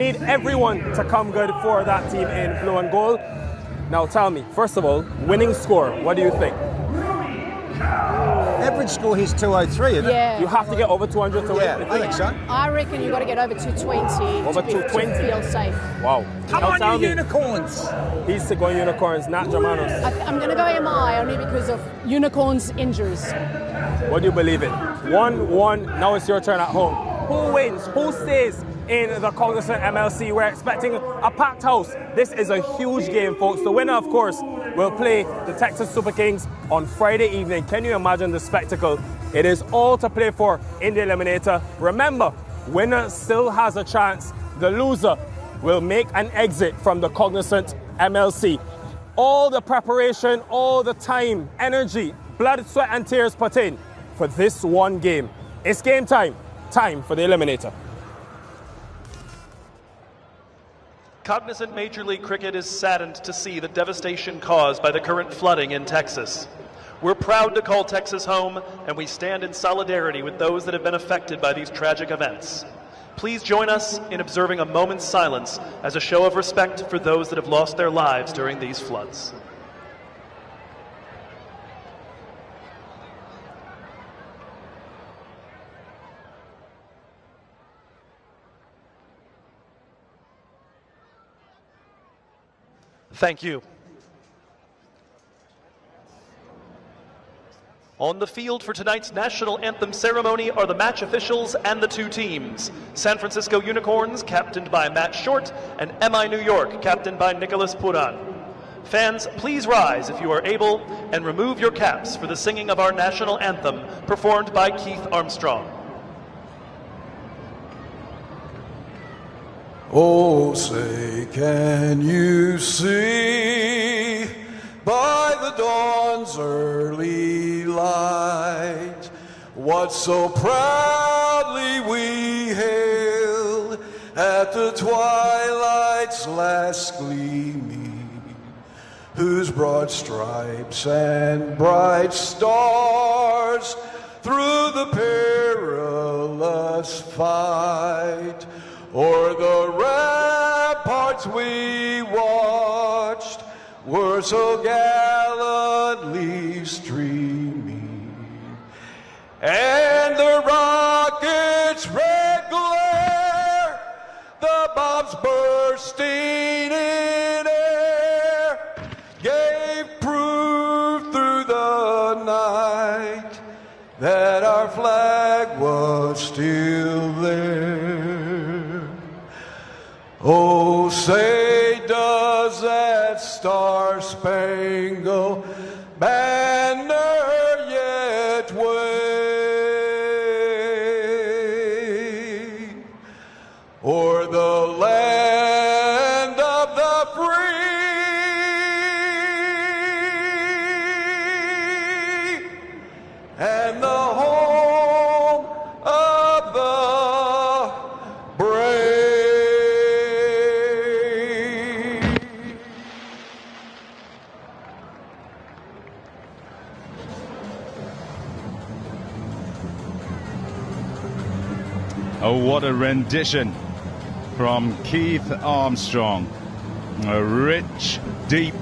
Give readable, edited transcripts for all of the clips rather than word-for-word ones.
Need everyone to come good for that team in blue and gold. Now tell me, first of all, winning score, what do you think? Average score here's 203, isn't Yeah. You have to get over 200 to win. Yeah, I think so. I reckon you've got to get over 220 Over to 220? to feel safe. Wow. Come Now on, tell you me, unicorns! he's going unicorns, not Germanos. I'm going to go MI only because of unicorns injuries. What do you believe in? 1-1, now it's your turn at home. Who wins? Who stays in the Cognizant MLC? We're expecting a packed house. This is a huge game, folks. The winner, of course, will play the Texas Super Kings on Friday evening. Can you imagine the spectacle? It is all to play for in the Eliminator. Remember, winner still has a chance. The loser will make an exit from the Cognizant MLC. All the preparation, all the time, energy, blood, sweat and tears put in for this one game. It's game time. Time for the Eliminator. Cognizant Major League Cricket is saddened to see the devastation caused by the current flooding in Texas. We're proud to call Texas home, and we stand in solidarity with those that have been affected by these tragic events. Please join us in observing a moment's silence as a show of respect for those that have lost their lives during these floods. Thank you. On the field for tonight's national anthem ceremony are the match officials and the two teams. San Francisco Unicorns, captained by Matt Short, and MI New York, captained by Nicholas Puran. Fans, please rise if you are able and remove your caps for the singing of our national anthem performed by Keith Armstrong. Oh, say, can you see by the dawn's early light what so proudly we hailed at the twilight's last gleaming, whose broad stripes and bright stars through the perilous fight o'er the ramparts we watched were so gallantly streaming, and the rocket's red glare, the bombs bursting in air, gave proof through the night that our flag was still there. Oh, say, does that star-spangled banner yet wave o'er the land of the free and the home of the brave? Oh, what a rendition from Keith Armstrong. A rich, deep,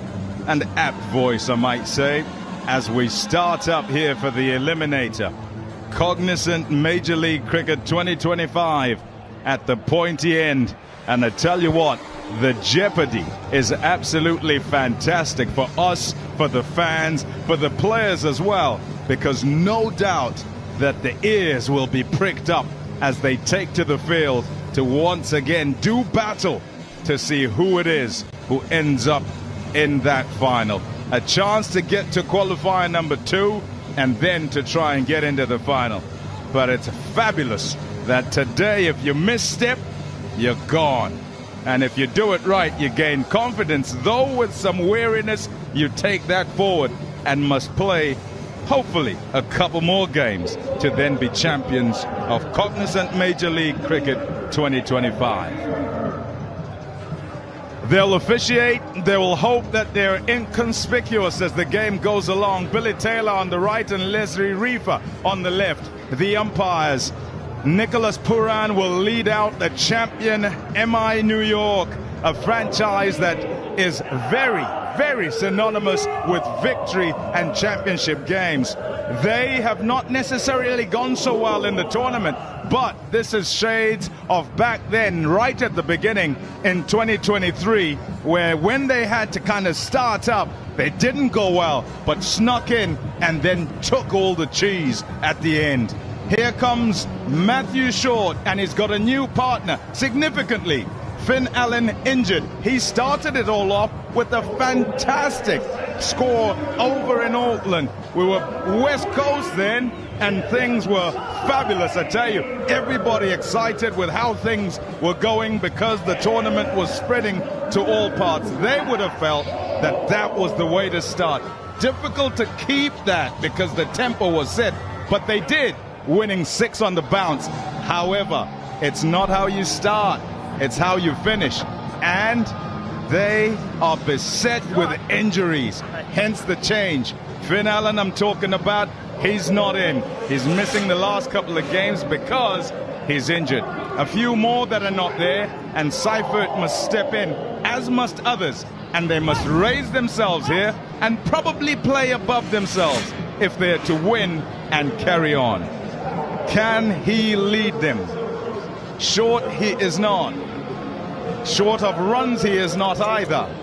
and apt voice, I might say, as we start up here for the Eliminator. Cognizant Major League Cricket 2025 at the pointy end. And I tell you what, the jeopardy is absolutely fantastic for us, for the fans, for the players as well, because no doubt that the ears will be pricked up as they take to the field to once again do battle to see who it is who ends up in that final. A chance to get to qualifier number 2 and then to try and get into the final. But it's fabulous that today, if you misstep, you're gone. And if you do it right, you gain confidence. Though with some weariness, you take that forward and must play, hopefully, a couple more games to then be champions of Cognizant Major League Cricket 2025. They'll officiate, they will hope that they're inconspicuous as the game goes along. Billy Taylor on the right and Leslie Reefer on the left. The umpires, Nicholas Puran will lead out the champion MI New York, a franchise that is very, very synonymous with victory and championship games. They have not necessarily gone so well in the tournament, but this is shades of back then, right at the beginning in 2023, where when they had to kind of start up, they didn't go well, but snuck in and then took all the cheese at the end. Here comes Matthew Short, and he's got a new partner, significantly. Finn Allen injured. He started it all off with a fantastic score over in Auckland. We were West Coast then, and things were fabulous, I tell you. Everybody excited with how things were going because the tournament was spreading to all parts. They would have felt that that was the way to start. Difficult to keep that because the tempo was set, but they did, winning 6 on the bounce. However, it's not how you start, it's how you finish. And they are beset with injuries, hence the change. Finn Allen, I'm talking about, he's not in. He's missing the last couple of games because he's injured. A few more that are not there, and Seifert must step in, as must others. And they must raise themselves here and probably play above themselves if they're to win and carry on. Can he lead them? Short, he is not. Short of runs, he is not either.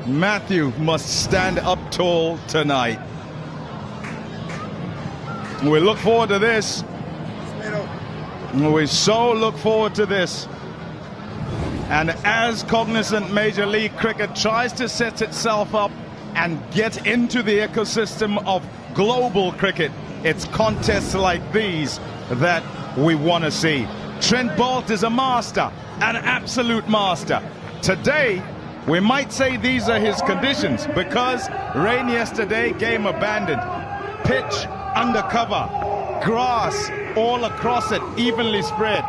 Matthew must stand up tall tonight. We look forward to this. We so look forward to this. And as Cognizant Major League Cricket tries to set itself up and get into the ecosystem of global cricket, it's contests like these that we want to see. Trent Boult is a master, an absolute master. Today, we might say these are his conditions because rain yesterday, game abandoned. Pitch undercover, grass all across it, evenly spread,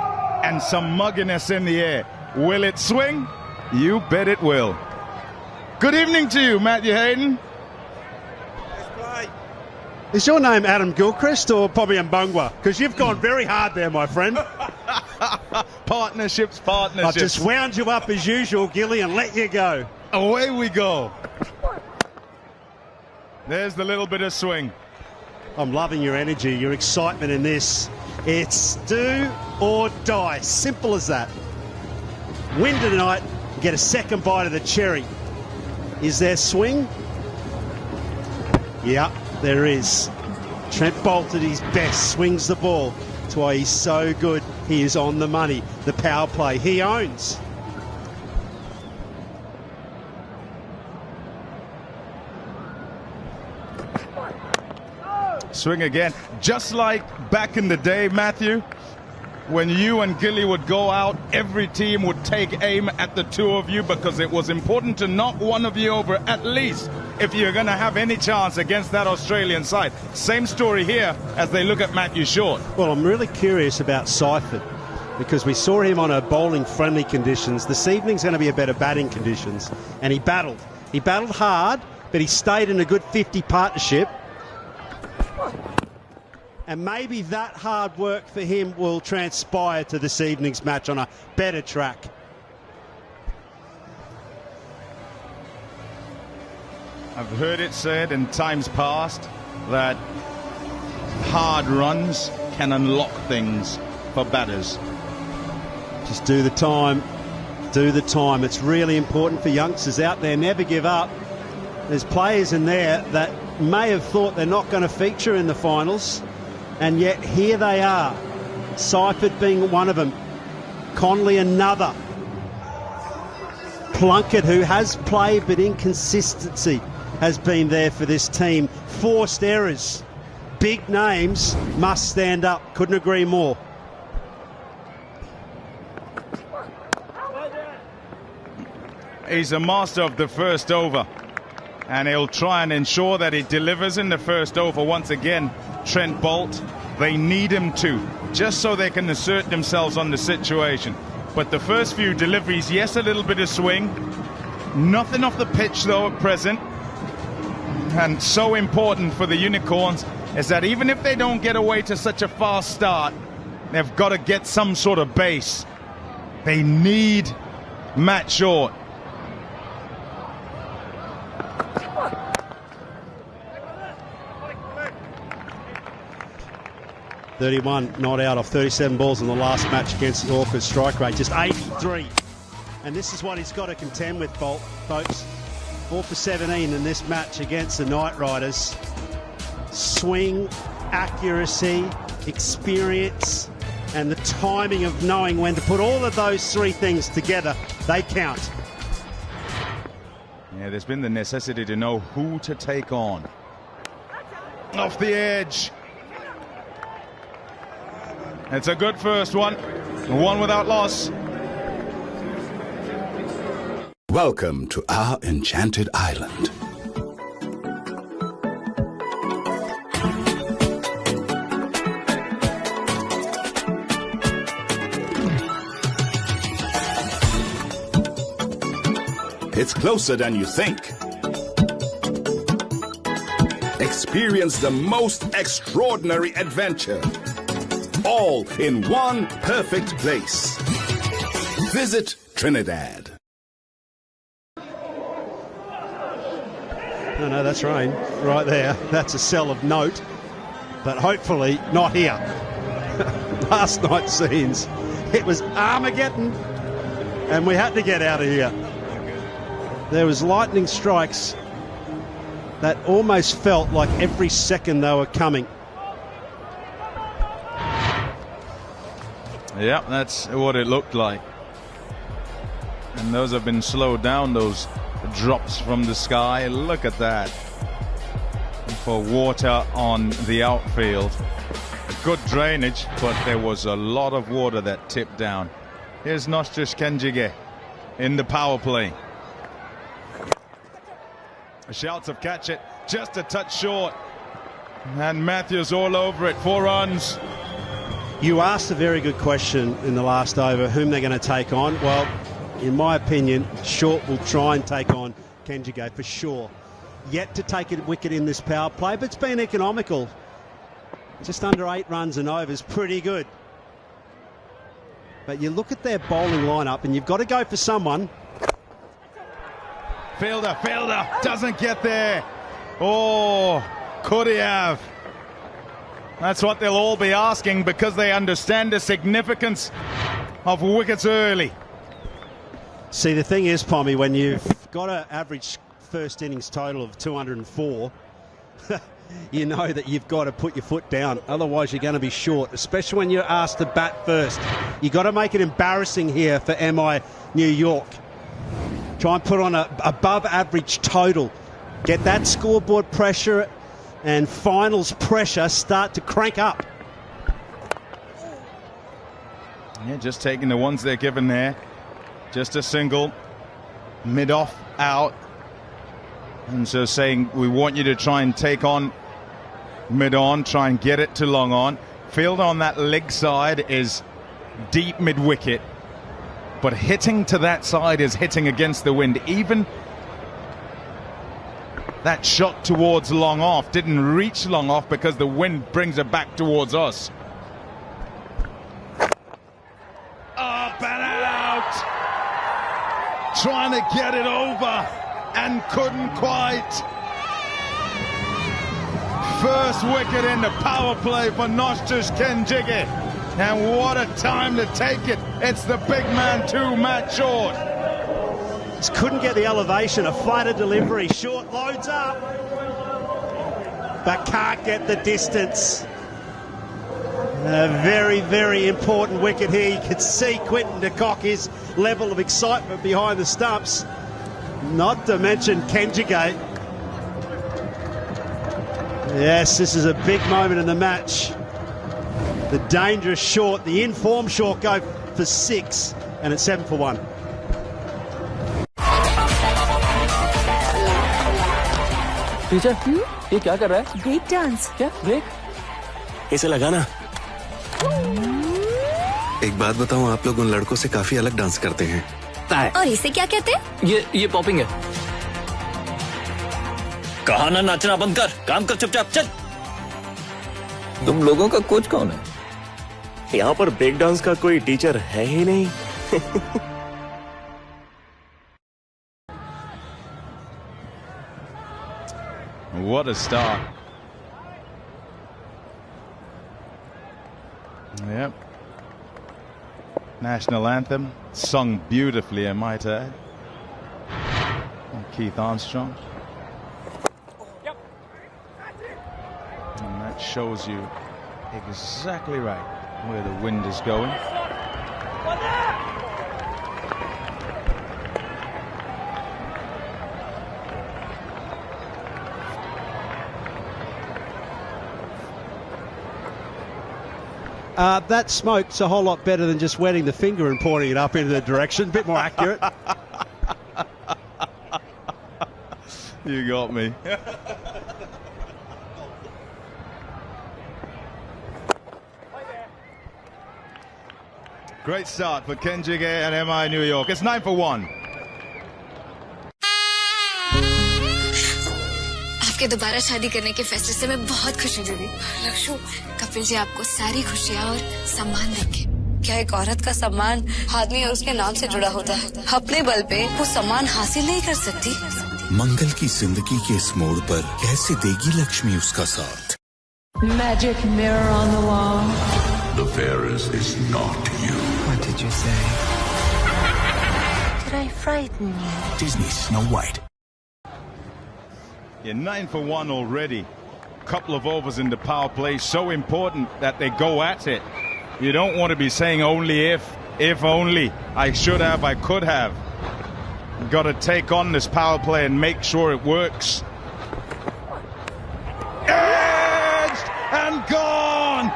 and some mugginess in the air. Will it swing? You bet it will. Good evening to you, Matthew Hayden. Is your name Adam Gilchrist or Bobby Mbungwa? Because you've gone very hard there, my friend. Partnerships. I've just wound you up as usual, Gilly, and let you go. Away we go. There's the little bit of swing. I'm loving your energy, your excitement in this. It's do or die. Simple as that. Win tonight, get a second bite of the cherry. Is there swing? Yeah, there is. Trent Boult at his best swings the ball. That's why he's so good. He is on the money. The power play he owns. Swing again. Just like back in the day, Matthew, when you and Gilly would go out, every team would take aim at the two of you because it was important to knock one of you over at least if you're going to have any chance against that Australian side. Same story here as they look at Matthew Short. Well, I'm really curious about Seifert because we saw him on a bowling-friendly conditions. This evening's going to be a better batting conditions, and he battled. He battled hard, but he stayed in a good 50 partnership. And maybe that hard work for him will transpire to this evening's match on a better track. I've heard it said in times past that hard runs can unlock things for batters. Just do the time. Do the time. It's really important for youngsters out there. Never give up. There's players in there that may have thought they're not going to feature in the finals. And yet here they are. Seifert being one of them. Conley another. Plunkett, who has played but inconsistency has been there for this team. Forced errors. Big names must stand up. Couldn't agree more. He's a master of the first over. And he'll try and ensure that he delivers in the first over once again. Trent Boult, they need him to, just so they can assert themselves on the situation. But the first few deliveries, yes, a little bit of swing. Nothing off the pitch, though, at present. And so important for the Unicorns is that even if they don't get away to such a fast start, They've got to get some sort of base. They need Matt Short. .31 not out off 37 balls in the last match against the Orcas. Strike rate just 83. And this is what he's got to contend with, folks. 4 for 17 in this match against the Knight Riders. Swing, accuracy, experience, and the timing of knowing when to put all of those three things together, they count. Yeah, there's been the necessity to know who to take on. Off the edge. It's a good first one. One without loss. Welcome to our enchanted island. It's closer than you think. Experience the most extraordinary adventure, all in one perfect place. Visit Trinidad. No, that's rain right there. That's a cell of note, but hopefully not here. Last night's scenes, it was Armageddon, and we had to get out of here. There was lightning strikes that almost felt like every second they were coming. Yeah, that's what it looked like. And those have been slowed down, those drops from the sky. Look at that. For water on the outfield. Good drainage, but there was a lot of water that tipped down. Here's Nostrish Kenjige in the power play. Shouts of catch it, just a touch short. And Matthews all over it, 4 runs. You asked a very good question in the last over, whom they're going to take on. Well, in my opinion, Short will try and take on Kenjige for sure. Yet to take a wicket in this power play, but it's been economical. Just under 8 runs and over is pretty good. But you look at their bowling lineup and you've got to go for someone. Fielder doesn't get there. Oh, could he have? That's what they'll all be asking, because they understand the significance of wickets early. See, the thing is, Pommy, when you've got an average first innings total of 204, you know that you've got to put your foot down. Otherwise, you're going to be short, especially when you're asked to bat first. You've got to make it embarrassing here for MI New York. Try and put on a above average total. Get that scoreboard pressure and finals pressure start to crank up. Yeah, just taking the ones they're given there. Just a single, mid-off, out. And so saying, we want you to try and take on mid-on, try and get it to long on. Field on that leg side is deep mid-wicket. But hitting to that side is hitting against the wind. Even that shot towards long off didn't reach long off because the wind brings it back towards us. Up and out! Trying to get it over and couldn't quite. First wicket in the power play for Nostrish Kenjige. And what a time to take it. It's the big man too, Matt Short. Just couldn't get the elevation, a flatter delivery. Short loads up, but can't get the distance. A very, very important wicket here. You could see Quinton de Kock, his level of excitement behind the stumps. Not to mention Kenjige. Yes, this is a big moment in the match. The dangerous Short, the in-form Short go for 6, and it's 7 for 1. Teacher ये क्या कर रहा है? Break dance. क्या break? इसे लगाना। एक बात बताऊं, आप लोग उन लड़कों से काफी अलग डांस करते हैं। और इसे क्या कहते हैं? ये पॉपिंग है। कहा ना नाचना बंद कर, काम कर चुपचाप चल। तुम लोगों का कोच कौन है? यहाँ पर ब्रेक डांस का कोई टीचर है ही नहीं। What a start. Yep. National anthem, sung beautifully, I might add. Keith Armstrong. And that shows you exactly right where the wind is going. That smoke's a whole lot better than just wetting the finger and pointing it up into the direction. A bit more accurate. You got me. Great start for Kenjige and MI New York. It's 9 for 1. आपके दोबारा शादी करने के फैसले से मैं बहुत खुश हूँ दीदी। लक्षु, कपिल जी आपको सारी खुशियाँ और सम्मान देंगे। क्या एक औरत का सम्मान आदमी और उसके नाम से जुड़ा होता है? अपने बल पे वो सम्मान हासिल नहीं कर सकती। मंगल की जिंदगी के इस मोड़ पर कैसे देगी लक्ष्मी उसका साथ? Magic mirror on the wall. The fairest is not you. What did you say? Did I frighten you? Disney Snow White. You're 9 for 1 already. Couple of overs in the power play, so important that they go at it. You don't want to be saying only if only. I should have, I could have. Got to take on this power play and make sure it works. Edged and gone.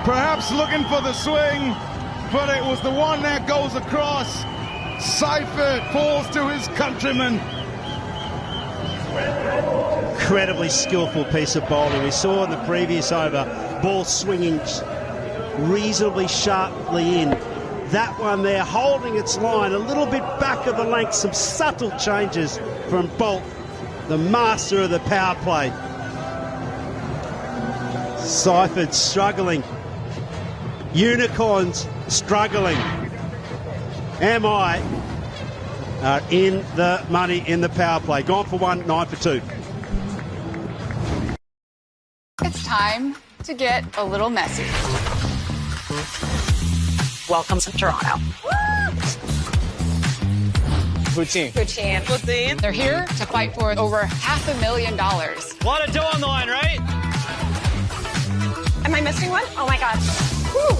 Perhaps looking for the swing, but it was the one that goes across. Seifert falls to his countrymen. Incredibly skillful piece of bowling. We saw in the previous over, ball swinging reasonably sharply in. That one there holding its line a little bit back of the length. Some subtle changes from Bolt, the master of the power play. Seifert struggling. Unicorns struggling. MI are in the money in the power play. Gone for 1, 9 for 2. It's time to get a little messy. Welcome to Toronto. Poutine. Poutine. Poutine. They're here to fight for over $500,000. A lot of dough on the line, right? Am I missing one? Oh my gosh. Woo.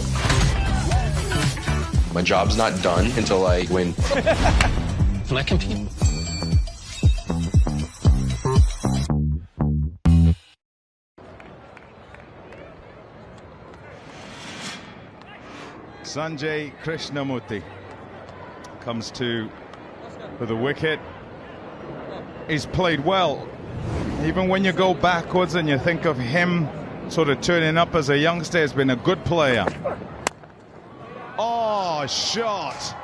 My job's not done until I win. Can I compete? Sanjay Krishnamurti comes to for the wicket. He's played well. Even when you go backwards and you think of him sort of turning up as a youngster, he's been a good player. Oh, shot.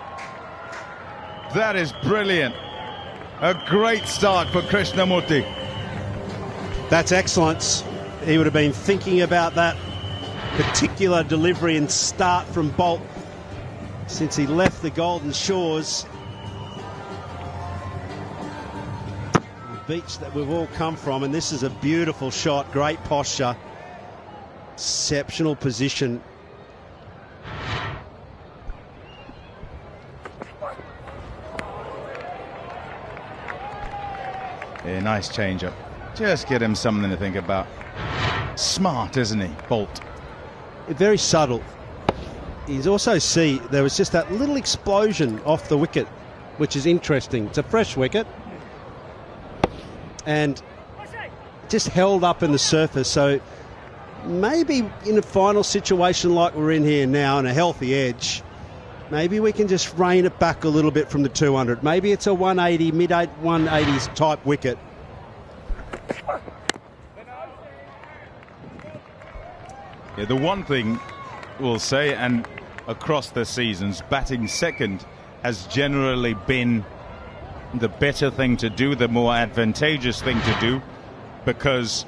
That is brilliant. A great start for Krishnamurti. That's excellence. He would have been thinking about that particular delivery and start from Bolt since he left the Golden Shores. The beach that we've all come from, and this is a beautiful shot. Great posture. Exceptional position. Yeah, nice change-up. Just get him something to think about. Smart, isn't he, Bolt? Very subtle. He's also there was just that little explosion off the wicket, which is interesting. It's a fresh wicket. And just held up in the surface. So maybe in a final situation like we're in here now, and a healthy edge, maybe we can just rein it back a little bit from the 200. Maybe it's a 180, mid-180s type wicket. Yeah, the one thing we'll say, and across the seasons, batting second has generally been the better thing to do, the more advantageous thing to do, because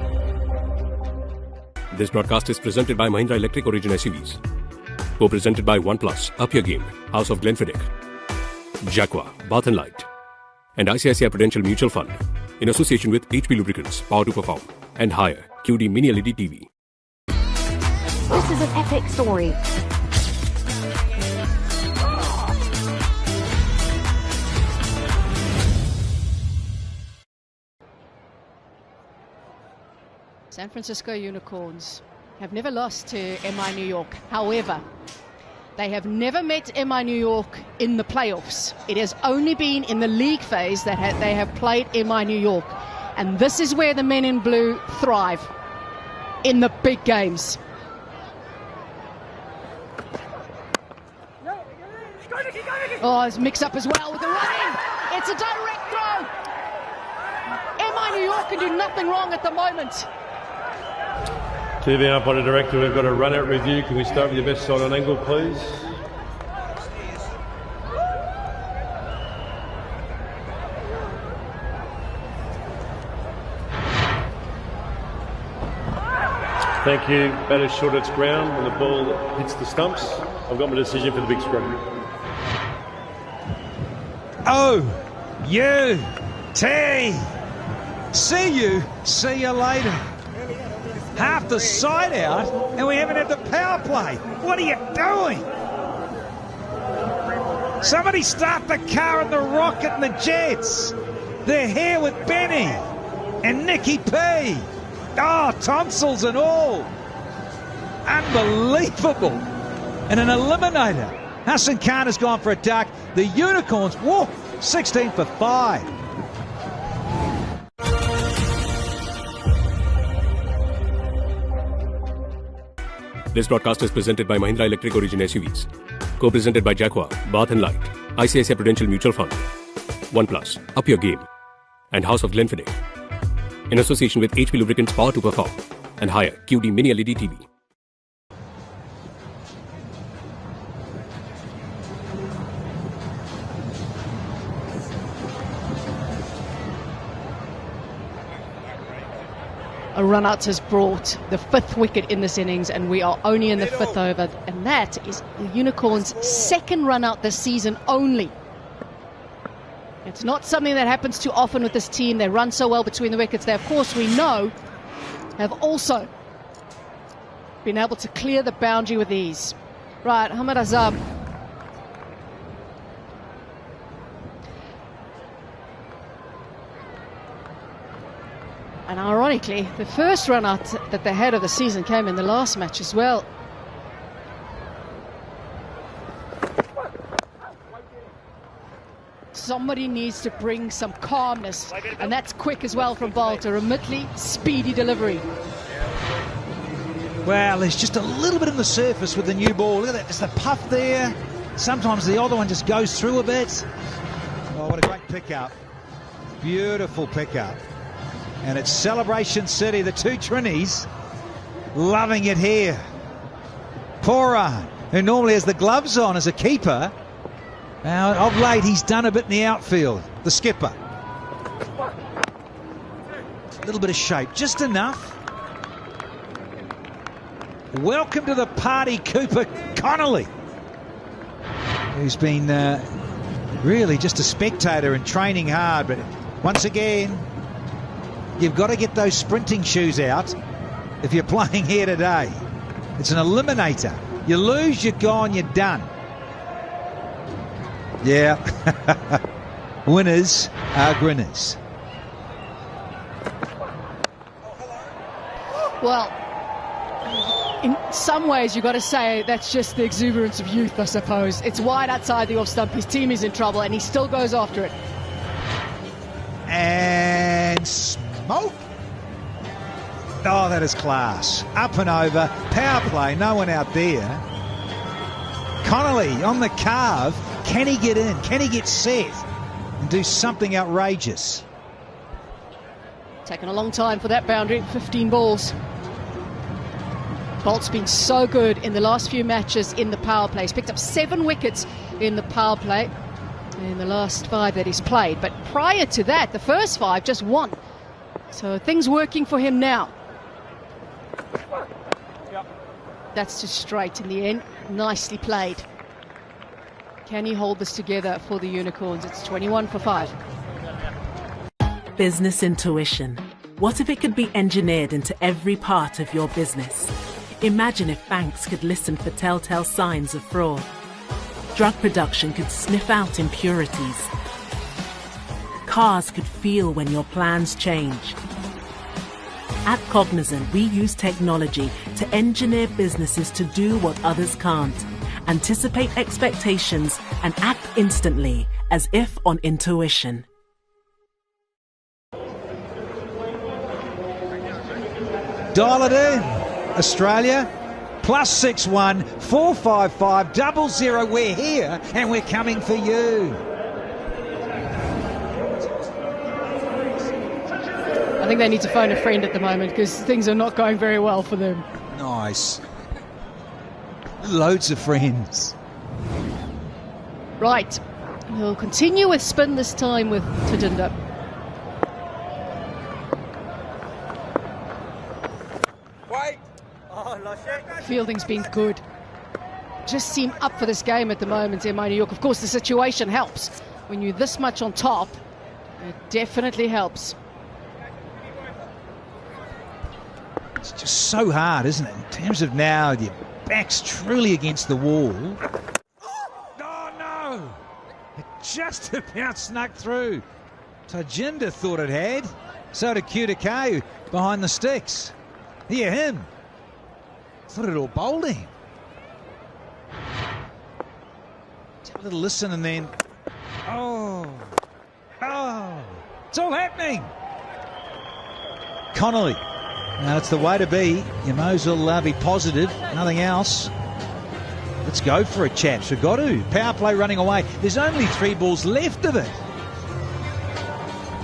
This broadcast is presented by Mahindra Electric Origin SUVs. Co-presented by OnePlus, Up Your Game, House of Glenfiddich, Jaguar, Bath & Light, and ICICI Prudential Mutual Fund, in association with HP Lubricants, Power to Perform, and Higher, QD Mini LED TV. This is an epic story. San Francisco Unicorns have never lost to MI New York. However, they have never met MI New York in the playoffs. It has only been in the league phase that they have played MI New York. And this is where the men in blue thrive, in the big games. Oh, it's mixed up as well with the running. It's a direct throw. MI New York can do nothing wrong at the moment. TV umpire director, we've got a run-out review. Can we start with your best side on angle, please? Thank you. Batter short at its ground when the ball hits the stumps. I've got my decision for the big scrum. O-U-T. See you. See you later. Half the side out, and we haven't had the power play. What are you doing? Somebody start the car and the rocket and the jets. They're here with Benny and Nicky P. Oh, tonsils and all. Unbelievable. And an eliminator. Hassan Khan has gone for a duck. The Unicorns, whoa, 16 for 5. This broadcast is presented by Mahindra Electric Origin SUVs. Co-presented by Jaguar, Bath & Light, ICICI Prudential Mutual Fund, OnePlus, Up Your Game, and House of Glenfiddich. In association with HP Lubricants, Power to Perform, and Higher, QD Mini LED TV. A run-out has brought the 5th wicket in this innings, and we are only in the 5th over, and that is the Unicorns' 2nd run-out this season only. It's not something that happens too often with this team. They run so well between the wickets. They, of course, we know, have also been able to clear the boundary with ease. Right, Ahmed Azam. And ironically, the first run-out that they had of the season came in the last match as well. Somebody needs to bring some calmness, and that's quick as well from Bolter. A Midley speedy delivery. Well, there's just a little bit on the surface with the new ball. Look at that, there's the puff there. Sometimes the other one just goes through a bit. Oh, what a great pickup. Beautiful pickup. And it's Celebration City, the two Trinis loving it here. Pora, who normally has the gloves on as a keeper, now of late he's done a bit in the outfield, the skipper. A little bit of shape, just enough. Welcome to the party, Cooper Connolly, who's been really just a spectator and training hard, but once again, you've got to get those sprinting shoes out if you're playing here today. It's an eliminator. You lose, you're gone, you're done. Yeah. Winners are grinners. Well, in some ways you've got to say that's just the exuberance of youth, I suppose. It's wide outside the off stump. His team is in trouble and he still goes after it. And smoke. Oh, that is class. Up and over. Power play. No one out there. Connolly on the carve. Can he get in? Can he get set and do something outrageous? Taken a long time for that boundary. 15 balls. Bolt's been so good in the last few matches in the power play. He's picked up 7 wickets in the power play in the last 5 that he's played. But prior to that, the first 5, just 1. So things working for him now. That's just straight in the end. Nicely played. Can he hold this together for the Unicorns? It's 21 for 5. Business intuition. What if it could be engineered into every part of your business? Imagine if banks could listen for telltale signs of fraud. Drug production could sniff out impurities. Cars could feel when your plans change. At Cognizant, we use technology to engineer businesses to do what others can't, anticipate expectations, and act instantly, as if on intuition. Dial it in. Australia, +61 455 00. We're here and we're coming for you. I think they need to phone a friend at the moment because things are not going very well for them. Nice. Loads of friends. Right. He'll continue with spin this time with Tadinda. Fielding's been good. Just seem up for this game at the moment in New York. Of course, the situation helps. When you're this much on top, it definitely helps. It's just so hard, isn't it? In terms of now, your back's truly against the wall. Oh, no! It just about snuck through. Tajinder thought it had. So did Q2K behind the sticks. Hear him. Thought it all bowled him. Just have a little listen and then... Oh! It's all happening! Connolly. Now, it's the way to be. You may as well be positive, nothing else. Let's go for it, chaps. We've got to. Power play running away. There's only 3 balls left of it.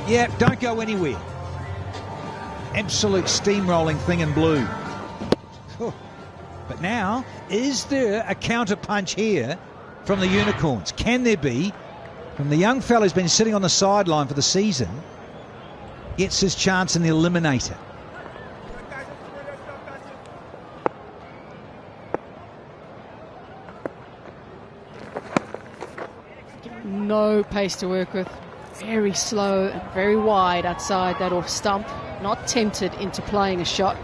Yeah, don't go anywhere. Absolute steamrolling thing in blue. But now, is there a counter punch here from the Unicorns? Can there be? From the young fellow who's been sitting on the sideline for the season, gets his chance in the Eliminator. No pace to work with. Very slow and very wide outside that off stump. Not tempted into playing a shot.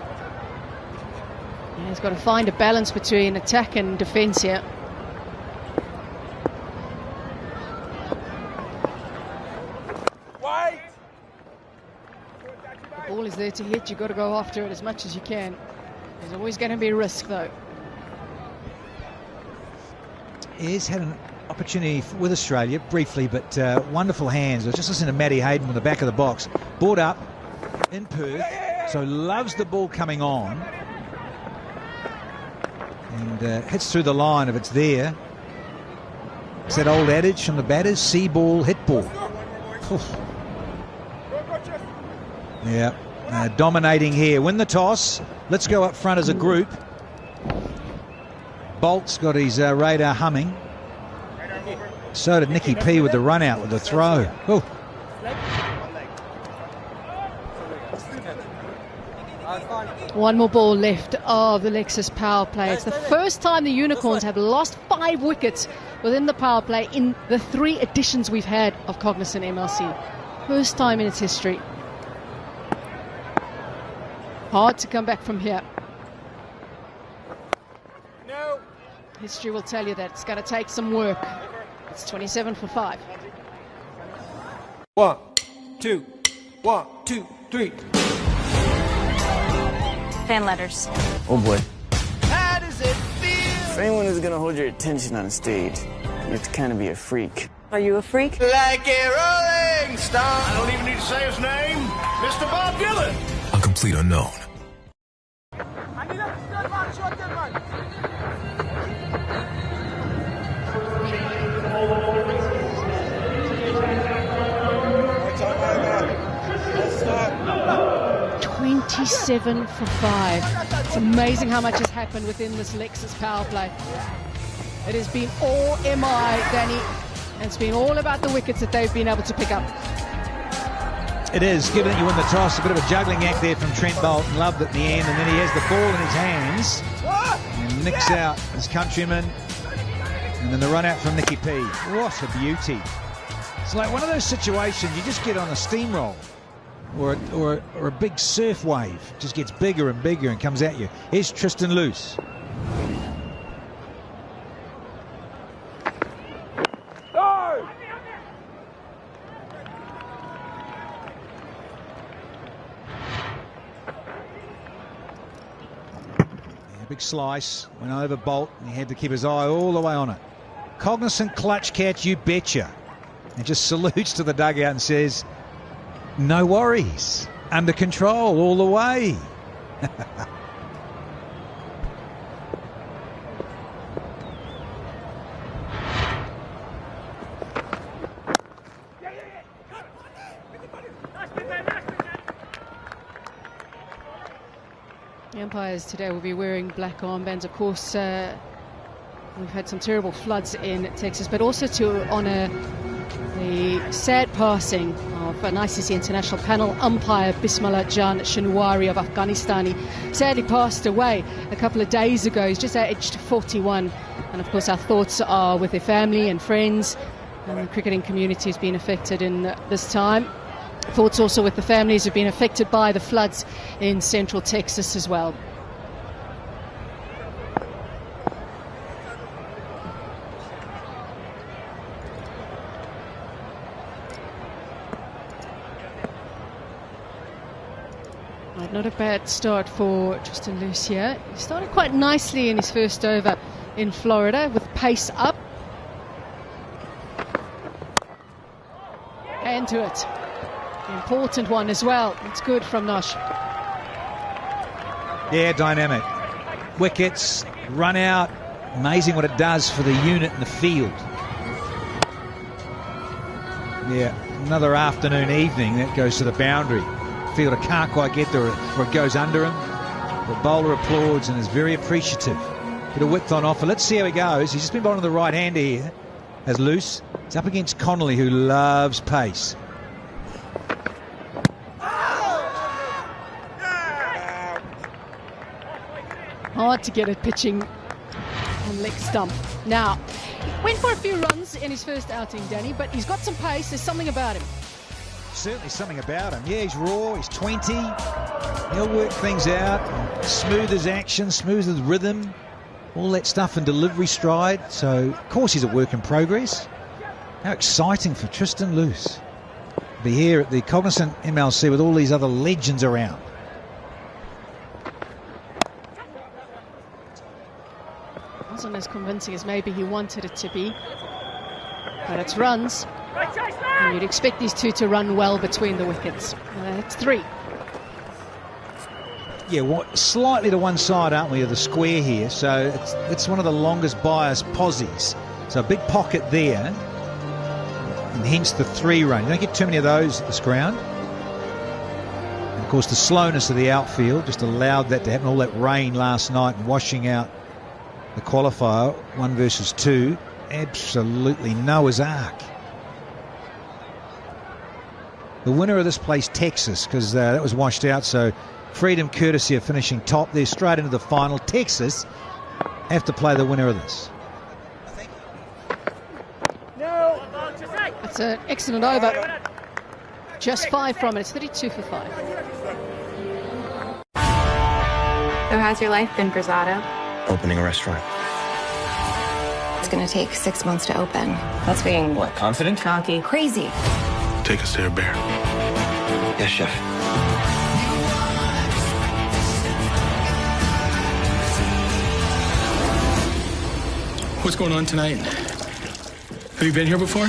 He's got to find a balance between attack and defence here. The ball is there to hit. You've got to go after it as much as you can. There's always going to be a risk, though. He's had an opportunity with Australia briefly, but wonderful hands. Just listen to Matty Hayden from the back of the box. Brought up in Perth, so loves the ball coming on. And hits through the line if it's there. It's that old adage from the batters, see ball, hit ball. Yeah, dominating here. Win the toss. Let's go up front as a group. Bolt's got his radar humming. So did Nicky P with the run out with the throw. Oh. One more ball left of the Lexus power play. It's the first time the Unicorns have lost 5 wickets within the power play in the 3 editions we've had of Cognizant MLC. First time in its history. Hard to come back from here. No. History will tell you that it's going to take some work. It's 27 for 5. 1, 2, 1, 2, 3. Fan letters. Oh boy. How does it feel? If anyone is gonna hold your attention on stage, you have to kind of be a freak. Are you a freak? Like a rolling stone. I don't even need to say his name. Mr. Bob Dylan. A complete unknown. 27 for 5. It's amazing how much has happened within this Lexus power play. It has been all MI, Danny, and it's been all about the wickets that they've been able to pick up. It is, given that you win the toss, a bit of a juggling act there from Trent Bolt. Loved it in the end, and then he has the ball in his hands. And nicks out his countryman. And then the run out from Nicky P. What a beauty. It's like one of those situations you just get on a steamroll or a big surf wave. Just gets bigger and bigger and comes at you. Here's Tristan Luce. Big slice, went over Bolt, and he had to keep his eye all the way on it. Cognizant clutch catch, you betcha. And just salutes to the dugout and says, no worries, under control all the way. The umpires today will be wearing black armbands. Of course, we've had some terrible floods in Texas, but also to honour the sad passing of an ICC International Panel umpire Bismillah Jan Shinwari of Afghanistan. He sadly passed away a couple of days ago. He's just aged 41. And of course, our thoughts are with their family and friends. And the cricketing community has been affected in this time. Thoughts also with the families who've been affected by the floods in central Texas as well. Not a bad start for Tristan Luce here. He started quite nicely in his first over in Florida with pace up. And to it. The important one as well. It's good from Nosh. Yeah, dynamic. Wickets, run out. Amazing what it does for the unit in the field. Yeah, another afternoon, evening, that goes to the boundary. Fielder can't quite get there, or it goes under him. The bowler applauds and is very appreciative. Bit of width on offer. Let's see how he goes. He's just been bowling the right hander here as Luce. It's up against Connolly, who loves pace. Hard to get it pitching on leg stump. Now, he went for a few runs in his first outing, Danny, but he's got some pace. There's something about him. Certainly something about him. Yeah, he's raw, he's 20. He'll work things out. Smooth as action, smooth as rhythm. All that stuff in delivery stride. So, of course, he's a work in progress. How exciting for Tristan Luce. Be here at the Cognizant MLC with all these other legends around. Wasn't as convincing as maybe he wanted it to be. But it's runs. And you'd expect these two to run well between the wickets. That's three. Yeah, slightly to one side, aren't we, of the square here. So it's one of the longest bias posies. So a big pocket there. And hence the 3 run. You don't get too many of those at this ground. And of course, the slowness of the outfield just allowed that to happen. All that rain last night and washing out the qualifier, 1 versus 2. Absolutely Noah's Ark. The winner of this place, Texas, because that was washed out. So Freedom, courtesy of finishing top. They're straight into the final. Texas have to play the winner of this. It's an excellent over. Just 5 from it. It's 32 for 5. So how's your life been, Brazado? Opening a restaurant. It's going to take 6 months to open. That's being... What, confident? Cocky. Crazy. Take us there, Bear. Yes, chef. What's going on tonight? Have you been here before?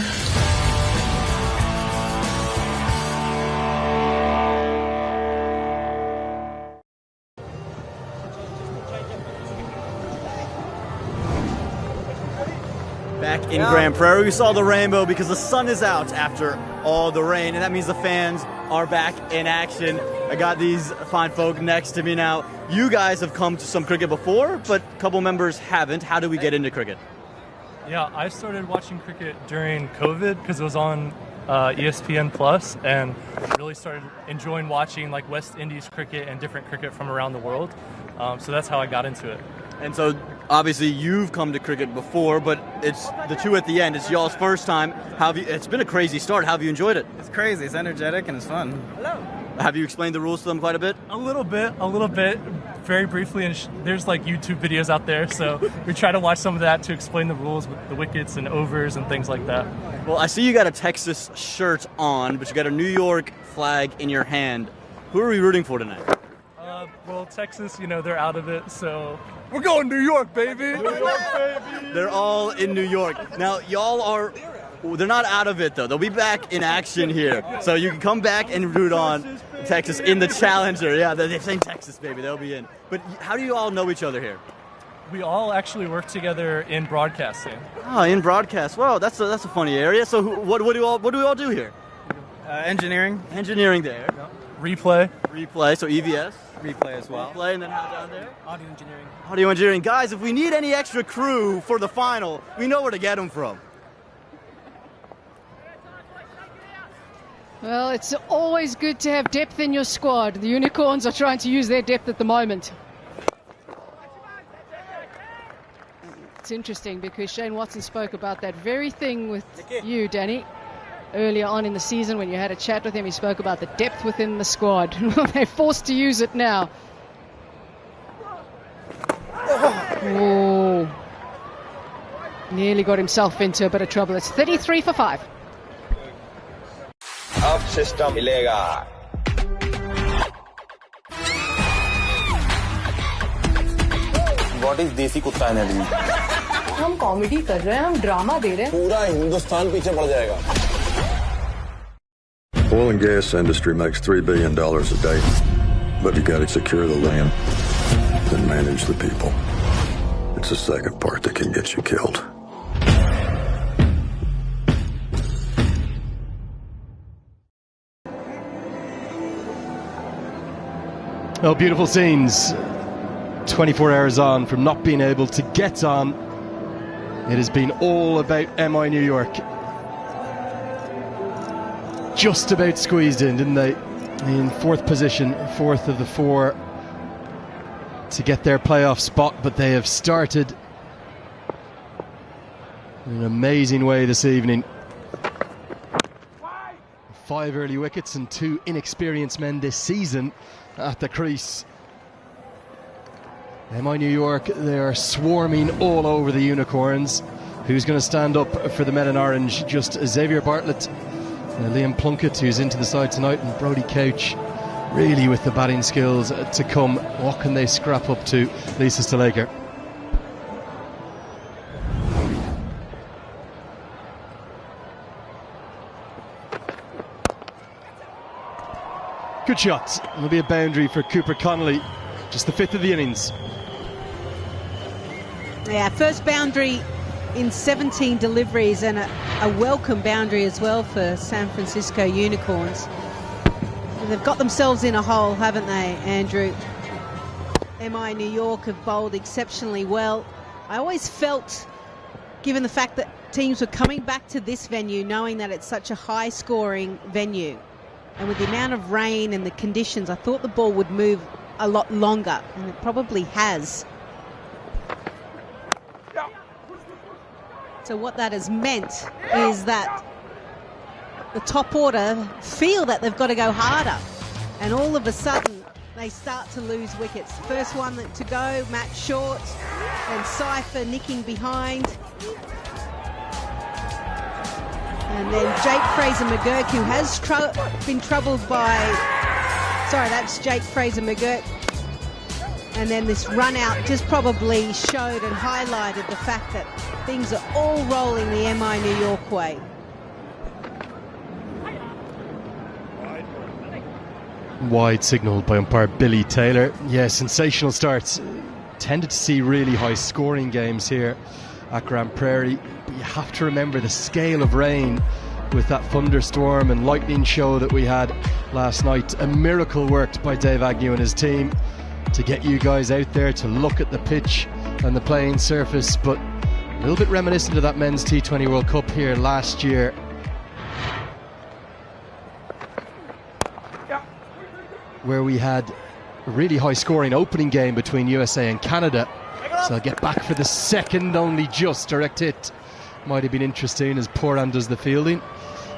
Back in Grand Prairie, we saw the rainbow because the sun is out after all the rain, and that means the fans are back in action. I got these fine folk next to me now. You guys have come to some cricket before, but a couple members haven't. How do we get into cricket? Yeah, I started watching cricket during COVID because it was on ESPN Plus, and really started enjoying watching like West Indies cricket and different cricket from around the world. So that's how I got into it. And so Obviously, you've come to cricket before, but it's the two at the end. It's y'all's first time. It's been a crazy start. How have you enjoyed it? It's crazy. It's energetic and it's fun. Hello. Have you explained the rules to them quite a bit? A little bit, very briefly. And there's like YouTube videos out there, so we try to watch some of that to explain the rules with the wickets and overs and things like that. Well, I see you got a Texas shirt on, but you got a New York flag in your hand. Who are we rooting for tonight? Well, Texas, they're out of it, so we're going New York, baby! New York, baby! They're all in New York. Now, they're not out of it, though. They'll be back in action here. So you can come back and root on Texas in the Challenger. Yeah, they're saying Texas, baby. They'll be in. But how do you all know each other here? We all actually work together in broadcasting. Oh, in broadcast. Well, that's a funny area. So what do we all do here? Engineering. Engineering there. Yep. Replay. So EVS. Replay as well. Replay, and then how down there? Audio engineering. Audio engineering. Guys, if we need any extra crew for the final, we know where to get them from. Well, it's always good to have depth in your squad. The Unicorns are trying to use their depth at the moment. It's interesting because Shane Watson spoke about that very thing with you, Danny. Earlier on in the season when you had a chat with him, he spoke about the depth within the squad. They're forced to use it now. Oh. Nearly got himself into a bit of trouble. It's 33 for 5. Up system milega. What is Desi Kutta energy? हम comedy कर रहे हैं, हम drama दे रहे हैं. पूरा हिंदुस्तान पीछे पड़ जाएगा. Oil and gas industry makes $3 billion a day, but you got to secure the land and manage the people. It's the second part that can get you killed. Oh, beautiful scenes. 24 hours on from not being able to get on. It has been all about MI New York. Just about squeezed in, didn't they? In fourth position, fourth of the four to get their playoff spot, but they have started in an amazing way this evening. 5 early wickets and 2 inexperienced men this season at the crease. MI New York, they are swarming all over the Unicorns. Who's going to stand up for the men in orange? Just Xavier Bartlett, Liam Plunkett, who's into the side tonight, and Brodie Couch, really with the batting skills to come. What can they scrap up to Lisa Stalaker? Good shot. It'll be a boundary for Cooper Connolly. Just the 5th of the innings. Yeah, first boundary in 17 deliveries, and a welcome boundary as well for San Francisco Unicorns. And they've got themselves in a hole, haven't they, Andrew? MI New York have bowled exceptionally well. I always felt, given the fact that teams were coming back to this venue knowing that it's such a high-scoring venue, and with the amount of rain and the conditions, I thought the ball would move a lot longer, and it probably has. So what that has meant is that the top order feel that they've got to go harder, and all of a sudden they start to lose wickets. First one to go, Matt Short, and Cypher nicking behind. And then Jake Fraser-McGurk, who has been troubled by... Sorry, that's Jake Fraser-McGurk. And then this run out just probably showed and highlighted the fact that things are all rolling the MI New York way. Wide signalled by umpire Billy Taylor. Yeah, sensational starts. Tended to see really high scoring games here at Grand Prairie, but you have to remember the scale of rain with that thunderstorm and lightning show that we had last night. A miracle worked by Dave Agnew and his team to get you guys out there to look at the pitch and the playing surface, but a little bit reminiscent of that men's T20 World Cup here last year. Where we had a really high scoring opening game between USA and Canada. So I'll get back for the second, only just. Direct hit might have been interesting as Poran does the fielding.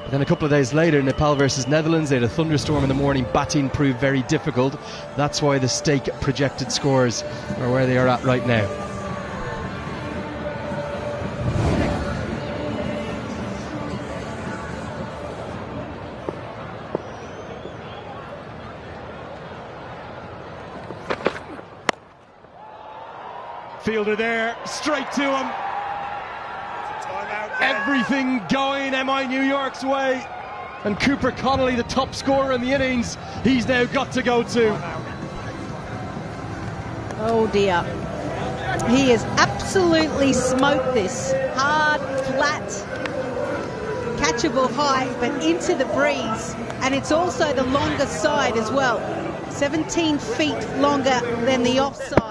But then a couple of days later, Nepal versus Netherlands, they had a thunderstorm in the morning. Batting proved very difficult. That's why the stake projected scores are where they are at right now. Fielder there, straight to him. Everything going MI New York's way. And Cooper Connolly, the top scorer in the innings, he's now got to go too. Oh dear. He has absolutely smoked this. Hard, flat, catchable high, but into the breeze. And it's also the longer side as well. 17 feet longer than the offside.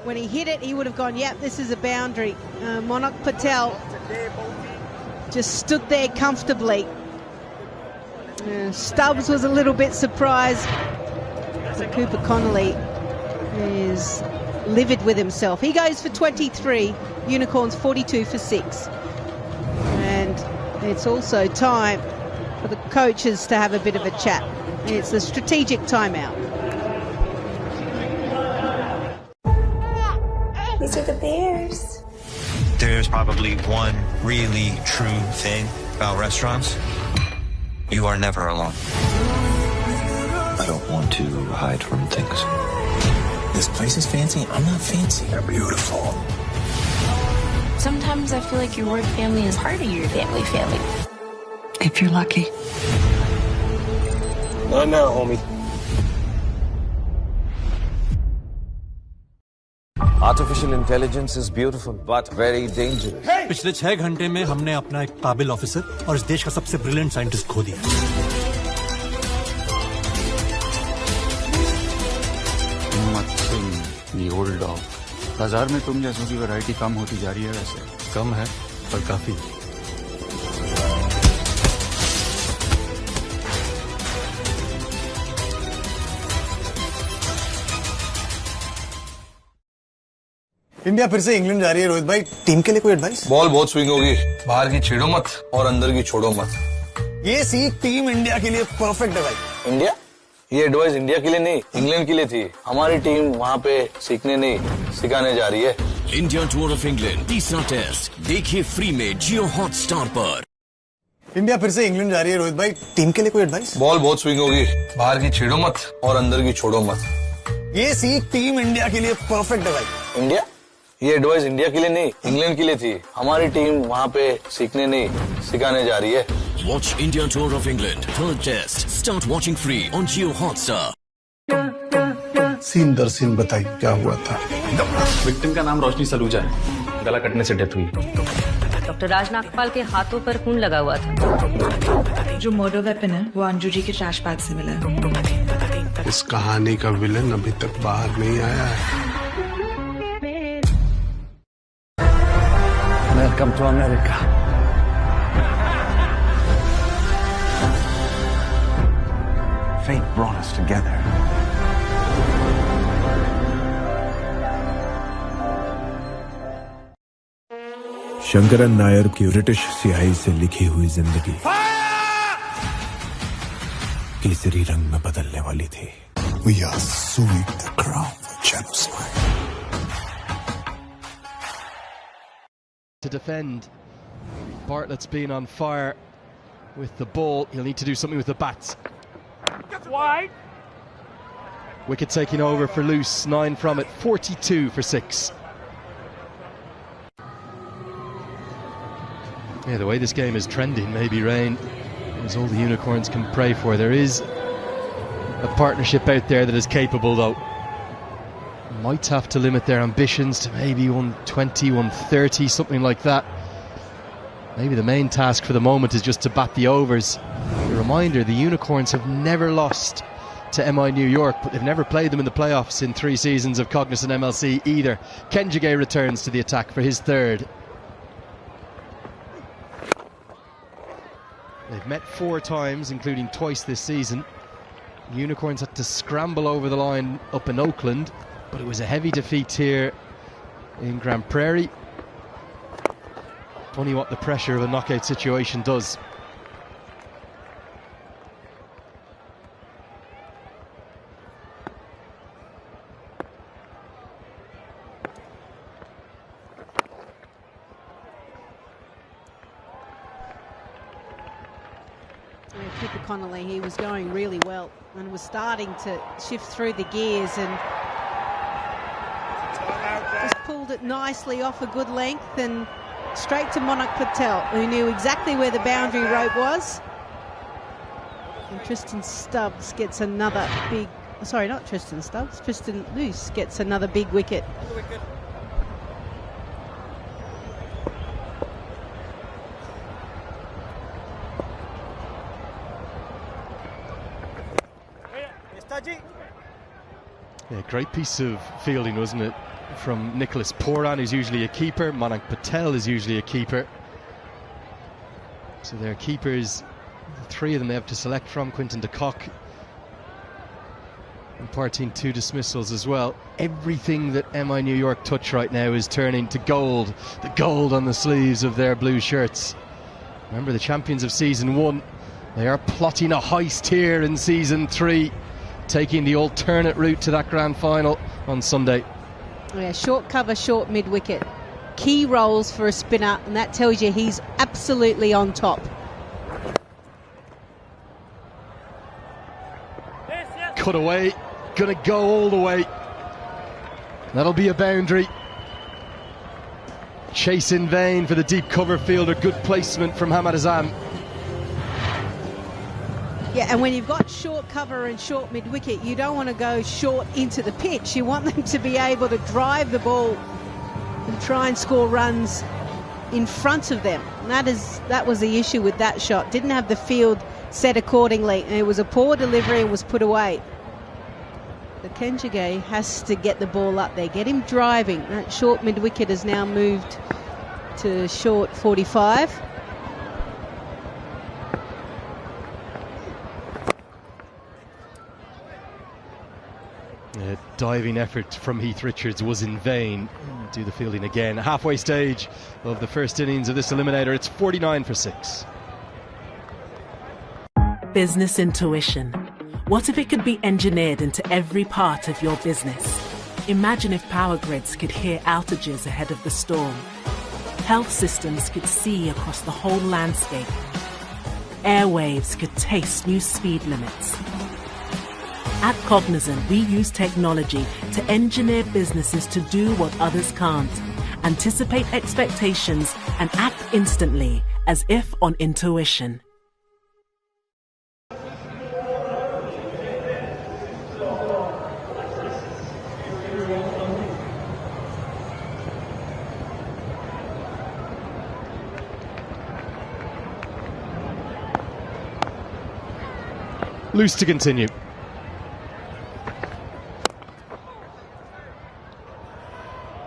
When he hit it, he would have gone, yep, this is a boundary. Monak Patel just stood there comfortably. Stubbs was a little bit surprised. But Cooper Connolly is livid with himself. He goes for 23, Unicorns 42 for 6. And it's also time for the coaches to have a bit of a chat. It's a strategic timeout. These are the bears. There's probably one really true thing about restaurants. You are never alone. I don't want to hide from things. This place is fancy. I'm not fancy. They're beautiful. Sometimes I feel like your work family is part of your family. If you're lucky. Not now, homie. Artificial intelligence is beautiful, but very dangerous. पिछले 6 घंटे में हमने अपना एक काबिल officer और इस देश का सबसे ब्रिलियंट साइंटिस्ट खो दिया। The old dog. बाजार में तुम जैसों की वैरायटी कम होती जा रही है वैसे। कम है, पर काफी। इंडिया फिर से इंग्लैंड जा रही है रोहित भाई, टीम के लिए कोई एडवाइस? बॉल बहुत स्विंग होगी, बाहर की छेड़ो मत और अंदर की छोड़ो मत। ये सीख टीम इंडिया के लिए परफेक्ट है भाई। इंडिया? ये एडवाइस इंडिया के लिए नहीं, इंग्लैंड के लिए थी। हमारी टीम वहाँ पे सीखने नहीं, सिखाने जा रही है। इंडिया टूर ऑफ इंग्लैंड तीसरा टेस्ट देखिए फ्री में जियो हॉटस्टार पर। इंडिया फिर से इंग्लैंड जा रही है रोहित भाई, टीम के लिए कोई एडवाइस? बॉल बहुत स्विंग होगी, बाहर की छेड़ो मत और अंदर की छोड़ो मत। ये सीख टीम इंडिया के लिए परफेक्ट है भाई। इंडिया? ये एडवाइस इंडिया के लिए नहीं, इंग्लैंड के लिए थी। हमारी टीम वहाँ पे सीखने नहीं, सिखाने जा रही है। Watch India Tour of England third test. Start watching free on Jio Hotstar. Scene दर सीन बताइए क्या हुआ था। विक्टिम का नाम रोशनी सलूजा है, गला कटने से डेथ हुई। डॉक्टर राज नागपाल के हाथों पर खून लगा हुआ था। जो मर्डर वेपन है वो अंजू जी के ट्रैश बैग से मिला है। इस कहानी का विलन अभी तक बाहर नहीं आया है। Welcome to America. Fate brought us together. Shankaran Nair की ब्रिटिश स्याही से लिखी हुई जिंदगी केसरी रंग में बदलने वाली थी। We are suing the crown for genocide. To defend. Bartlett's been on fire with the ball. He'll need to do something with the bats. Wide. Wicket taking over for loose. 9 from it. 42 for 6. Yeah, the way this game is trending, maybe rain is all the Unicorns can pray for. There is a partnership out there that is capable, though. Might have to limit their ambitions to maybe 120, 130, something like that. Maybe the main task for the moment is just to bat the overs. A reminder, the Unicorns have never lost to MI New York, but they've never played them in the playoffs in 3 seasons of Cognizant MLC either. Kenjige returns to the attack for his 3rd. They've met 4 times, including twice this season. Unicorns had to scramble over the line up in Oakland, but it was a heavy defeat here in Grand Prairie. Funny what the pressure of a knockout situation does. Cooper Connolly, he was going really well and was starting to shift through the gears and just pulled it nicely off a good length and straight to Monarch Patel, who knew exactly where the boundary rope was. And Tristan Stubbs gets another big, sorry, not Tristan Stubbs, Tristan Luce gets another big wicket. Yeah, great piece of fielding, wasn't it, from Nicholas Poran, who's usually a keeper. Monarch Patel is usually a keeper. So they're keepers, the three of them they have to select from. Quinton de Kock imparting 2 dismissals as well. Everything that MI New York touch right now is turning to gold. The gold on the sleeves of their blue shirts. Remember, the champions of Season 1, they are plotting a heist here in Season 3, taking the alternate route to that grand final on Sunday. Yeah, short cover, short mid-wicket. Key roles for a spinner, and that tells you he's absolutely on top. Cut away, gonna go all the way. That'll be a boundary. Chase in vain for the deep cover fielder. Good placement from Hamad Azam. Yeah, and when you've got short cover and short mid-wicket, you don't want to go short into the pitch. You want them to be able to drive the ball and try and score runs in front of them. And that was the issue with that shot. Didn't have the field set accordingly, and it was a poor delivery and was put away. The Kenjige has to get the ball up there, get him driving. That short mid-wicket has now moved to short 45. A diving effort from Heath Richards was in vain. Do the fielding again. Halfway stage of the first innings of this Eliminator. It's 49 for 6. Business intuition. What if it could be engineered into every part of your business? Imagine if power grids could hear outages ahead of the storm. Health systems could see across the whole landscape. Airwaves could taste new speed limits. At Cognizant, we use technology to engineer businesses to do what others can't, anticipate expectations, and act instantly, as if on intuition. Loose to continue.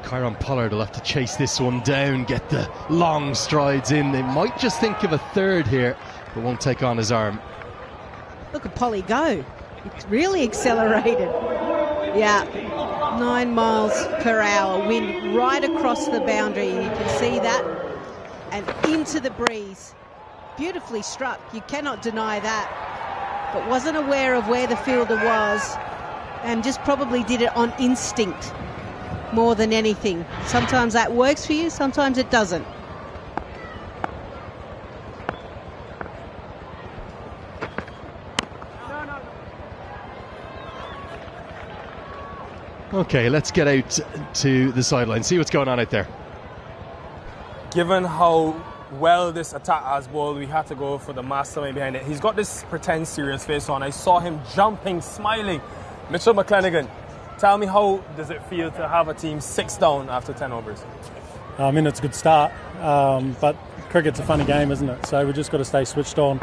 Kieron Pollard will have to chase this one down, get the long strides in. They might just think of a third here, but won't take on his arm. Look at Polly go. It's really accelerated. Yeah, 9 miles per hour, wind right across the boundary. You can see that. And into the breeze. Beautifully struck. You cannot deny that. But wasn't aware of where the fielder was and just probably did it on instinct more than anything. Sometimes that works for you, sometimes it doesn't. Okay, let's get out to the sideline, see what's going on out there. Given how well this attack has bowled, we had to go for the mastermind behind it. He's got this pretend serious face on. I saw him jumping, smiling. Mitchell McClenaghan, tell me, how does it feel to have a team 6 down after 10 overs? I mean, it's a good start, but cricket's a funny game, isn't it? So we've just got to stay switched on.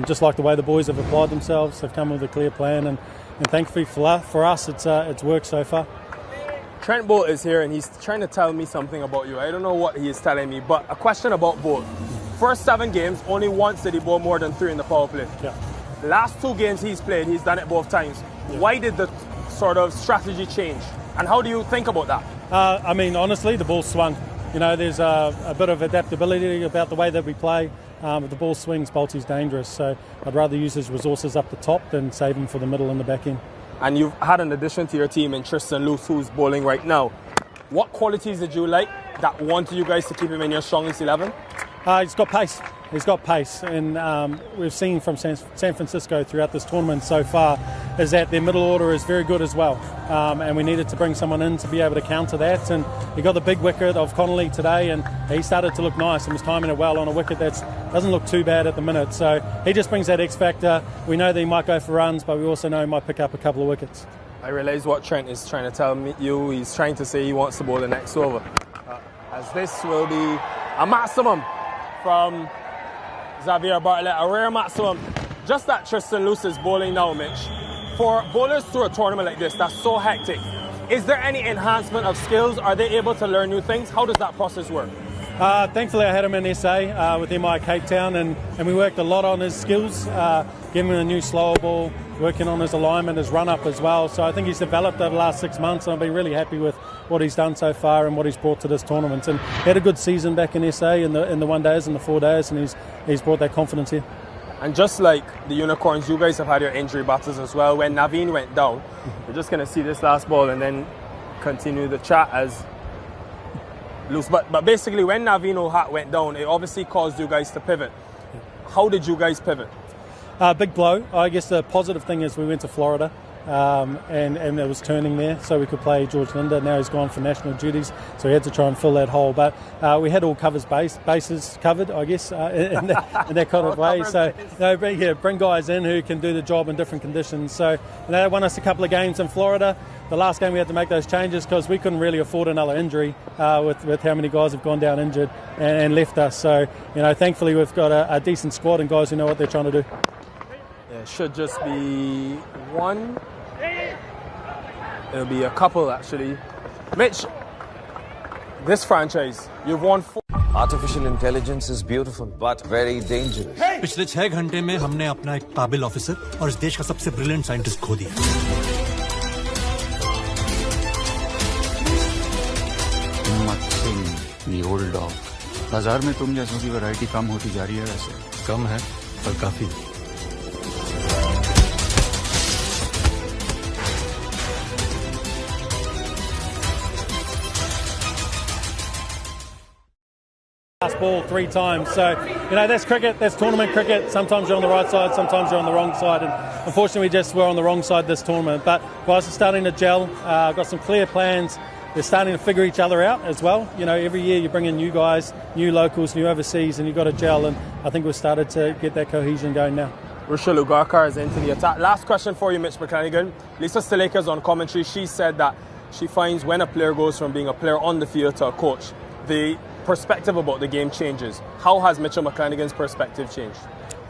Just like the way the boys have applied themselves, they've come with a clear plan, and thankfully for us, it's worked so far. Trent Bolt is here and he's trying to tell me something about you. I don't know what he is telling me, but a question about Bolt. First 7 games, only once did he bowl more than 3 in the power play. Yeah. The last 2 games he's played, he's done it both times. Yeah. Why did the sort of strategy change? And how do you think about that? I mean, honestly, the ball swung. You know, there's a bit of adaptability about the way that we play. If the ball swings, Bolty's dangerous. So I'd rather use his resources up the top than save him for the middle and the back end. And you've had an addition to your team in Tristan Luce, who's bowling right now. What qualities did you like that wanted you guys to keep him in your strongest 11? He's got pace. He's got pace, and we've seen from San Francisco throughout this tournament so far is that their middle order is very good as well, and we needed to bring someone in to be able to counter that, and he got the big wicket of Connolly today, and he started to look nice and was timing it well on a wicket that doesn't look too bad at the minute, so he just brings that X factor. We know that he might go for runs, but we also know he might pick up a couple of wickets. I realise what Trent is trying to tell you. He's trying to say he wants to bowl the next over, as this will be a maximum from Xavier Bartlett, a rare maximum. Just that Tristan Luce is bowling now, Mitch. For bowlers through a tournament like this that's so hectic, is there any enhancement of skills? Are they able to learn new things? How does that process work? Thankfully, I had him in SA with MI Cape Town, and we worked a lot on his skills, giving him a new slower ball, working on his alignment, his run-up as well. So I think he's developed over the last 6 months, and I've been really happy with what he's done so far and what he's brought to this tournament. And he had a good season back in SA in the 1 days and the 4 days, and he's brought that confidence here. And just like the Unicorns, you guys have had your injury battles as well. When Naveen went down, we're just going to see this last ball and then continue the chat as loose. But basically, when Naveen went down, it obviously caused you guys to pivot. How did you guys pivot? Big blow. I guess the positive thing is we went to Florida and there was turning there, so we could play George Linder. Now he's gone for national duties, so we had to try and fill that hole. But we had all bases covered, I guess, in that kind of way. So bring guys in who can do the job in different conditions. So they won us a couple of games in Florida. The last game we had to make those changes because we couldn't really afford another injury with how many guys have gone down injured and left us. So thankfully we've got a decent squad and guys who know what they're trying to do. Yeah, it should just be one. It'll be a couple actually. Mitch, this franchise, you've won 4. Artificial intelligence is beautiful but very dangerous. पिछले 6 घंटे में हमने अपना एक काबिल officer और इस देश का सबसे ब्रिलियंट साइंटिस्ट खो दिया। The old dog. बाजार में तुम जैसों की वैरायटी कम होती जा रही है वैसे। कम है पर काफी। Last ball 3 times, so that's cricket, that's tournament cricket. Sometimes you're on the right side, sometimes you're on the wrong side, and unfortunately we just were on the wrong side this tournament. But guys are starting to gel, got some clear plans. They're starting to figure each other out as well. Every year you bring in new guys, new locals, new overseas, and you've got to gel, and I think we've started to get that cohesion going now. Rushal Ugarkar is into the attack. Last question for you, Mitch McClenaghan. Lisa Staleka's on commentary. She said that she finds when a player goes from being a player on the field to a coach, the perspective about the game changes. How has Mitchell McClenaghan's perspective changed?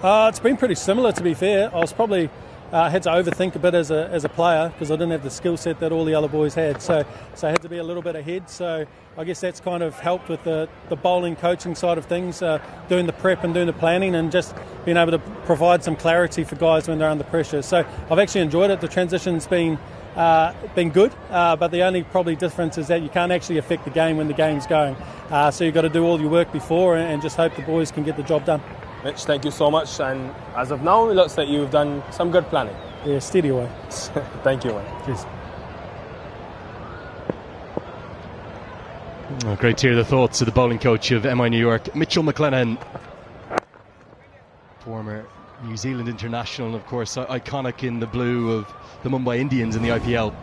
It's been pretty similar, to be fair. I was probably had to overthink a bit as a player because I didn't have the skill set that all the other boys had. So I had to be a little bit ahead. So I guess that's kind of helped with the bowling coaching side of things, doing the prep and doing the planning and just being able to provide some clarity for guys when they're under pressure. So I've actually enjoyed it. The transition's been good, but the only probably difference is that you can't actually affect the game when the game's going. So you've got to do all your work before and just hope the boys can get the job done. Mitch, thank you so much. And as of now, it looks like you've done some good planning. Yeah, steady away. Thank you, man. Cheers. Oh, great to hear the thoughts of the bowling coach of MI New York, Mitchell McClenaghan. Former New Zealand international and, of course, iconic in the blue of the Mumbai Indians in the IPL.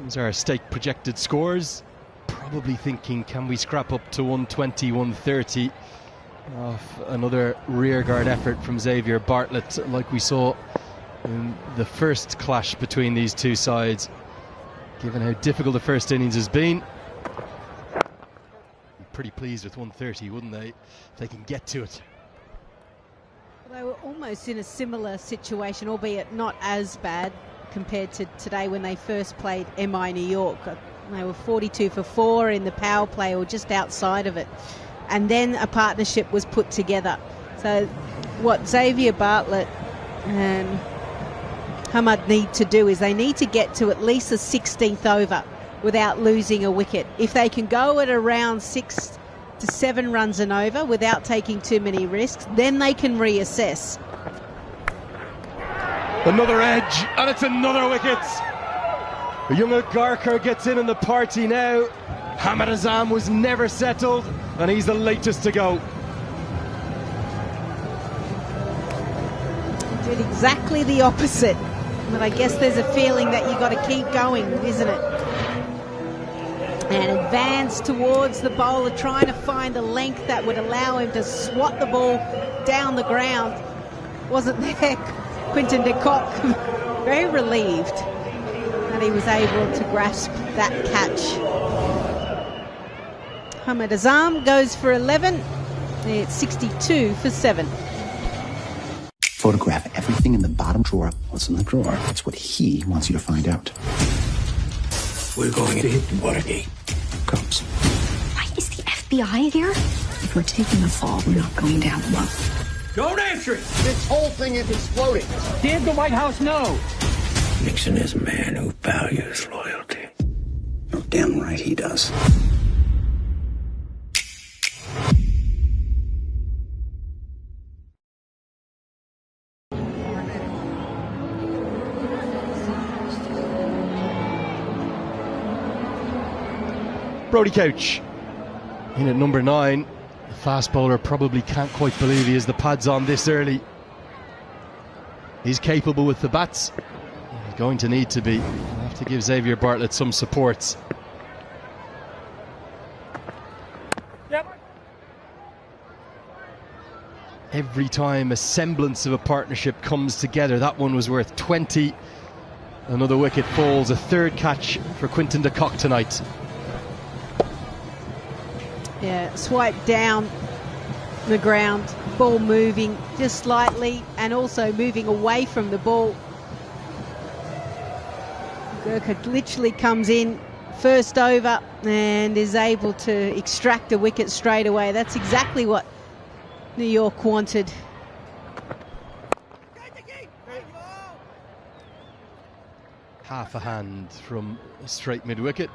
These are our stake projected scores. Probably thinking, can we scrap up to 120, 130 off another rearguard effort from Xavier Bartlett, like we saw in the first clash between these two sides. Given how difficult the first innings has been, pretty pleased with 130, wouldn't they, if they can get to it? They were almost in a similar situation, albeit not as bad compared to today when they first played MI New York. They were 42 for 4 in the power play or just outside of it. And then a partnership was put together. So what Xavier Bartlett Hamad need to do is they need to get to at least the 16th over without losing a wicket. If they can go at around 6 to 7 runs and over without taking too many risks, then they can reassess. Another edge, and it's another wicket. Young Agarkar gets in the party now. Hamad Azam was never settled, and he's the latest to go. Did exactly the opposite, but I guess there's a feeling that you've got to keep going, isn't it? And advance towards the bowler, trying to find a length that would allow him to swat the ball down the ground. Wasn't there? Quinton de Kock very relieved that he was able to grasp that catch. Hamad Azam goes for 11. It's 62 for 7. Photograph everything in the bottom drawer. What's in the drawer? That's what he wants you to find out. We're going to hit Watergate. Comes. Why is the FBI here? If we're taking a fall, we're not going down low. Don't answer it! This whole thing is exploding. Did the White House know? Nixon is a man who values loyalty. Oh, damn right he does. Brodie Couch in at number 9. The fast bowler probably can't quite believe he has the pads on this early. He's capable with the bats. He's going to need to be. He'll have to give Xavier Bartlett some supports. Yep. Every time a semblance of a partnership comes together, that one was worth 20. Another wicket falls. A third catch for Quinton de Kock tonight. Yeah, swipe down the ground, ball moving just slightly and also moving away from the ball. Gurkha literally comes in first over and is able to extract a wicket straight away. That's exactly what New York wanted. Half a hand from a straight mid-wicket.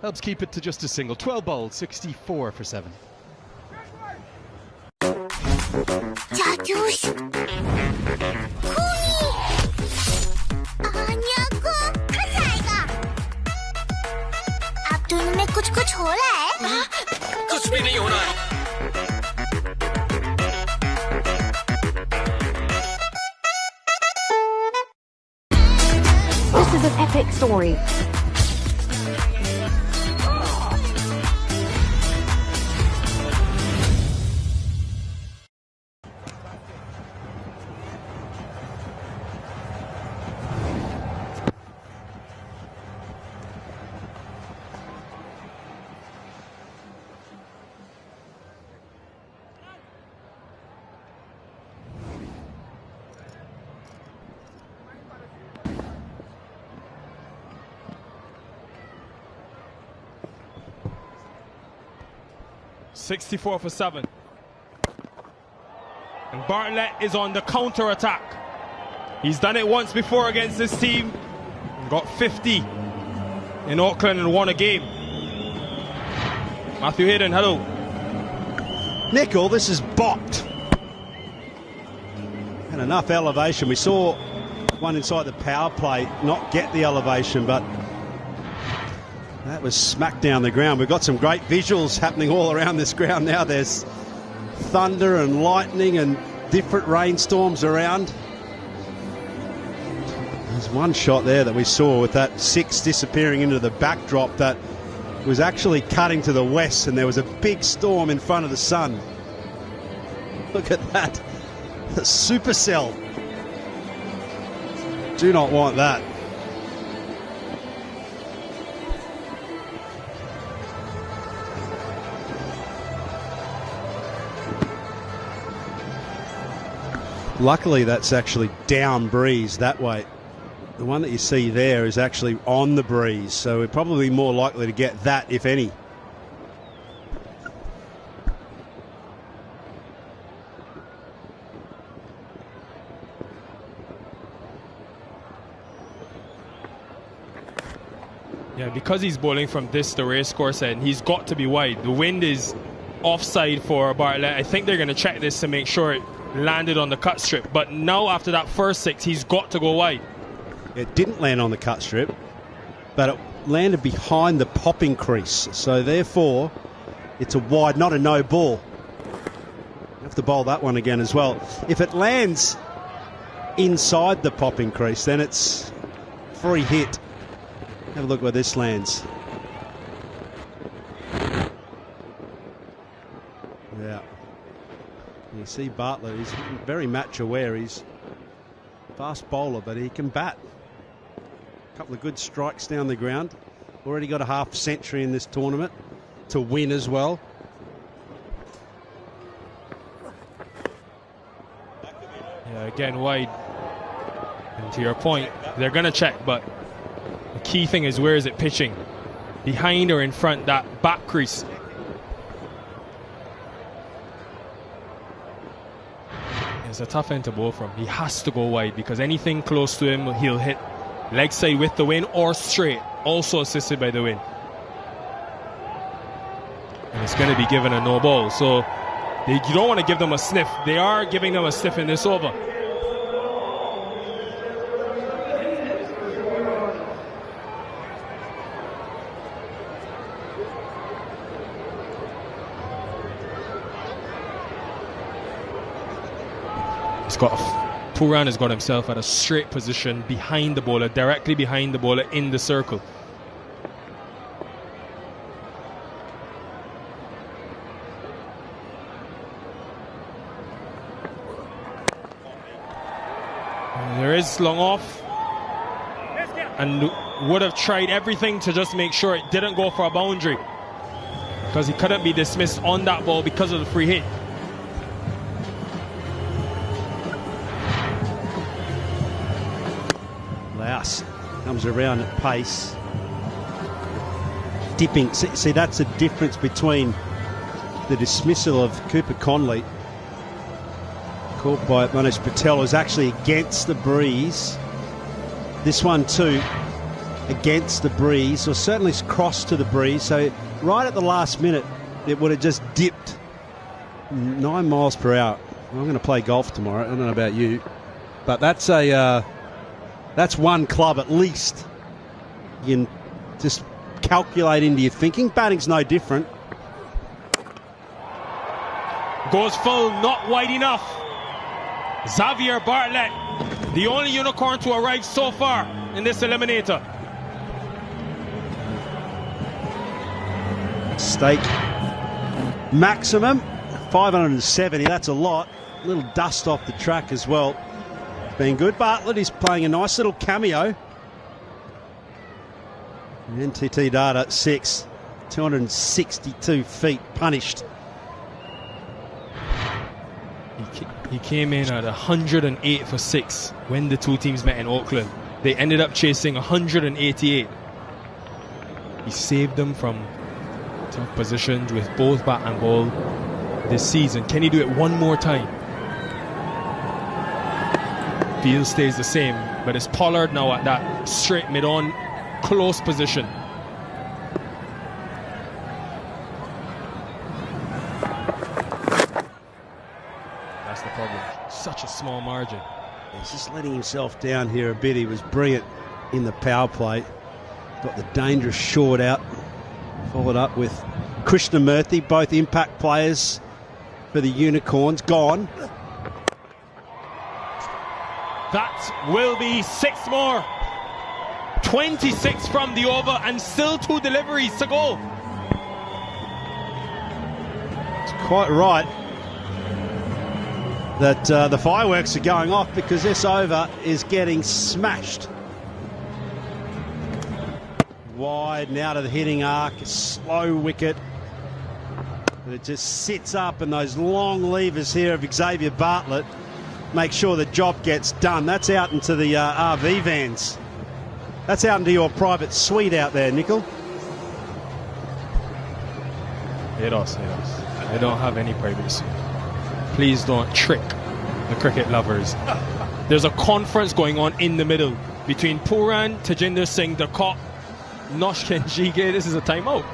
Helps keep it to just a single. 12 bowled, 64 for 7. आप दोनों में कुछ हो रहा है? कुछ भी नहीं हो रहा है. This is an epic story. .64 for 7. And Bartlett is on the counter-attack. He's done it once before against this team. Got 50 in Auckland and won a game. Matthew Hayden, hello. Nickel, this is bopped. And enough elevation. We saw one inside the power play not get the elevation, but that was smacked down the ground. We've got some great visuals happening all around this ground now. There's thunder and lightning and different rainstorms around. There's one shot there that we saw with that 6 disappearing into the backdrop that was actually cutting to the west, and there was a big storm in front of the sun. Look at that. The supercell. Do not want that. Luckily, that's actually down breeze that way. The one that you see there is actually on the breeze, so we're probably more likely to get that, if any. Yeah, because he's bowling from this, the race course end, he's got to be wide. The wind is offside for Bartlett. I think they're going to check this to make sure it landed on the cut strip. But now after that first 6, he's got to go wide. It didn't land on the cut strip, but it landed behind the popping crease. So therefore, it's a wide, not a no ball. You have to bowl that one again as well. If it lands inside the popping crease, then it's free hit. Have a look where this lands. Yeah. You see Bartlett, he's very match aware. He's a fast bowler, but he can bat. A couple of good strikes down the ground. Already got a half century in this tournament to win as well. Yeah, again wide. And to your point, they're going to check, but the key thing is, where is it pitching? Behind or in front, that back crease. It's a tough end to bowl from. He has to go wide because anything close to him, he'll hit leg side with the wind or straight, also assisted by the wind. And it's going to be given a no ball. So you don't want to give them a sniff. They are giving them a sniff in this over. Pooran has got himself at a straight position behind the bowler, directly behind the bowler in the circle. There is long off, and would have tried everything to just make sure it didn't go for a boundary, because he couldn't be dismissed on that ball because of the free hit. Laos comes around at pace, dipping. See, that's the difference between the dismissal of Cooper Conley, caught by Manish Patel, was actually against the breeze. This one too, against the breeze, or certainly crossed to the breeze. So right at the last minute, it would have just dipped 9 miles per hour. I'm going to play golf tomorrow. I don't know about you, but that's a that's one club at least. You can just calculate into your thinking. Batting's no different. Goes full, not wide enough. Xavier Bartlett, the only unicorn to arrive so far in this eliminator. Stake maximum 570. That's a lot. A little dust off the track as well. Been good. Bartlett is playing a nice little cameo. NTT data 6, 262 feet punished. He came in at 108 for 6 when the two teams met in Auckland. They ended up chasing 188. He saved them from tough positions with both bat and ball this season. Can he do it one more time? Field stays the same, but it's Pollard now at that straight mid-on close position. That's the problem. Such a small margin. He's just letting himself down here a bit. He was brilliant in the power play. Got the dangerous short out. Followed up with Krishnamurthy, both impact players for the Unicorns. Gone. That will be 6 more. 26 from the over and still 2 deliveries to go. It's quite right that the fireworks are going off, because this over is getting smashed. Wide and out of the hitting arc, slow wicket. But it just sits up, and those long levers here of Xavier Bartlett make sure the job gets done. That's out into the RV vans. That's out into your private suite out there, Nickel. Eros. I don't have any privacy. Please don't trick the cricket lovers. There's a conference going on in the middle between Pooran, Tajinder Singh, the cop, Nosh Kenjige, this is a timeout.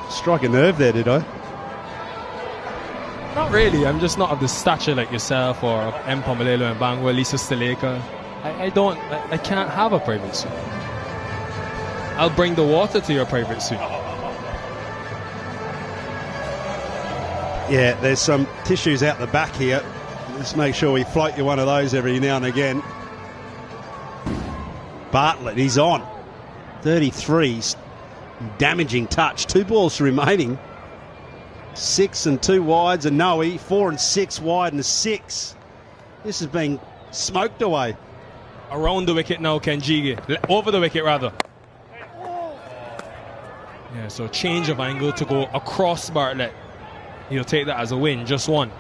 Strike a nerve there, did I? Not really. I'm just not of the stature like yourself or M. Pomalelo and Bangwa, Lisa Staleka. I can't have a private suite. I'll bring the water to your private suite. Yeah, there's some tissues out the back here. Let's make sure we float you one of those every now and again. Bartlett, he's on. 33's damaging touch. 2 balls remaining. 6 and 2 wides, and Noe. 4 and 6 wide and a 6. This has been smoked away. Around the wicket now, Kenjige. Over the wicket, rather. Yeah, so change of angle to go across Bartlett. He'll take that as a win, just one.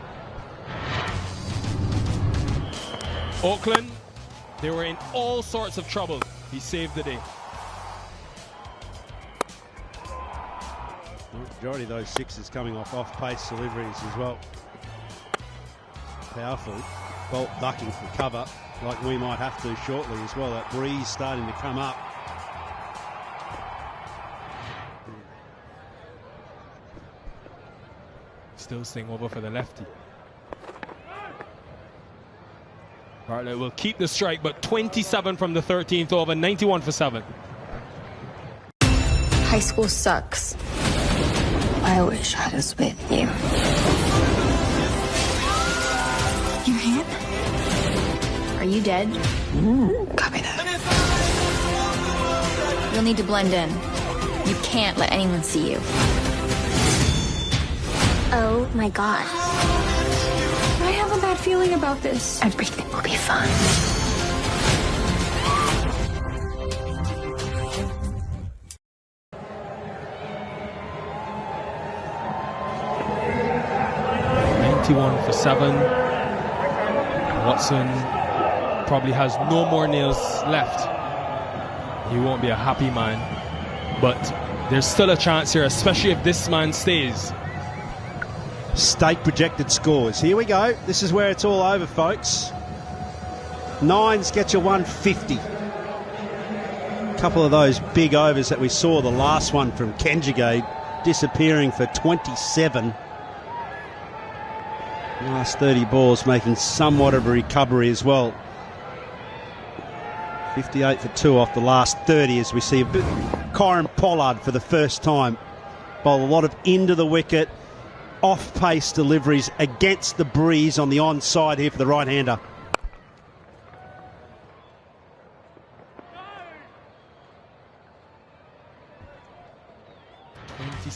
Auckland, they were in all sorts of trouble. He saved the day. The majority of those 6s coming off-pace deliveries as well. Powerful. Bolt ducking for cover, like we might have to shortly as well. That breeze starting to come up. Still staying over for the lefty. Bartlett will keep the strike, but 27 from the 13th over, 91 for 7. High school sucks. I wish I was with you. Your hand? Are you dead? Copy that. You'll need to blend in. You can't let anyone see you. Oh my god. I have a bad feeling about this. Everything will be fine. For 7. Watson probably has no more nails left. He won't be a happy man, but there's still a chance here, especially if this man stays. Stake projected scores. Here we go. This is where it's all over, folks. 9s get you 150. A couple of those big overs that we saw, the last one from Kenjige disappearing for 27. Last 30 balls making somewhat of a recovery as well. 58 for 2 off the last 30 as we see a bit. Kyron Pollard for the first time bowl a lot of into the wicket, off-pace deliveries against the breeze on the onside here for the right-hander.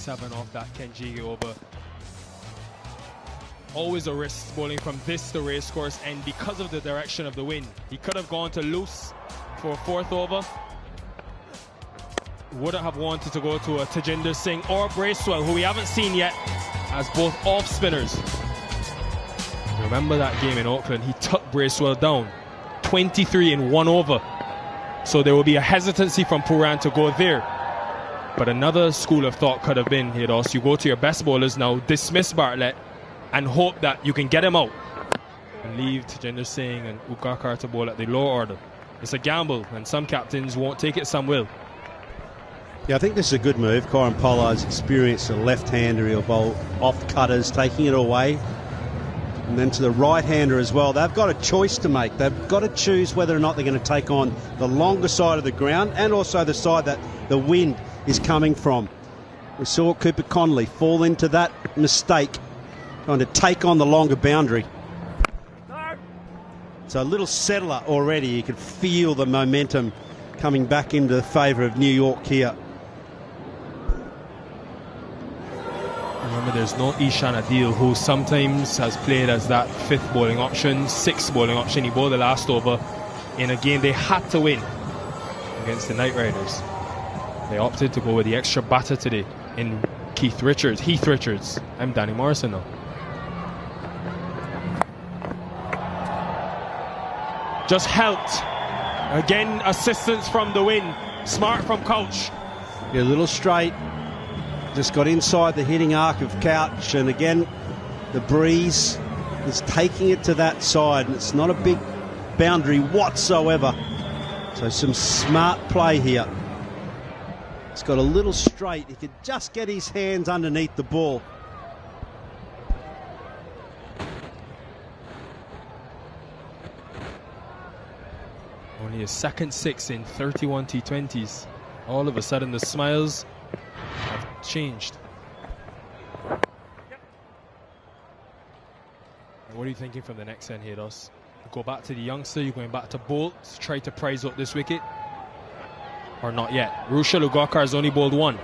Off that Kenjige over. Always a risk bowling from this to racecourse, and because of the direction of the wind, he could have gone to loose for a 4th over. Wouldn't have wanted to go to a Tajinder Singh or Bracewell, who we haven't seen yet, as both off spinners. Remember that game in Auckland? He took Bracewell down 23 in 1 over. So there will be a hesitancy from Pooran to go there. But another school of thought could have been, Hidos, you go to your best bowlers now, dismiss Bartlett, and hope that you can get him out and leave Tajinder Singh and Ukakar to bowl at the lower order. It's a gamble, and some captains won't take it, some will. Yeah, I think this is a good move. Kyron Pollard's experienced a left-hander. He'll bowl off cutters, taking it away. And then to the right-hander as well. They've got a choice to make. They've got to choose whether or not they're going to take on the longer side of the ground and also the side that the wind is coming from. We saw Cooper Connolly fall into that mistake, trying to take on the longer boundary. So a little settler already. You could feel the momentum coming back into the favour of New York here. Remember, there's no Ishan Adil, who sometimes has played as that 5th bowling option, 6th bowling option. He bowled the last over in a game they had to win against the Knight Riders. They opted to go with the extra batter today in Heath Richards. I'm Danny Morrison now. Just helped. Again, assistance from the wind. Smart from Couch. Yeah, a little straight. Just got inside the hitting arc of Couch, and again the breeze is taking it to that side, and it's not a big boundary whatsoever. So some smart play here. He's got a little straight. He could just get his hands underneath the ball. Only a second 6 in 31 T20s. All of a sudden the smiles have changed. What are you thinking from the next end here, Dos? Go back to the youngster, you're going back to Bolt, try to prize up this wicket? Or not yet? Rushal Ugakar has only bowled 1.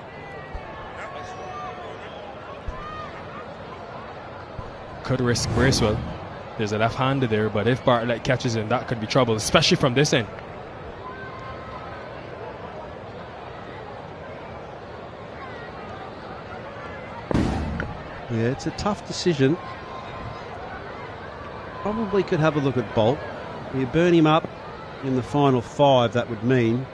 Could risk Bracewell. There's a left-hander there, but if Bartlett catches him, that could be trouble, especially from this end. Yeah, it's a tough decision. Probably could have a look at Bolt. You burn him up in the final 5, that would mean.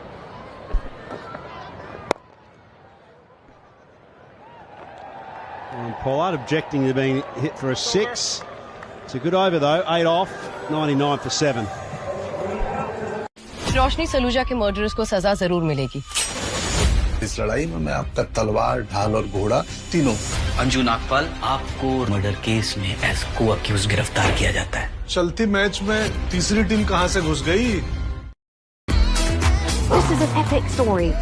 And Pollard objecting to being hit for a 6. It's a good over though, 8 off, 99 for 7. रोशनी सलूजा के murderers को सजा जरूर मिलेगी। इस लड़ाई में मैं आपका तलवार, ढाल और घोड़ा तीनों। अंजू नागपाल, आपको मर्डर केस में एज को अक्यूज गिरफ्तार किया जाता है। चलती मैच में तीसरी टीम कहां से घुस गई? This is an epic story.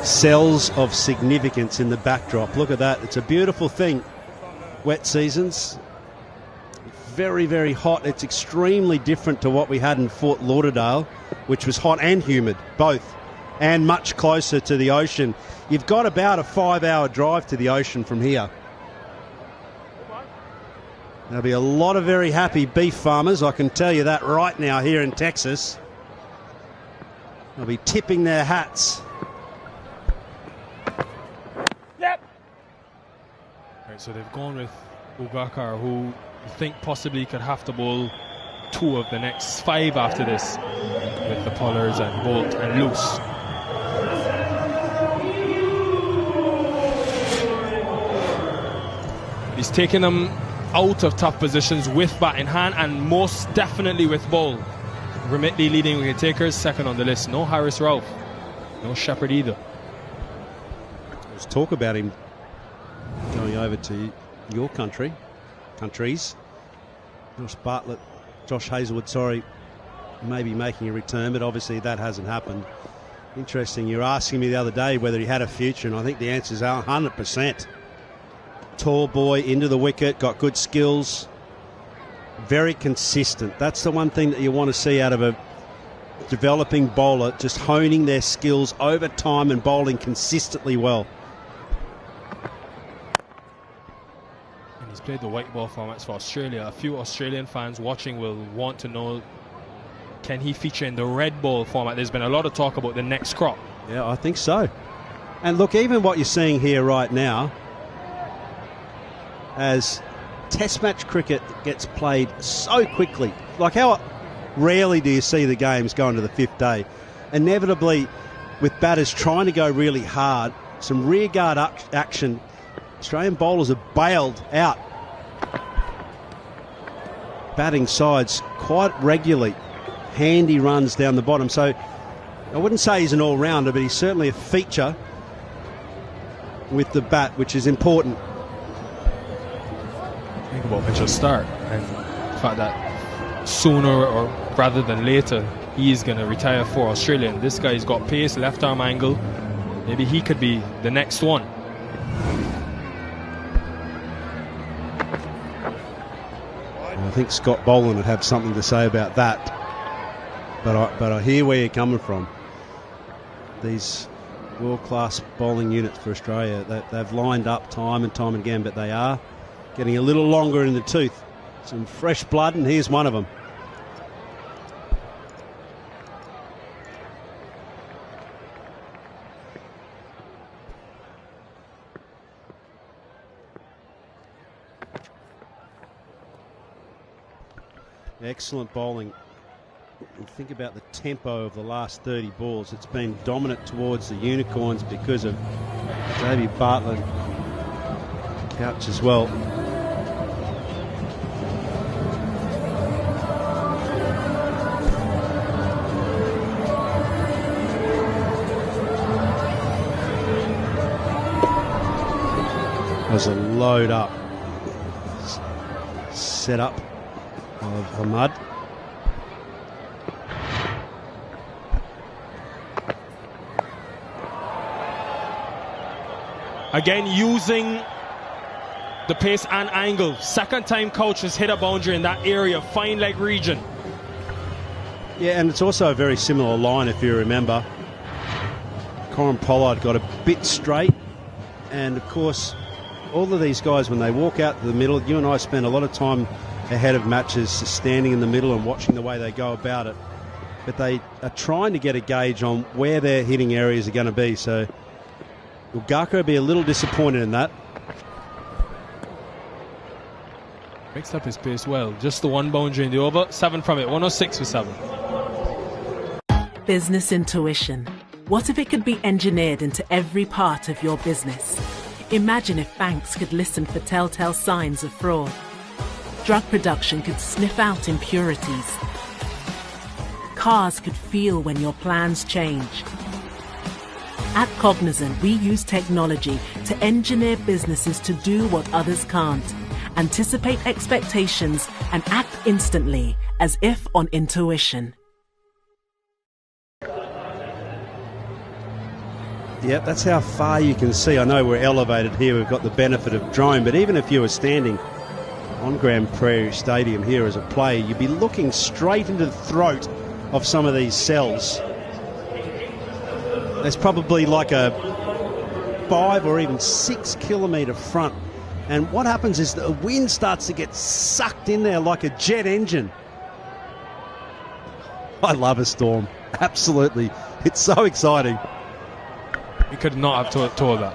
Cells of significance in the backdrop. Look at that. It's a beautiful thing. Wet seasons. Very, very hot. It's extremely different to what we had in Fort Lauderdale, which was hot and humid, both, and much closer to the ocean. You've got about a 5-hour drive to the ocean from here. There'll be a lot of very happy beef farmers, I can tell you that right now here in Texas. They'll be tipping their hats. So they've gone with Ugakar, who you think possibly could have to bowl 2 of the next 5 after this, with the Pollards and Bolt and Loose. He's taken them out of tough positions with bat in hand, and most definitely with ball. Remitly leading wicket takers, second on the list. No Harris Ralph, no Shepherd either. Let's talk about him going over to your countries. Josh Hazlewood, sorry, maybe making a return, but obviously that hasn't happened. Interesting, you were asking me the other day whether he had a future, and I think the answer is 100%. Tall boy, into the wicket, got good skills, very consistent. That's the one thing that you want to see out of a developing bowler, just honing their skills over time and bowling consistently well. Played the white ball formats for Australia. A few Australian fans watching will want to know, can he feature in the red ball format? There's been a lot of talk about the next crop. Yeah, I think so. And look, even what you're seeing here right now, as Test match cricket gets played so quickly, like how rarely do you see the games going to the 5th day? Inevitably, with batters trying to go really hard, some rearguard action, Australian bowlers are bailed out. Batting sides quite regularly. Handy runs down the bottom. So I wouldn't say he's an all-rounder, but he's certainly a feature with the bat, which is important. Think about Mitchell's start and the fact that sooner or rather than later he's going to retire for Australia. And this guy's got pace, left arm angle. Maybe he could be the next one. I think Scott Boland would have something to say about that, but I hear where you're coming from. These world-class bowling units for Australia, they've lined up time and time again, but they are getting a little longer in the tooth. Some fresh blood, and here's one of them. Excellent bowling. You think about the tempo of the last 30 balls. It's been dominant towards the Unicorns because of Davey Bartlett, Couch as well. There's a load up set up of Ahmad. Again, using the pace and angle. Second time Couch has hit a boundary in that area, fine leg region. Yeah, and it's also a very similar line, if you remember. Corin Pollard got a bit straight, and of course, all of these guys, when they walk out to the middle, you and I spend a lot of time ahead of matches standing in the middle and watching the way they go about it. But they are trying to get a gauge on where their hitting areas are going to be. So Ugaka will be a little disappointed in that. Mixed up his pace well. Just the one boundary in the over. 7 from it. 106 for 7. Business intuition. What if it could be engineered into every part of your business? Imagine if banks could listen for telltale signs of fraud. Drug production could sniff out impurities. Cars could feel when your plans change. At Cognizant, we use technology to engineer businesses to do what others can't. Anticipate expectations and act instantly, as if on intuition. Yep, that's how far you can see. I know we're elevated here. We've got the benefit of drone, but even if you were standing on Prairie Stadium here as a player, you'd be looking straight into the throat of some of these cells. There's probably like a 5 or even 6 kilometre front. And what happens is the wind starts to get sucked in there like a jet engine. I love a storm. Absolutely. It's so exciting. You could not have told that.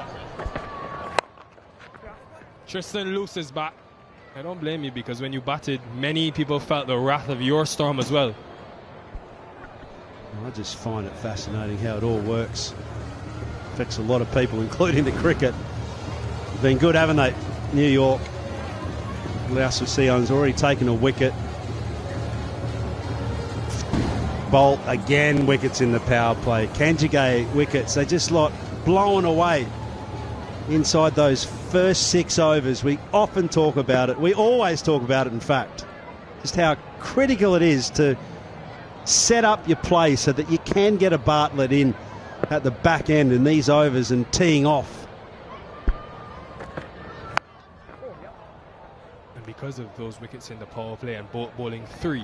Tristan Luce is back. I don't blame you, because when you batted, many people felt the wrath of your storm as well. I just find it fascinating how it all works. Affects a lot of people, including the cricket. Been good, haven't they? New York. Laos Sion's already taken a wicket. Bolt again, wickets in the power play. Kanjige wickets. They just like blown away inside those first 6 overs. We often talk about it. We always talk about it, in fact. Just how critical it is to set up your play so that you can get a Bartlett in at the back end in these overs and teeing off. And because of those wickets in the power play and Bolt bowling 3,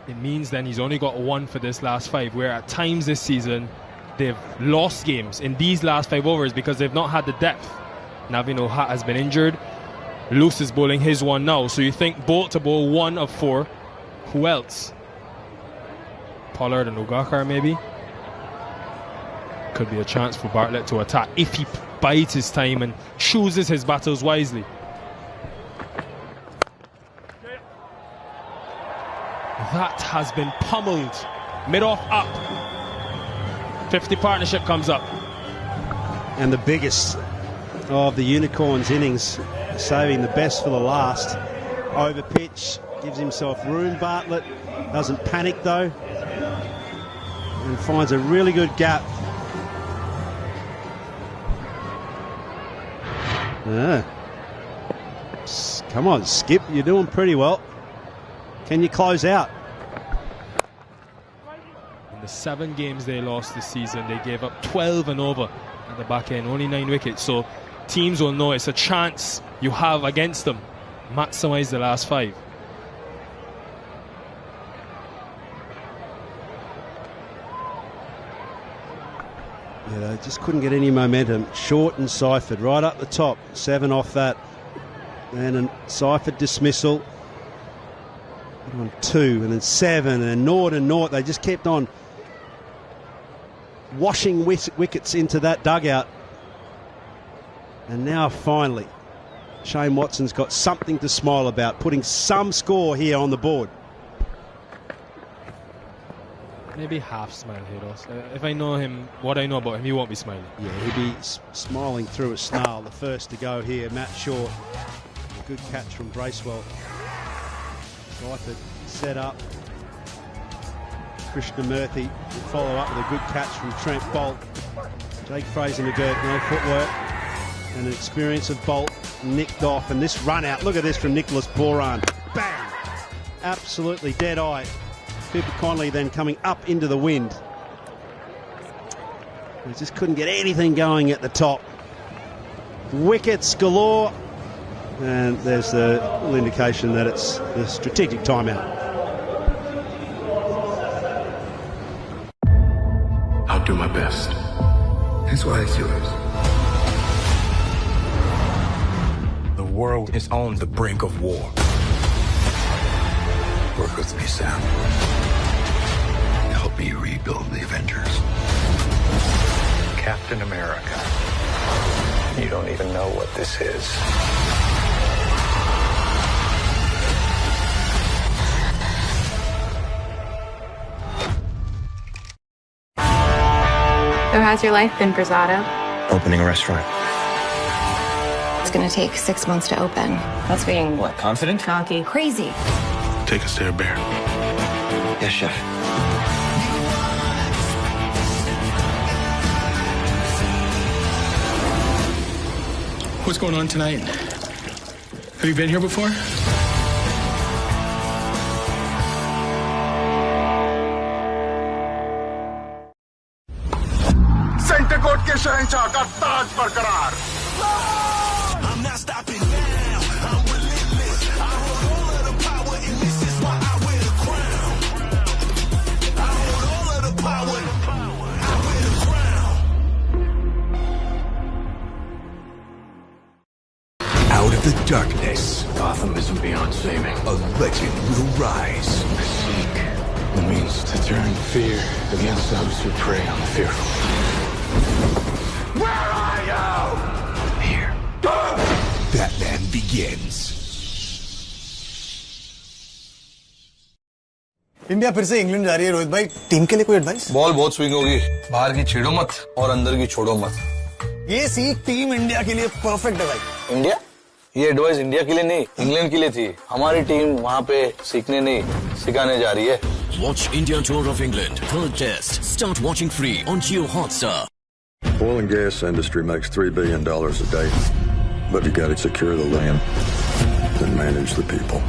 it means then he's only got 1 for this last 5, where at times this season they've lost games in these last 5 overs because they've not had the depth. Navin Ohat has been injured. Luce is bowling his 1 now. So you think Bolt to bowl 1 of 4. Who else? Pollard and Ugakar maybe. Could be a chance for Bartlett to attack if he bides his time and chooses his battles wisely. That has been pummeled. Mid-off up. 50 partnership comes up. And the biggest of the Unicorns innings, saving the best for the last. Over pitch, gives himself room. Bartlett doesn't panic though, and finds a really good gap. Come on, Skip, you're doing pretty well. Can you close out? In the 7 games they lost this season, they gave up 12 and over at the back end, only 9 wickets. So teams will know it's a chance you have against them. Maximize the last 5. Yeah, they just couldn't get any momentum. Short and Seifert right up the top. 7 off that. And a Seifert dismissal. On 2 and then 7 and then Nord and Nord. They just kept on washing wickets into that dugout. And now finally Shane Watson's got something to smile about, putting some score here on the board. maybe half smile here. If I know him, what I know about him, he won't be smiling. Yeah, he'd be smiling through a snarl. The first to go here, Matt Short. A good catch from Bracewell. Seifert set up. Krishnamurthy will follow up with a good catch from Trent Bolt. Jake Fraser McGirt, no footwork. And an experience of Bolt nicked off. And this run out, look at this from Nicholas Boran. Bang! Absolutely dead eye. Cooper Conley then coming up into the wind. He just couldn't get anything going at the top. Wickets galore. And there's the little indication that it's the strategic timeout. I'll do my best. That's why it's yours. The world is on the brink of war. Work with me, Sam. Help me rebuild the Avengers. Captain America. You don't even know what this is. So how's your life been, Brazado? Opening a restaurant. It's gonna take 6 months to open. That's being what? Confident? Cocky. Crazy. Take us there, Bear. Yes, chef. What's going on tonight? Have you been here before? Centre court के शहंशाह का ताज बरकरार. I'm not stopping now. I'm relentless. I hold all of the power, and this is why I wear the crown. I hold all of the power. I wear the crown. Out of the darkness, Gotham isn't beyond saving. a legend will rise. I seek the means to turn fear against those who prey on the fearful. Where are you? Here. Batman begins. India फिर से England जा रही है रोहित भाई. Team के लिए कोई advice? Ball बहुत स्विंग होगी. बाहर की छेड़ो मत और अंदर की छोड़ो मत. ये सीख टीम इंडिया के लिए परफेक्ट है भाई. इंडिया? ये एडवाइस इंडिया के लिए नहीं, इंग्लैंड के लिए थी. हमारी टीम वहाँ पे सीखने नहीं, सिखाने जा रही है. Watch India Tour of England, third test. Start watching free on Geo Hotstar. Oil and gas industry makes $3 billion a day, but you got to secure the land and manage the people.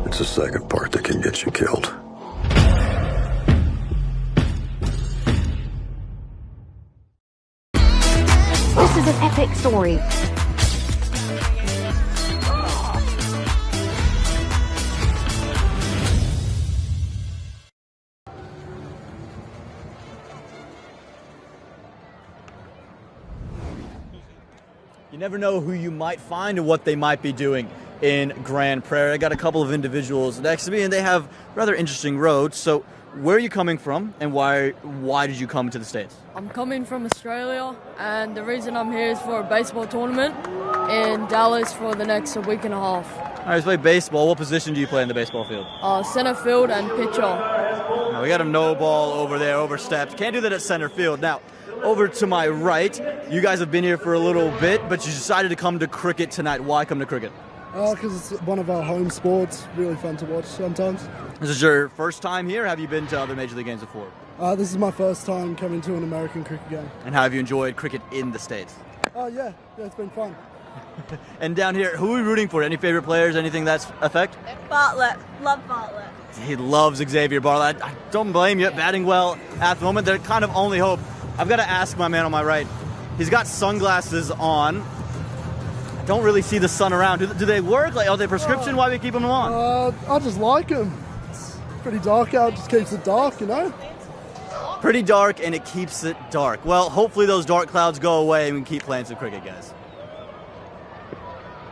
It's the second part that can get you killed. This is an epic story. You never know who you might find and what they might be doing in Grand Prairie. I got a couple of individuals next to me, and they have rather interesting roads. So, where are you coming from, and why did you come to the States? I'm coming from Australia, and the reason I'm here is for a baseball tournament in Dallas for the next week and a half. All right, let's play baseball. What position do you play in the baseball field? Center field and pitcher. Now, we got a no ball over there, overstepped. Can't do that at center field. Now, over to my right, you guys have been here for a little bit, but you decided to come to cricket tonight. Why come to cricket? Because it's one of our home sports. Really fun to watch sometimes. This is your first time here? Have you been to other Major League games before? This is my first time coming to an American cricket game. And how have you enjoyed cricket in the States? Yeah, it's been fun. And down here, who are we rooting for? Any favorite players? Anything that's effect? Bartlett. Love Bartlett. He loves Xavier Bartlett. I don't blame you. Batting well at the moment. They're kind of only hope. I've got to ask my man on my right. He's got sunglasses on. I don't really see the sun around. Do they work? Like, are they prescription? Why do we keep them on? I just like them. It's pretty dark out. Just keeps it dark, you know? Pretty dark, and it keeps it dark. Well, hopefully those dark clouds go away and we can keep playing some cricket, guys.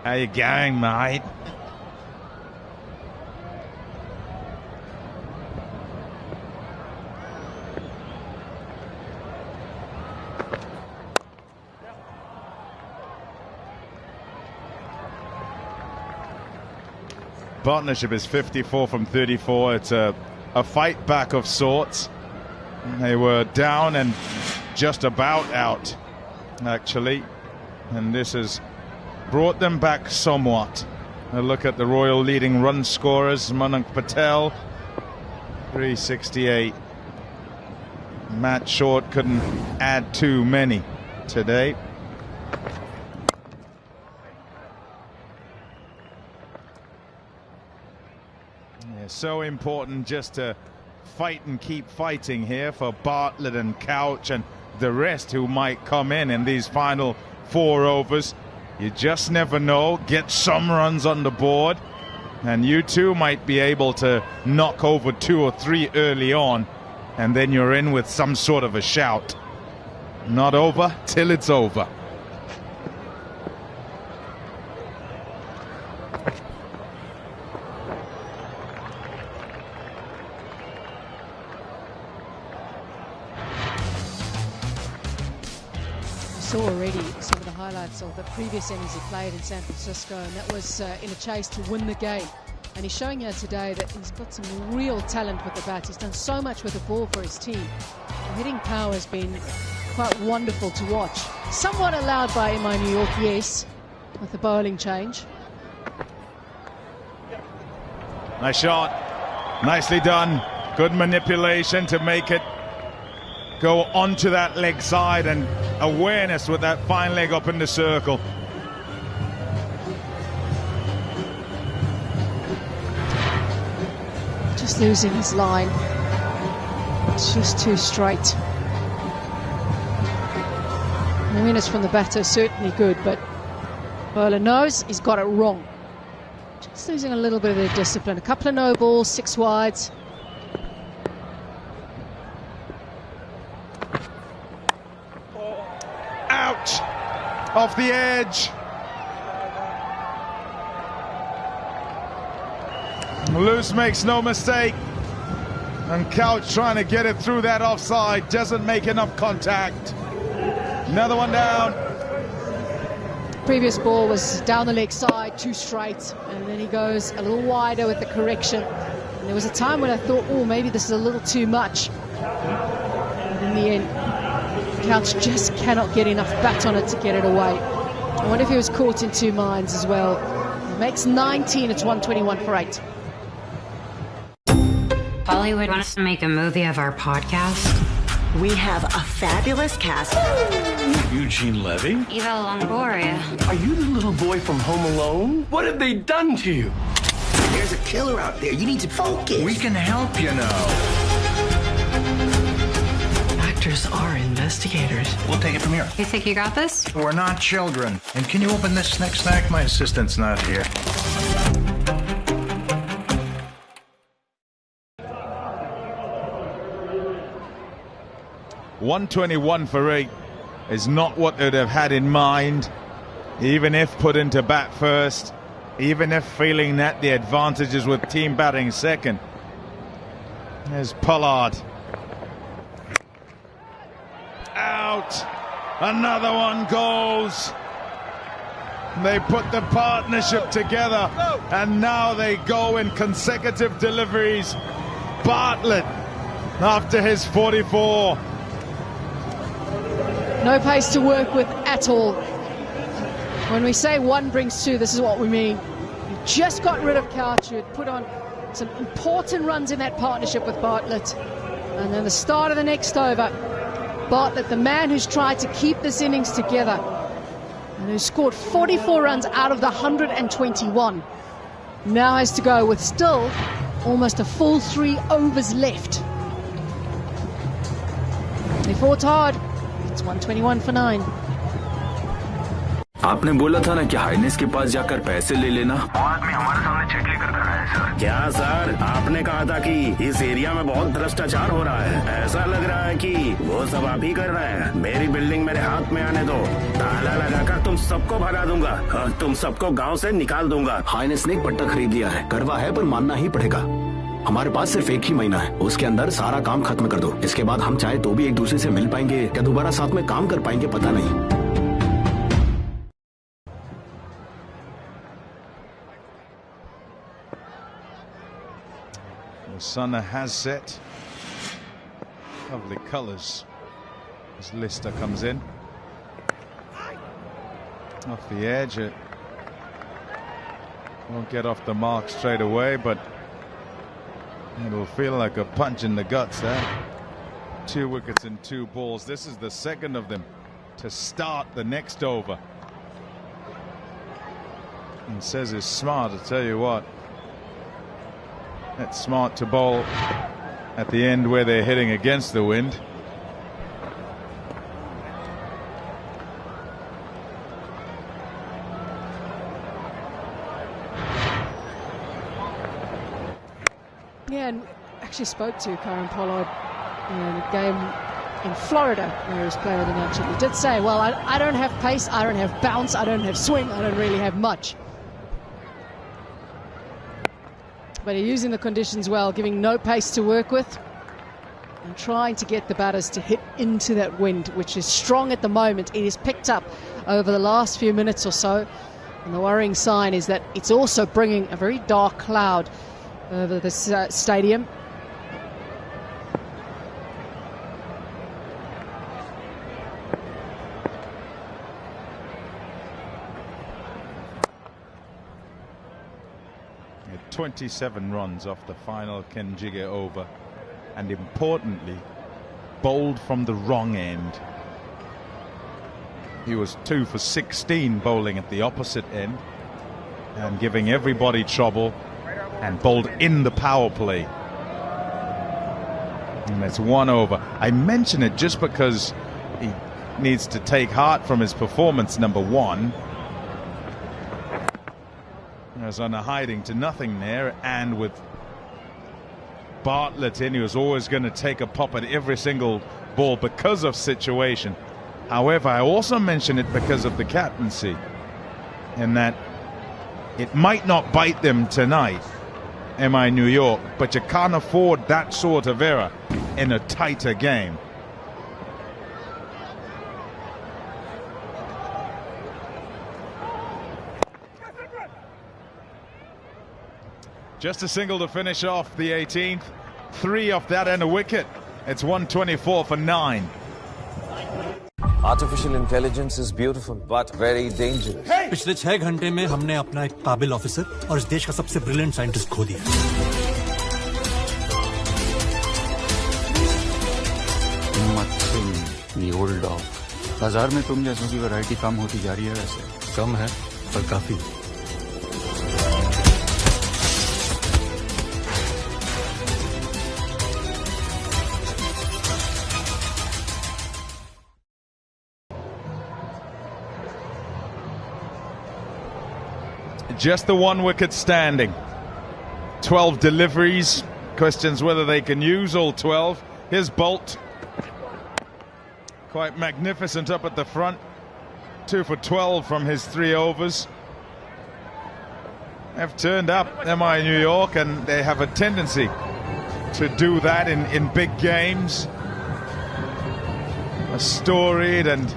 How you going, mate? Partnership is 54 from 34. It's a fight back of sorts. They were down and just about out, actually. And this has brought them back somewhat. A look at the Royal leading run scorers. Manak Patel, 368. Matt Short couldn't add too many today. Yeah, so important just to fight and keep fighting here for Bartlett and Couch and the rest who might come in these final 4 overs. You just never know. Get some runs on the board, and you too might be able to knock over 2 or 3 early on, and then you're in with some sort of a shout. Not over till it's over. Saw already some of the highlights of the previous innings he played in San Francisco, and that was in a chase to win the game. And he's showing you today that he's got some real talent with the bat. He's done so much with the ball for his team. The hitting power has been quite wonderful to watch. Somewhat allowed by MI New York, yes, with the bowling change. Nice shot. Nicely done. Good manipulation to make it go onto that leg side, and awareness with that fine leg up in the circle. Just losing his line. It's just too straight. Awareness from the batter is certainly good, but bowler knows he's got it wrong. Just losing a little bit of their discipline. A couple of no balls, 6 wides. Out! Off the edge. Loose makes no mistake. And Couch trying to get it through that offside. Doesn't make enough contact. Another one down. Previous ball was down the leg side, too straight. And then he goes a little wider with the correction. And there was a time when I thought, oh, maybe this is a little too much. And in the end, Couch just cannot get enough bat on it to get it away. I wonder if he was caught in 2 minds as well. He makes 19, it's 121 for 8. Hollywood wants to make a movie of our podcast. We have a fabulous cast. Eugene Levy? Eva Longoria. Are you the little boy from Home Alone? What have they done to you? There's a killer out there. You need to focus. We can help, you know. Actors are investigators. We'll take it from here. You think you got this? We're not children. And can you open this next snack? My assistant's not here. .121 for 8 is not what they'd have had in mind, even if put into bat first, even if feeling that the advantages with team batting second. There's Pollard. Out. Another one goes. They put the partnership together, and now they go in consecutive deliveries. Bartlett after his 44. No pace to work with at all. When we say 1 brings 2, this is what we mean. You just got rid of Couch. You had put on some important runs in that partnership with Bartlett. And then the start of the next over, Bartlett, the man who's tried to keep this innings together and who scored 44 runs out of the 121, now has to go with still almost a full 3 overs left. They fought hard. It's 121 for 9. आपने बोला था ना कि highness के पास जाकर पैसे ले लेना। वो आदमी हमारे सामने चेक लेकर खड़ा है सर। क्या सर, आपने कहा था कि इस एरिया में बहुत भ्रष्टाचार हो रहा है। ऐसा लग रहा है कि वो सब आप ही कर रहे हैं। मेरी बिल्डिंग मेरे हाथ में आने दो, ताला लगाकर तुम सबको भगा दूंगा और तुम सबको गाँव से निकाल दूंगा। हाइनेस ने एक पट्टा खरीद लिया है, करवा है पर मानना ही पड़ेगा। हमारे पास सिर्फ 1 ही महीना है, उसके अंदर सारा काम खत्म कर दो। इसके बाद हम चाहे तो भी एक दूसरे से मिल पाएंगे, क्या दोबारा साथ में काम कर पाएंगे पता नहीं। Sana has set. Lovely colours as Lister comes in. Off the edge, it won't get off the mark straight away, but it'll feel like a punch in the guts there. 2 wickets and 2 balls. This is the second of them to start the next over. And says is smart, I tell you what. It's smart to bowl at the end where they're hitting against the wind. Yeah, and actually spoke to Karen Pollard in a game in Florida where he was player of the match. And he did say, well, I don't have pace, I don't have bounce, I don't have swing, I don't really have much. But he's using the conditions well, giving no pace to work with and trying to get the batters to hit into that wind, which is strong at the moment. It is picked up over the last few minutes or so. And the worrying sign is that it's also bringing a very dark cloud over this stadium. He had 27 runs off the final Kenjige over, and importantly, bowled from the wrong end. He was 2 for 16 bowling at the opposite end and giving everybody trouble, and bowled in the power play. And that's 1 over. I mention it just because he needs to take heart from his performance, number 1. He was on a hiding to nothing there, and with Bartlett in, he was always going to take a pop at every single ball because of situation. However, I also mention it because of the captaincy, in that it might not bite them tonight, MI New York, but you can't afford that sort of error in a tighter game. Just a single to finish off the 18th. 3 off that and a wicket. It's 124 for 9. Artificial intelligence is beautiful but very dangerous. पिछले 6 घंटे में हमने अपना एक काबिल officer और इस देश का सबसे ब्रिलियंट साइंटिस्ट खो दिया। मत सुन, the old dog. बाजार में तुम जैसों की वैरायटी कम होती जा रही है। वैसे कम है पर काफी। Just the 1 wicket standing. 12 deliveries. Questions whether they can use all 12. Here's Bolt. Quite magnificent up at the front. 2 for 12 from his 3 overs. Have turned up MI New York, and they have a tendency to do that in big games. A storied and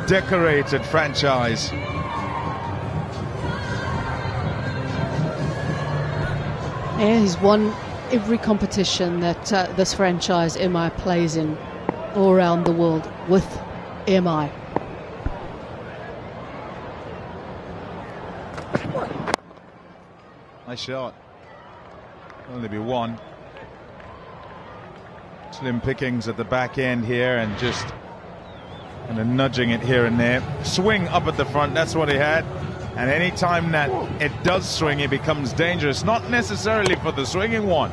decorated franchise. Yeah, he's won every competition that this franchise MI plays in all around the world with MI. Nice shot. Only be 1. Slim pickings at the back end here, and just kind of nudging it here and there. Swing up at the front, that's what he had. And any time that it does swing, it becomes dangerous. Not necessarily for the swinging one.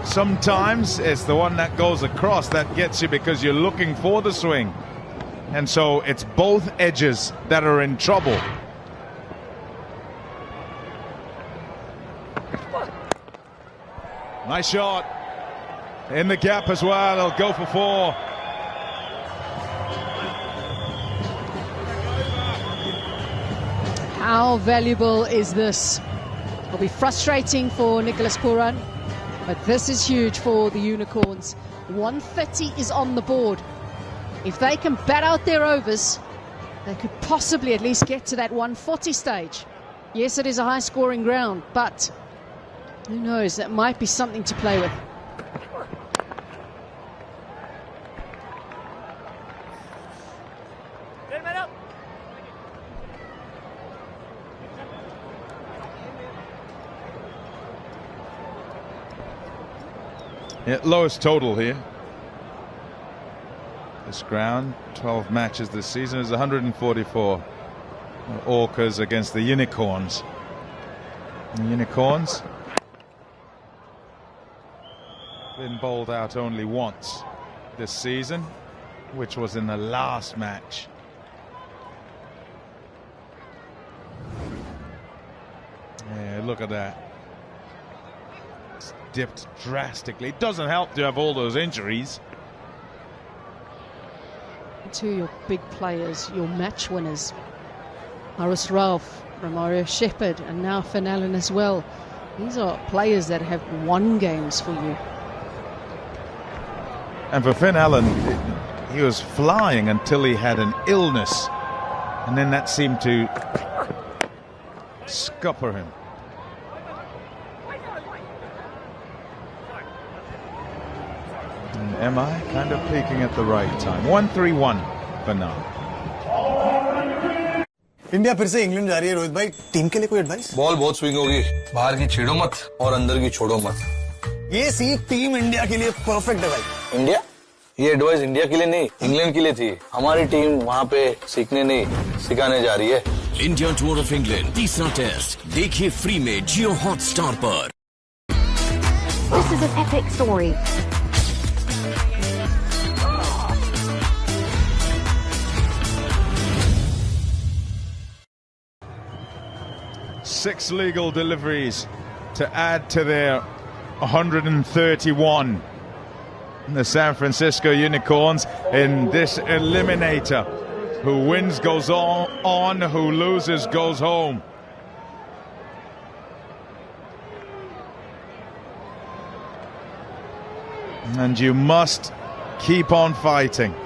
Sometimes it's the one that goes across that gets you because you're looking for the swing. And so it's both edges that are in trouble. Nice shot. In the gap as well. He'll go for 4. How valuable is this? It'll be frustrating for Nicholas Pooran, but this is huge for the Unicorns. 130 is on the board. If they can bat out their overs, they could possibly at least get to that 140 stage. Yes, it is a high-scoring ground, but who knows? That might be something to play with. Yeah, lowest total here. This ground, 12 matches this season, is 144. Orcas against the Unicorns. The Unicorns been bowled out only once this season, which was in the last match. Yeah, look at that. It's dipped drastically. It doesn't help to have all those injuries. To your big players, your match winners, Haris Ralph, Romario Shepherd, and now Finn Allen as well. These are players that have won games for you. And for Finn Allen, he was flying until he had an illness, and then that seemed to scupper him. And MI kind of peaking at the right time. 1-3-1 for now. India फिर से England जा रही है रोहित भाई, team के लिए कोई advice? Ball बहुत स्विंग होगी, बाहर की छेड़ो मत और अंदर की छोड़ो मत। ये सीख टीम इंडिया के लिए परफेक्ट है भाई। इंडिया? ये एडवाइस इंडिया के लिए नहीं, इंग्लैंड के लिए थी। हमारी टीम वहाँ पे सीखने नहीं, सिखाने जा रही है। इंडिया टूर ऑफ इंग्लैंड तीसरा टेस्ट देखिए फ्री में जियो हॉटस्टार पर। This is an epic story. Six legal deliveries to add to their 131. The San Francisco Unicorns in this Eliminator. Who wins goes on, who loses goes home. And you must keep on fighting.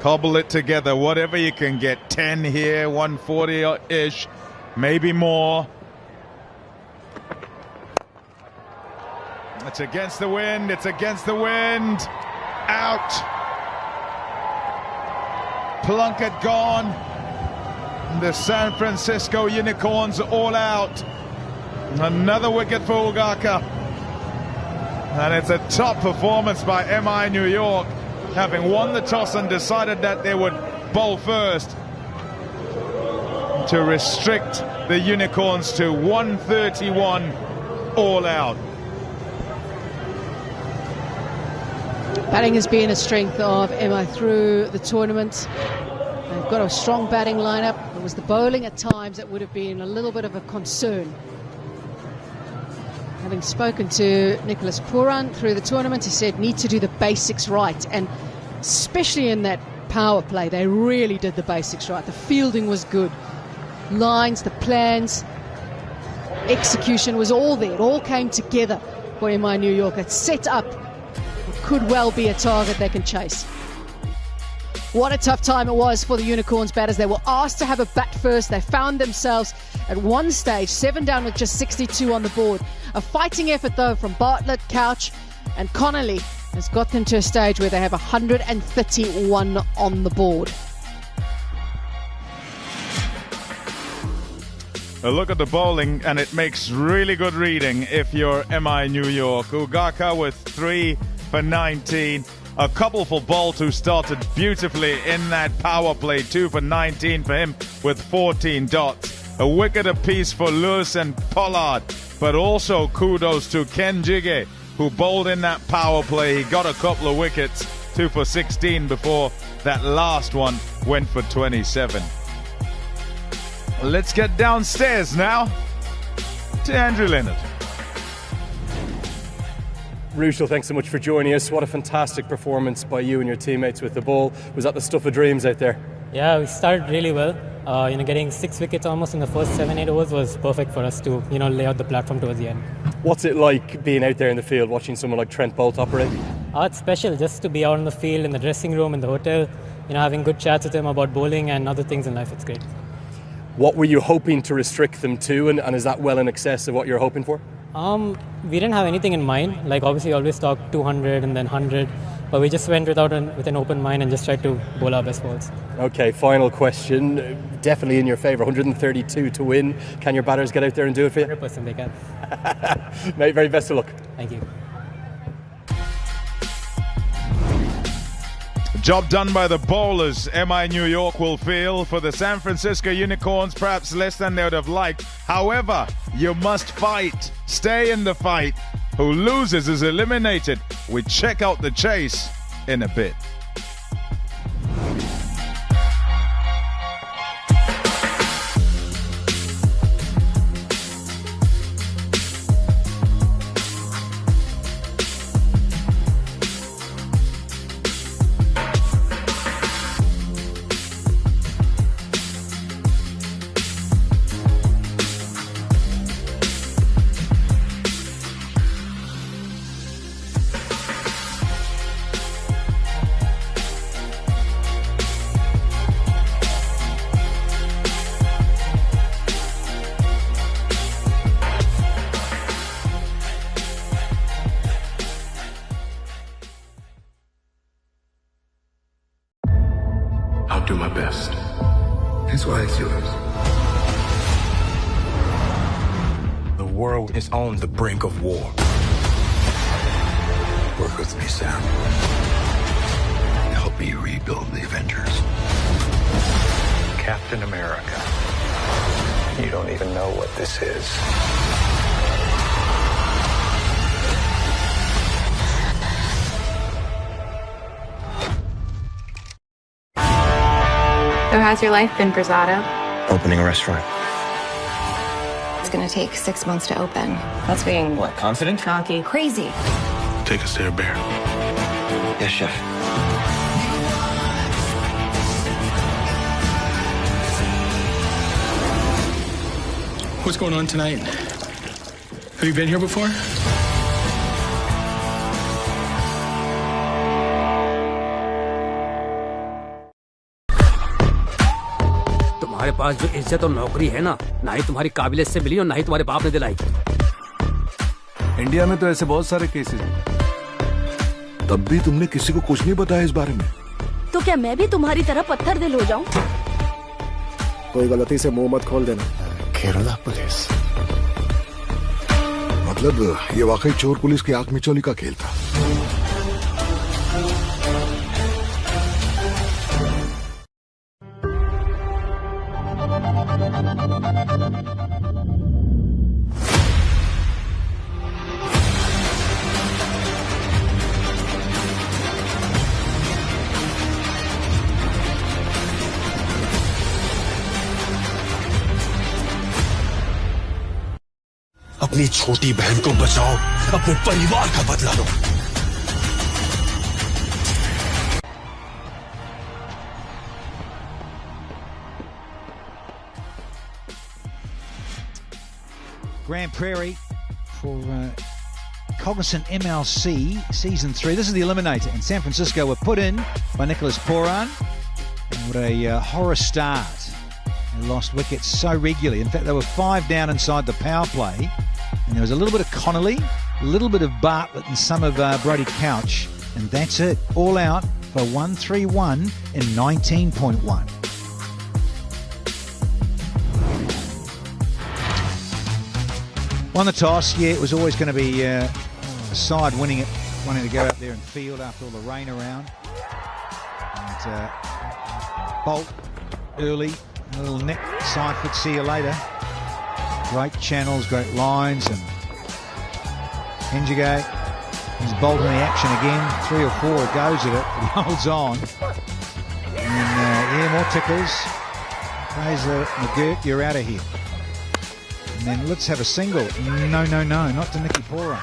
Cobble it together, whatever you can get. 10 here, 140-ish. Maybe more. It's against the wind. It's against the wind. Out. Plunkett gone. The San Francisco Unicorns all out. Another wicket for Ugaka. And it's a top performance by MI New York, having won the toss and decided that they would bowl first, to restrict the Unicorns to 131 all out. Batting has been a strength of MI through the tournament. They've got a strong batting lineup. It was the bowling at times that would have been a little bit of a concern. Having spoken to Nicholas Puran through the tournament, he said need to do the basics right, and especially in that power play, they really did the basics right. The fielding was good. Lines, the plans, execution was all there. It all came together for MI New York. It's set up. It could well be a target they can chase. What a tough time it was for the Unicorns batters. They were asked to have a bat first. They found themselves at one stage 7 down with just 62 on the board. A fighting effort though from Bartlett, Couch and Connolly has got them to a stage where they have 131 on the board. A look at the bowling, and it makes really good reading if you're MI New York. Ugaka with 3 for 19. A couple for Bolt, who started beautifully in that power play. 2 for 19 for him with 14 dots. A wicket apiece for Lewis and Pollard. But also kudos to Ken Jigge, who bowled in that power play. He got a couple of wickets. 2 for 16 before that last one went for 27. Let's get downstairs now to Andrew Leonard. Rushal, thanks so much for joining us. What a fantastic performance by you and your teammates with the ball. Was that the stuff of dreams out there? Yeah, we started really well. Getting 6 wickets almost in the first 7-8 overs was perfect for us to, lay out the platform towards the end. What's it like being out there in the field, watching someone like Trent Boult operate? It's special just to be out in the field, in the dressing room, in the hotel, having good chats with him about bowling and other things in life. It's great. What were you hoping to restrict them to, and is that well in excess of what you're hoping for? We didn't have anything in mind. Like obviously, always talk 200 and then 100, but we just went with an open mind and just tried to bowl our best balls. Okay, final question. Definitely in your favour. 132 to win. Can your batters get out there and do it for you? 100% they can. Mate, very best of luck. Thank you. Job done by the bowlers, MI New York will feel. For the San Francisco Unicorns, perhaps less than they would have liked. However, you must fight. Stay in the fight. Who loses is eliminated. We check out the chase in a bit. I'll do my best. That's why it's yours. The world is on the brink of war. Work with me, Sam. Help me rebuild the Avengers. Captain America. You don't even know what this is. So how's your life been, Brazado? Opening a restaurant. It's gonna take 6 months to open. That's being... What, confident? Cocky. Crazy. Take us there, Bear. Yes, chef. What's going on tonight? Have you been here before? तुम्हारे पास जो इज्जत और नौकरी है ना ही तुम्हारी काबिलियत से मिली और ना ही तुम्हारे बाप ने दिलाई। इंडिया में तो ऐसे बहुत सारे केसेस हैं। तब भी तुमने किसी को कुछ नहीं बताया इस बारे में। तो क्या मैं भी तुम्हारी तरह पत्थर दिल हो जाऊं? कोई गलती से मुंह मत खोल देना। केरला पुलिस। मतलब ये वाकई चोर पुलिस की आंख मिचौली का खेल था। अपनी छोटी बहन को बचाओ, अपने परिवार का बदला लो। Grand Prairie for Cognizant MLC Season 3. This is the Eliminator, and San Francisco were put in by Nicholas Poran. And what a horror start. They lost wickets so regularly. In fact, they were 5 down inside the power play. And there was a little bit of Connolly, a little bit of Bartlett and some of Brody Couch. And that's it. All out for 131 in 19.1. Won the toss. Yeah, it was always going to be a side winning it, wanting to go out there and field after all the rain around. And Bolt early, a little neck side foot, see you later. Great channels, great lines, and Henjigay, he's bolting the action again. 3 or 4 goes at it, but he holds on. And yeah, more tickles. Fraser McGurk, you're out of here. And then let's have a single. No, not to Nicky Poran.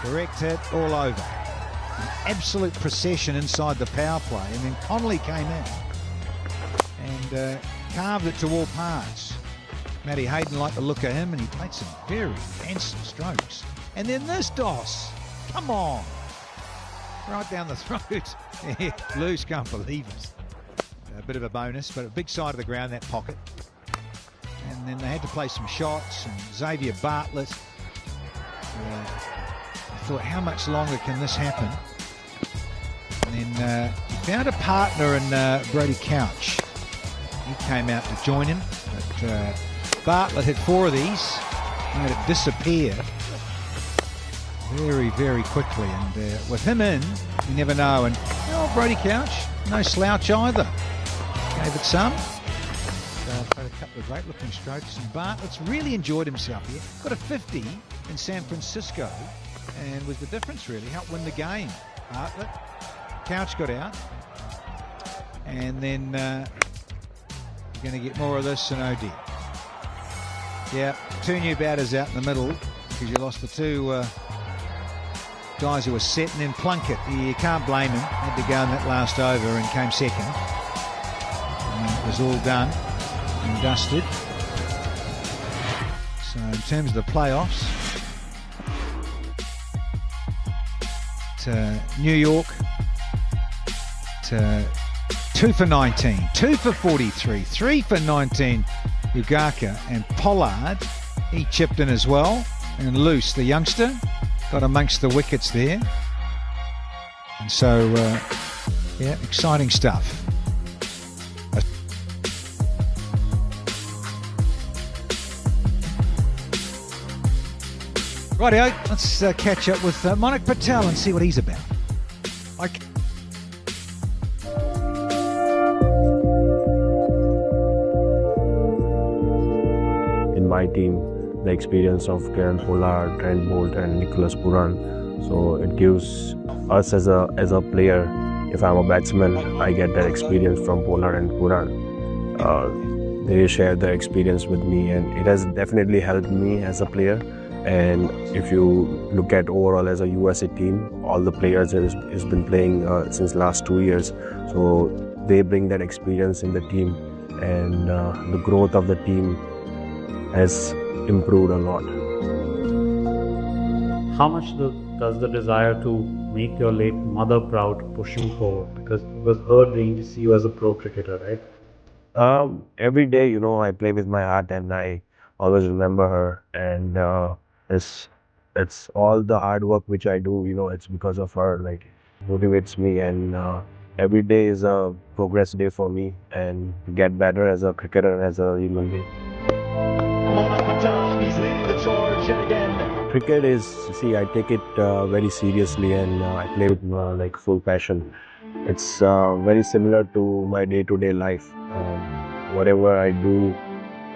Direct hit all over. An absolute procession inside the power play. And then Connolly came in and carved it to all parts. Matty Hayden liked the look of him, and he played some very handsome strokes. And then this DOS. Come on. Right down the throat. Blues can't believe it. A bit of a bonus, but a big side of the ground, that pocket. And then they had to play some shots, and Xavier Bartlett thought, how much longer can this happen? And then he found a partner in Brody Couch. He came out to join him, but Bartlett hit 4 of these, made it disappear very, very quickly. And with him in, you never know. And Brody Couch, no slouch either. Gave it some. Played a couple of great looking strokes. And Bartlett's really enjoyed himself here. Got a 50 in San Francisco, and was the difference really. Helped win the game. Bartlett. Couch got out. And then you're going to get more of this and OD. Yeah, 2 new batters out in the middle because you lost the 2 guys who were set, and then Plunkett, you can't blame him, had to go in that last over and came second. And it was all done and dusted. So in terms of the playoffs, to New York, to 2 for 19, 2 for 43, 3 for 19, Ugaka, and Pollard, he chipped in as well, and Luce, the youngster, got amongst the wickets there. And so, yeah, exciting stuff. Rightio, let's catch up with Monik Patel and see what he's about. In my team, the experience of Kieran Pollard, Trent Bolt and Nicholas Pooran, so it gives us as a player, if I'm a batsman, I get that experience from Pollard and Pooran. They share their experience with me, and it has definitely helped me as a player. And if you look at overall as a USA team, all the players has been playing since last 2 years, so they bring that experience in the team, and the growth of the team has improved a lot. How much does the desire to make your late mother proud pushing forward? Because it was her dream to see you as a pro cricketer, right? Every day, you know, I play with my heart, and I always remember her, and it's all the hard work which I do, you know, it's because of her, like, motivates me, and every day is a progress day for me, and get better as a cricketer and as a human being. He's leading the charge yet again. Cricket is, see, I take it very seriously, and I play with like full passion. It's very similar to my day-to-day life. Whatever I do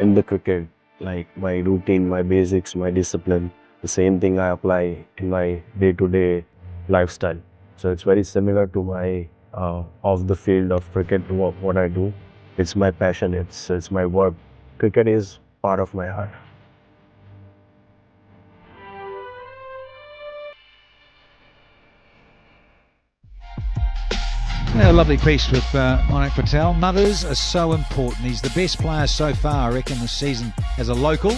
in the cricket, like my routine, my basics, my discipline, the same thing I apply in my day-to-day lifestyle. So it's very similar to my off the field of cricket, what I do. It's my passion, it's my work. Cricket is part of my heart. A lovely piece with Monik Patel. Mothers are so important. He's the best player so far, I reckon, this season as a local.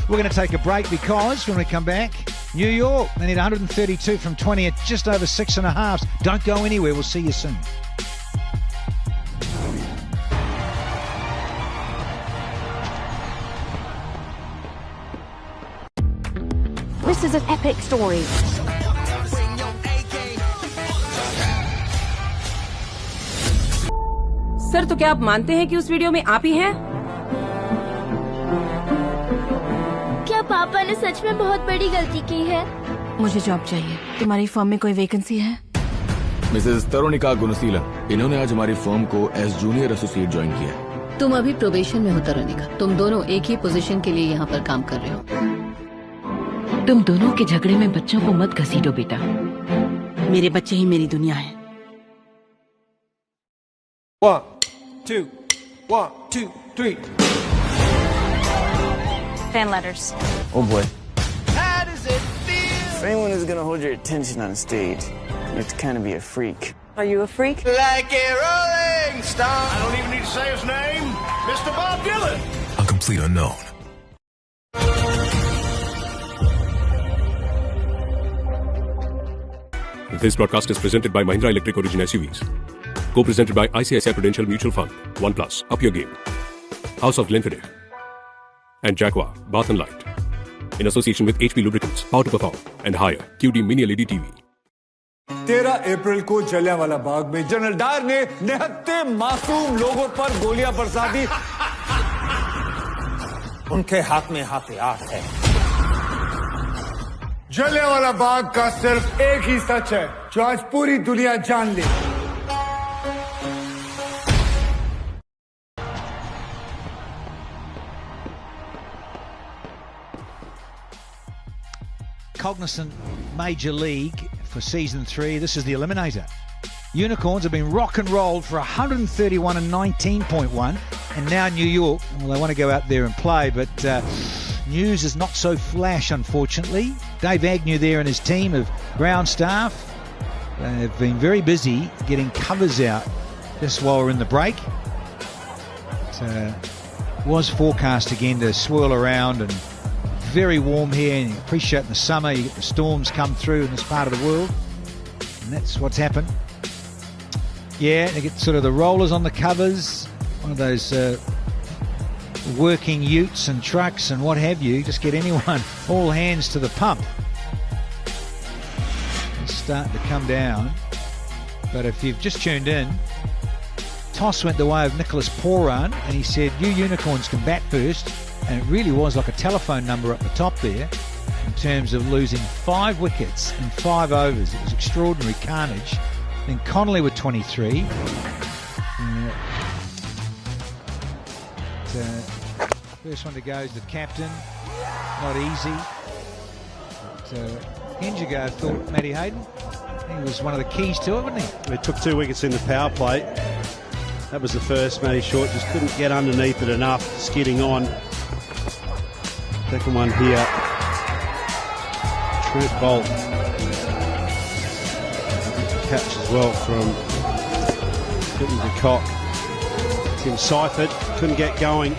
We're going to take a break because when we come back, New York, they need 132 from 20 at just over 6.5. Don't go anywhere. We'll see you soon. This is an epic story. Sir, तो क्या आप मानते हैं कि उस video में आप ही हैं? क्या पापा ने सच में बहुत बड़ी गलती की है? मुझे जॉब चाहिए। तुम्हारी फर्म में कोई वैकेंसी है? मिसेस तरुणिका गुणशीलन, इन्होंने आज हमारी फर्म को एज जूनियर एसोसिएट ज्वाइन किया है। तुम अभी प्रोबेशन में हो तरुणिका। तुम दोनों एक ही पोजीशन के लिए यहाँ पर काम कर रहे हो। तुम दोनों के झगड़े में बच्चों को मत घसीटो बेटा। मेरे बच्चे ही मेरी दुनिया है। 1, 2, 1, 2, 3. Fan letters. Oh boy. How does it feel? If anyone is going to hold your attention on stage, you have to kind of be a freak. Are you a freak? Like a rolling stone. I don't even need to say his name. Mr. Bob Dylan. A complete unknown. This broadcast is presented by Mahindra Electric Origin SUVs. Co-presented by ICICI Prudential Mutual Fund. OnePlus, up your game. House of Glenfiddich. And Jaguar, Bath and Light. In association with HP Lubricants, Power to Perform, and higher QD Mini LED TV. 13 अप्रैल को जलियांवाला बाग में general Dyer ने निहत्ते मासूम लोगों पर गोलियां बरसा दी। उनके हाथ में हथियार है। जलियांवाला बाग का सिर्फ एक ही सच है जो आज पूरी दुनिया जान ले। Cognizant Major League for Season 3. This is the Eliminator. Unicorns have been rock and rolled for 131 and 19.1, and now New York, well, they want to go out there and play, but news is not so flash, unfortunately. Dave Agnew there and his team of ground staff have been very busy getting covers out just while we're in the break. It was forecast again to swirl around, and very warm here, and you appreciate in the summer you get the storms come through in this part of the world, and that's what's happened. Yeah, they get sort of the rollers on the covers, one of those working utes and trucks and what have you. Just get anyone, all hands to the pump. It's starting to come down. But if you've just tuned in, toss went the way of Nicholas Poran, and he said, you unicorns can bat first. And it really was like a telephone number up the top there in terms of losing 5 wickets in 5 overs. It was extraordinary carnage. Then Connolly with 23. First one to go is the captain. Not easy. But Henjigar thought Matty Hayden, he was one of the keys to it, wasn't he? He took 2 wickets in the power play. That was the first. Matty Short just couldn't get underneath it enough, skidding on. Second one here. Trent Bolt. Catch as well from Quinton de Kock. Tim Seifert couldn't get going.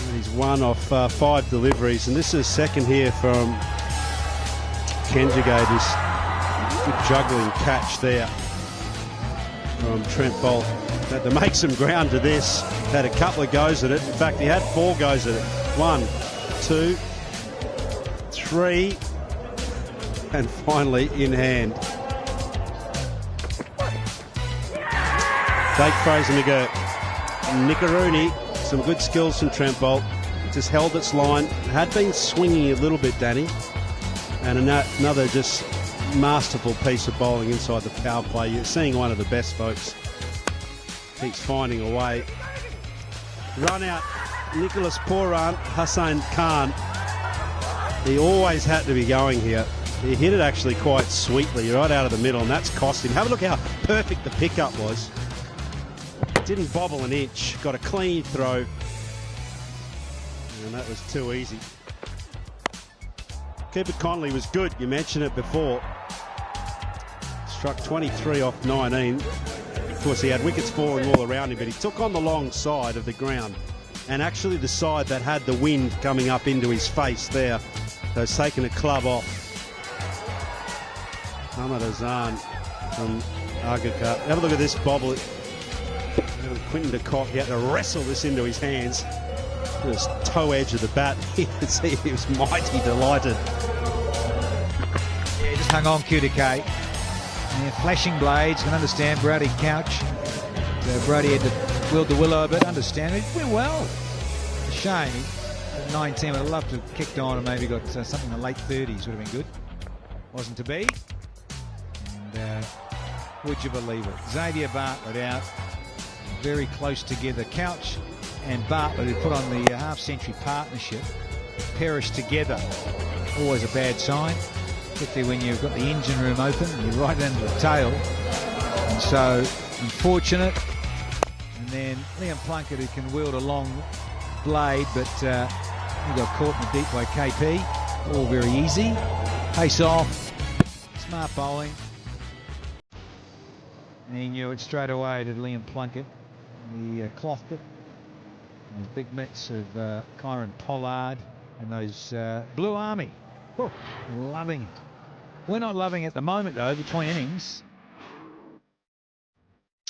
And he's 1 off 5 deliveries, and this is second here from Kenjigay. This good juggling catch there from Trent Bolt. Had to make some ground to this. Had a couple of goes at it. In fact, he had 4 goes at it. 1, 2, 3, and finally in hand. Jake Fraser McGirt. Nickaroony, some good skills from Trent Bolt. Just held its line. Had been swinging a little bit, Danny. And another just masterful piece of bowling inside the power play. You're seeing one of the best, folks. Keeps finding a way. Run out, Nicholas Poran, Hussain Khan. He always had to be going here. He hit it actually quite sweetly, right out of the middle, and that's cost him. Have a look how perfect the pickup was. Didn't bobble an inch, got a clean throw, and that was too easy. Keeper Connolly was good, you mentioned it before. Struck 23 off 19. Of course, he had wickets falling all around him, but he took on the long side of the ground, and actually the side that had the wind coming up into his face there. So he's taken a club off. Ahmad Azan from Agaka. Have a look at this bobble. Quinton de Kock, he had to wrestle this into his hands. This toe edge of the bat. You can see he was mighty delighted. Yeah, just hung on QTK. Yeah, flashing blades, can understand Brody Couch. Brody had to wield the willow a bit, understand it. Went well. Shame. At 19, I'd love to have kicked on and maybe got something in the late 30s, would have been good. Wasn't to be. And would you believe it? Xavier Bartlett out. Very close together. Couch and Bartlett, who put on the half-century partnership, perished together. Always a bad sign, particularly when you've got the engine room open and you're right into the tail. And so, unfortunate. And then Liam Plunkett, who can wield a long blade, but he got caught in the deep by KP. All very easy. Pace off. Smart bowling. And he knew it straight away to Liam Plunkett. He clothed it. And the big mitts of Kyron Pollard and those Blue Army. Oh, loving it. We're not loving it at the moment, though, between innings.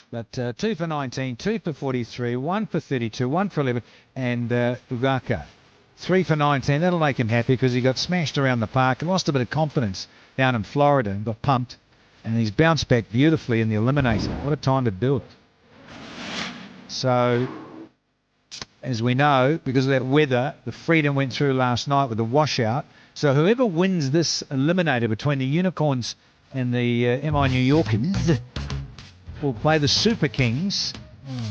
But 2 for 19, 2 for 43, 1 for 32, 1 for 11, and Ugaka 3 for 19. That'll make him happy because he got smashed around the park and lost a bit of confidence down in Florida and got pumped. And he's bounced back beautifully in the Eliminator. What a time to do it. So, as we know, because of that weather, the Freedom went through last night with a washout. So whoever wins this Eliminator between the Unicorns and the MI New Yorkers will play the Super Kings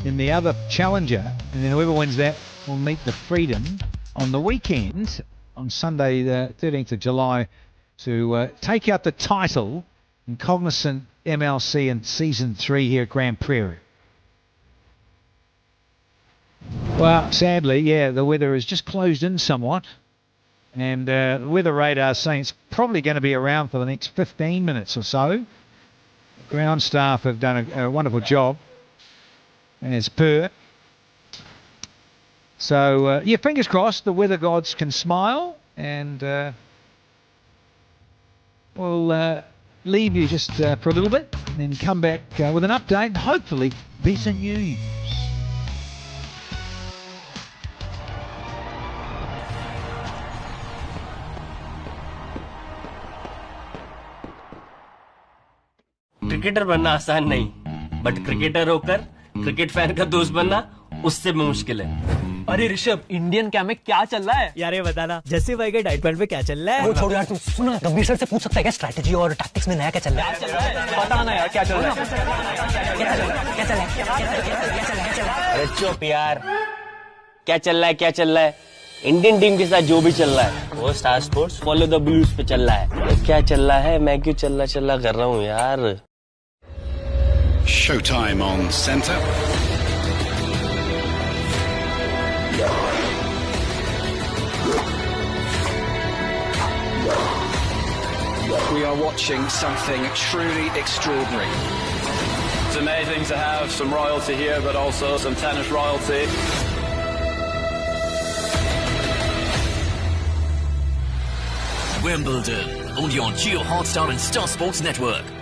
in the other Challenger. And then whoever wins that will meet the Freedom on the weekend, on Sunday the 13th of July, to take out the title in Cognizant MLC in Season 3 here at Grand Prairie. Well, sadly, yeah, the weather has just closed in somewhat. And the weather radar is saying it's probably going to be around for the next 15 minutes or so. The ground staff have done a wonderful job, as per. So, yeah, fingers crossed the weather gods can smile, and we'll leave you just for a little bit and then come back with an update and hopefully better news. Cricketer बनना आसान नहीं, but cricketer होकर cricket fan का दोस्त बनना उससे भी मुश्किल है। अरे ऋषभ, इंडियन कैम्प में क्या चल रहा है यार? ये बताना, जैसे भाई के डाइट प्लान पे क्या चल रहा है? वो छोड़ यार, तू सुना, गंभीर सर से पूछ सकता है क्या स्ट्रैटेजी और टैक्टिक्स में नया क्या चल रहा है? पता ना यार क्या चल रहा है। अरे चुप यार, क्या चल रहा है? इंडियन टीम के साथ जो भी चल रहा है वो star sports follow the blues पे चल रहा है। क्या चल रहा है, मैं क्यों चल रहा कर रहा हूँ यार। Showtime on Centre. We are watching something truly extraordinary. It's amazing to have some royalty here, but also some tennis royalty. Wimbledon, only on Geo Hotstar and Star Sports Network.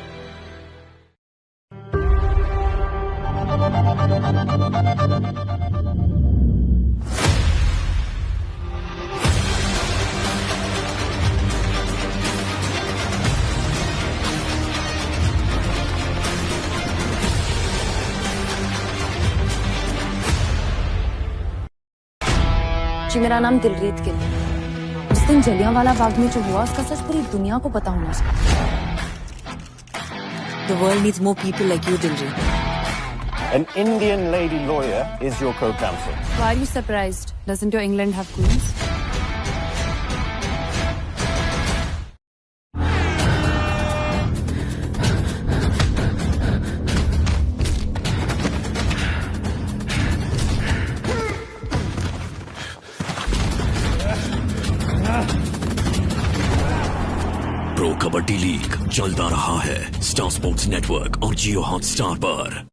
जी, मेरा नाम दिलरीत गिल है। उस दिन जलियांवाला बाग में जो हुआ उसका सच पूरी दुनिया को पता होना चाहिए। The world needs more people like you, Diljeet. An Indian lady lawyer is your co-counsel. Why are you surprised? Doesn't your England have queens? Pro kabaddi league चलता रहा है स्टार स्पोर्ट्स नेटवर्क और जियो हॉटस्टार पर।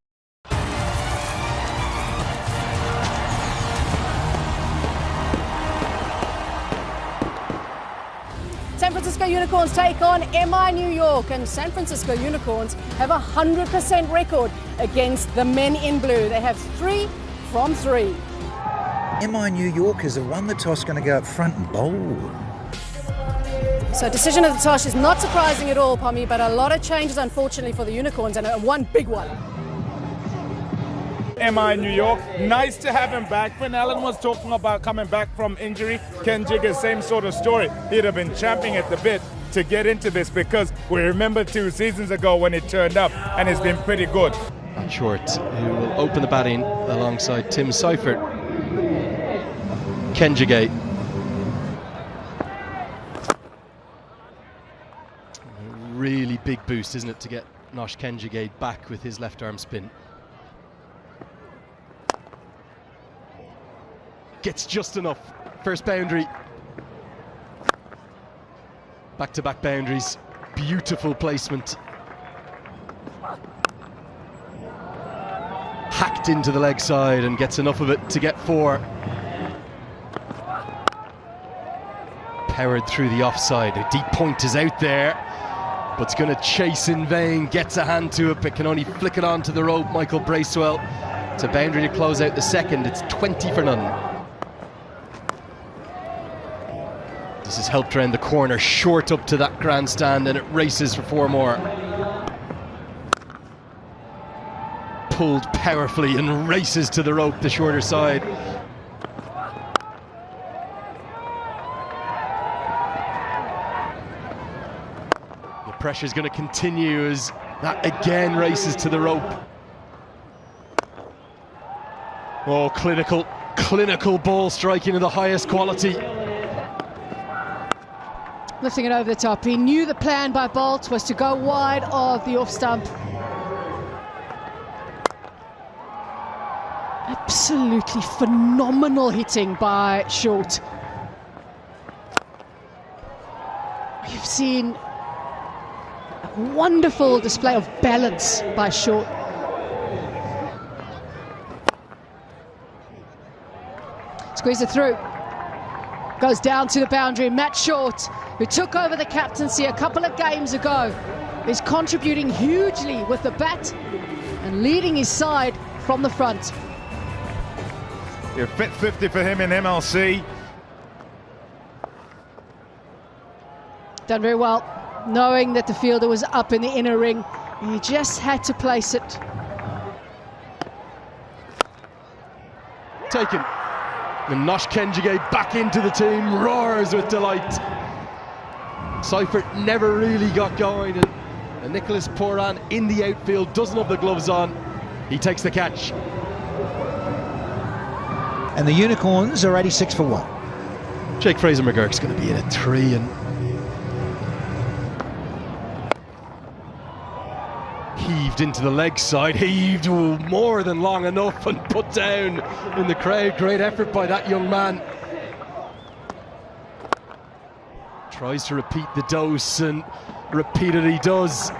San Francisco Unicorns take on MI New York, and San Francisco Unicorns have a 100% record against the men in blue. They have 3 from 3. MI New Yorkers have won the toss, going to go up front and bowl. So decision of the toss is not surprising at all, Pommy, but a lot of changes, unfortunately, for the Unicorns, and one big one. MI New York, nice to have him back. When Alan was talking about coming back from injury, Ken Jigger, same sort of story. He'd have been champing at the bit to get into this because we remember 2 seasons ago when it turned up, and it's been pretty good. Matt Short, who will open the batting alongside Tim Seifert. Ken Jigger. Really big boost, isn't it, to get Nosh Kenjigay back with his left arm spin. Gets just enough. First boundary. Back-to-back boundaries. Beautiful placement. Hacked into the leg side and gets enough of it to get 4. Powered through the offside. A deep point is out there, but it's going to chase in vain. Gets a hand to it, but can only flick it onto the rope. Michael Bracewell. It's a boundary to close out the second. It's 20 for none. This is helped around the corner, short up to that grandstand, and it races for 4 more. Pulled powerfully and races to the rope, the shorter side. The pressure's going to continue as that again races to the rope. Oh, clinical ball striking of the highest quality. Lifting it over the top. He knew the plan by Bolt was to go wide of the off stump. Absolutely phenomenal hitting by Short. You've seen a wonderful display of balance by Short. Squeeze it through. Goes down to the boundary. Matt Short, who took over the captaincy a couple of games ago, is contributing hugely with the bat and leading his side from the front. Yeah, fit 50 for him in MLC. Done very well, knowing that the fielder was up in the inner ring. He just had to place it. Taken. And Nosh Kenjige back into the team, roars with delight. Seifert never really got going, and Nicholas Poran in the outfield doesn't have the gloves on. He takes the catch. And the Unicorns are 86 for 1. Jake Fraser-McGurk's going to be in at 3, and heaved into the leg side, heaved more than long enough and put down in the crowd. Great effort by that young man. Tries to repeat the dose, and repeatedly does.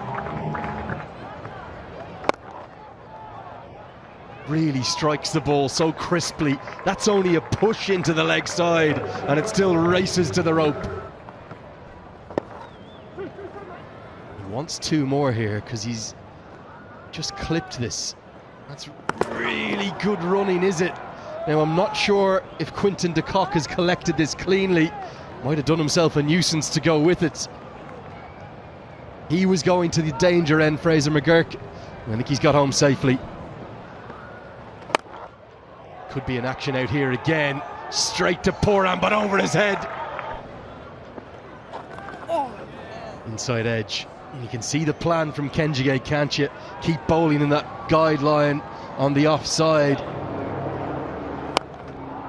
Really strikes the ball so crisply. That's only a push into the leg side, and it still races to the rope. He wants 2 more here because he's just clipped this. That's really good running, is it? Now, I'm not sure if Quinton de Kock has collected this cleanly. Might have done himself a nuisance to go with it. He was going to the danger end, Fraser McGurk. I think he's got home safely. Could be an action out here again. Straight to Poran, but over his head. Inside edge. And you can see the plan from Kenjige, can't you? Keep bowling in that guideline on the offside.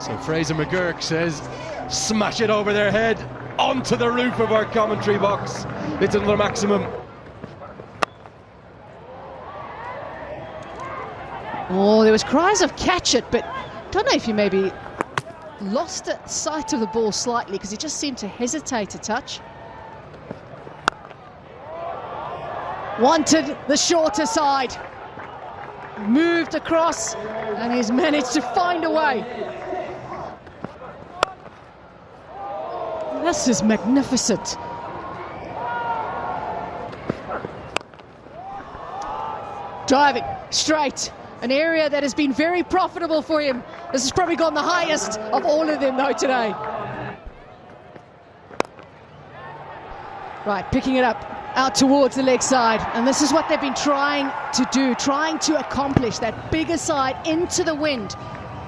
So Fraser McGurk says, smash it over their head, onto the roof of our commentary box. It's another maximum. Oh, there was cries of catch it, but don't know if he maybe lost sight of the ball slightly because he just seemed to hesitate a touch. Wanted the shorter side. Moved across, and he's managed to find a way. This is magnificent. Driving straight, an area that has been very profitable for him. This has probably gone the highest of all of them though today. Right, picking it up out towards the leg side, and this is what they've been trying to do, trying to accomplish that bigger side into the wind,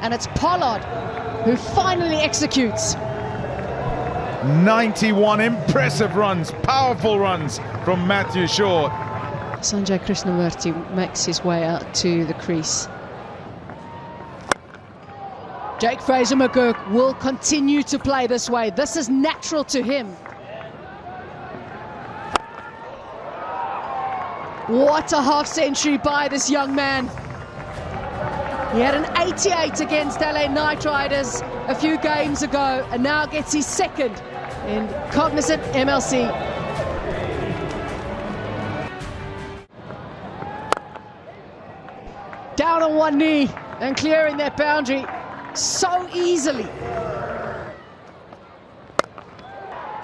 and it's Pollard who finally executes. 91 impressive runs, powerful runs from Matthew Short. Sanjay Krishnamurti makes his way out to the crease. Jake Fraser-McGurk will continue to play this way. This is natural to him. What a half century by this young man. He had an 88 against LA Knight Riders a few games ago and now gets his second in Cognizant MLC. Down on one knee and clearing that boundary so easily.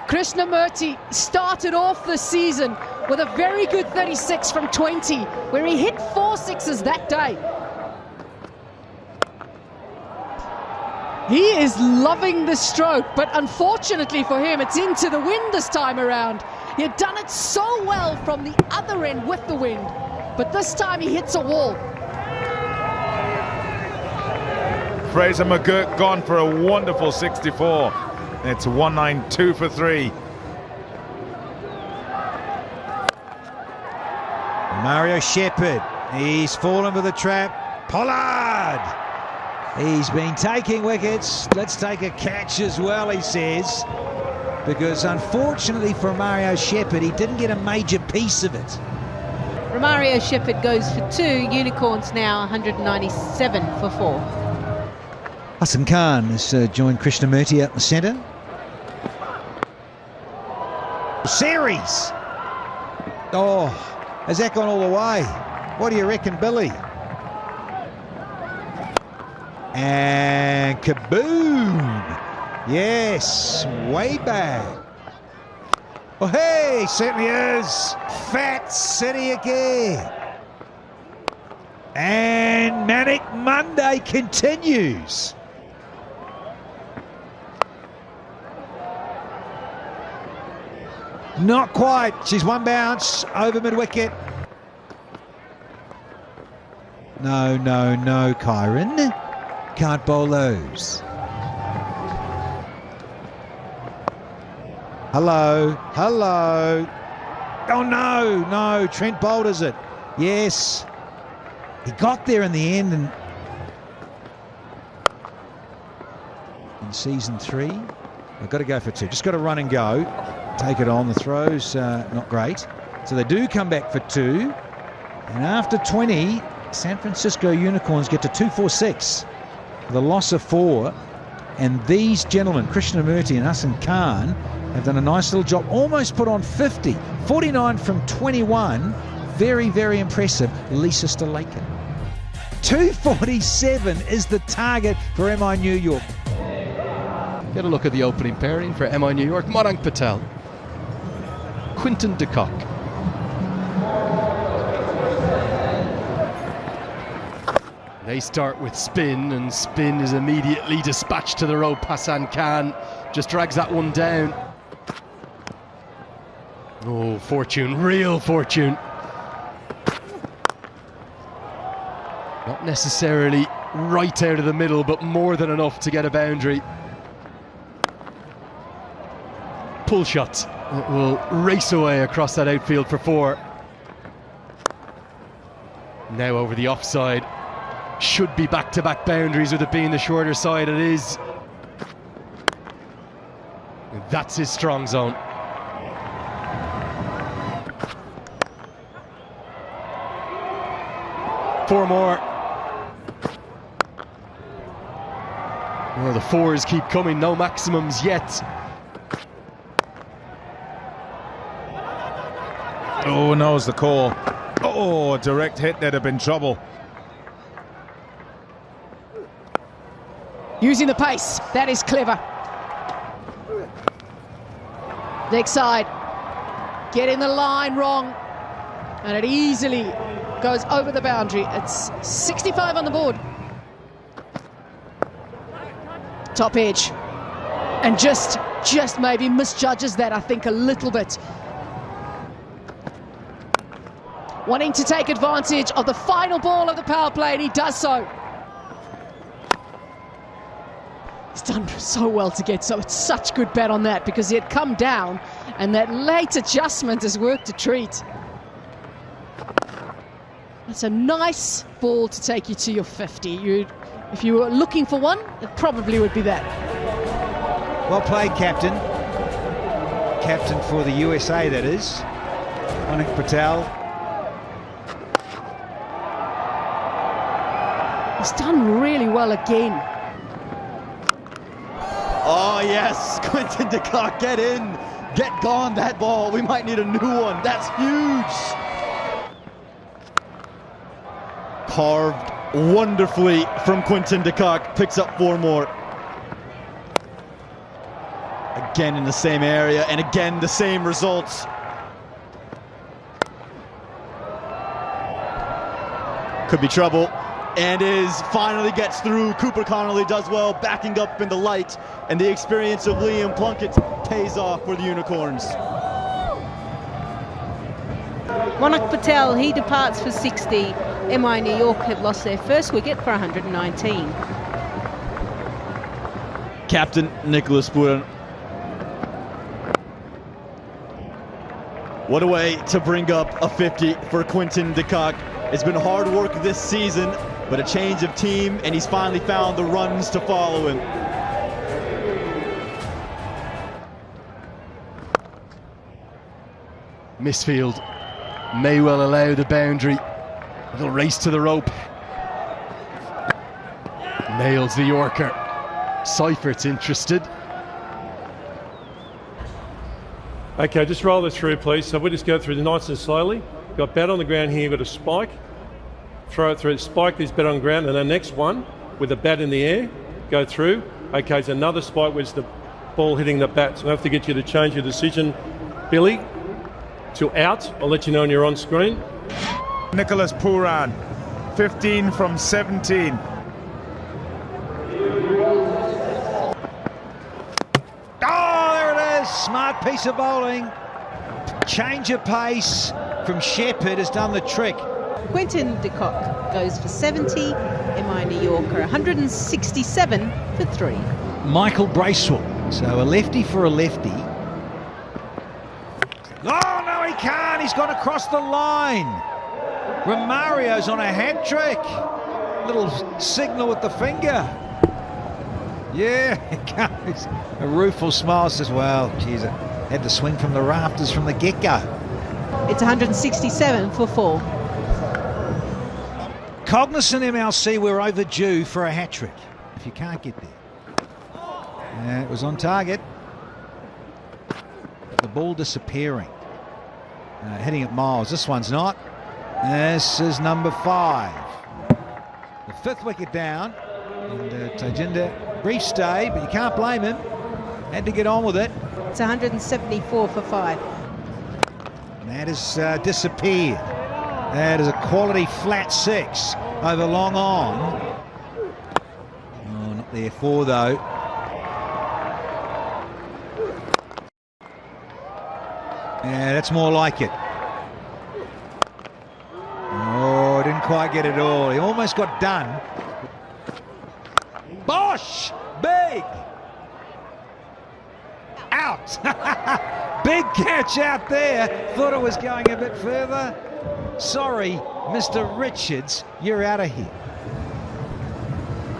Krishnamurti started off the season with a very good 36 from 20, where he hit 4 sixes that day. He is loving the stroke, but unfortunately for him, it's into the wind this time around. He had done it so well from the other end with the wind, but this time he hits a wall. Fraser McGurk gone for a wonderful 64. It's 192 for 3. Mario Shepherd, he's fallen for the trap. Pollard! He's been taking wickets. Let's take a catch as well, he says. Because unfortunately for Mario Shepherd, he didn't get a major piece of it. Romario Shepherd goes for 2. Unicorns now 197 for 4. Hassan Khan has joined Krishnamurti out in the centre. Series! Oh, has that gone all the way? What do you reckon, Billy? And kaboom! Yes, way back. Oh, hey, certainly is. Fat City again. And Manic Monday continues. Not quite. She's one bounce over mid-wicket. No, no, no, Kyron. Can't bowl those. Hello, hello. Oh, no, no. Trent boulders it. Yes. He got there in the end. And in season 3, I've got to go for 2. Just got to run and go. Take it on. The throw's not great. So they do come back for 2. And after 20, San Francisco Unicorns get to 246. The loss of 4. And these gentlemen, Krishnamurti and Hassan Khan, have done a nice little job. Almost put on 50. 49 from 21. Very, very impressive. Lisa Stalaken. 247 is the target for MI New York. Get a look at the opening pairing for MI New York. Madank Patel, Quinton de Kock. They start with spin, and spin is immediately dispatched to the rope. Hassan Khan just drags that one down. Oh, fortune, real fortune. Not necessarily right out of the middle, but more than enough to get a boundary. Pull shot. It will race away across that outfield for 4. Now over the offside. Should be back-to-back boundaries with it being the shorter side. It is. That's his strong zone. Four more. Well, the 4s keep coming. No maximums yet. Oh, knows the call. Oh, direct hit, there'd have been trouble. Using the pace, that is clever. Next side, getting the line wrong, and it easily goes over the boundary. It's 65 on the board. Top edge, and just maybe misjudges that, I think, a little bit. Wanting to take advantage of the final ball of the power play, and he does so. He's done so well to get so. It's such good bet on that, because he had come down, and that late adjustment has worked a treat. It's a nice ball to take you to your 50. If you were looking for one, it probably would be that. Well played, Captain. Captain for the USA, that is. Madank Patel. He's done really well again. Oh yes, Quinton de Kock, get in, get gone that ball. We might need a new one. That's huge. Carved wonderfully from Quinton de Kock. Picks up 4 more. Again in the same area, and again the same results. Could be trouble. and finally gets through. Cooper Connolly does well, backing up in the light, and the experience of Liam Plunkett pays off for the Unicorns. Monak Patel, he departs for 60. MI New York have lost their first wicket for 119. Captain Nicholas Puran. What a way to bring up a 50 for Quinton de Kock. It's been hard work this season, but a change of team, and he's finally found the runs to follow him. Misfield may well allow the boundary. A little race to the rope. Nails the Yorker. Seifert's interested. Okay, just roll it through, please. So we'll just go through nice and slowly. Got bat on the ground here, got a spike. Throw it through, spike this bat on the ground, and the next one with the bat in the air, go through. Okay, it's another spike with the ball hitting the bat. So I have to get you to change your decision, Billy, to out. I'll let you know when you're on screen. Nicholas Puran, 15 from 17. Smart piece of bowling. Change of pace from Shepherd has done the trick. Quinton de Kock goes for 70. MI New Yorker 167 for 3. Michael Bracewell. So a lefty for a lefty. Oh, no, he can't. He's gone across the line. Romario's on a hat trick. Little signal with the finger. Yeah, it goes. A rueful smile says, well, geez, I had to swing from the rafters from the get-go. It's 167 for 4. Cognizant MLC, we're overdue for a hat-trick, if you can't get there. It was on target. The ball disappearing. Hitting at miles. This one's not. This is number 5. The 5th wicket down. And Tajinder, brief stay, but you can't blame him. Had to get on with it. It's 174 for 5. And that has disappeared. That is a quality flat 6 over long on. Oh, not there 4 though. Yeah, that's more like it. Oh, didn't quite get it all. He almost got done. Bosh! Big! Out! Big catch out there. Thought it was going a bit further. Sorry, Mr. Richards, you're out of here.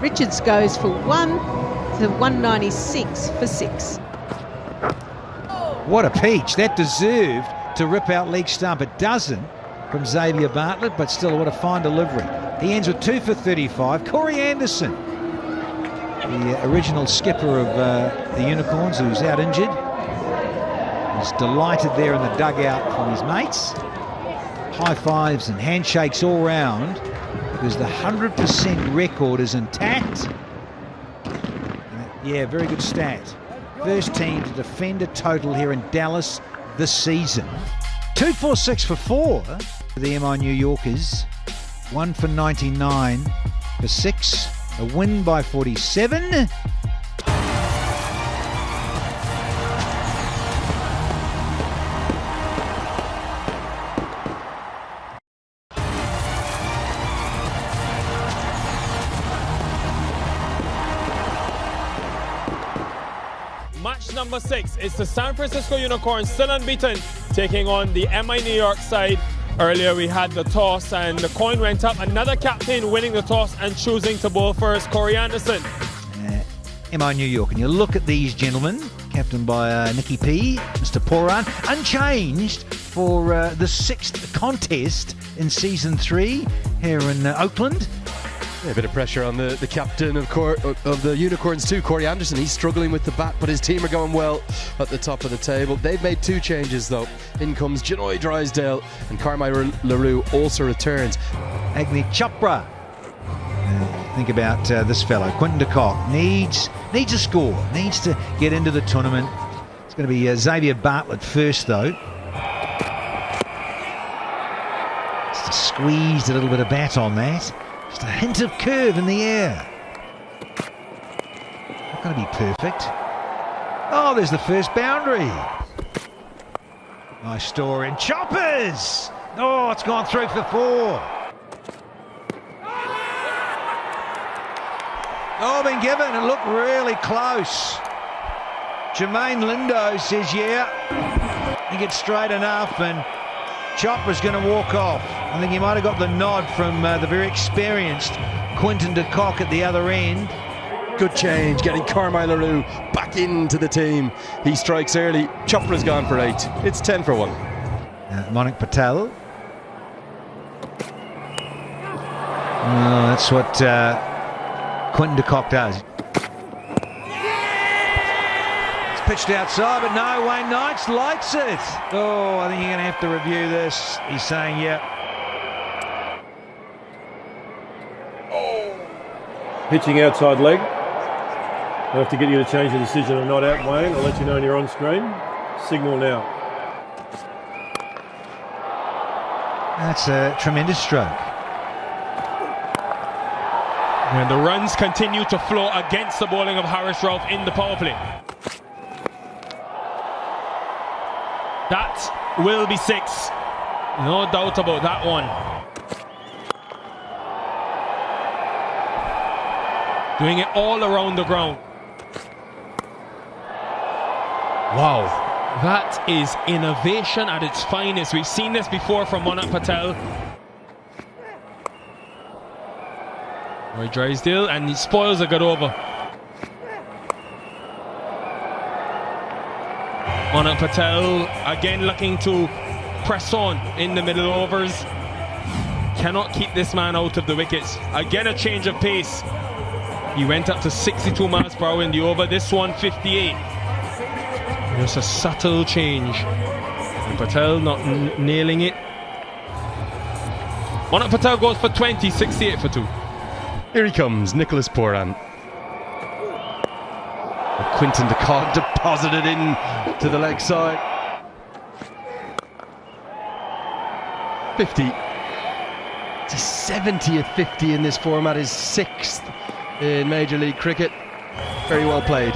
Richards goes for 1 to 196 for 6. What a peach. That deserved to rip out leg stump. It doesn't from Xavier Bartlett, but still, what a fine delivery. He ends with 2 for 35. Corey Anderson, the original skipper of the Unicorns, who's out injured. He's delighted there in the dugout from his mates. High fives and handshakes all round because the 100% record is intact. Yeah, very good stat. First team to defend a total here in Dallas this season. 246 for 4 for the MI New Yorkers. 1 for 99 for 6. A win by 47. Match number 6 is the San Francisco Unicorns, still unbeaten, taking on the MI New York side. Earlier we had the toss and the coin went up. Another captain winning the toss and choosing to bowl first, Corey Anderson. MI New York, and you look at these gentlemen, captained by Nicky P, Mr. Poran, unchanged for the 6th contest in season 3 here in Oakland. Yeah, a bit of pressure on the captain of the Unicorns too, Corey Anderson. He's struggling with the bat, but his team are going well at the top of the table. They've made 2 changes though. In comes Janoy Drysdale, and Carmine LaRue also returns. Agni Chopra. Think about this fellow, Quinton de Kock, needs a score, needs to get into the tournament. It's going to be Xavier Bartlett first though. Just squeezed a little bit of bat on that. Just a hint of curve in the air. Not going to be perfect. Oh, there's the first boundary. Nice store in. Choppers! Oh, it's gone through for 4. Oh, been given. It looked really close. Jermaine Lindo says, yeah, I think it's straight enough, and Chopper's going to walk off. I think he might have got the nod from the very experienced Quinton de Kock at the other end. Good change, getting Carmine LaRue back into the team. He strikes early. Chopper has gone for 8. It's 10 for 1. Monik Patel. That's what Quinton de Kock does. It's pitched outside, but no, Wayne Knights lights it. Oh, I think you're going to have to review this. He's saying, yeah. Pitching outside leg. I'll have to get you to change the decision or not out, Wayne. I'll let you know when you're on screen. Signal now. That's a tremendous stroke. And the runs continue to flow against the bowling of Harris Ralph in the power play. That will be 6. No doubt about that one. Doing it all around the ground. Wow, that is innovation at its finest. We've seen this before from Monik Patel. Roy Drysdale, and he spoils a good over. Monik Patel again looking to press on in the middle overs. Cannot keep this man out of the wickets. Again, a change of pace. He went up to 62 miles per hour in the over. This one, 58. Just a subtle change. And Patel not nailing it. Monik Patel goes for 20, 68 for 2. Here he comes, Nicholas Pooran. Quinton de Kock deposited in to the leg side. 50. It's his 70th 50 in this format, his 6th in Major League Cricket. Very well played.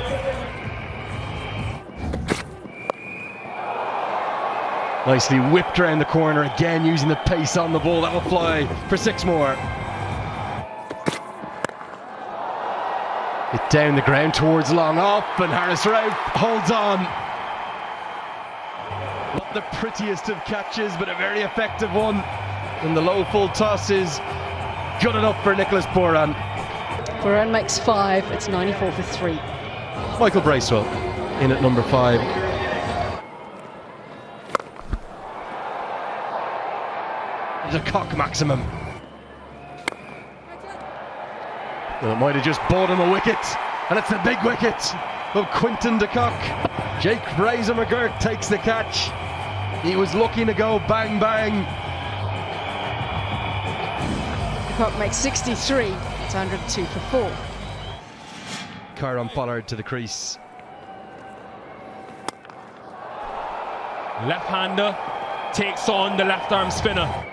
Nicely whipped around the corner again, using the pace on the ball. That will fly for 6 more. It down the ground towards long off, and Harris Ralph holds on. Not the prettiest of catches, but a very effective one. And the low full toss is good enough for Nicholas Pooran. Pooran makes 5. It's 94 for 3. Michael Bracewell in at number 5. The Kock maximum. Well, it might have just bought him a wicket, and it's the big wicket of Quinton de Kock. Jake Fraser McGurk takes the catch. He was looking to go bang bang. De Kock makes 63. It's 102 for 4. Kyron Pollard to the crease. Left-hander takes on the left-arm spinner.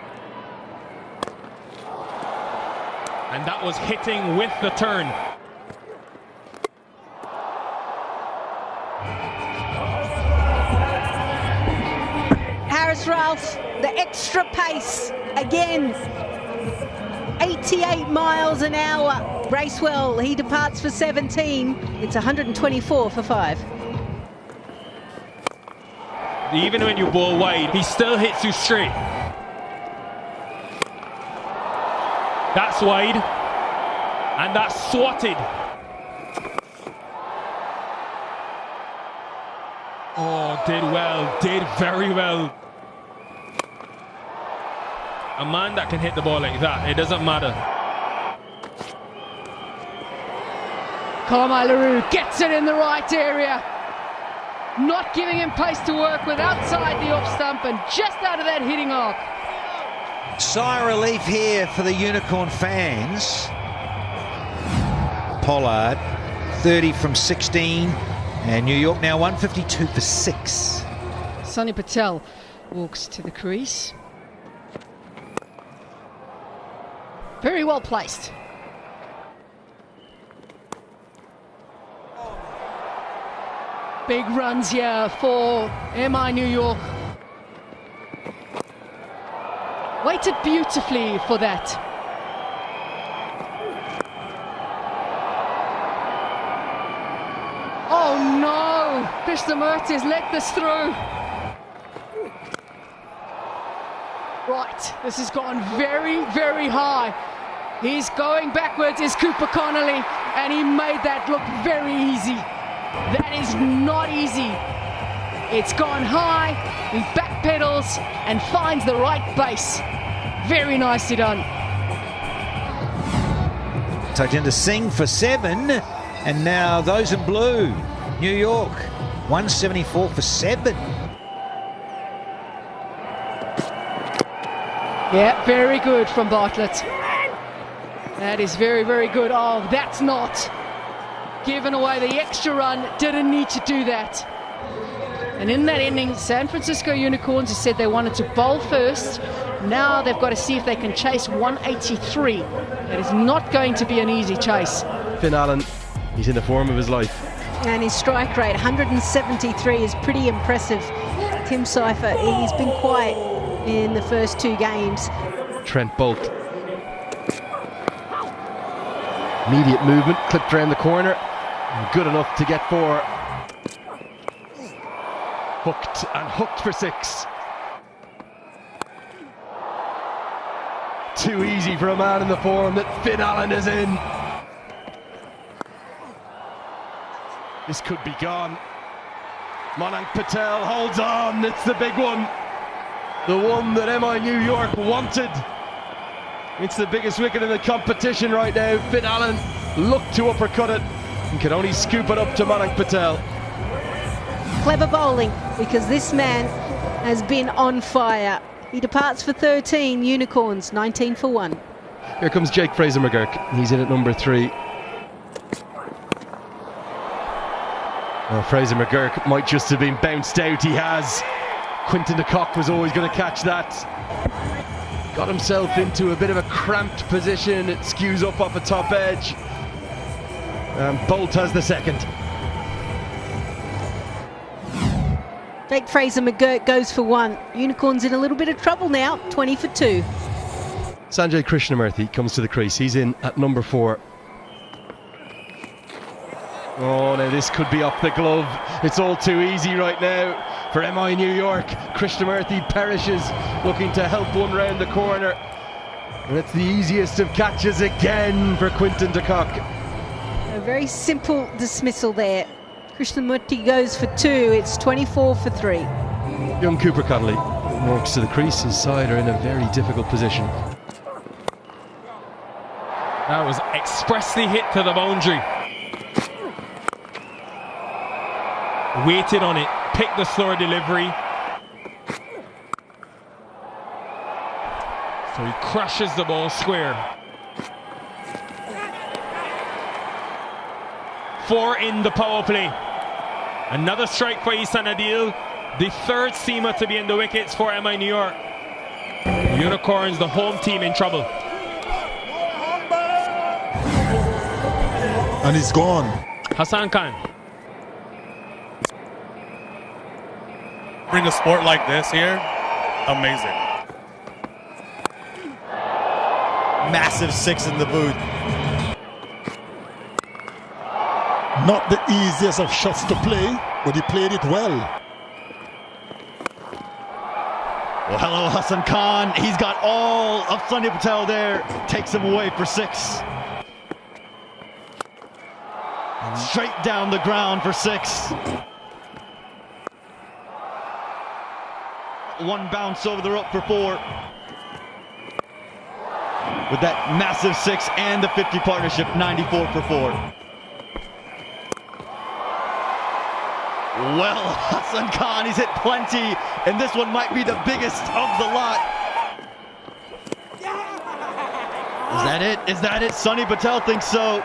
And that was hitting with the turn. Harris Ralph, the extra pace again. 88 miles an hour. Bracewell, he departs for 17. It's 124 for 5. Even when you bowl wide, he still hits you straight. That's wide, and that's swatted. Oh, did well, did very well. A man that can hit the ball like that, it doesn't matter. Carmine LaRue gets it in the right area. Not giving him pace to work with outside the off stump and just out of that hitting arc. Sigh of relief here for the Unicorn fans. Pollard, 30 from 16, and New York now 152 for 6. Sunny Patel walks to the crease. Very well placed. Big runs here for MI New York. Waited beautifully for that. Oh no! Krishnamurti has let this through. Right, this has gone very, very high. He's going backwards, is Cooper Connolly, and he made that look very easy. That is not easy. It's gone high, he backpedals and finds the right base. Very nicely done. Tajinder Singh for 7, and now those in blue, New York, 174 for 7. Yeah, very good from Bartlett. That is very, very good. Oh, that's not given away the extra run. Didn't need to do that. And in that inning, San Francisco Unicorns have said they wanted to bowl first. Now they've got to see if they can chase 183. That is not going to be an easy chase. Finn Allen, he's in the form of his life. And his strike rate, 173, is pretty impressive. Tim Cypher, he's been quiet in the first 2 games. Trent Bolt. Immediate movement, clipped around the corner. Good enough to get 4. Hooked and hooked for 6. Too easy for a man in the form that Finn Allen is in. This could be gone. Mayank Patel holds on. It's the big one. The one that MI New York wanted. It's the biggest wicket in the competition right now. Finn Allen looked to uppercut it and can only scoop it up to Mayank Patel. Clever bowling, because this man has been on fire. He departs for 13, Unicorns, 19 for 1. Here comes Jake Fraser-McGurk. He's in at number 3. Well, Fraser-McGurk might just have been bounced out. He has. Quinton de Kock was always going to catch that. Got himself into a bit of a cramped position. It skews up off the top edge. And Bolt has the second. Jake Fraser-McGurk goes for 1. Unicorns in a little bit of trouble now, 20 for 2. Sanjay Krishnamurthy comes to the crease. He's in at number 4. Oh, now this could be off the glove. It's all too easy right now for MI New York. Krishnamurthy perishes, looking to help one round the corner. And it's the easiest of catches again for Quinton de Kock. A very simple dismissal there. Krishnamurthy goes for 2. It's 24 for 3. Young Cooper Connolly walks to the crease. His side are in a very difficult position. That was expressly hit to the boundary. Waited on it, picked the slower delivery. So he crushes the ball square. 4 in the power play. Another strike for Isan Adil, the 3rd seamer to be in the wickets for MI New York. Unicorns, the home team, in trouble. And he's gone. Hassan Khan. Bring a sport like this here, amazing. Massive 6 in the boot. Not the easiest of shots to play, but he played it well. Well, hello, Hassan Khan. He's got all of Sanjay Patel there. Takes him away for 6. Straight down the ground for 6. One bounce over the rope for 4. With that massive 6 and the 50 partnership, 94 for 4. Well, Hassan Khan, he's hit plenty, and this one might be the biggest of the lot. Is that it? Is that it? Sunny Patel thinks so.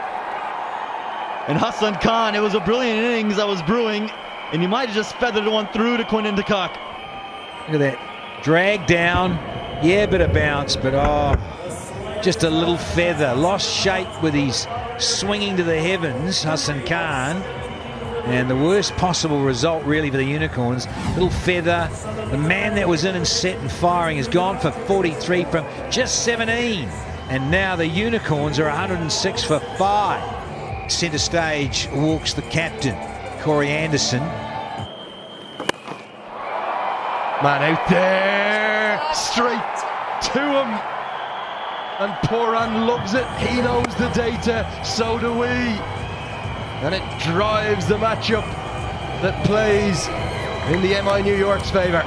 And Hassan Khan, it was a brilliant innings that was brewing, and he might have just feathered one through to Quinton de Kock. Look at that. Drag down. Yeah, bit of bounce, but oh. just a little feather. Lost shape with his swinging to the heavens, Hassan Khan. And the worst possible result really for the Unicorns. Little feather. The man that was in and set and firing has gone for 43 from just 17. And now the Unicorns are 106 for 5. Centre stage walks the captain, Corey Anderson. Man out there, straight to him. And Poran loves it. He knows the data, so do we. And it drives the matchup that plays in the MI New York's favour.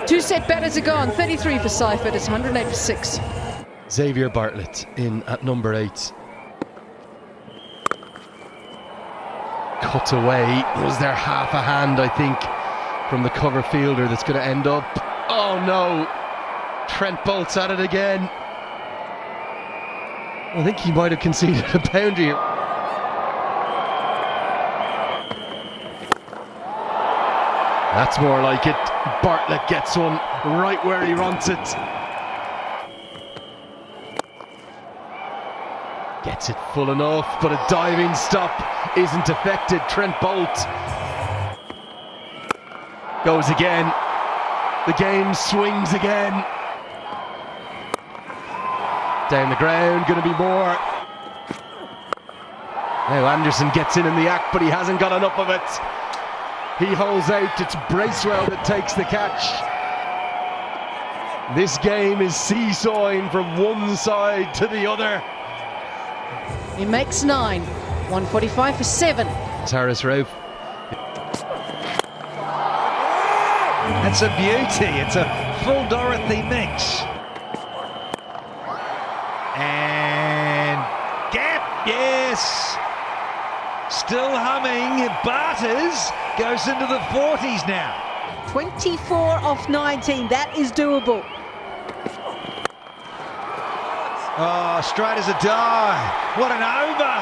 2 set batters are gone. 33 for Seifert. It's 108 for 6. Xavier Bartlett in at number 8. Cut away. Was there half a hand, I think, from the cover fielder that's going to end up? Oh no! Trent Bolt's at it again. I think he might have conceded a boundary. That's more like it. Bartlett gets one right where he wants it. Gets it full enough, but a diving stop isn't affected. Trent Bolt goes again. The game swings again. Down the ground, going to be more. Now Anderson gets in the act, but he hasn't got enough of it. He holds out. It's Bracewell that takes the catch. This game is seesawing from one side to the other. He makes 9. 145 for 7. Taris Rauf. That's a beauty. It's a full Dorothy mix. And gap, yes. Still humming. Barters goes into the 40s now. 24 off 19. That is doable. Oh, straight as a die. What an over.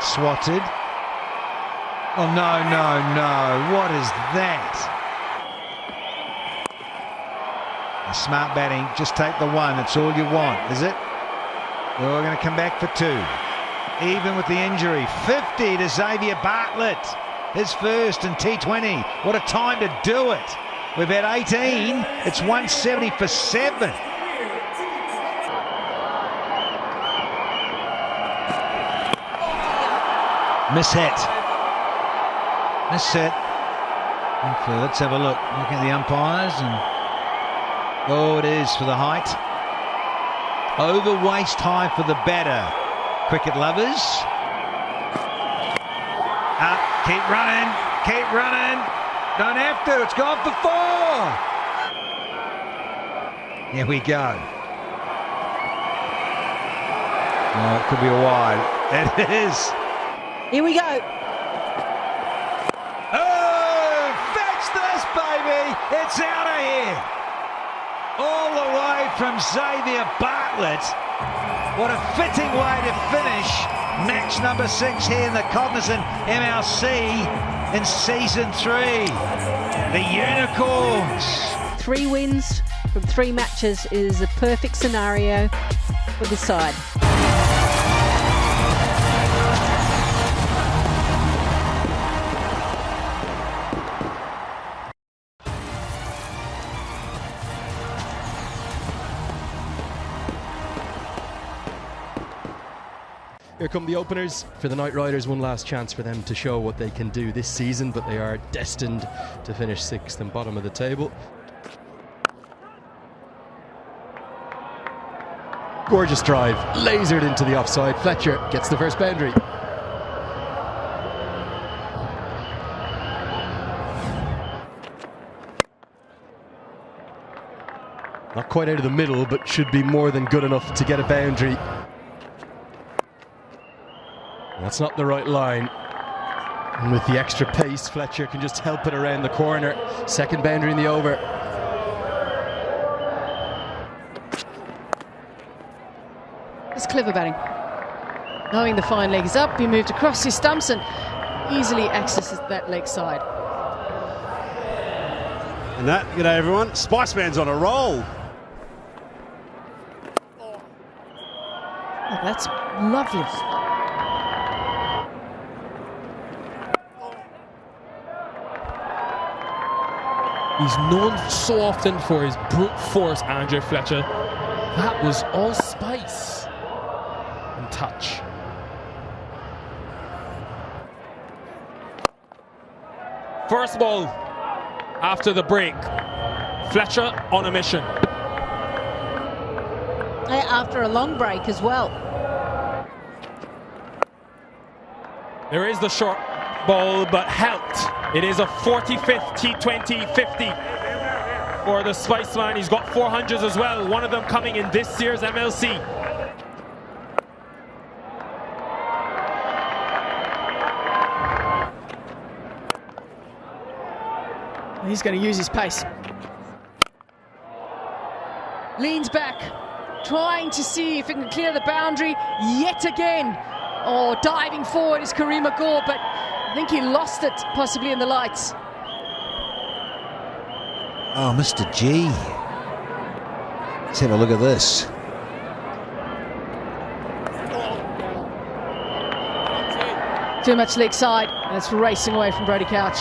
Swatted. Oh, no, no, no. What is that? Smart batting. Just take the one. That's all you want, is it? We're going to come back for 2. Even with the injury. 50 to Xavier Bartlett. His first in T20. What a time to do it. We've had 18. It's 170 for 7. Miss hit. Miss hit. Okay, let's have a look. Look at the umpires. And oh, it is for the height. Over waist high for the batter. Cricket lovers. Up, keep running, keep running. Don't have to, it's gone for 4. Here we go. Oh, it could be a wide. It is. Here we go. Oh, fetch this, baby. It's out of here. All the way from Xavier Bartlett. What a fitting way to finish match number 6 here in the Cognizant MLC in season 3. The Unicorns. 3 wins from 3 matches is a perfect scenario for the side. Here come the openers for the Knight Riders. One last chance for them to show what they can do this season, but they are destined to finish 6th and bottom of the table. Gorgeous drive, lasered into the offside. Fletcher gets the first boundary. Not quite out of the middle, but should be more than good enough to get a boundary. That's not the right line. And with the extra pace, Fletcher can just help it around the corner. Second boundary in the over. It's clever batting. Knowing the fine leg is up, he moved across his stumps and easily accesses that leg side. And that, g'day everyone, Spiceman's on a roll. Oh, that's lovely. He's known so often for his brute force, Andre Fletcher. That was all spice and touch. First ball after the break. Fletcher on a mission. After a long break as well. There is the short ball, but helped. It is a 45th T20 50 for the Spiceman. He's got 400s as well, one of them coming in this year's MLC. He's going to use his pace. Leans back, trying to see if he can clear the boundary yet again. Oh, diving forward is Kareem Agor, but I think he lost it possibly in the lights. Oh, Mr. G. Let's have a look at this. Too much leg side, and it's racing away from Brody Couch.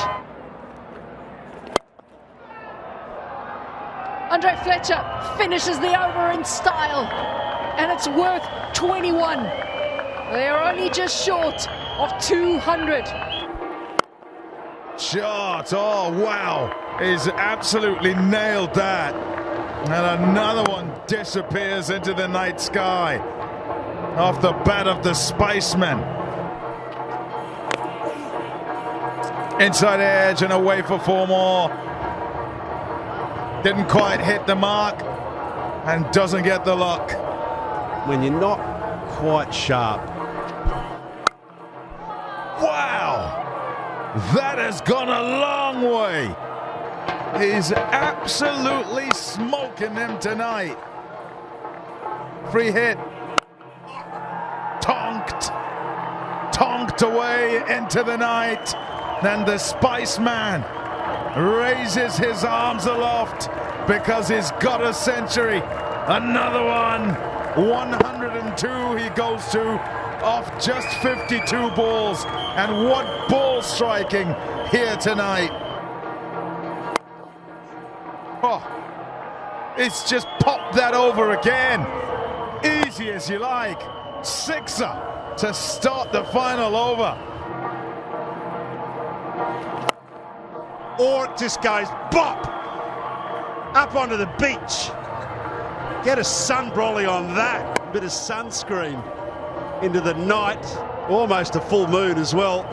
Andre Fletcher finishes the over in style, and it's worth 21. They are only just short of 200. Shot, oh wow, he's absolutely nailed that. And another one disappears into the night sky off the bat of the Spiceman. Inside edge and away for 4 more. Didn't quite hit the mark and doesn't get the luck. When you're not quite sharp. Wow! That has gone a long way. He's absolutely smoking them tonight. Free hit. Tonked away into the night. Then the Spiceman raises his arms aloft because he's got a century. Another one. 102 he goes to off just 52 balls. And what ball striking here tonight. Oh, it's just popped that over again. Easy as you like. Sixer to start the final over. Or it just goes bop up onto the beach. Get a sun brolly on that. A bit of sunscreen into the night. Almost a full moon as well.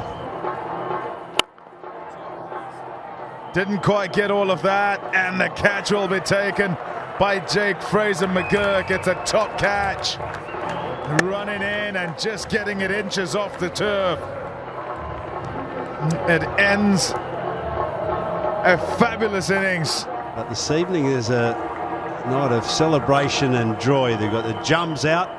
Didn't quite get all of that, and the catch will be taken by Jake Fraser McGurk. It's a top catch. Running in and just getting it inches off the turf. It ends a fabulous innings. But this evening is a night of celebration and joy. They've got the jums out.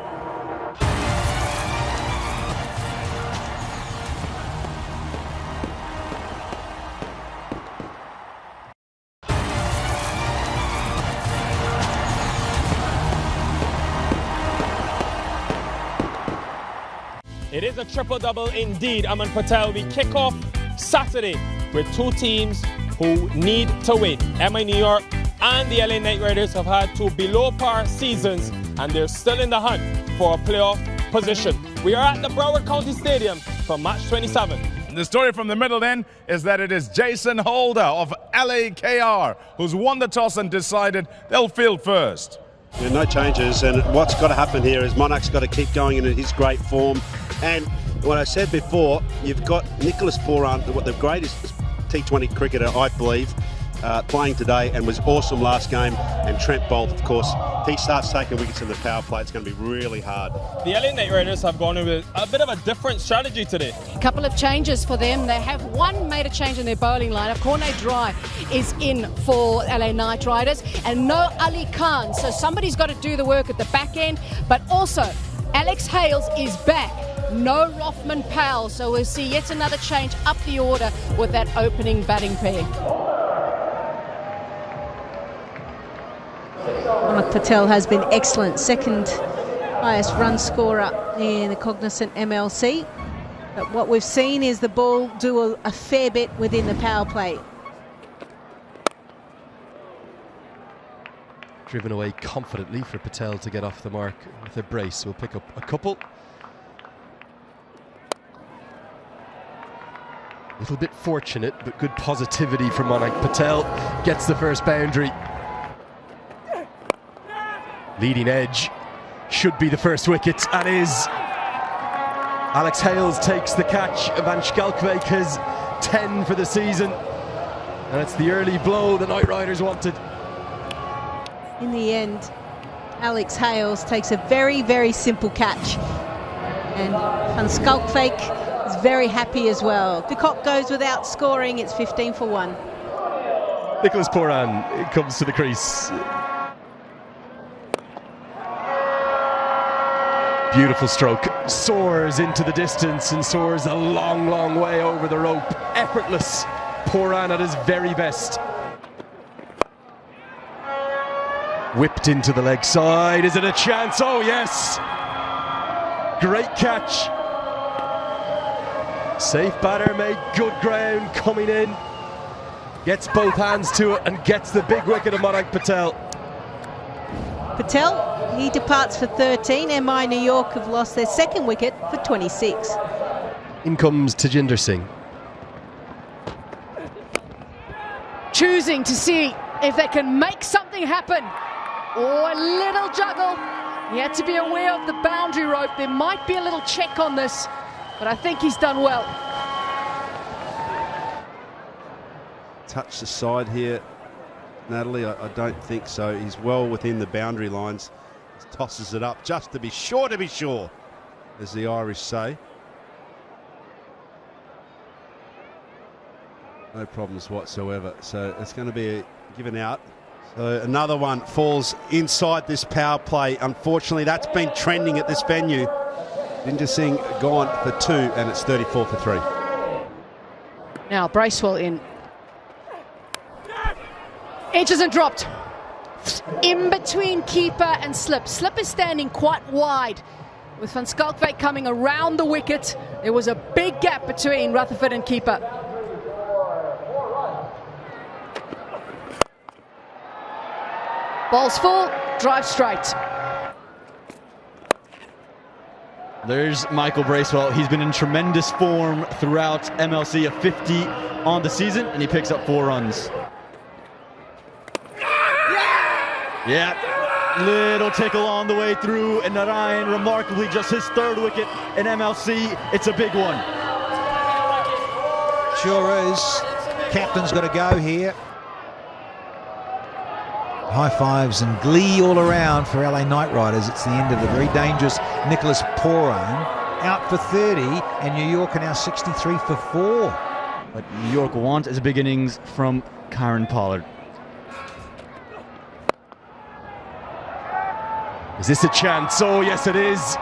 It is a triple-double indeed, Aman Patel. We kick off Saturday with 2 teams who need to win. MI New York and the LA Knight Riders have had 2 below-par seasons, and they're still in the hunt for a playoff position. We are at the Broward County Stadium for match 27. And the story from the middle then is that it is Jason Holder of LAKR who's won the toss and decided they'll field first. Yeah, no changes, and what's got to happen here is Monarch's got to keep going in his great form. And what I said before, you've got Nicholas Pooran, the greatest T20 cricketer, I believe, playing today and was awesome last game. And Trent Bolt, of course, if he starts taking wickets in the power play, it's going to be really hard. The LA Knight Riders have gone with a bit of a different strategy today. A couple of changes for them. They have made a change in their bowling lineup. Cornet Dry is in for LA Knight Riders, and no Ali Khan. So somebody's got to do the work at the back end. But also, Alex Hales is back. No Rothman Powell. So we'll see yet another change up the order with that opening batting pair. Patel has been excellent, second highest run scorer in the Cognizant MLC. But what we've seen is the ball do a fair bit within the power play. Driven away confidently for Patel to get off the mark with a brace. We'll pick up a couple. A little bit fortunate, but good positivity from Manik Patel. Gets the first boundary. Leading edge. Should be the first wicket, and is. Alex Hales takes the catch. Van Schalkwyk has 10 for the season. And it's the early blow the Knight Riders wanted. In the end, Alex Hales takes a very, very simple catch. And Van Schalkwyk is very happy as well. De Kock goes without scoring. It's 15 for 1. Nicholas Pooran comes to the crease. Beautiful stroke. Soars into the distance and soars a long, long way over the rope. Effortless. Pooran at his very best. Whipped into the leg side. Is it a chance? Oh, yes. Great catch. Safe batter, made good ground coming in. Gets both hands to it and gets the big wicket of Manik Patel. Patel, he departs for 13. MI New York have lost their second wicket for 26. In comes Tajinder Singh. Choosing to see if they can make something happen. Oh, a little juggle. He had to be aware of the boundary rope. There might be a little check on this, but I think he's done well. Touch the side here, Natalie. I don't think so. He's well within the boundary lines. Tosses it up just to be sure, as the Irish say. No problems whatsoever. So it's going to be given out. So another one falls inside this power play. Unfortunately, that's been trending at this venue. Tajinder Singh gone for 2, and it's 34 for 3. Now Bracewell in. Edge isn't dropped. In between keeper and Slip. Slip is standing quite wide. With Van Schalkwyk coming around the wicket, there was a big gap between Rutherford and keeper. Ball's full, drive straight. There's Michael Bracewell. He's been in tremendous form throughout MLC, a 50 on the season, and he picks up 4 runs. Yeah, little tickle on the way through, and Narayan, remarkably, just his 3rd wicket in MLC. It's a big one. Sure is. Captain's got to go here. High fives and glee all around for LA Knight Riders. It's the end of the very dangerous Nicholas Pooran. Out for 30, and New York are now 63 for 4. What New York want is a big innings from Kieran Pollard. Is this a chance? Oh, yes, it is.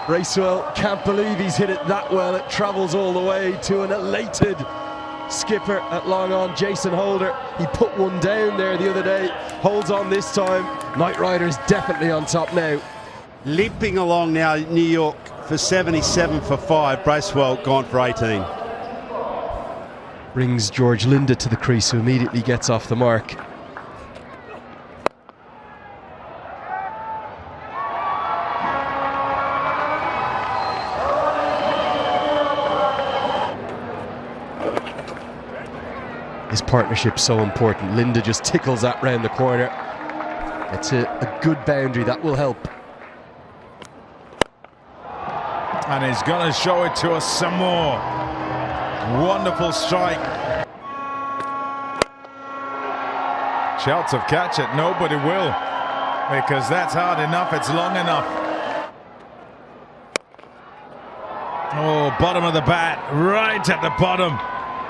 Bracewell can't believe he's hit it that well. It travels all the way to an elated skipper at long on, Jason Holder. He put one down there the other day. Holds on this time. Knight Riders definitely on top now. Limping along now, New York for 77 for 5. Bracewell gone for 18. Brings George Linda to the crease, who immediately gets off the mark. His partnership so important. Linda just tickles that round the corner. It's a good boundary. That will help. And he's going to show it to us some more. Wonderful strike. Shouts of catch it. Nobody will. Because that's hard enough. It's long enough. Oh, bottom of the bat. Right at the bottom.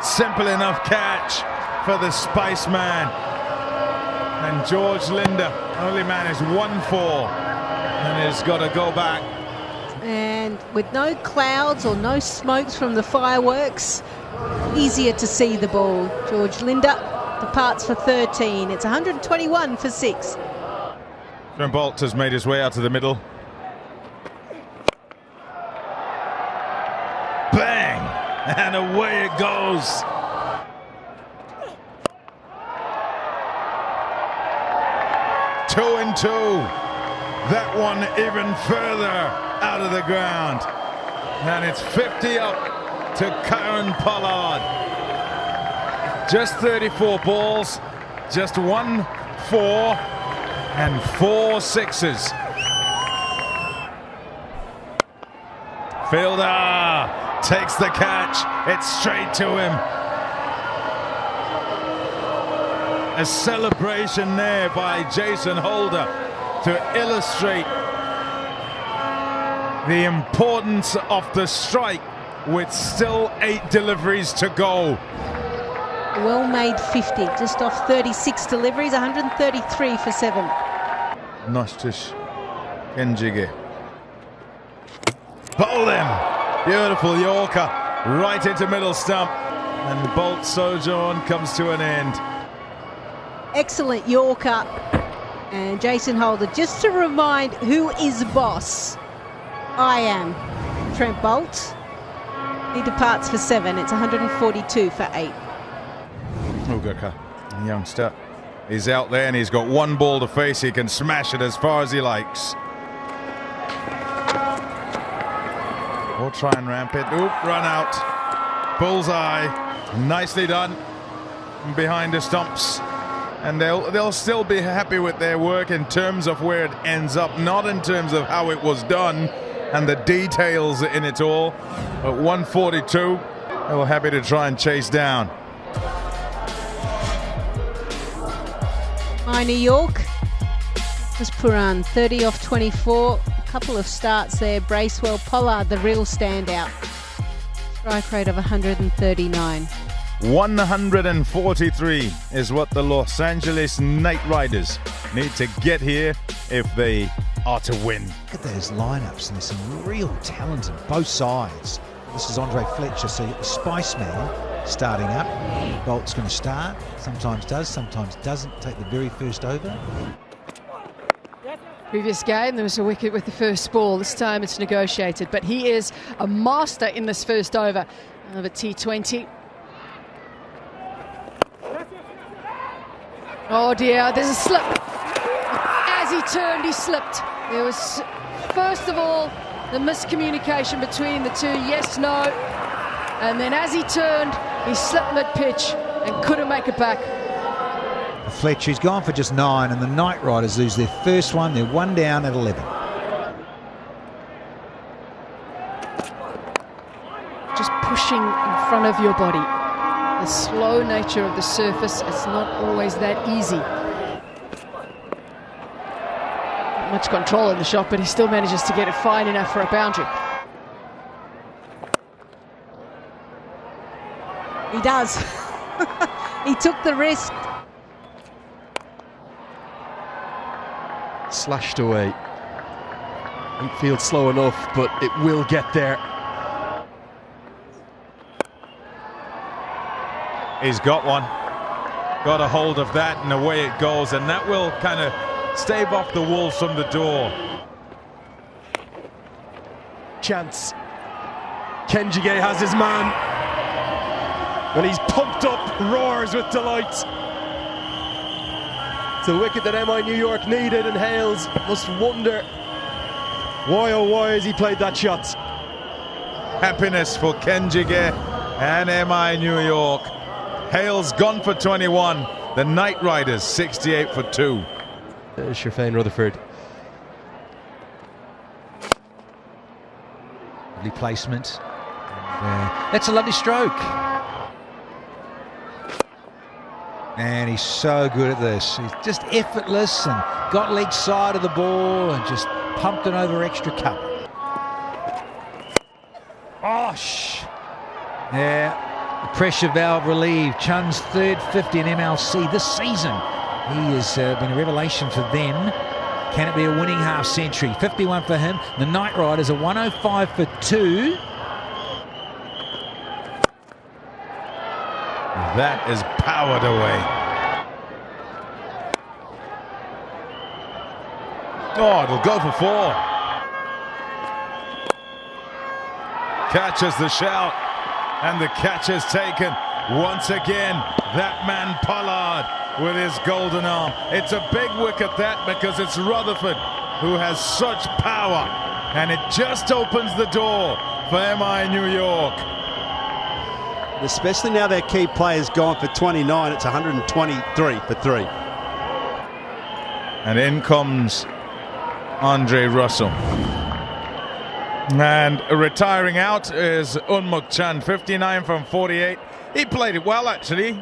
Simple enough catch for the Spiceman. And George Linda, only man, is 1-4 and has got to go back. And with no clouds or no smokes from the fireworks, easier to see the ball. George Linda departs for 13. It's 121 for 6. Trumbolt has made his way out to the middle. Bang! And away it goes. Two and two. That one even further out of the ground. And it's 50 up to Kieran Pollard. Just 34 balls, just 1 4 and 4 6s. Fielder takes the catch. It's straight to him. A celebration there by Jason Holder to illustrate the importance of the strike with still 8 deliveries to go. Well-made 50, just off 36 deliveries, 133 for 7. Nostish Kenjige. Bowled him. Beautiful Yorker right into middle stump. And the Bolt sojourn comes to an end. Excellent Yorker. And Jason Holder, just to remind who is boss. I am Trent Bolt. He departs for 7. It's 142 for 8. Ugaka, youngster, is out there and he's got 1 ball to face. He can smash it as far as he likes. Or try and ramp it. Oop, run out. Bullseye. Nicely done. Behind the stumps. And they'll still be happy with their work in terms of where it ends up, not in terms of how it was done and the details in it all. At 142, they were happy to try and chase down. New York was Puran, 30 off 24. A couple of starts there. Bracewell, Pollard, the real standout. Strike rate of 139. 143 is what the Los Angeles Knight Riders need to get here if they are to win. Look at those lineups, and there's some real talent on both sides. This is Andre Fletcher, so you get the Spice Man starting up. Bolt's going to start, sometimes does, sometimes doesn't take the very first over. Previous game, there was a wicket with the first ball. This time it's negotiated, but he is a master in this first over of a T20. Oh dear, there's a slip. As he turned, he slipped. There was, first of all, the miscommunication between the two, yes, no. And then as he turned, he slipped mid-pitch and couldn't make it back. Fletcher, he's gone for just 9, and the Knight Riders lose their first one. They're 1 down at 11. Just pushing in front of your body. The slow nature of the surface, it's not always that easy. Not much control in the shot, but he still manages to get it fine enough for a boundary. He does. He took the risk. Slashed away. Don't feel slow enough, but it will get there. He's got one. Got a hold of that, and away it goes, and that will kind of stave off the Wolves from the door. Chance. Kenjige has his man. When he's pumped up, roars with delight. It's a wicket that MI New York needed, and Hales must wonder why, oh why, has he played that shot? Happiness for Kenjige and MI New York. Hales gone for 21. The Knight Riders 68 for 2. There's Sherfane Rutherford. Lovely placement. That's a lovely stroke. And he's so good at this. He's just effortless and got leg side of the ball and just pumped it over extra cover. Osh! Yeah. The pressure valve relieved. Chun's third 50 in MLC this season. He has been a revelation for them. Can it be a winning half century? 51 for him. The Knight Riders are 105 for 2. That is powered away. Oh, it'll go for 4. Catches the shout, and the catch is taken. Once again, that man Pollard with his golden arm. It's a big wicket, that, because it's Rutherford who has such power, and it just opens the door for MI New York. Especially now their key player's gone for 29, it's 123 for 3. And in comes Andre Russell. And retiring out is Unmuk Chand, 59 from 48. He played it well, actually.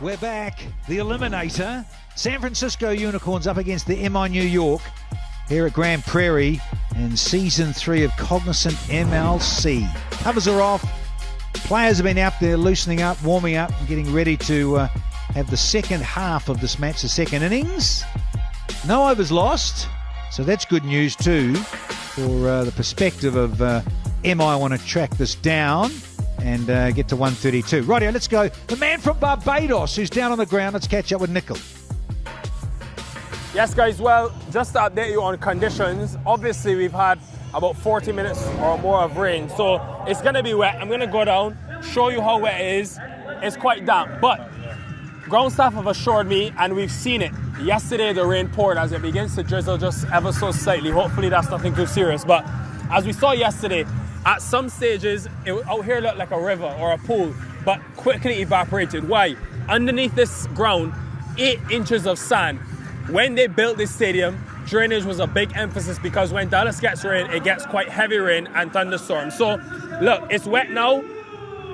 We're back. The Eliminator. San Francisco Unicorns up against the MI New York here at Grand Prairie in Season 3 of Cognizant MLC. Covers are off. Players have been out there loosening up, warming up, and getting ready to have the second half of this match, the second innings. No overs lost, so that's good news too for the perspective of MI want to track this down and get to 132. Rightio, let's go. The man from Barbados who's down on the ground. Let's catch up with Nickel. Yes, guys, well, just to update you on conditions, obviously we've had about 40 minutes or more of rain, so it's going to be wet. I'm going to go down, show you how wet it is. It's quite damp, but ground staff have assured me, and we've seen it. Yesterday the rain poured as it begins to drizzle just ever so slightly. Hopefully that's nothing too serious, but as we saw yesterday, at some stages it out here looked like a river or a pool, but quickly evaporated. Why? Underneath this ground, 8 inches of sand. When they built this stadium, drainage was a big emphasis because when Dallas gets rain, it gets quite heavy rain and thunderstorms. So, look, it's wet now.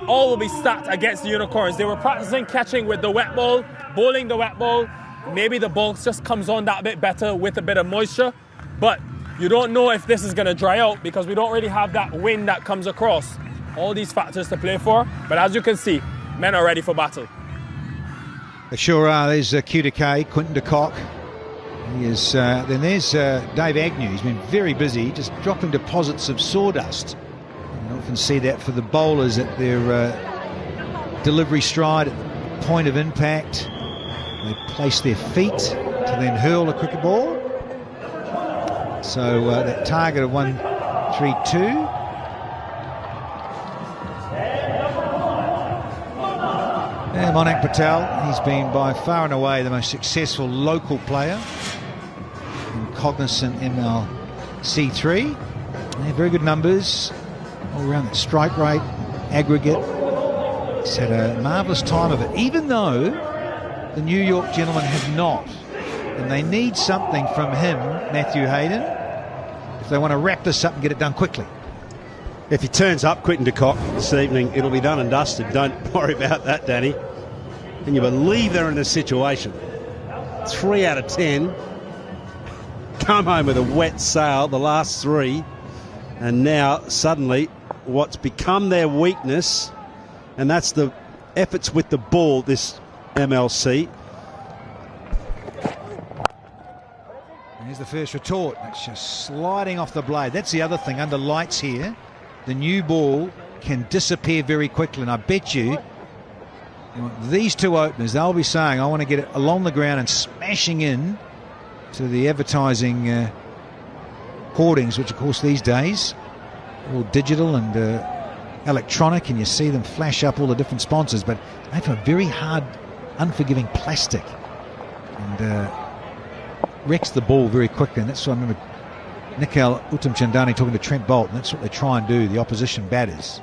All will be stacked against the Unicorns. They were practicing catching with the wet ball, bowling the wet ball. Maybe the ball just comes on that bit better with a bit of moisture. But you don't know if this is going to dry out because we don't really have that wind that comes across. All these factors to play for. But as you can see, men are ready for battle. They sure are. There's QTK, Quinton de Kock. He is, then there's Dave Agnew. He's been very busy, just dropping deposits of sawdust. You often see that for the bowlers at their delivery stride, at the point of impact. They place their feet to then hurl a cricket ball. So that target of 132. And Monak Patel, he's been by far and away the most successful local player in Cognizant MLC3. They have very good numbers all around that strike rate, aggregate. He's had a marvellous time of it, even though the New York gentlemen have not. And they need something from him, Matthew Hayden, if they want to wrap this up and get it done quickly. If he turns up, Quinton de Kock, this evening, it'll be done and dusted. Don't worry about that, Danny. Can you believe they're in this situation? 3 out of 10. Come home with a wet sail, the last 3. And now, suddenly, what's become their weakness, and that's the efforts with the ball, this MLC. Here's the first retort. It's just sliding off the blade. That's the other thing, under lights here. The new ball can disappear very quickly, and I bet you these two openers, they'll be saying, I want to get it along the ground and smashing in to the advertising hoardings, which of course these days are all digital and electronic, and you see them flash up all the different sponsors, but they have a very hard, unforgiving plastic and wrecks the ball very quickly. And that's what I remember Nikhil Uttamchandani talking to Trent Bolt, and that's what they try and do, the opposition batters.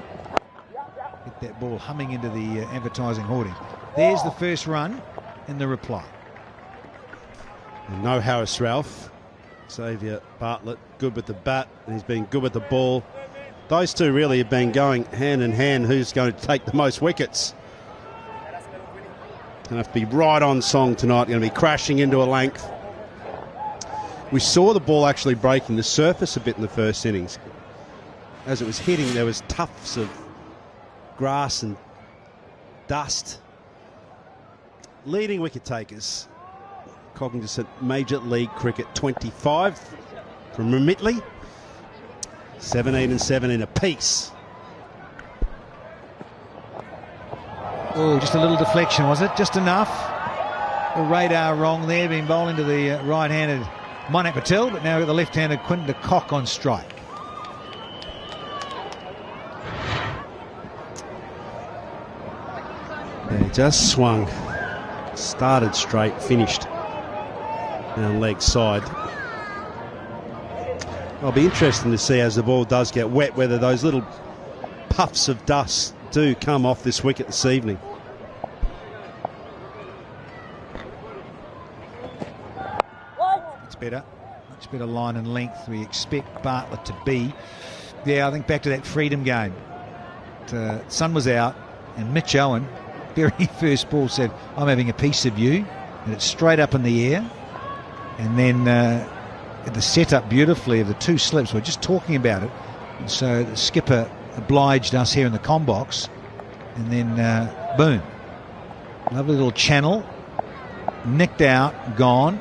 Get that ball humming into the advertising hoarding. There's the first run in the reply. And no Harris Ralph. Xavier Bartlett, good with the bat, and he's been good with the ball. Those two really have been going hand in hand. Who's going to take the most wickets? Going to have to be right on song tonight. Going to be crashing into a length. We saw the ball actually breaking the surface a bit in the first innings. As it was hitting, there was tufts of grass and dust. Leading wicket takers. Cognizant Major League Cricket, 25 from Remitley. 17 and 7 in a piece. Oh, just a little deflection, was it? Just enough. The radar wrong there, being bowling to the right-handed Manak Patel, but now we've got the left-handed Quinton de Kock on strike. Yeah, he just swung, started straight, finished down leg side. It'll be interesting to see as the ball does get wet whether those little puffs of dust do come off this wicket this evening. It's better, much better line and length we expect Bartlett to be. Yeah, I think back to that freedom game. Sun was out and Mitch Owen, very first ball, said, "I'm having a piece of you," and it's straight up in the air. And then the setup beautifully of the two slips, we're just talking about it. And so the skipper obliged us here in the comm box, and then boom, lovely little channel, nicked out, gone.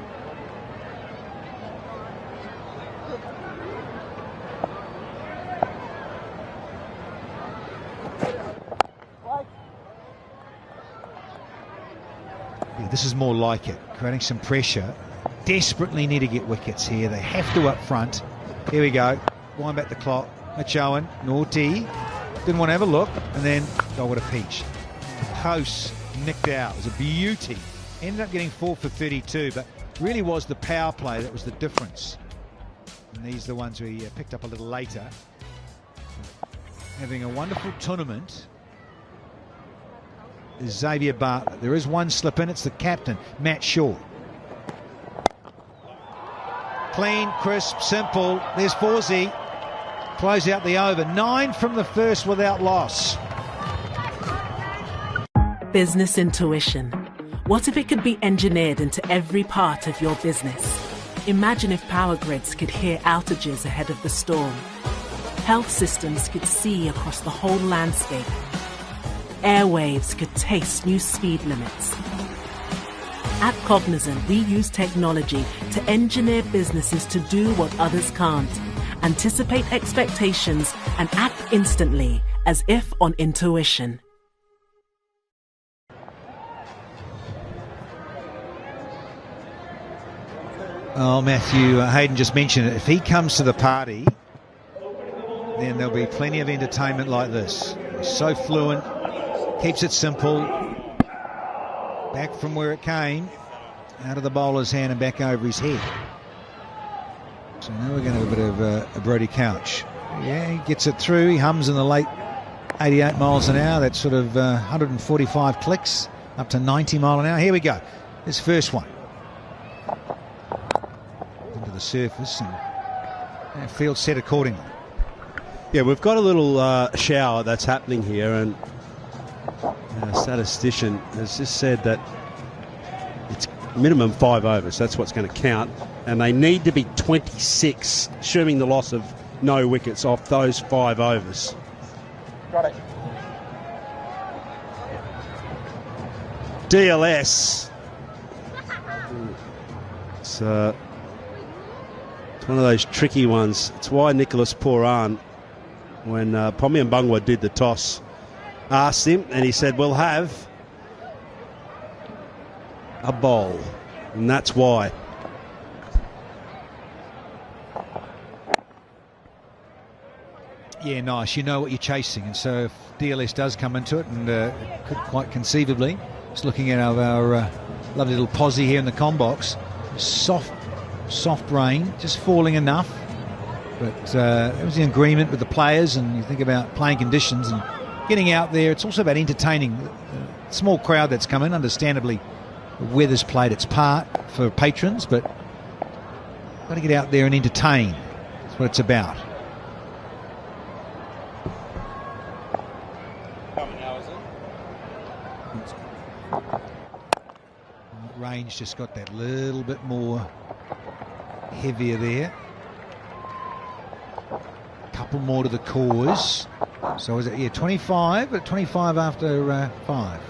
Yeah, this is more like it, creating some pressure. Desperately need to get wickets here. They have to up front. Here we go. Wind back the clock. Mitch Owen, naughty. Didn't want to have a look. And then, oh, what a peach. Post nicked out. It was a beauty. Ended up getting 4 for 32, but really was the power play that was the difference. And these are the ones we picked up a little later. Having a wonderful tournament is Xavier Bartlett. There is one slip in. It's the captain, Matt Shaw. Clean, crisp, simple. There's Forsey. Close out the over. 9 from the first without loss. Business intuition. What if it could be engineered into every part of your business? Imagine if power grids could hear outages ahead of the storm. Health systems could see across the whole landscape. Airwaves could taste new speed limits. At Cognizant, we use technology to engineer businesses to do what others can't, anticipate expectations, and act instantly, as if on intuition. Oh, Matthew Hayden just mentioned it. If he comes to the party, then there'll be plenty of entertainment like this. He's so fluent, keeps it simple. Back from where it came, out of the bowler's hand and back over his head. So now we're going to have a bit of a Brody Couch. Yeah, he gets it through. He hums in the late 88 miles an hour. That's sort of 145 clicks, up to 90 mile an hour. Here we go. His first one. Into the surface and field set accordingly. Yeah, we've got a little shower that's happening here, and a statistician has just said that it's minimum 5 overs. That's what's going to count. And they need to be 26, assuming the loss of no wickets off those 5 overs. Got it. DLS. It's one of those tricky ones. It's why Nicholas Pooran, when Pommy and Bungwa did the toss, asked him, and he said, "We'll have a bowl," and that's why. Yeah, nice. You know what you're chasing, and so if DLS does come into it, and could quite conceivably, just looking at our lovely little posse here in the comm box, soft rain, just falling enough, but it was in agreement with the players, and you think about playing conditions and getting out there. It's also about entertaining the small crowd that's come in. Understandably, the weather's played its part for patrons, but got to get out there and entertain. That's what it's about. Range just got that little bit more heavier there. Couple more to the cause. So is it, yeah, 25, but 25 after 5.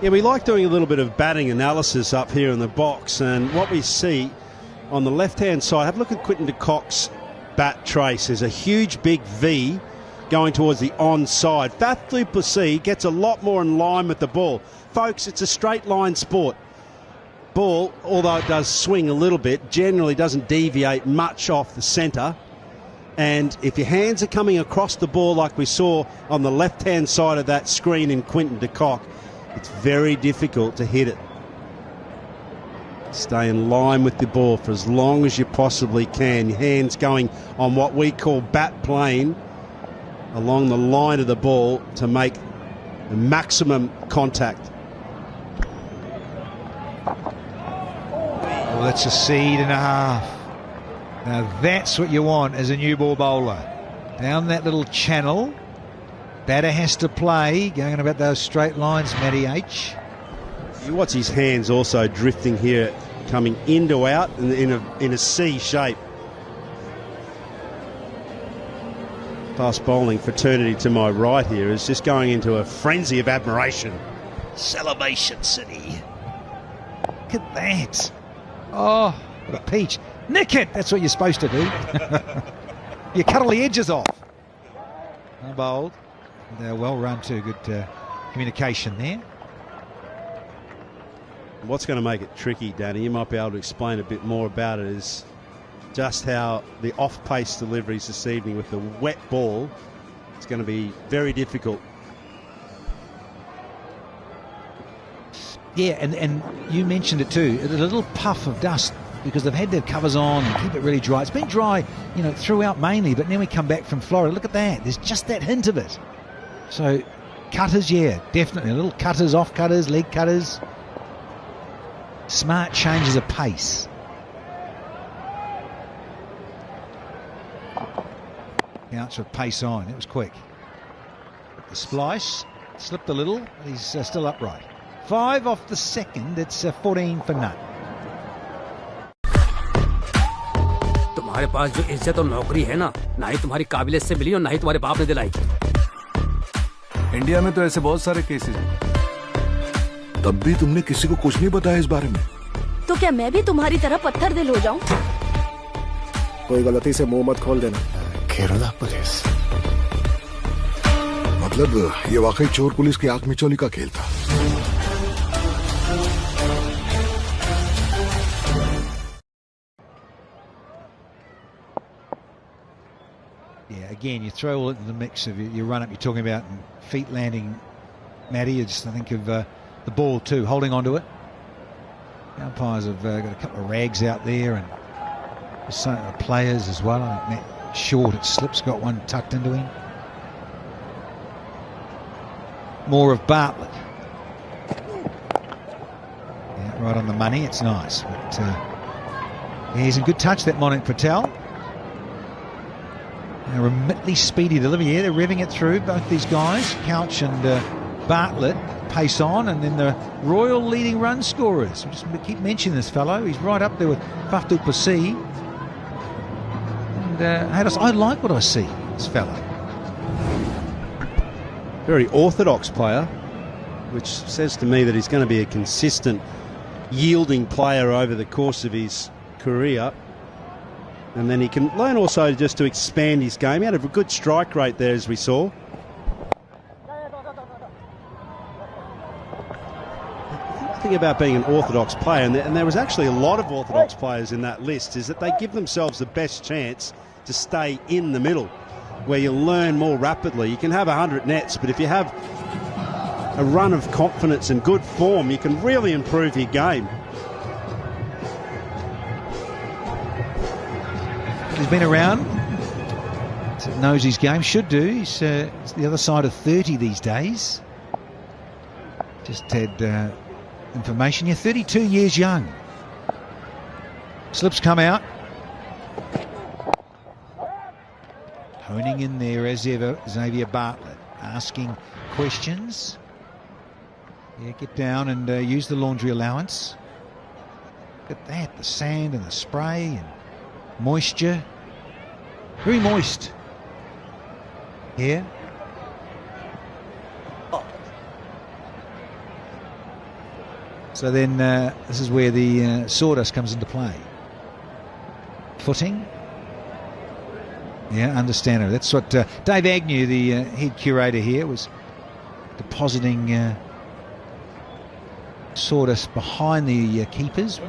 Yeah, we like doing a little bit of batting analysis up here in the box, and what we see on the left-hand side, have a look at Quinton de Kock's bat trace. There's a huge big V going towards the onside. Faf du Plessis gets a lot more in line with the ball. Folks, it's a straight line sport. Ball, although it does swing a little bit, generally doesn't deviate much off the centre. And if your hands are coming across the ball like we saw on the left-hand side of that screen in Quinton de Kock, it's very difficult to hit it. Stay in line with the ball for as long as you possibly can. Your hands going on what we call bat plane along the line of the ball to make the maximum contact. Well, that's a seed and a half. Now that's what you want as a new ball bowler. Down that little channel. Batter has to play, going about those straight lines, Matty H. You watch his hands also drifting here, coming in to out in a C shape. Fast bowling fraternity to my right here is just going into a frenzy of admiration. Celebration City. Look at that. Oh, what a peach. Nick it! That's what you're supposed to do. You cut all the edges off. Well bowled. They're well run too. Good communication there. What's going to make it tricky, Danny, you might be able to explain a bit more about it, is just how the off-pace deliveries this evening with the wet ball, it's going to be very difficult. Yeah, and you mentioned it too, a little puff of dust because they've had their covers on and keep it really dry. It's been dry, throughout mainly, but then we come back from Florida. Look at that. There's just that hint of it. So cutters, yeah, definitely. Little cutters, off cutters, leg cutters. Smart changes of pace. Counts with pace on. It was quick. The splice slipped a little, but he's still upright. 5 off the second. It's 14 for none. तुम्हारे पास जो इज्जत और नौकरी है ना ही तुम्हारी काबिलियत से मिली और ना ही तुम्हारे बाप ने दिलाई। इंडिया में तो ऐसे बहुत सारे केसेस हैं। तब भी तुमने किसी को कुछ नहीं बताया इस बारे में। तो क्या मैं भी तुम्हारी तरह पत्थर दिल हो जाऊं? कोई गलती से मुंह मत खोल देना। केरला पुलिस। मतलब ये वाकई चोर पुलिस की आंख मिचौली का खेल था। Yeah, again, you throw all into the mix of your run-up you're talking about and feet landing, Matty. I think of the ball too, holding onto it. The umpires have got a couple of rags out there and some players as well. I think Matt Short at slips got one tucked into him. More of Bartlett. Yeah, right on the money. It's nice. But he's in good touch, that Monik Patel. A remitly speedy delivery here. They're revving it through, both these guys, Couch and Bartlett, pace on, and then the Royal leading run scorers. We just keep mentioning this fellow. He's right up there with Faf du Plessis. And I like what I see, this fellow. Very orthodox player, which says to me that he's going to be a consistent, yielding player over the course of his career. And then he can learn also just to expand his game. He had a good strike rate there, as we saw. The thing about being an orthodox player, and there was actually a lot of orthodox players in that list, is that they give themselves the best chance to stay in the middle, where you learn more rapidly. You can have 100 nets, but if you have a run of confidence and good form, you can really improve your game. He's been around, knows his game, should do. He's the other side of 30 these days. Just had information here, 32 years young. Slips come out. Honing in there as ever, Xavier Bartlett, asking questions. Yeah, get down and use the laundry allowance. Look at that, the sand and the spray and moisture. Very moist here. So then this is where the sawdust comes into play. Footing. Yeah, understandable. That's what Dave Agnew, the head curator here, was depositing sawdust behind the keepers.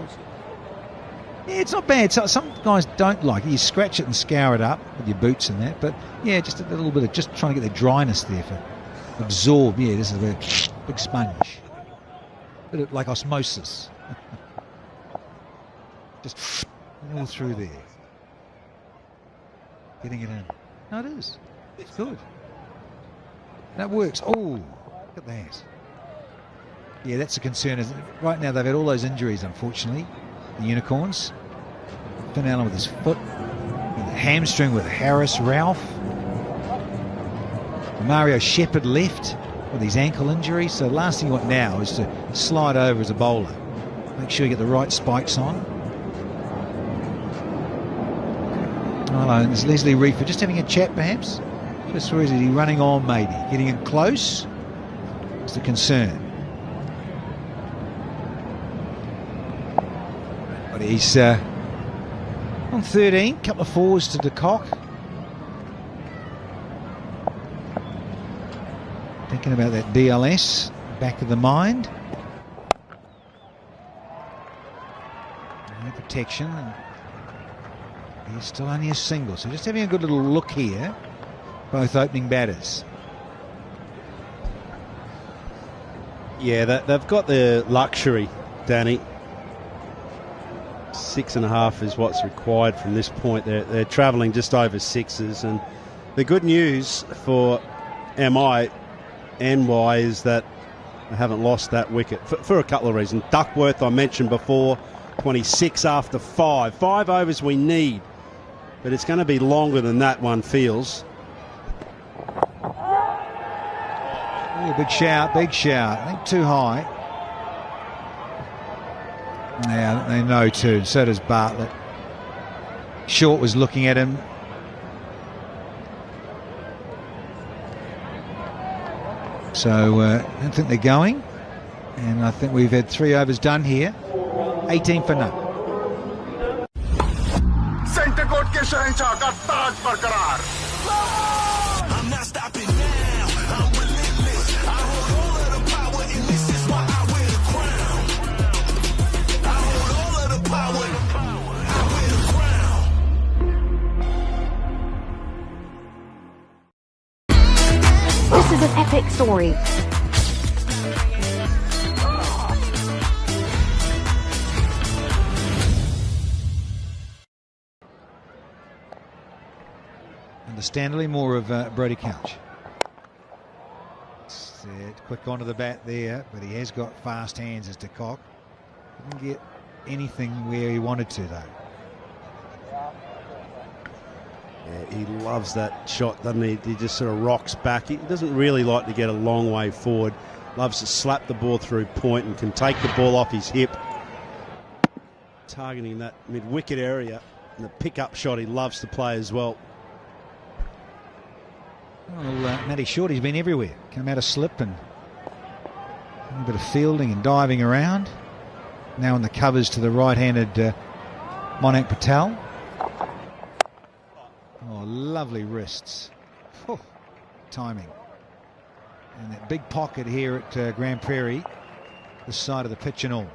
Yeah, it's not bad. Some guys don't like it. You scratch it and scour it up with your boots and that. But yeah, just a little bit of just trying to get the dryness there for absorb. Yeah, this is a big sponge. Bit of like osmosis. Just all through there. Getting it in. No, it is. It's good. That works. Oh, look at that. Yeah, that's a concern. Isn't it? Right now they've had all those injuries, unfortunately. The Unicorns. Finn Allen with his foot. And the hamstring with Harris, Ralph. Mario Shepherd left with his ankle injury. So the last thing you want now is to slide over as a bowler. Make sure you get the right spikes on. Hello, there's Leslie Reefer just having a chat perhaps. Just where is he running on maybe? Getting in close is the concern. But he's on 13, couple of fours to de Kock. Thinking about that DLS, back of the mind. No protection. He's still only a single, so just having a good little look here. Both opening batters. Yeah, they've got the luxury, Danny. 6.5 is what's required from this point. They're travelling just over sixes, and the good news for MI NY is that they haven't lost that wicket for a couple of reasons. Duckworth, I mentioned before, 26 after 5. 5 overs we need, but it's going to be longer than that, one feels. Oh, big shout. I think too high. Yeah, they know too. So does Bartlett. Short was looking at him. So I don't think they're going. And I think we've had 3 overs done here. 18 for none. Centre court के शहंशाह का ताज बरकरार. I'm not stopping now. I'm relentless. I hold all of the power, and this is why I wear the crown. I hold all of the power. I wear the crown. This is an epic story. Understandably, more of Brodie Couch. Quick onto the bat there, but he has got fast hands as de Kock. Didn't get anything where he wanted to, though. Yeah, he loves that shot, doesn't he? He just sort of rocks back. He doesn't really like to get a long way forward. Loves to slap the ball through point and can take the ball off his hip. Targeting that mid-wicket area. And the pick-up shot he loves to play as well. Well, Matty Shorty's been everywhere. Come out of slip and a bit of fielding and diving around. Now in the covers to the right-handed Monak Patel. Oh, lovely wrists. Oh, timing. And that big pocket here at Grand Prairie, this side of the pitch and all.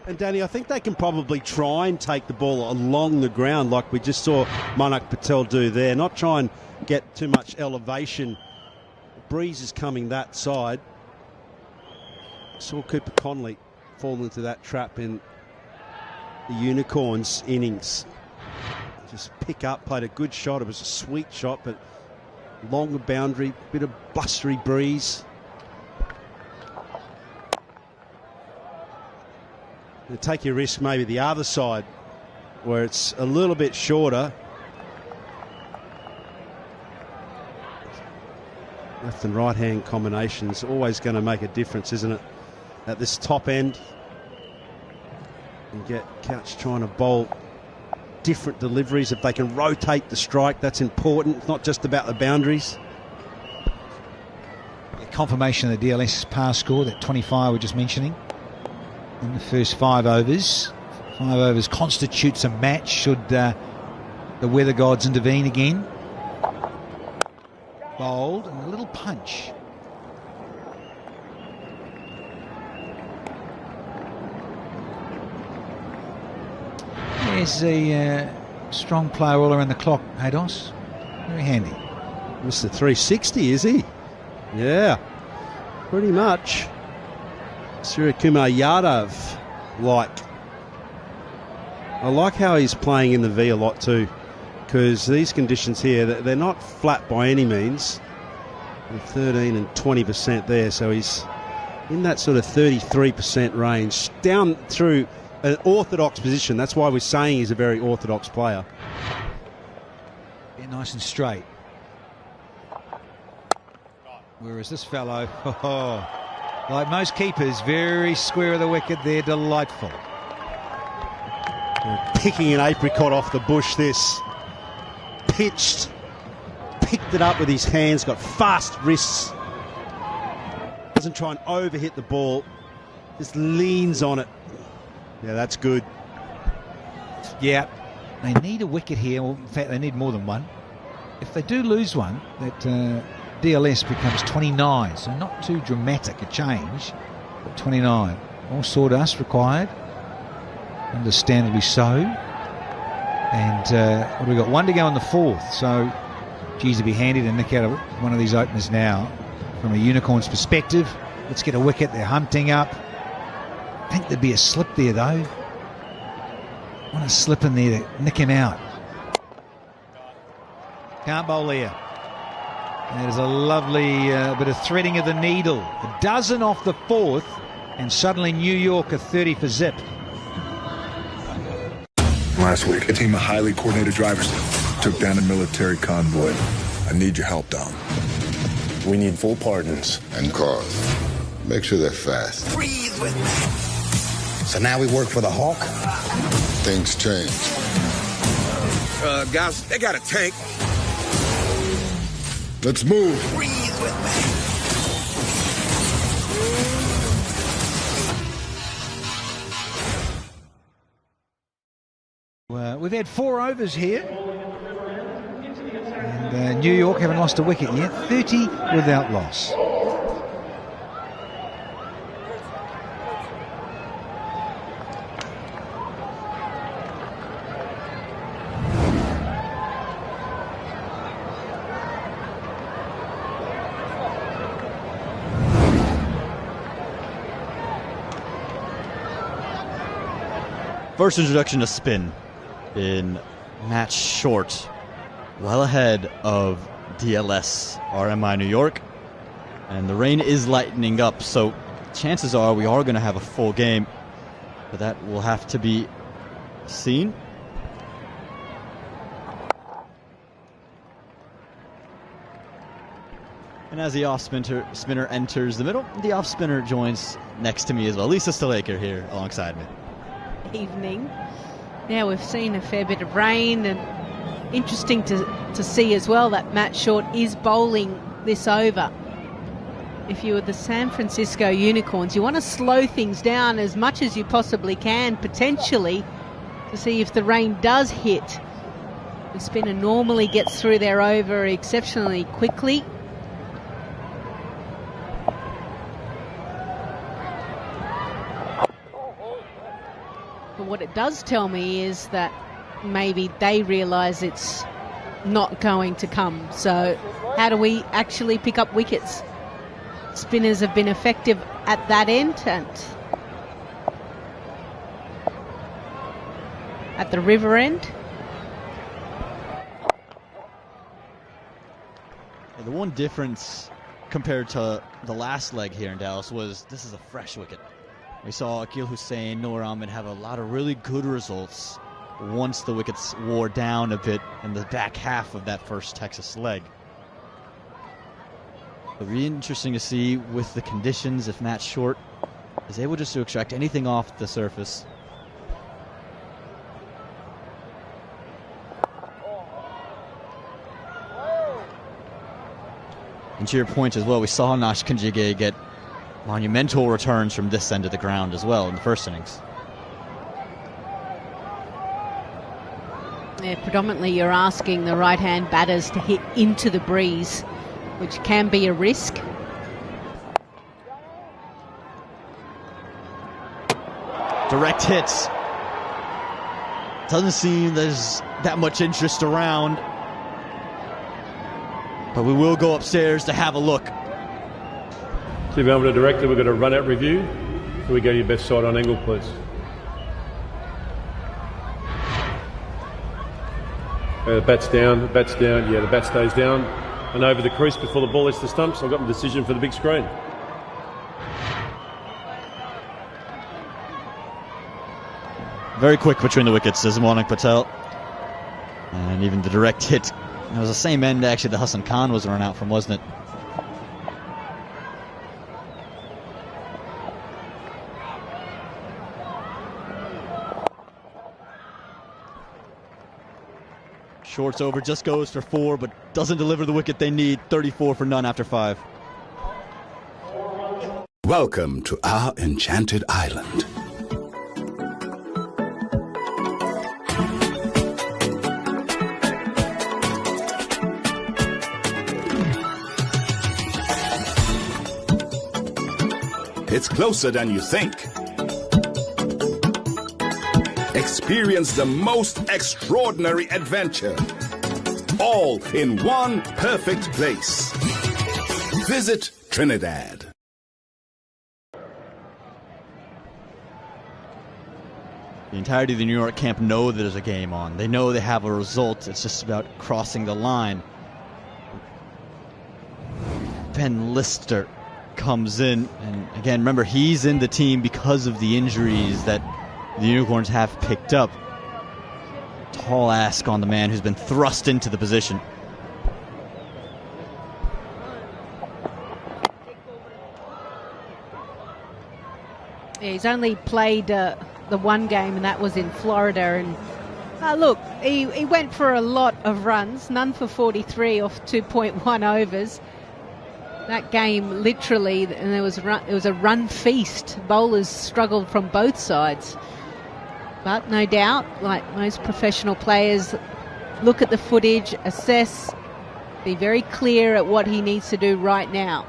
And Danny, I think they can probably try and take the ball along the ground like we just saw Monak Patel do there. Not try and get too much elevation. The breeze is coming that side. Saw Cooper Conley fall into that trap in the Unicorns innings. Just pick up, played a good shot. It was a sweet shot, but longer boundary, bit of blustery breeze. You take your risk maybe the other side where it's a little bit shorter. Left and right hand combination is always going to make a difference, isn't it? At this top end, you get Couch trying to bowl different deliveries. If they can rotate the strike, that's important. It's not just about the boundaries. Confirmation of the DLS pass score, that 25 we're just mentioning. In the first 5 overs. 5 overs constitutes a match should the weather gods intervene again. Bold and a little punch. There's a strong player all around the clock, Hados. Very handy. Mr. 360, is he? Yeah, pretty much. Suryakumar Yadav-like. I like how he's playing in the V a lot too, because these conditions here, they're not flat by any means. They're 13 and 20% there, so he's in that sort of 33% range, down through an orthodox position. That's why we're saying he's a very orthodox player. They're nice and straight. Whereas this fellow, like most keepers, very square of the wicket. They're delightful. Picking an apricot off the bush, this. Pitched, picked it up with his hands, got fast wrists. Doesn't try and overhit the ball, just leans on it. Yeah, that's good. Yeah, they need a wicket here. Well, in fact, they need more than one. If they do lose one, that DLS becomes 29, so not too dramatic a change, but 29. More sawdust required, understandably so. And what have we got? One to go in the fourth, so geez, it'd be handy to nick out one of these openers now. From a Unicorns perspective, let's get a wicket. They're hunting up. I think there'd be a slip there, though. Want a slip in there to nick him out. Can't bowl there. There's a lovely bit of threading of the needle. A dozen off the fourth, and suddenly New York are 30 for zip. Last week, a team of highly coordinated drivers took down a military convoy. I need your help, Dom. We need full pardons. And cars. Make sure they're fast. Breathe with me. So now we work for the Hawk? Things change. Guys, they got a tank. Let's move. Breathe with me. We've had 4 overs here. And New York haven't lost a wicket yet. 30 without loss. First introduction to spin in match short, well ahead of DLS RMI New York, and the rain is lightening up, so chances are we are going to have a full game, but that will have to be seen. And as the off spinner enters the middle, the off spinner joins next to me as well. Lisa Stalaker here alongside me. Evening. Now we've seen a fair bit of rain, and interesting to see as well that Matt Short is bowling this over. If you were the San Francisco Unicorns, you want to slow things down as much as you possibly can, potentially, to see if the rain does hit. The spinner normally gets through their over exceptionally quickly. But what it does tell me is that maybe they realise it's not going to come. So how do we actually pick up wickets? Spinners have been effective at that end and at the river end. The one difference compared to the last leg here in Dallas was this is a fresh wicket. We saw Akil Hussain, Noor Ahmed have a lot of really good results once the wickets wore down a bit in the back half of that first Texas leg. It'll be interesting to see with the conditions if Matt Short is able just to extract anything off the surface. And to your point as well, we saw Nash Kanjige get monumental returns from this end of the ground as well in the first innings. Yeah, predominantly you're asking the right-hand batters to hit into the breeze, which can be a risk. Direct hits. Doesn't seem there's that much interest around. But we will go upstairs to have a look. To be able to direct it, we've got a run out review. Can we go to your best side on angle, please? The bat's down, yeah, the bat stays down and over the crease before the ball hits the stumps. I've got my decision for the big screen. Very quick between the wickets, says Monik Patel. And even the direct hit. It was the same end, actually, that Hassan Khan was run out from, wasn't it? Shorts over, just goes for 4, but doesn't deliver the wicket they need. 34 for none after 5. Welcome to our enchanted island. It's closer than you think. Experience the most extraordinary adventure, all in one perfect place. Visit Trinidad. The entirety of the New York camp know that there's a game on. They know they have a result. It's just about crossing the line. Ben Lister comes in, and again, remember, he's in the team because of the injuries that the Unicorns have picked up. Tall ask on the man who's been thrust into the position. Yeah, he's only played the one game, and that was in Florida. And look, he went for a lot of runs, none for 43 off 2.1 overs. That game, literally, and it was a run feast. Bowlers struggled from both sides. But no doubt, like most professional players, look at the footage, assess, be very clear at what he needs to do right now.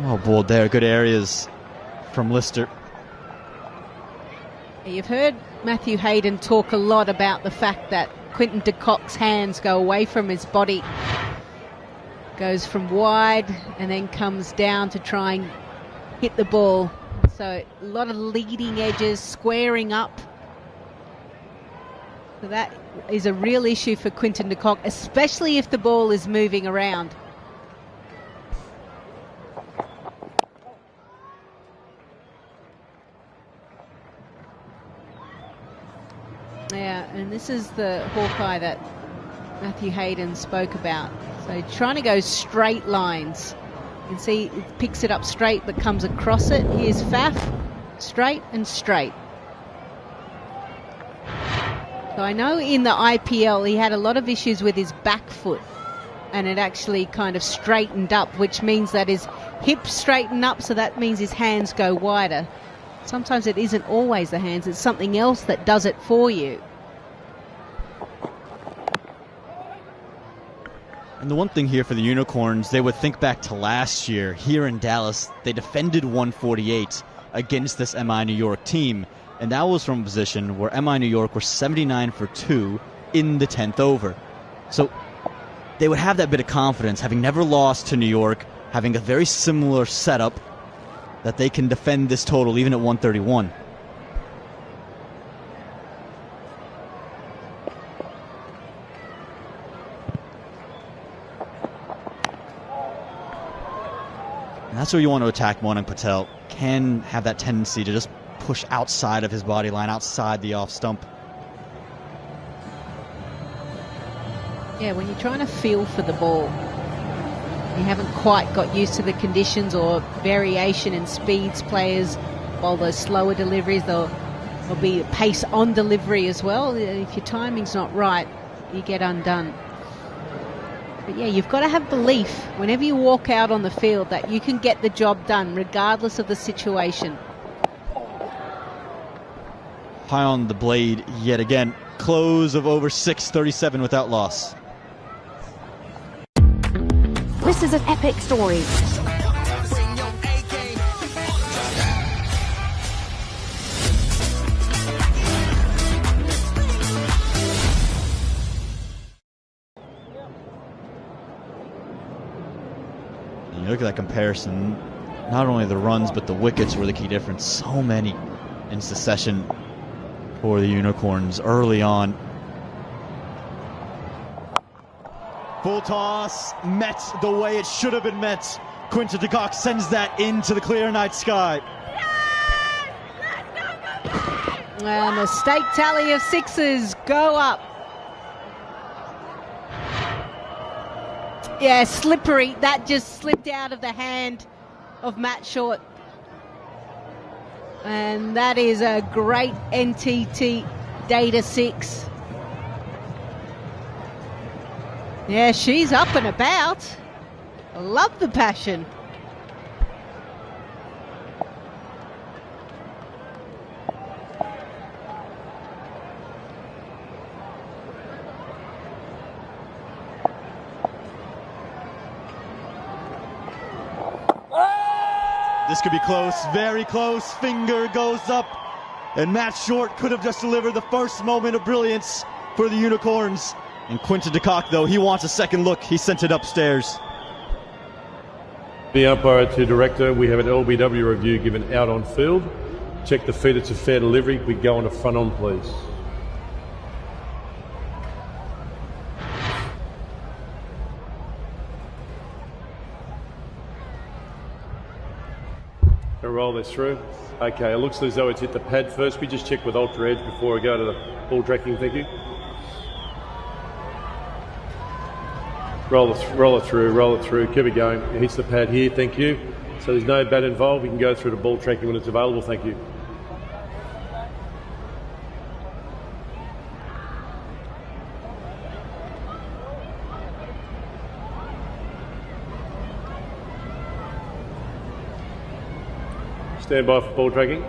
Oh, bowled there. Good areas from Lister. You've heard Matthew Hayden talk a lot about the fact that Quinton de Kock's hands go away from his body. Goes from wide and then comes down to try and hit the ball. So a lot of leading edges, squaring up. So that is a real issue for Quinton de Kock, especially if the ball is moving around. Yeah, and this is the Hawkeye that Matthew Hayden spoke about. So trying to go straight lines. You can see it picks it up straight but comes across it. Here's Faf, straight and straight. So I know in the IPL he had a lot of issues with his back foot, and it actually kind of straightened up, which means that his hips straighten up, so that means his hands go wider. Sometimes it isn't always the hands, it's something else that does it for you. And the one thing here for the Unicorns, they would think back to last year here in Dallas. They defended 148 against this MI New York team, and that was from a position where MI New York were 79 for 2 in the 10th over. So they would have that bit of confidence, having never lost to New York, having a very similar setup, that they can defend this total even at 131. And that's where you want to attack Monik Patel. Can have that tendency to just push outside of his body line, outside the off stump. Yeah, when you're trying to feel for the ball, you haven't quite got used to the conditions or variation in speeds. Players, while those slower deliveries, there'll be pace on delivery as well. If your timing's not right, you get undone. But yeah, you've got to have belief whenever you walk out on the field that you can get the job done regardless of the situation. high on the blade yet again. Close of over 6:37 without loss. This is an epic story. And you look at that comparison, not only the runs but the wickets were the key difference. So many in succession for the Unicorns early on. Full toss, met the way it should have been met. Quinton de Kock sends that into the clear night sky. And the stake tally of sixes go up. Yeah, slippery. That just slipped out of the hand of Matt Short. And that is a great NTT Data 6. Yeah, she's up and about. I love the passion. This could be close, very close. Finger goes up, and Matt Short could have just delivered the first moment of brilliance for the Unicorns. And Quinton de Kock, though, he wants a second look. He sent it upstairs. The umpire to director, we have an LBW review given out on field. Check the feet, it's a fair delivery. We go on to front on, please. Roll this through. Okay, it looks as though it's hit the pad first. We just check with Ultra Edge before I go to the ball tracking, thank you. Roll it through, keep it going. It hits the pad here, thank you. So there's no bat involved, we can go through to ball tracking when it's available, thank you. Stand by for ball tracking.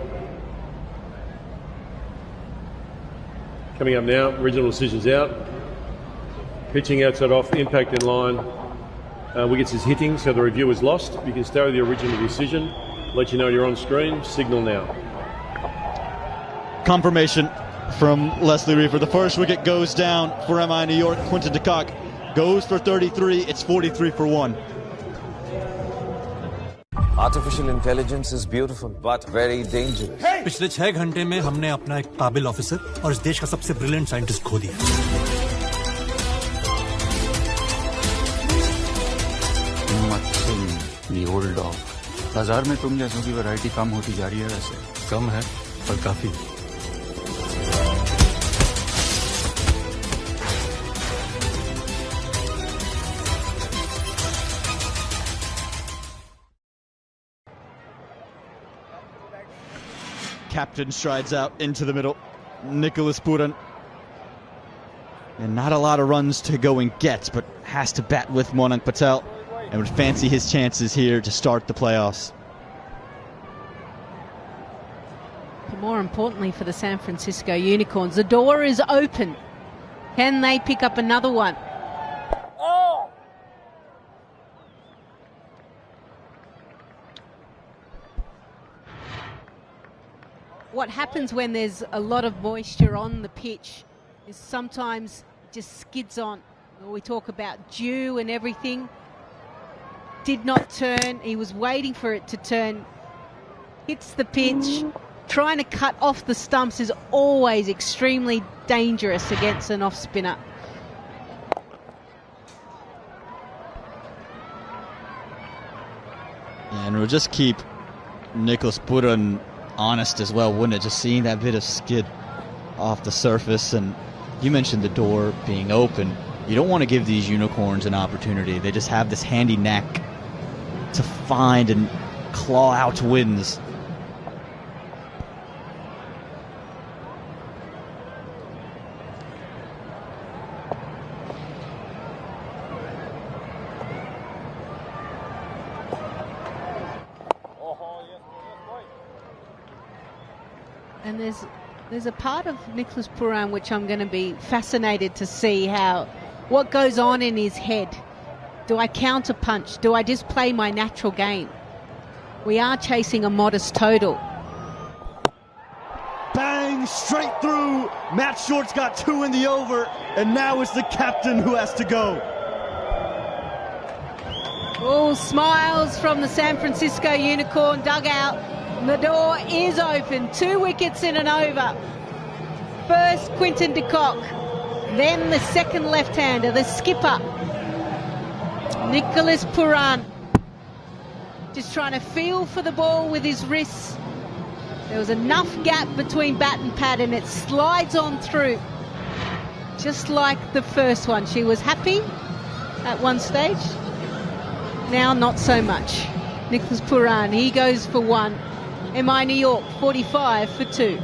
Coming up now, original decisions out. Pitching outside off, impact in line. Wickets is hitting, so the review is lost. You can stay with the original decision. Let you know you're on screen. Signal now. Confirmation from Leslie Reefer. The first wicket goes down for MI New York. Quinton de Kock goes for 33. It's 43 for 1. Artificial intelligence is beautiful but very dangerous. पिछले 6 घंटे में हमने अपना एक काबिल officer और इस देश का सबसे ब्रिलियंट साइंटिस्ट खो दिया। The old dog. बाजार में तुम जैसों की वैरायटी कम होती जा रही है वैसे। कम है पर काफी। Captain strides out into the middle. Nicholas Puran. And not a lot of runs to go and get, but has to bat with Monank Patel and would fancy his chances here to start the playoffs. More importantly for the San Francisco Unicorns, the door is open. Can they pick up another one? What happens when there's a lot of moisture on the pitch is sometimes just skids on. We talk about dew and everything. Did not turn. He was waiting for it to turn. Hits the pitch. Trying to cut off the stumps is always extremely dangerous against an off spinner. And we'll just keep Nicholas Puran honest as well, wouldn't it? Just seeing that bit of skid off the surface. And you mentioned the door being open. You don't want to give these Unicorns an opportunity. They just have this handy knack to find and claw out wins. And there's There's a part of Nicholas Pooran which I'm going to be fascinated to see what goes on in his head. Do I counter punch? Do I just play my natural game? We are chasing a modest total. Bang, straight through. Matt Short's got 2 in the over, and now it's the captain who has to go. All smiles from the San Francisco Unicorn dugout. The door is open. 2 wickets in an over. First Quinton de Kock, then the second left-hander, the skipper, Nicholas Pooran. Just trying to feel for the ball with his wrists. There was enough gap between bat and pad, and it slides on through. Just like the first one. She was happy at one stage. Now not so much. Nicholas Pooran, he goes for 1. MI New York 45 for 2.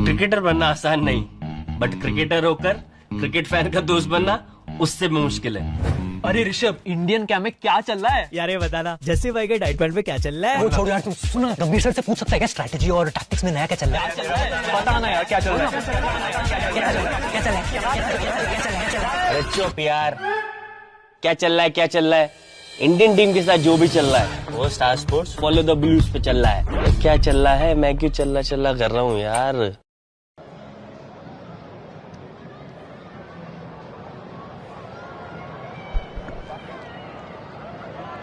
Cricketer बनना आसान नहीं, but cricketer होकर cricket fan का दोस्त बनना उससे भी मुश्किल है। अरे ऋषभ, इंडियन क्या में क्या चल रहा है यार, ये बताना। जैसे भाई के डाइट प्लान पे क्या चल रहा है? वो छोड़ यार, तू सुना, गंभीर सर से पूछ सकता है क्या स्ट्रैटेजी और टैक्टिक्स में नया क्या चल रहा है? बता ना यार, क्या चल रहा है? अरे चुप यार, क्या चल रहा है? इंडियन टीम के साथ जो भी चल रहा है वो star sports follow the blues पे चल रहा है। क्या चल रहा है, मैं क्यों चल रहा कर रहा हूँ यार।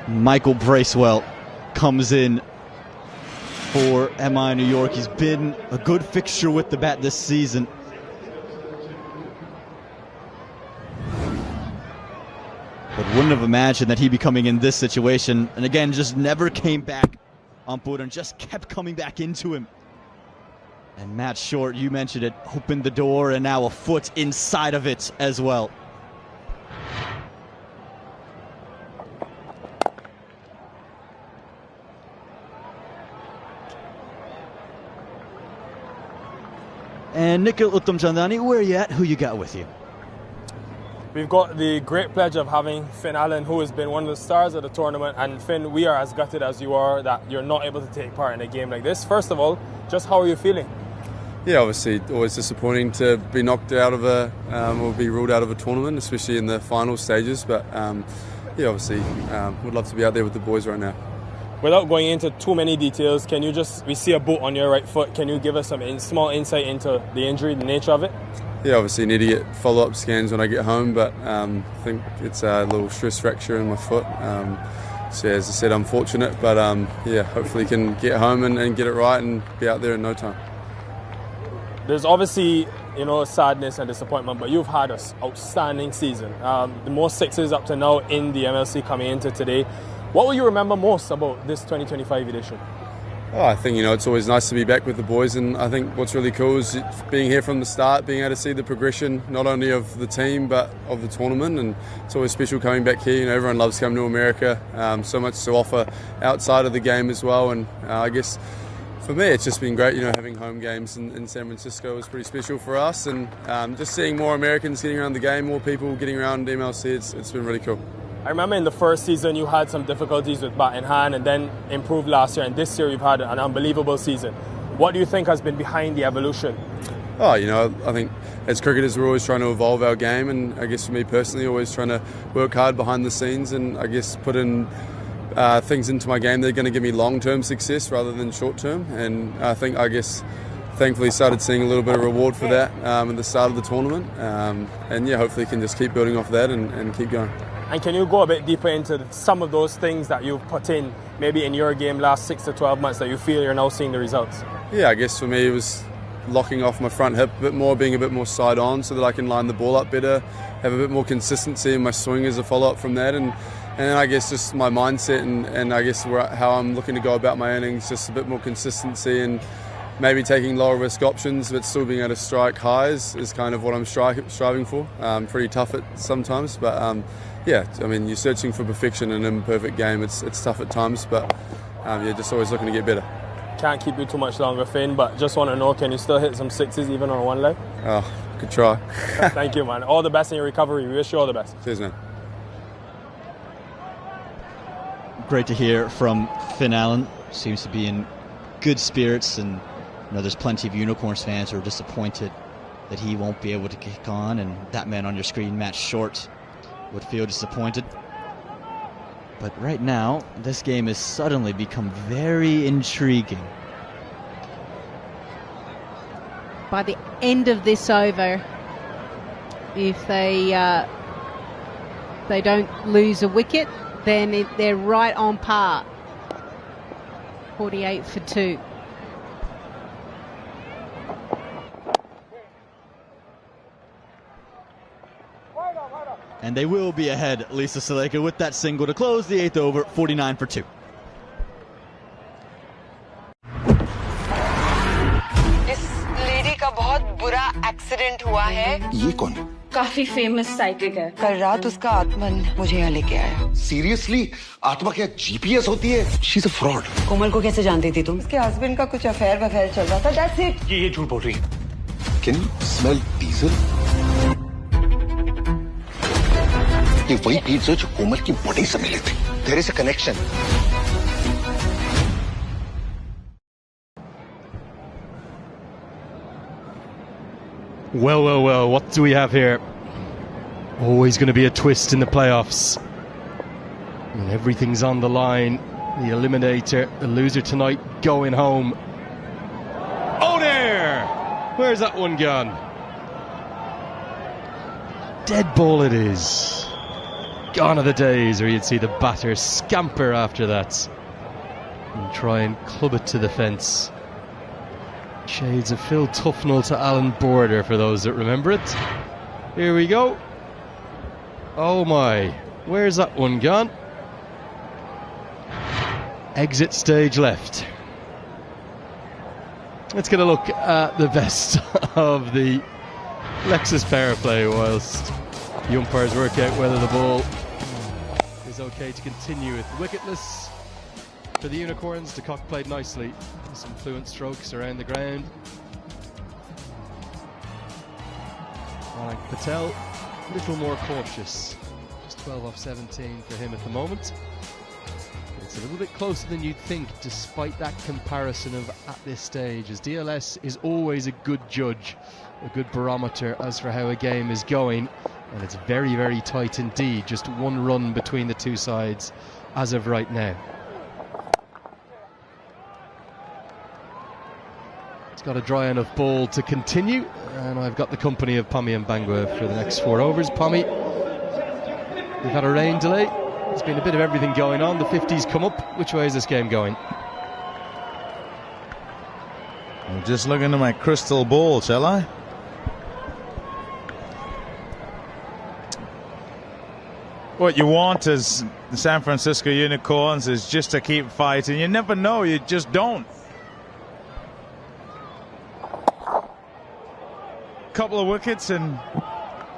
Michael Bracewell comes in for MI New York. He's been a good fixture with the bat this season. But wouldn't have imagined that he'd be coming in this situation. And again, just never came back on board and just kept coming back into him. And Matt Short, you mentioned it, opened the door and now a foot inside of it as well. And Nikhil Uttamchandani, where are you at? Who you got with you? We've got the great pleasure of having Finn Allen, who has been one of the stars of the tournament. And Finn, we are as gutted as you are that you're not able to take part in a game like this. First of all, just how are you feeling? Yeah, obviously always disappointing to be knocked out of or be ruled out of a tournament, especially in the final stages. But yeah, obviously would love to be out there with the boys right now. Without going into too many details, can you we see a boot on your right foot, can you give us some small insight into the injury, the nature of it? Yeah, obviously need to get follow-up scans when I get home, but I think it's a little stress fracture in my foot. So as I said, unfortunate, but yeah, hopefully can get home and get it right and be out there in no time. There's obviously, sadness and disappointment, but you've had an outstanding season. The most sixes up to now in the MLC coming into today. What will you remember most about this 2025 edition? Oh, I think, it's always nice to be back with the boys, and I think what's really cool is being here from the start, being able to see the progression not only of the team but of the tournament, and it's always special coming back here. Everyone loves coming to America, so much to offer outside of the game as well, and I guess for me it's just been great, having home games in San Francisco was pretty special for us, and just seeing more Americans getting around the game, more people getting around MLC, it's been really cool. I remember in the first season you had some difficulties with bat in hand and then improved last year, and this year you've had an unbelievable season. What do you think has been behind the evolution? Oh, I think as cricketers we're always trying to evolve our game, and I guess for me personally always trying to work hard behind the scenes and I guess put in things into my game that are going to give me long-term success rather than short-term, and I guess thankfully started seeing a little bit of reward for that at the start of the tournament, and yeah, hopefully can just keep building off that and keep going. And can you go a bit deeper into some of those things that you've put in maybe in your game last 6 to 12 months that you feel you're now seeing the results? Yeah, I guess for me it was locking off my front hip a bit more, being a bit more side on so that I can line the ball up better, have a bit more consistency in my swing as a follow-up from that, and then I guess just my mindset and I guess how I'm looking to go about my innings, just a bit more consistency and maybe taking lower risk options but still being able to strike highs is kind of what I'm striving for. Pretty tough at sometimes, but yeah, I mean, you're searching for perfection in an imperfect game. It's tough at times, but yeah, just always looking to get better. Can't keep you too much longer, Finn, but just want to know, can you still hit some sixes even on one leg? Oh, could try. Thank you, man. All the best in your recovery. We wish you all the best. Cheers, man. Great to hear from Finn Allen. Seems to be in good spirits and there's plenty of Unicorns fans who are disappointed that he won't be able to kick on, and that man on your screen, Matt Short, would feel disappointed. But right now, this game has suddenly become very intriguing. By the end of this over, if they don't lose a wicket, then they're right on par. 48 for 2. And they will be ahead, Lisa Saleka, with that single to close the 8th over, 49 for 2. इस lady का बहुत बुरा accident हुआ है। ये कौन? काफी famous psychic है। कल रात उसका आत्मन मुझे यहाँ लेके आया। सीरियसली? आत्मा क्या जीपीएस होती है? She's a fraud. कोमल को कैसे जानती थी तुम? उसके हस्बैंड का कुछ अफेयर चल रहा था। That's it. ये झूठ बोल रही है। Can you smell diesel? ये वही बीट्स है जो कोमल की बॉडी से मिले थे। There is a connection. Well, what do we have here? Always going to be a twist in the playoffs. And everything's on the line. The Eliminator, the loser tonight, going home. Oh, there! Where's that one gone? Dead ball it is. Gone are the days where you'd see the batter scamper after that and try and club it to the fence. Shades of Phil Tufnell to Alan Border for those that remember it. Here we go. Oh my, where's that one gone? Exit stage left. Let's get a look at the best of the Lexus power play whilst the umpires work out whether the ball is okay to continue with. Wicketless for the Unicorns. De Kock played nicely. Some fluent strokes around the ground. Mayank Patel, a little more cautious. Just 12 off 17 for him at the moment. It's a little bit closer than you'd think, despite that comparison of at this stage, as DLS is always a good judge, a good barometer as for how a game is going, and it's very, very tight indeed. Just one run between the two sides as of right now. It's got a dry enough ball to continue, and I've got the company of Pommy and Bangwa for the next 4 overs. Pommy, we've had a rain delay. There's been a bit of everything going on. The 50s come up. Which way is this game going? I'm just looking at my crystal ball, shall I? What you want as the San Francisco Unicorns is just to keep fighting. You never know, you just don't. Couple of wickets in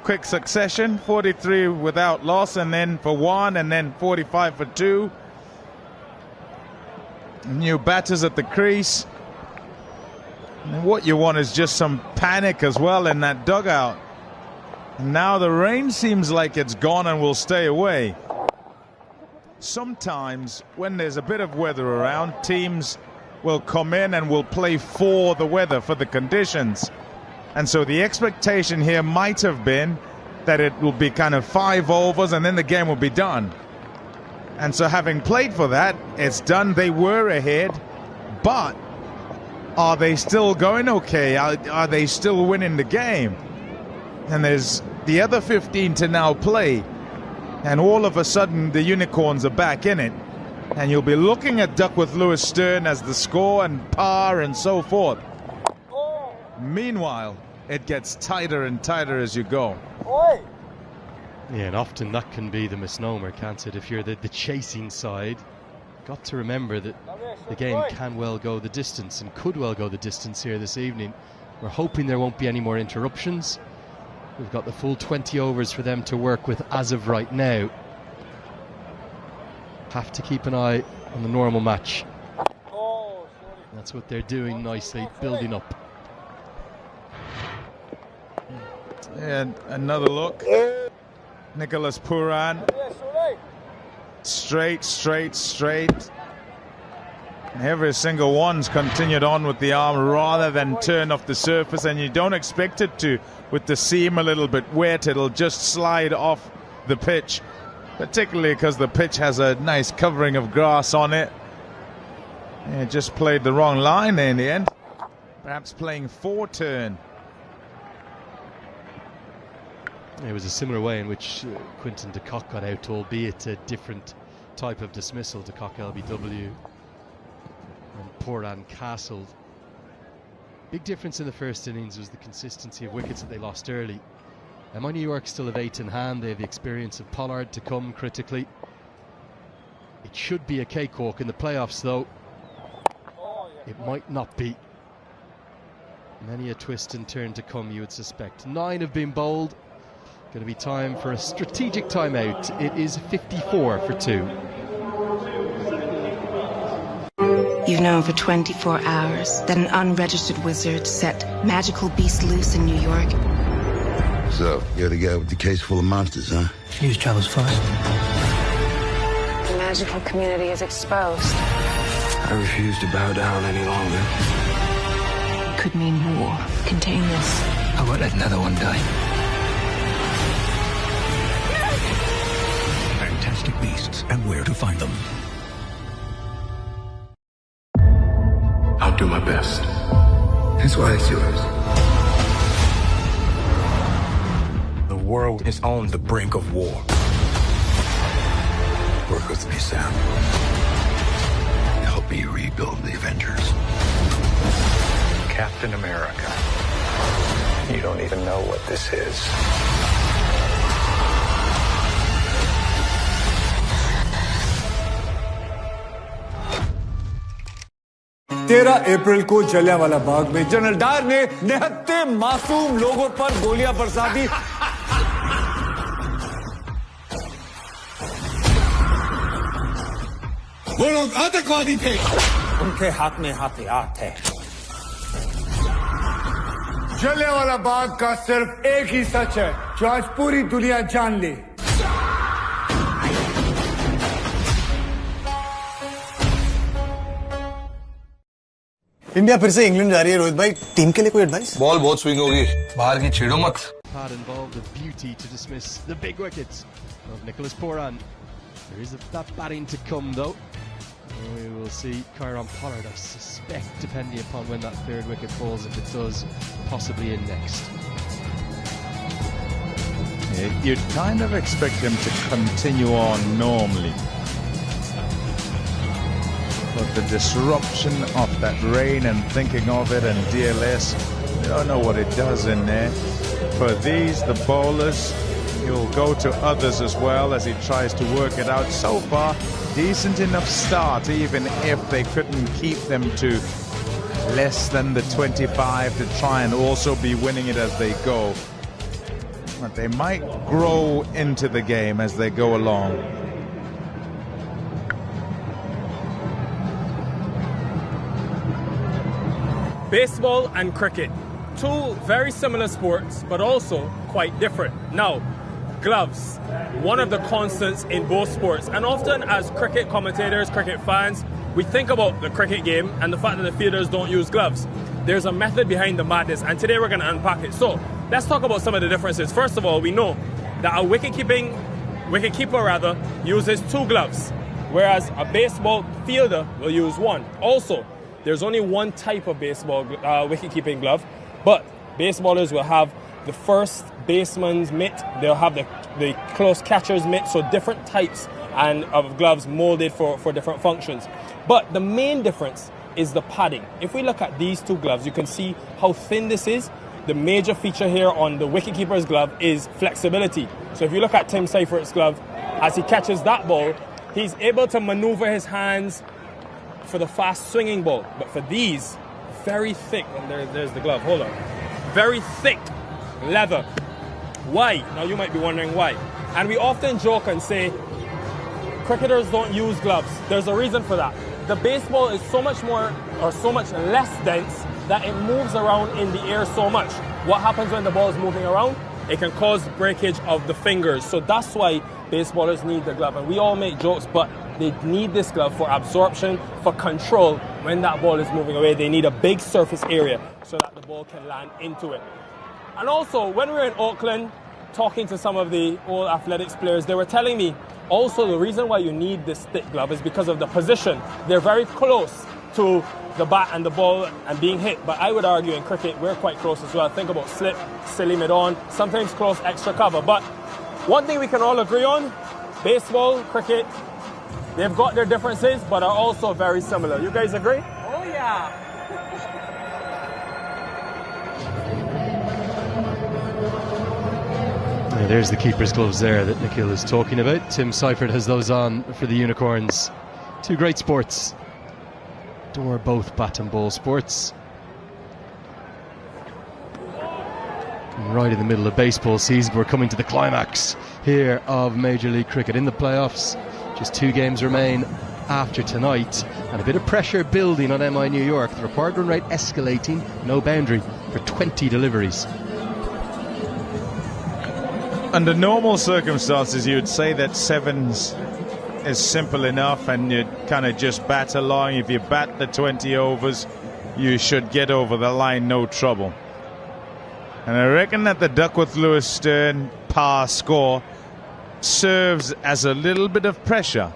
quick succession, 43 without loss, and then for 1, and then 45 for 2. New batters at the crease. And what you want is just some panic as well in that dugout. Now the rain seems like it's gone and will stay away. Sometimes when there's a bit of weather around, teams will come in and will play for the weather, for the conditions. And so the expectation here might have been that it will be kind of 5 overs and then the game will be done. And so having played for that, it's done. They were ahead, but are they still going okay? Are they still winning the game? And there's the other 15 to now play. And all of a sudden, the Unicorns are back in it. And you'll be looking at Duckworth Lewis Stern as the score and par and so forth. Meanwhile, it gets tighter and tighter as you go. Yeah, and often that can be the misnomer, can't it? If you're the chasing side, got to remember that the game can well go the distance and could well go the distance here this evening. We're hoping there won't be any more interruptions. We've got the full 20 overs for them to work with as of right now. Have to keep an eye on the normal match. That's what they're doing nicely, building up. And another look. Nicholas Puran. Straight. Every single one's continued on with the arm rather than turn off the surface, and you don't expect it to. With the seam a little bit wet, it'll just slide off the pitch, particularly because the pitch has a nice covering of grass on it. It just played the wrong line there in the end. Perhaps playing 4-turn. It was a similar way in which Quinton de Kock got out, albeit a different type of dismissal. De Kock LBW and Poran castled. Big difference in the first innings was the consistency of wickets that they lost early. MI New York still have 8 in hand. They have the experience of Pollard to come critically. It should be a cakewalk in the playoffs, though. It might not be. Many a twist and turn to come, you would suspect. 9 have been bowled. Going to be time for a strategic timeout. It is 54 for 2. You've known for 24 hours that an unregistered wizard set magical beasts loose in New York. So, you're the guy with the case full of monsters, huh? News travels fast. The magical community is exposed. I refuse to bow down any longer. Could mean war. Contain this. I won't let another one die. Fantastic beasts and where to find them. I'll do my best. That's why it's yours. The world is on the brink of war. Work with me, Sam. Help me rebuild the Avengers. Captain America. You don't even know what this is. अप्रैल को जलियांवाला बाग में general Dyer ने निहत्ते मासूम लोगों पर गोलियां बरसा दी। वो लोग आतंकवादी थे। उनके हाथ में हथियार थे। जलियांवाला बाग का सिर्फ एक ही सच है जो आज पूरी दुनिया जान ली। इंडिया फिर से इंग्लैंड जा रही है। रोहित भाई, टीम के लिए कोई एडवाइस? बॉल बहुत स्विंग होगी, बाहर की छेड़ो मत। Had involved the beauty to dismiss the big wickets of Nicholas Poran. There is that batting to come, though. We will see Kyron Pollard, I suspect, depending upon when that third wicket falls, if it does, possibly in next. You'd kind of expect them to continue on normally. But the disruption of that rain and thinking of it and DLS, you don't know what it does in there. For these, the bowlers, he'll go to others as well as he tries to work it out. So far, decent enough start, even if they couldn't keep them to less than the 25 to try and also be winning it as they go. But they might grow into the game as they go along. Baseball and cricket, two very similar sports, but also quite different. Now, gloves, one of the constants in both sports. And often as cricket commentators, cricket fans, we think about the cricket game and the fact that the fielders don't use gloves. There's a method behind the madness, and today we're going to unpack it. So, let's talk about some of the differences. First of all, we know that a wicketkeeper uses 2 gloves, whereas a baseball fielder will use 1. Also, there's only one type of baseball wicket-keeping glove, but baseballers will have the first baseman's mitt, they'll have the close catcher's mitt, so different types of gloves molded for different functions. But the main difference is the padding. If we look at these 2 gloves, you can see how thin this is. The major feature here on the wicketkeeper's glove is flexibility. So if you look at Tim Seifert's glove, as he catches that ball, he's able to maneuver his hands for the fast swinging ball. But for these, very thick, and there's the glove, hold on. Very thick leather. Why? Now you might be wondering why. And we often joke and say, cricketers don't use gloves. There's a reason for that. The baseball is so much less dense that it moves around in the air so much. What happens when the ball is moving around? It can cause breakage of the fingers. So that's why baseballers need the glove. And we all make jokes, but They need this glove for absorption, for control. When that ball is moving away, they need a big surface area so that the ball can land into it. And also, when we were in Auckland, talking to some of the old athletics players, they were telling me also the reason why you need this thick glove is because of the position. They're very close to the bat and the ball and being hit, but I would argue in cricket we're quite close as well. Think about slip, silly mid-on, sometimes close, extra cover. But one thing we can all agree on, baseball, cricket, they've got their differences but are also very similar. You guys agree? Oh yeah. There's the keeper's gloves there that Nikhil is talking about. Tim Seifert has those on for the Unicorns. Two great sports. Adore both bat and ball sports. And right in the middle of baseball season, we're coming to the climax here of Major League Cricket in the playoffs. Just 2 games remain after tonight, and a bit of pressure building on MI New York. The required run rate escalating, no boundary for 20 deliveries. Under normal circumstances, you'd say that sevens is simple enough and you'd kind of just bat along. If you bat the 20 overs, you should get over the line, no trouble. And I reckon that the Duckworth-Lewis-Stern par score serves as a little bit of pressure,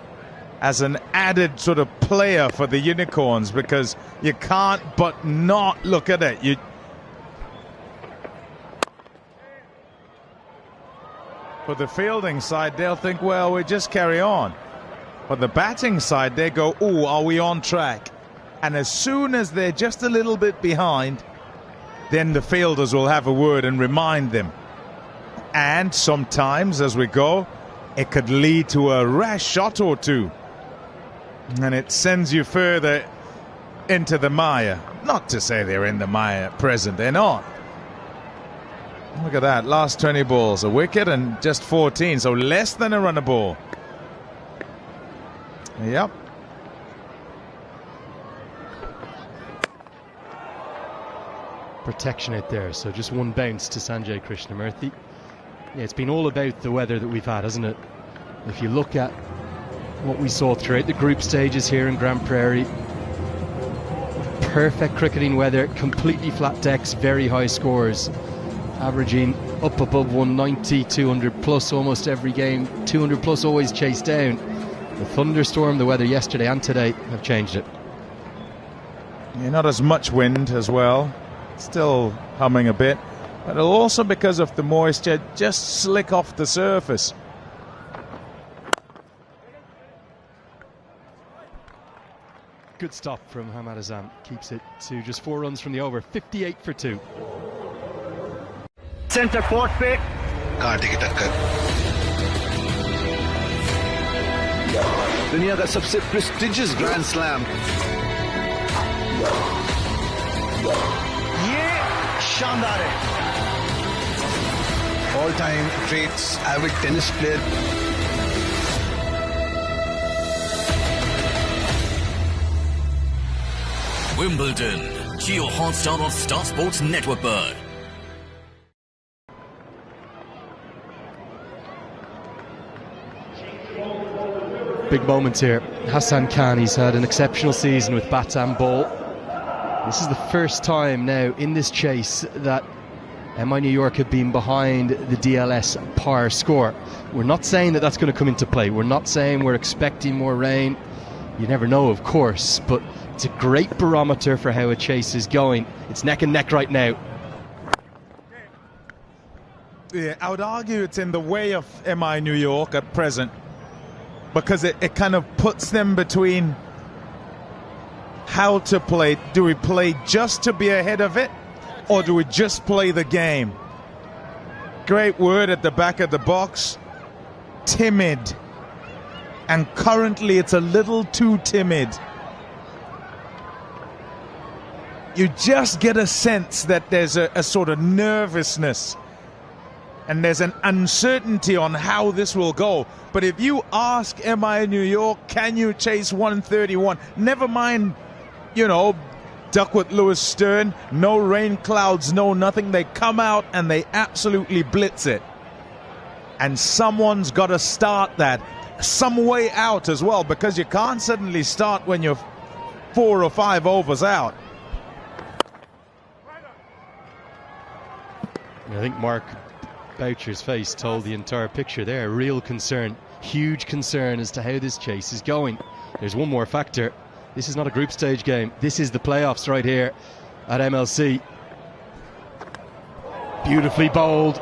as an added sort of player for the Unicorns, because you can't but not look at it. For the fielding side, they'll think, well, we just carry on. For the batting side, they go, oh, are we on track? And as soon as they're just a little bit behind, then the fielders will have a word and remind them. And sometimes, as we go, it could lead to a rash shot or two. And it sends you further into the mire. Not to say they're in the mire at present, they're not. Look at that, last 20 balls, a wicket and just 14, so less than a run a ball. Yep. Protection out there, so just 1 bounce to Sanjay Krishnamurthy. Yeah, it's been all about the weather that we've had, hasn't it? If you look at what we saw throughout the group stages here in Grand Prairie, perfect cricketing weather, completely flat decks, very high scores. Averaging up above 190, 200 plus almost every game, 200 plus always chased down. The thunderstorm, the weather yesterday and today have changed it. Yeah, not as much wind as well, still humming a bit, but also because of the moisture, just slick off the surface. Good stop from Hamad Azam, keeps it to just 4 runs from the over, 58 for 2. Centre court पे कांटे की टक्कर, दुनिया का सबसे prestigious grand slam, ये शानदार है. All time greats, Avid tennis player. Wimbledon, Jio Hotstar और Star Sports Network पर. Big moments here. Hassan Khan, he's had an exceptional season with bat and ball. This is the first time now in this chase that MI New York have been behind the DLS par score. We're not saying that that's going to come into play. We're not saying we're expecting more rain. You never know, of course, but it's a great barometer for how a chase is going. It's neck and neck right now. Yeah, I would argue it's in the way of MI New York at present, because it kind of puts them between how to play. Do we play just to be ahead of it, or do we just play the game? Great word at the back of the box. Timid. And currently it's a little too timid. You just get a sense that there's a sort of nervousness and there's an uncertainty on how this will go. But if you ask MI New York, can you chase 131? Never mind, you know, Duckworth-Lewis-Stern, no rain clouds, no nothing. They come out and they absolutely blitz it. And someone's got to start that. some way out as well, because you can't suddenly start when you're 4 or 5 overs out. I think Mark Boucher's face told the entire picture there. Real concern, huge concern as to how this chase is going. There's one more factor. This is not a group stage game. This is the playoffs right here at MLC. Beautifully bowled.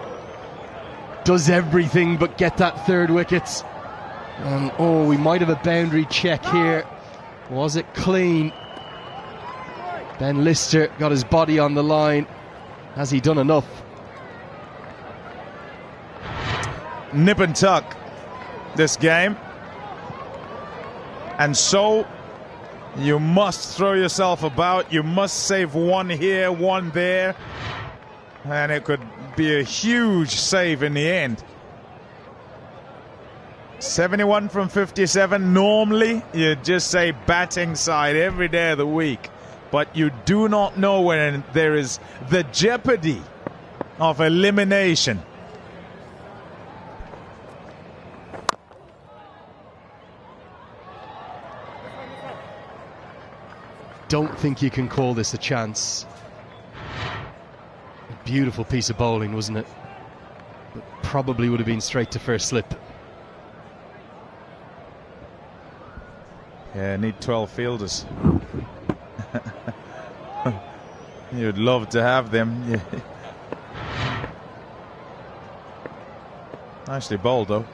Does everything but get that third wicket. And oh, we might have a boundary check here. Was it clean? Ben Lister got his body on the line. Has he done enough? Nip and tuck this game, and so you must throw yourself about. You must save one here, one there, and it could be a huge save in the end. 71 from 57. Normally you just say batting side every day of the week, but you do not know when there is the jeopardy of elimination. Don't think you can call this a chance. A beautiful piece of bowling, wasn't it? But probably would have been straight to first slip. Yeah, need 12 fielders. You'd love to have them. Yeah. Nicely bowled, though.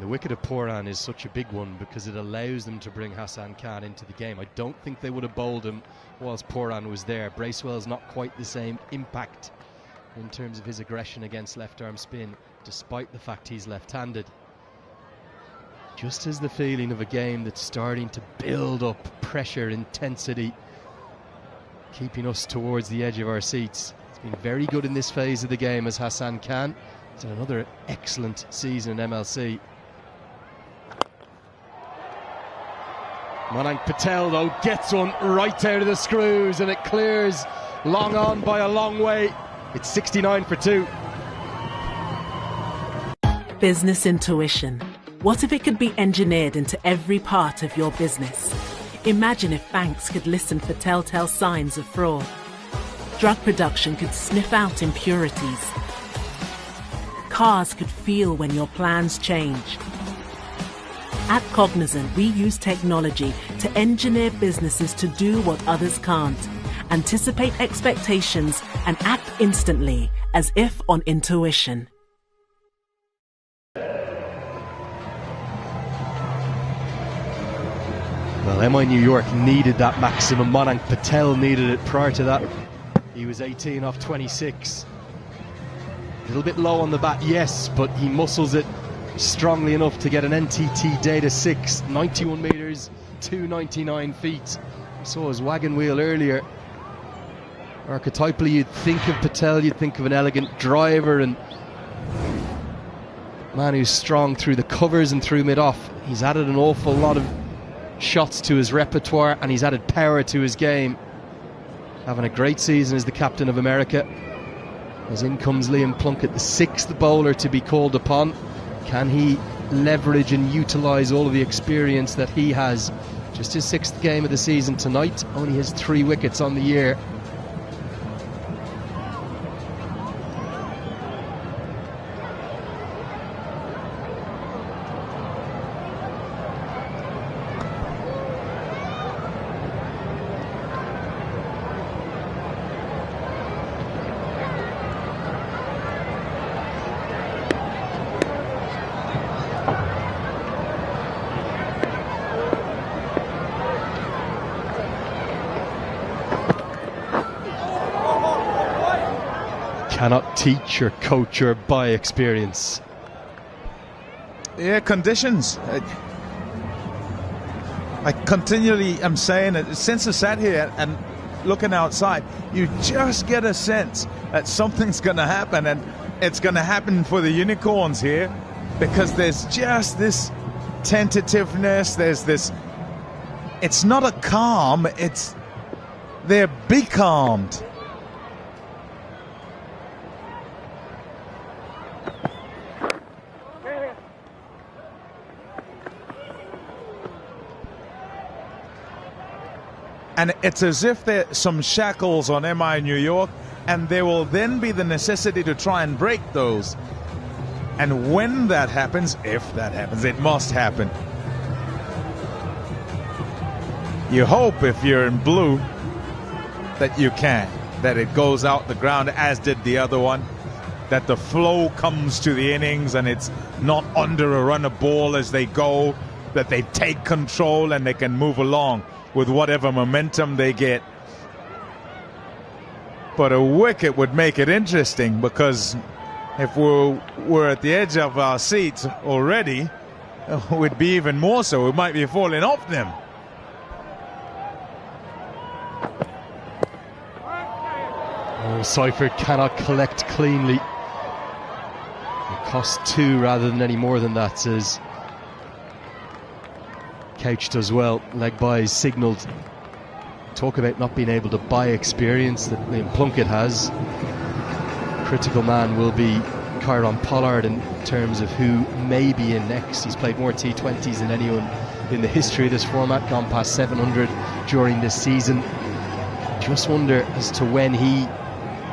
The wicket of Pooran is such a big one because it allows them to bring Hassan Khan into the game. I don't think they would have bowled him whilst Pooran was there. Bracewell's not quite the same impact in terms of his aggression against left-arm spin, despite the fact he's left-handed. Just as the feeling of a game that's starting to build up pressure, intensity, keeping us towards the edge of our seats. It's been very good in this phase of the game as Hassan Khan. It's another excellent season in MLC. Mayank Patel, though, gets one right out of the screws, and it clears long on by a long way. It's 69 for 2. Business intuition. What if it could be engineered into every part of your business? Imagine if banks could listen for telltale signs of fraud. Drug production could sniff out impurities. Cars could feel when your plans change. At Cognizant, we use technology to engineer businesses to do what others can't. Anticipate expectations and act instantly, as if on intuition. Well, MI New York needed that maximum. Mayank Patel needed it prior to that. He was 18 off 26. A little bit low on the bat, yes, but he muscles it strongly enough to get an NTT Data 6, 91 metres, 299 feet. We saw his wagon wheel earlier. Archetypally, you'd think of Patel, you'd think of an elegant driver and man who's strong through the covers and through mid-off. He's added an awful lot of shots to his repertoire and he's added power to his game. Having a great season as the captain of America. As in comes Liam Plunkett, the 6th bowler to be called upon. Can he leverage and utilise all of the experience that he has? Just his 6th game of the season tonight. Only his 3 wickets on the year. Cannot teach or coach or buy experience. Yeah, conditions. I continually am saying it since I sat here and looking outside, you just get a sense that something's going to happen, and it's going to happen for the Unicorns here because there's just this tentativeness, there's this, it's not a calm, it's they're becalmed. And it's as if there's some shackles on MI New York, and there will then be the necessity to try and break those. And when that happens, if that happens, it must happen. You hope if you're in blue that you can, that it goes out the ground as did the other one, that the flow comes to the innings and it's not under a run of ball as they go, that they take control and they can move along with whatever momentum they get. But a wicket would make it interesting, because if we're at the edge of our seats already, we'd be even more so. We might be falling off them. Oh, Seifert cannot collect cleanly. It costs 2 rather than any more than that, says Couch does well. Leg buys signalled. Talk about not being able to buy experience that Plunkett has. Critical man will be Kyron Pollard in terms of who may be in next. He's played more T20s than anyone in the history of this format, gone past 700 during this season. Just wonder as to when he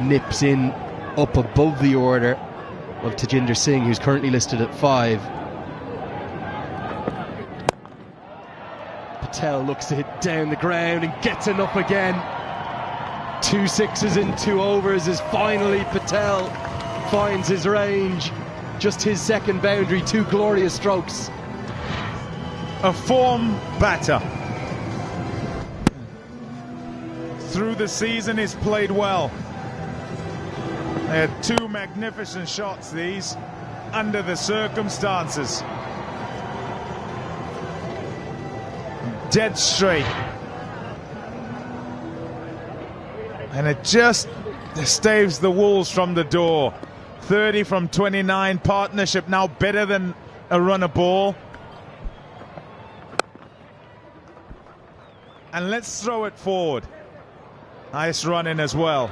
nips in up above the order of Tajinder Singh, who's currently listed at 5. Patel looks to hit down the ground and gets enough again. 2 sixes in 2 overs as finally Patel finds his range. Just his second boundary, 2 glorious strokes. A form batter. Through the season he's played well. They had 2 magnificent shots, these, under the circumstances. Dead straight. And it just staves the Wolves from the door. 30 from 29, partnership now better than a run of ball. And let's throw it forward. Nice running as well.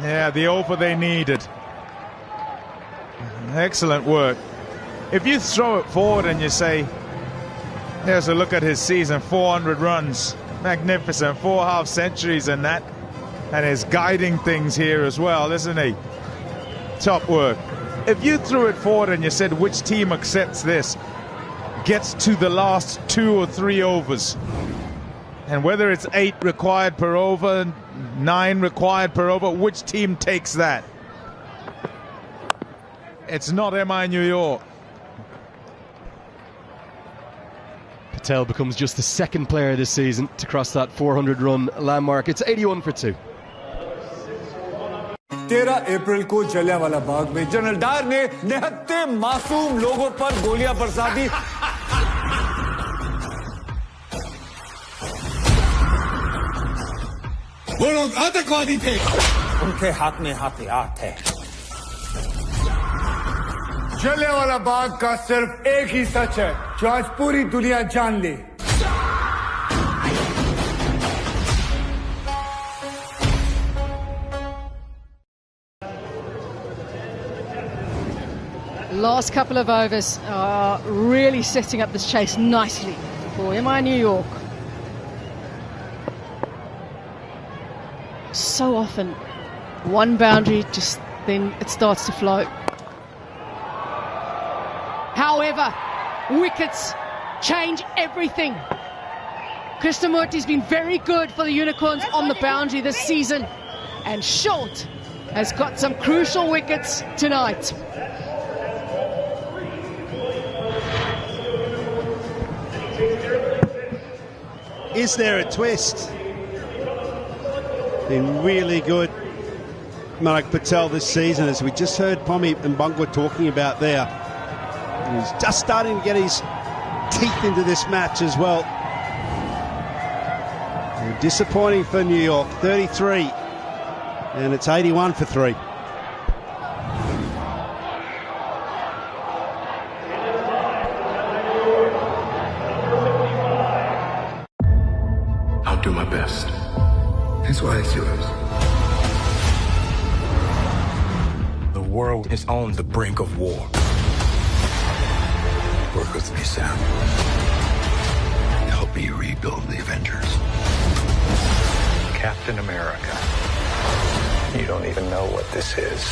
Yeah, the over they needed. Excellent work. If you throw it forward and you say, here's a look at his season, 400 runs, magnificent, 4 half centuries and that, and he's guiding things here as well, isn't he? Top work. If you threw it forward and you said which team accepts this, gets to the last 2 or 3 overs, and whether it's 8 required per over, 9 required per over, which team takes that? It's not MI New York. Patel becomes just the 2nd player this season to cross that 400-run landmark. It's 81 for 2. 13 अप्रैल को जलियांवाला बाग में general Dyer ने निहत्ते मासूम लोगों पर गोलियां बरसा दी। वो लोग आतंकवादी थे, उनके हाथ में हथियार थे। जलियांवाला बाग का सिर्फ एक ही सच है जो आज पूरी दुनिया जान ली। Last couple of overs are really setting up this chase nicely for MI New York. So often, one boundary, just then it starts to flow. However, wickets change everything. Krishnamurti's been very good for the Unicorns on the boundary this season, and Short has got some crucial wickets tonight. Is there a twist? Been really good, Manik Patel, this season, as we just heard Pommy and Bungwa talking about there. And he's just starting to get his teeth into this match as well. And disappointing for New York, 33, and it's 81 for 3. I'll do my best. That's why it's yours. The world is on the brink of war. Work with me, Sam. Help me rebuild the Avengers. Captain America. You don't even know what this is.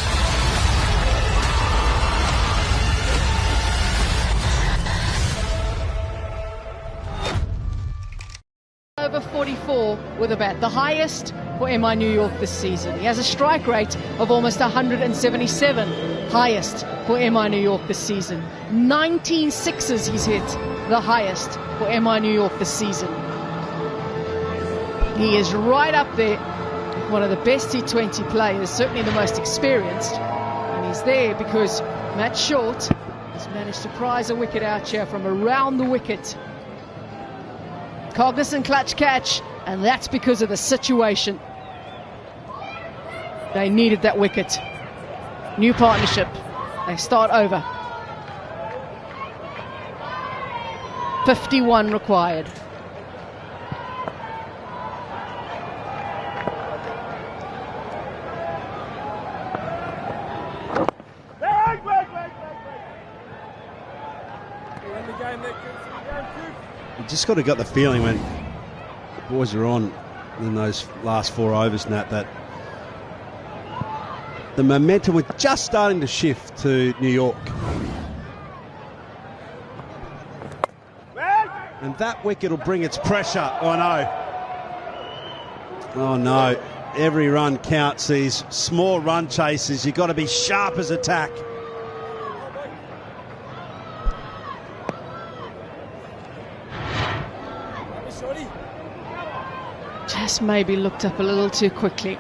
Over 44 with a bat, the highest for MI New York this season. He has a strike rate of almost 177, highest for MI New York this season. 19 sixes he's hit, the highest for MI New York this season. He is right up there, one of the best T20 players, certainly the most experienced. And he's there because Matt Short has managed to prize a wicket out here from around the wicket. Cognizant clutch catch, and that's because of the situation. They needed that wicket. New partnership. They start over. 51 required. You just got to get the feeling when the boys are on in those last 4 overs, Nat, that the momentum was just starting to shift to New York. And that wicket will bring its pressure. Oh no. Oh no. Every run counts. These small run chases, you've got to be sharp as attack. Just maybe looked up a little too quickly.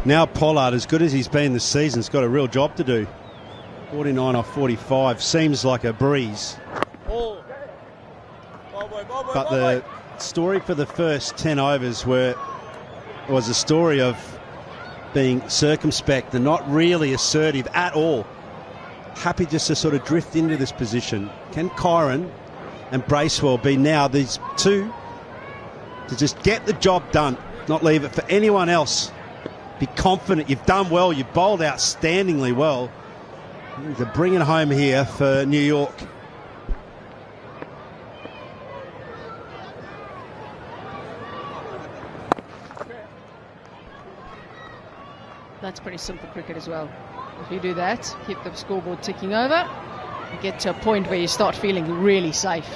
Now Pollard, as good as he's been this season, has got a real job to do. 49 off 45 seems like a breeze. But the story for the first 10 overs was a story of being circumspect and not really assertive at all. Happy just to sort of drift into this position. Can Kyron and Bracewell be now these two to just get the job done, not leave it for anyone else? Be confident. You've done well. You've bowled outstandingly well. To bring it home here for New York. That's pretty simple cricket as well. If you do that, keep the scoreboard ticking over, you get to a point where you start feeling really safe.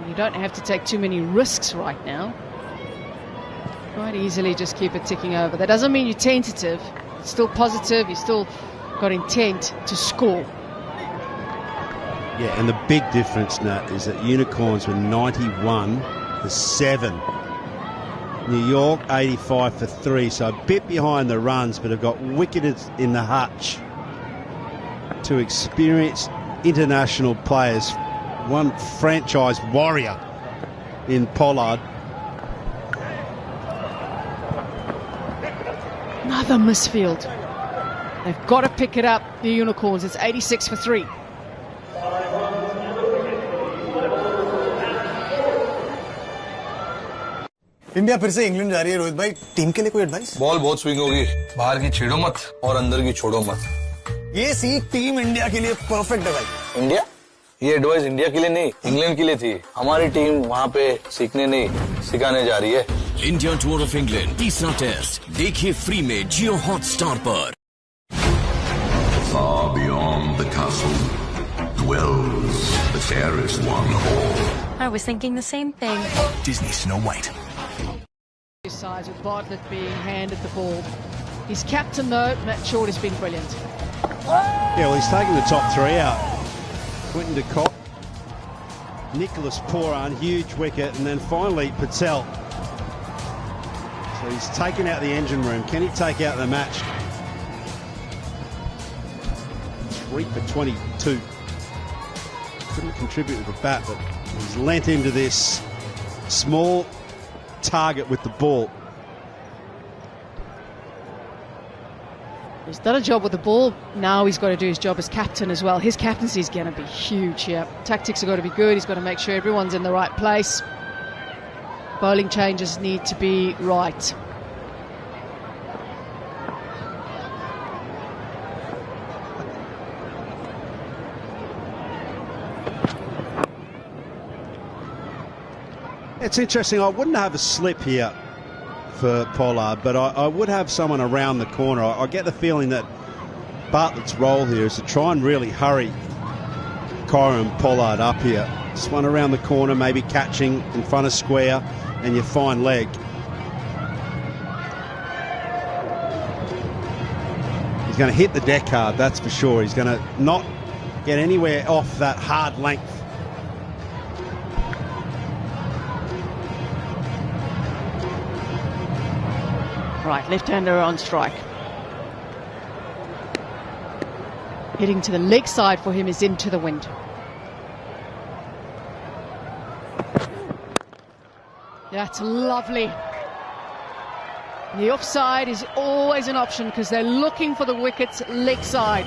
You don't have to take too many risks right now. Quite easily just keep it ticking over. That doesn't mean you're tentative. It's still positive. You still got intent to score. Yeah, and the big difference, Nat, is that Unicorns were 91 for 7. New York 85 for 3, so a bit behind the runs, but have got wicketers in the hutch. Two experienced international players, one franchise warrior in Pollard. Another misfield. They've got to pick it up, the Unicorns. It's 86 for 3. India फिर से England जा रही है रोहित भाई, team के लिए कोई advice? Ball बहुत स्विंग होगी, बाहर की छेड़ो मत और अंदर की छोड़ो मत। ये सीख टीम इंडिया के लिए परफेक्ट है भाई। इंडिया? ये एडवाइस इंडिया के लिए नहीं, इंग्लैंड के लिए थी। हमारी टीम वहाँ पे सीखने नहीं, सिखाने जा रही है। इंडिया टूर ऑफ इंग्लैंड तीसरा टेस्ट देखिए फ्री में जियो हॉटस्टार पर। Far beyond the castle dwells the fairest one of all. I was thinking the same thing. Disney Snow White. Sides with Bartlett being handed the ball. His captain though, Matt Short, has been brilliant. Yeah, well, he's taken the top 3 out. Quinton de Kock, Nicholas Pooran, huge wicket, and then finally Patel. So he's taken out the engine room. Can he take out the match? 3 for 22. Couldn't contribute with the bat, but he's lent into this small target with the ball. He's done a job with the ball. Now he's got to do his job as captain as well. His captaincy is going to be huge here. Tactics have got to be good. He's got to make sure everyone's in the right place. Bowling changes need to be right. It's interesting. I wouldn't have a slip here for Pollard, but I would have someone around the corner. I get the feeling that Bartlett's role here is to try and really hurry Kyron Pollard up here. Just one around the corner, maybe catching in front of square, and your fine leg. He's going to hit the deck hard, that's for sure. He's going to not get anywhere off that hard length. Right, left-hander on strike. Hitting to the leg side for him is into the wind. That's lovely. The offside is always an option because they're looking for the wicket's leg side.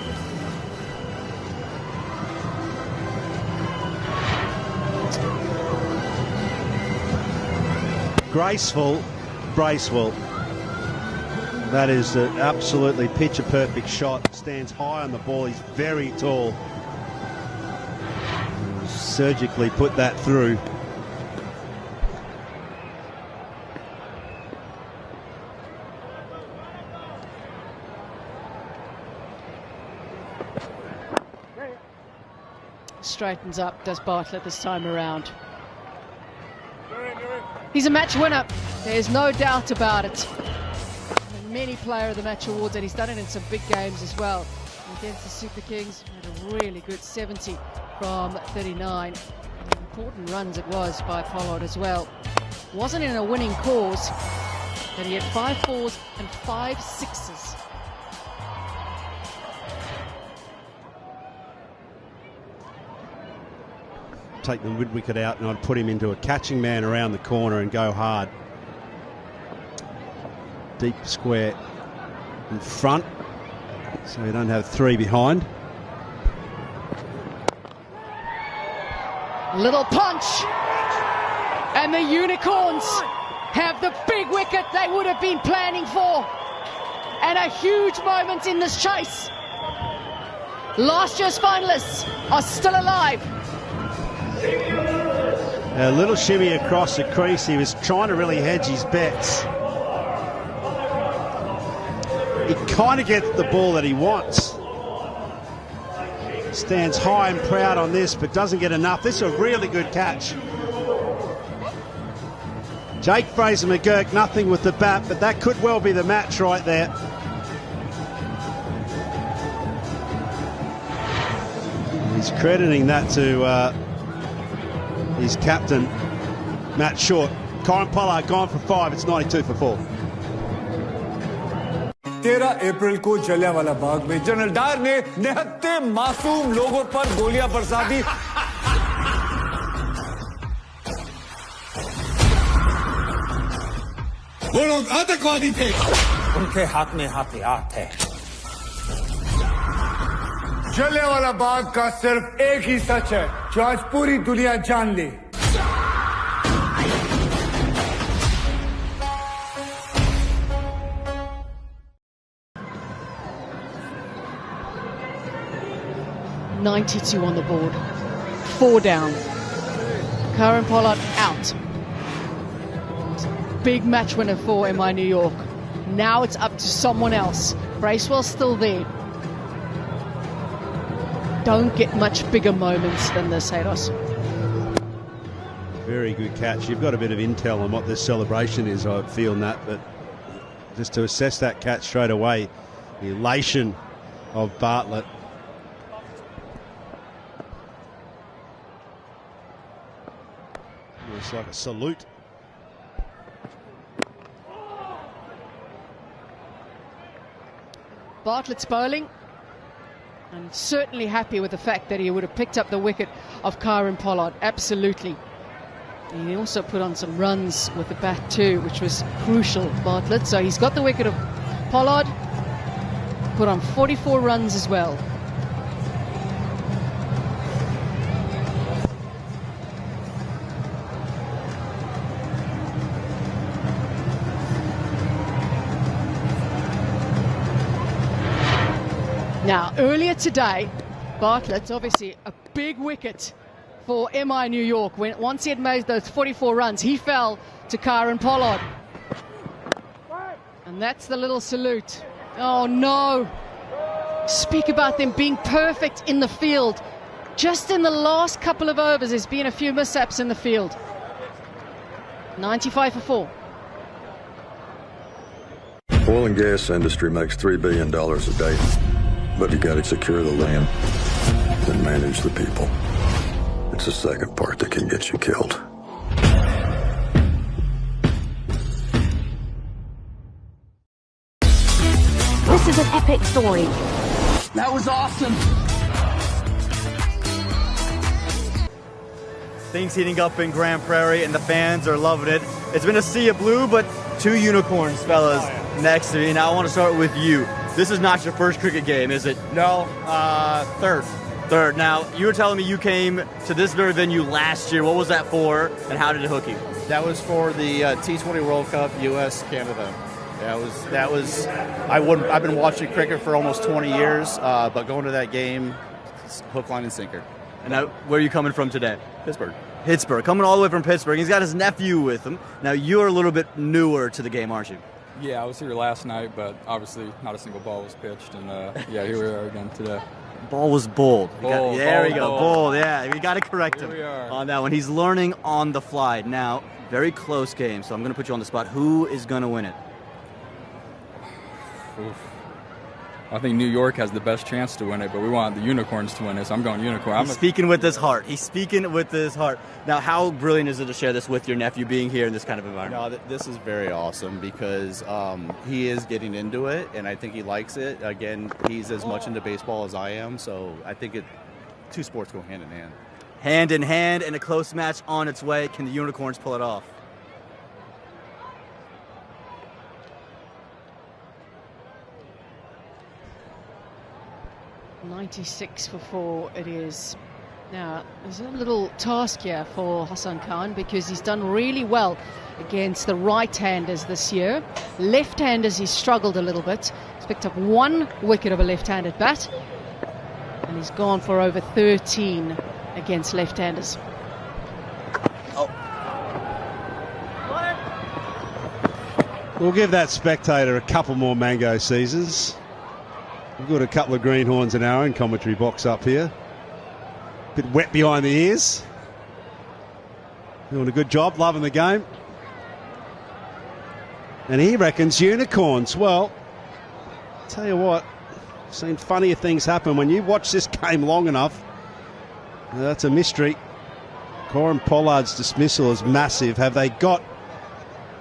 Graceful, Bracewell. That is an absolutely picture-perfect shot. Stands high on the ball. He's very tall. Surgically put that through. Straightens up, does Bartlett this time around. He's a match winner. There's no doubt about it. Many player of the match awards, and he's done it in some big games as well. Against the Super Kings, had a really good 70 from 39. Important runs it was by Pollard as well. Wasn't in a winning cause, but he had 5 4s and 5 6s. Take the mid wicket out and I'd put him into a catching man around the corner and go hard. Deep square in front, so you don't have 3 behind. Little punch, and the Unicorns have the big wicket they would have been planning for, and a huge moment in this chase. Last year's finalists are still alive. A little shimmy across the crease. He was trying to really hedge his bets. He kind of gets the ball that he wants. Stands high and proud on this, but doesn't get enough. This is a really good catch. Jake Fraser-McGurk, nothing with the bat, but that could well be the match right there. He's crediting that to his captain, Matt Short. Kyron Pollard gone for 5. It's 92 for 4. 13 अप्रैल को जलियांवाला बाग में general Dyer ने निहत्ते मासूम लोगों पर गोलियां बरसा दी। वो लोग आतंकवादी थे, उनके हाथ में हथियार थे। जलियांवाला बाग का सिर्फ एक ही सच है जो आज पूरी दुनिया जान ली। .92 on the board, 4 down. Kyron Pollard out. Big match winner for MI New York. Now it's up to someone else. Bracewell's still there. Don't get much bigger moments than this, Hados. Very good catch. You've got a bit of intel on what this celebration is, I feel, Nat, but just to assess that catch straight away, the elation of Bartlett. It's like a salute. Bartlett's bowling, and certainly happy with the fact that he would have picked up the wicket of Kyron Pollard. Absolutely. And he also put on some runs with the bat too, which was crucial, Bartlett. So he's got the wicket of Pollard, put on 44 runs as well. Now, earlier today, Bartlett, obviously a big wicket for MI New York. Once he had made those 44 runs, he fell to Kieran Pollard. And that's the little salute. Oh no. Speak about them being perfect in the field. Just in the last couple of overs, there's been a few mishaps in the field. 95 for 4. Oil and gas industry makes $3 billion a day, but you got to secure the land and manage the people. It's the second part that can get you killed. This is an epic story. That was awesome. Things heating up in Grand Prairie, and the fans are loving it. It's been a sea of blue, but 2 unicorns, fellas, next to me. Now I want to start with you. This is not your first cricket game, is it? No, third. Third. Now, you were telling me you came to this very venue last year. What was that for, and how did it hook you? That was for the T20 World Cup, U.S. Canada. I've been watching cricket for almost 20 years, but going to that game, hook, line, and sinker. And now, where are you coming from today? Pittsburgh. Pittsburgh, coming all the way from Pittsburgh. He's got his nephew with him. Now, you're a little bit newer to the game, aren't you? Yeah, I was here last night, but obviously not a single ball was pitched, and yeah, here we are again today. Ball was bold. There we go, bold. Yeah, we got to correct him on that one. He's learning on the fly. Now, very close game, so I'm going to put you on the spot. Who is going to win it? Oof. I think New York has the best chance to win it, but we want the Unicorns to win it, so I'm going Unicorn. He's speaking with his heart. He's speaking with his heart. Now, how brilliant is it to share this with your nephew being here in this kind of environment? No, this is very awesome because he is getting into it, and I think he likes it. Again, he's as much into baseball as I am, so I think two sports go hand in hand. Hand in hand, and a close match on its way. Can the Unicorns pull it off? $96 for 4 it is. Now, there's a little task here for Hassan Khan because he's done really well against the right-handers this year. Left-handers, he's struggled a little bit. He's picked up 1 wicket of a left-handed bat, and he's gone for over 13 against left-handers. We'll give that spectator a couple more mango seasons. We've got a couple of greenhorns in our own commentary box up here. Bit wet behind the ears. Doing a good job, loving the game. And he reckons unicorns. Well, tell you what, I've seen funnier things happen when you watch this game long enough. That's a mystery. Kieran Pollard's dismissal is massive. Have they got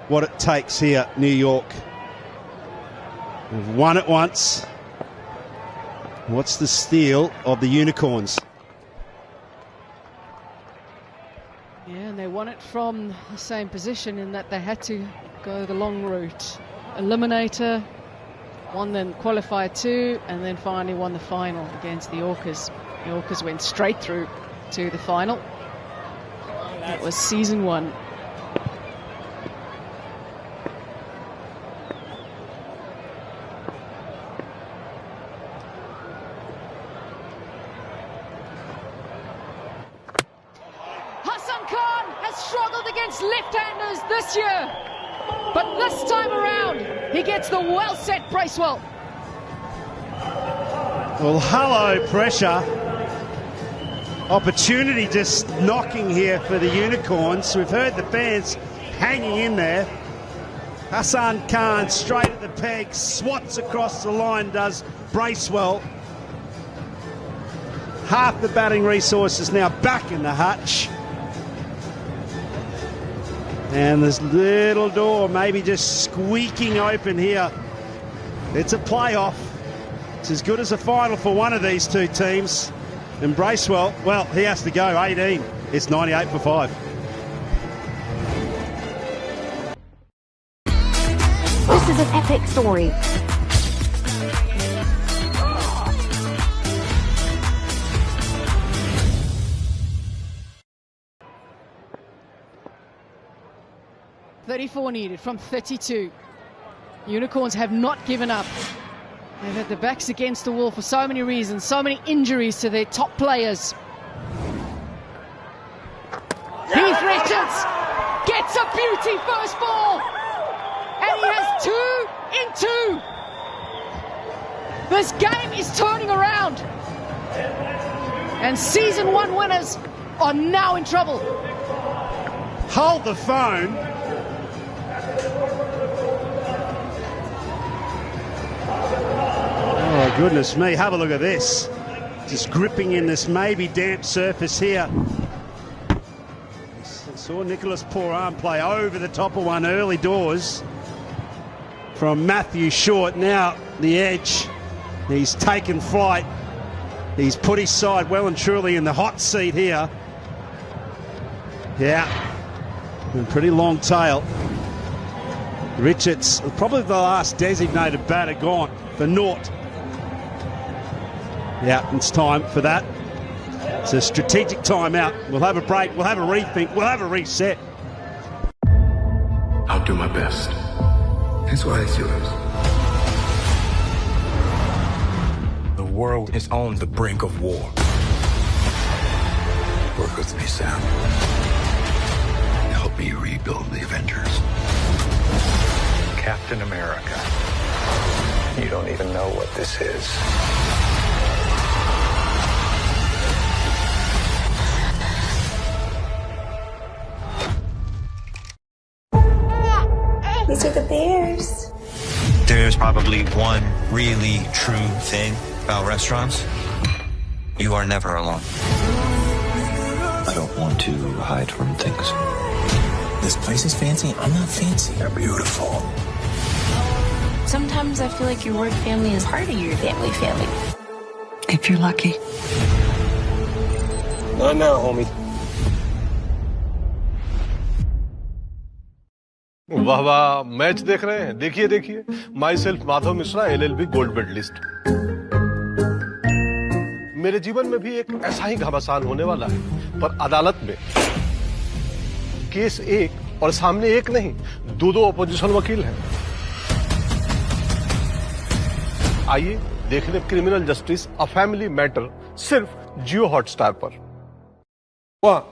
what it takes here, New York? They've won it once. What's the steal of the Unicorns? Yeah, and they won it from the same position in that they had to go the long route. Eliminator, won then qualifier 2, and then finally won the final against the Orcas. The Orcas went straight through to the final. That was season 1. Left-handers this year, but this time around he gets the well-set Bracewell. Well, hello pressure. Opportunity just knocking here for the Unicorns. We've heard the fans hanging in there. Hassan Khan straight at the peg, swats across the line, does Bracewell. Half the batting resources now back in the hutch. And this little door maybe just squeaking open here. It's a playoff. It's as good as a final for one of these two teams. And Bracewell, well, he has to go 18. It's 98 for 5. This is an epic story. .34 needed from 32. Unicorns have not given up. They've had their backs against the wall for so many reasons, so many injuries to their top players. Heath Richards gets a beauty first ball, and he has 2 in 2. This game is turning around, and season 1 winners are now in trouble. Hold the phone. Oh, goodness me. Have a look at this. Just gripping in this maybe damp surface here. Saw Nicholas Poran play over the top of one early doors from Matthew Short. Now the edge. He's taken flight. He's put his side well and truly in the hot seat here. Yeah. And pretty long tail. Richards, probably the last designated batter gone for naught. Yeah, it's time for that. It's a strategic timeout. We'll have a break, we'll have a rethink, we'll have a reset. I'll do my best. That's why it's yours. The world is on the brink of war. Work with me, Sam. Help me rebuild the Avengers. Captain America. You don't even know what this is. These are the bears. There's probably one really true thing about restaurants. You are never alone. I don't want to hide from things. This place is fancy. I'm not fancy. They're beautiful. Sometimes I feel like your work family is part of your family. If you're lucky. Not now, homie. वाह वाह, match देख रहे हैं? देखिए myself Madhav Mishra LLB gold medalist. मेरे जीवन में भी एक ऐसा ही घमासान होने वाला है, पर अदालत में केस एक और सामने एक नहीं, दो अपोजिशन वकील हैं। आइए देख ले criminal justice a family matter सिर्फ जियो हॉटस्टार पर। 1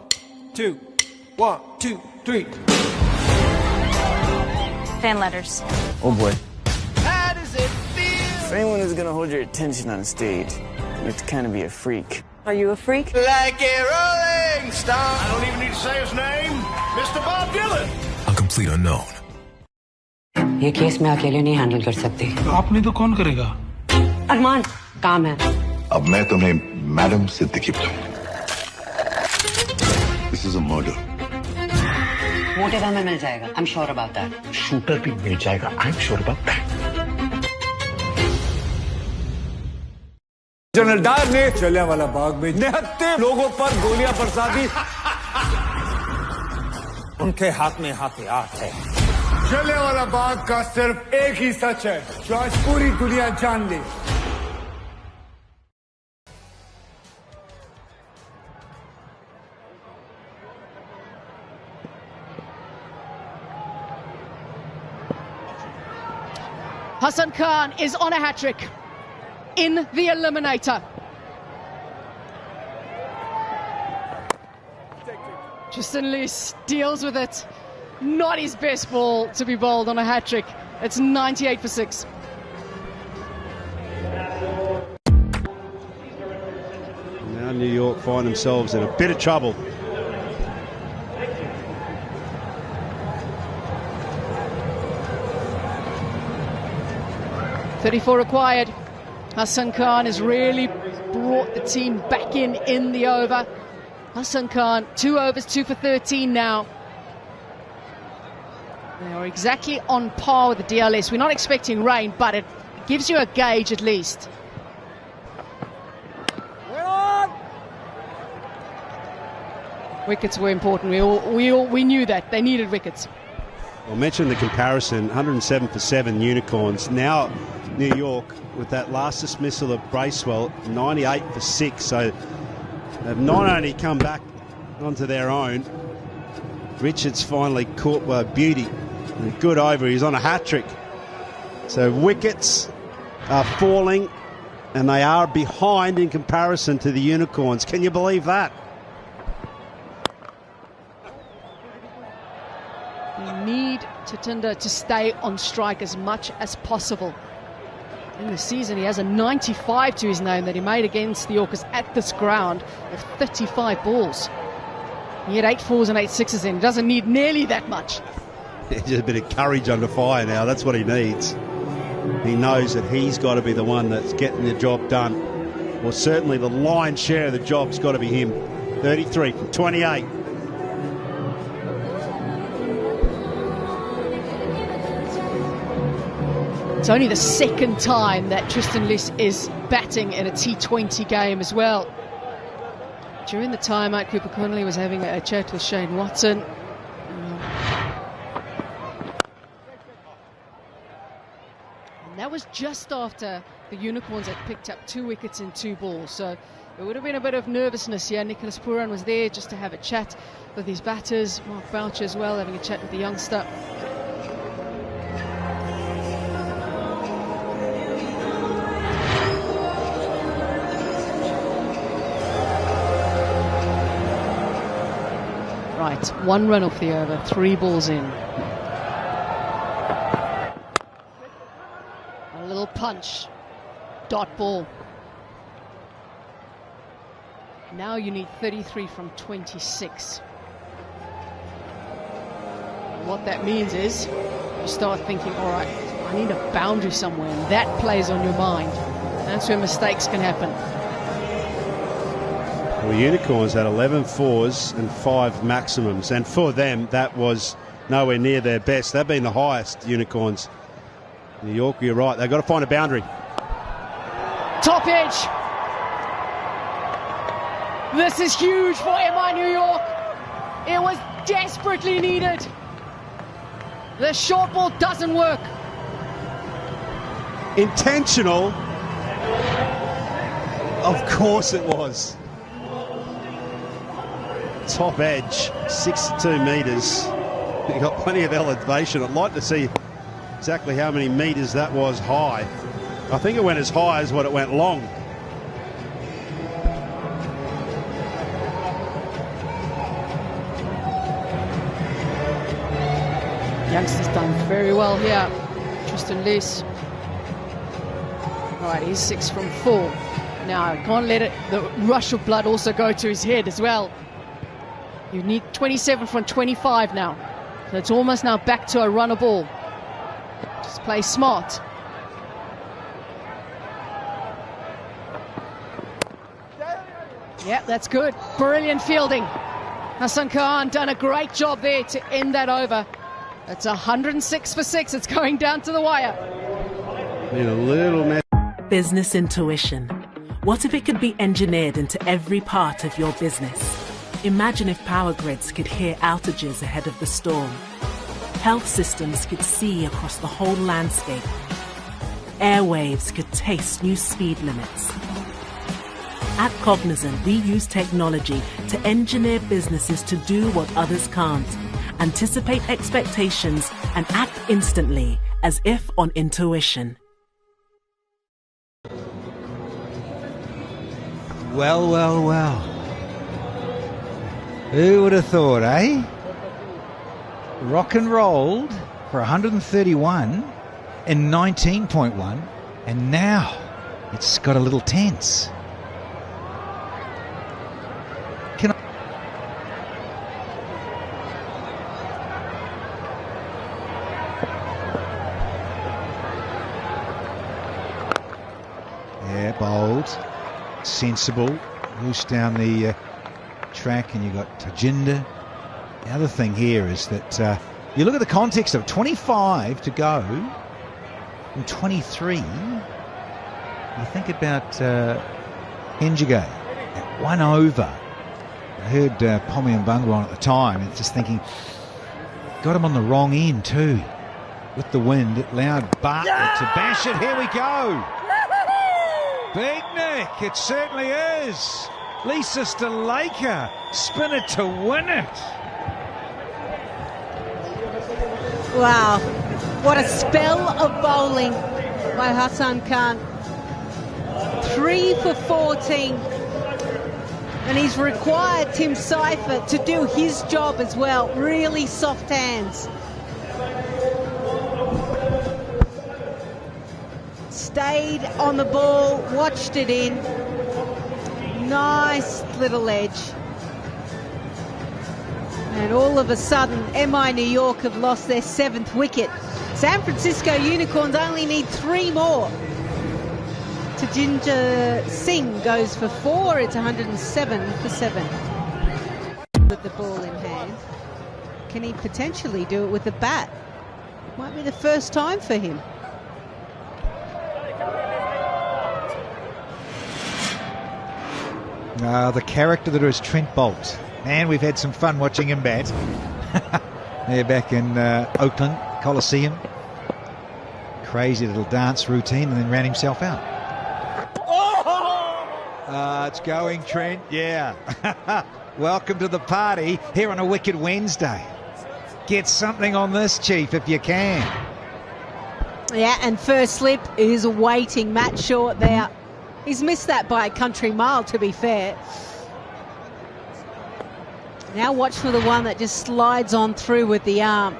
2 1 2 3 Fan letters. Oh boy. How does it feel? If anyone is gonna hold your attention on stage, you have to kind of be a freak. Are you a freak? Like a rolling stone. I don't even need to say his name. Mr. Bob Dylan. A complete unknown. ये case मैं अकेले नहीं handle कर सकती। आपने तो कौन करेगा? अरमान, काम है। अब मैं तुम्हें मैडम सिद्दीकी बुलाऊंगा। This is a murder. मोटे दाम में मिल जाएगा। I'm sure about that. Shooter भी मिल जाएगा। I'm sure about that. General Dyer ने जलियांवाला बाग में 69 लोगों पर गोलियां बरसा दी। उनके हाथ में हथियार है। जलियांवाला बाग का सिर्फ एक ही सच है जो आज पूरी दुनिया जान ले। Hassan Khan is on a hat-trick in the Eliminator. Tristan Luce deals with it. Not his best ball to be bowled on a hat-trick. It's 98 for 6. Now New York find themselves in a bit of trouble. .34 required. Hassan Khan has really brought the team back in the over. Hassan Khan, 2 overs, 2 for 13 now. They are exactly on par with the DLS. We're not expecting rain, but it gives you a gauge at least. Wickets were important. We knew that. They needed wickets. I mentioned the comparison, 107 for 7 Unicorns. Now New York, with that last dismissal of Bracewell, 98 for 6. So they've not only come back onto their own, Richards finally caught beauty. A good over, he's on a hat-trick. So wickets are falling, and they are behind in comparison to the Unicorns. Can you believe that? They need Tatinder to stay on strike as much as possible. In the season, he has a 95 to his name that he made against the Orcas at this ground of 35 balls. He had 8 4s and 8 6s in. He doesn't need nearly that much. Just a bit of courage under fire now. That's what he needs. He knows that he's got to be the one that's getting the job done. Well, certainly the lion's share of the job's got to be him. 33 from 28. It's only the second time that Tristan Liss is batting in a T20 game as well. During the timeout, Cooper Connolly was having a chat with Shane Watson. And that was just after the Unicorns had picked up 2 wickets in 2 balls. So there would have been a bit of nervousness here. Nicholas Pooran was there just to have a chat with his batters. Mark Boucher as well, having a chat with the youngster. Right, 1 run off the over, 3 balls in. A little punch, dot ball. Now you need 33 from 26. What that means is you start thinking, all right, I need a boundary somewhere, and that plays on your mind. That's where mistakes can happen. Well, Unicorns had 11 4s and 5 maximums, and for them that was nowhere near their best. They've been the highest, Unicorns. New York, you're right, they've got to find a boundary. Top edge. This is huge for MI New York. It was desperately needed. The short ball doesn't work. Intentional? Of course it was. Top edge, 62 metres. You've got plenty of elevation. I'd like to see exactly how many metres that was high. I think it went as high as what it went long. Youngster's done very well here. Tristan Liss. Right, he's 6 from 4. Now, can't let the rush of blood also go to his head as well. You need 27 from 25 now. So it's almost now back to a runner ball. Just play smart. Yeah, that's good. Brilliant fielding. Hassan Khan done a great job there to end that over. It's 106 for 6. It's going down to the wire. Need a little mess. Business intuition. What if it could be engineered into every part of your business? Imagine if power grids could hear outages ahead of the storm. Health systems could see across the whole landscape. Airwaves could taste new speed limits. At Cognizant, we use technology to engineer businesses to do what others can't. Anticipate expectations and act instantly, as if on intuition. Well, well, well. Who would have thought, eh? Rock and rolled for 131 and 19.1, and now it's got a little tense. Yeah, bold, sensible, loose down the track, and you've got Tajinder. The other thing here is that you look at the context of 25 to go and 23. You think about Njigay at 1 over. I heard Pommy and Bunga on at the time, and just thinking, got him on the wrong end too. With the wind, it allowed Bartlett to bash it. Here we go. Big Nick, it certainly is. Lisa Stalaker, spin it to win it. Wow, what a spell of bowling by Hassan Khan. 3 for 14. And he's required Tim Seifert to do his job as well. Really soft hands. stayed on the ball, watched it in. Nice little edge. And all of a sudden, MI New York have lost their 7th wicket. San Francisco Unicorns only need 3 more. Tajinder Singh goes for 4. It's 107 for 7. With the ball in hand. Can he potentially do it with the bat? Might be the first time for him. The character that is Trent Boult. And we've had some fun watching him bat. They're back in Oakland Coliseum. Crazy little dance routine and then ran himself out. It's going, Trent. Yeah. Welcome to the party here on a Wicked Wednesday. Get something on this, Chief, if you can. Yeah, and first slip is waiting. Matt Short there. He's missed that by a country mile, to be fair. Now watch for the one that just slides on through with the arm.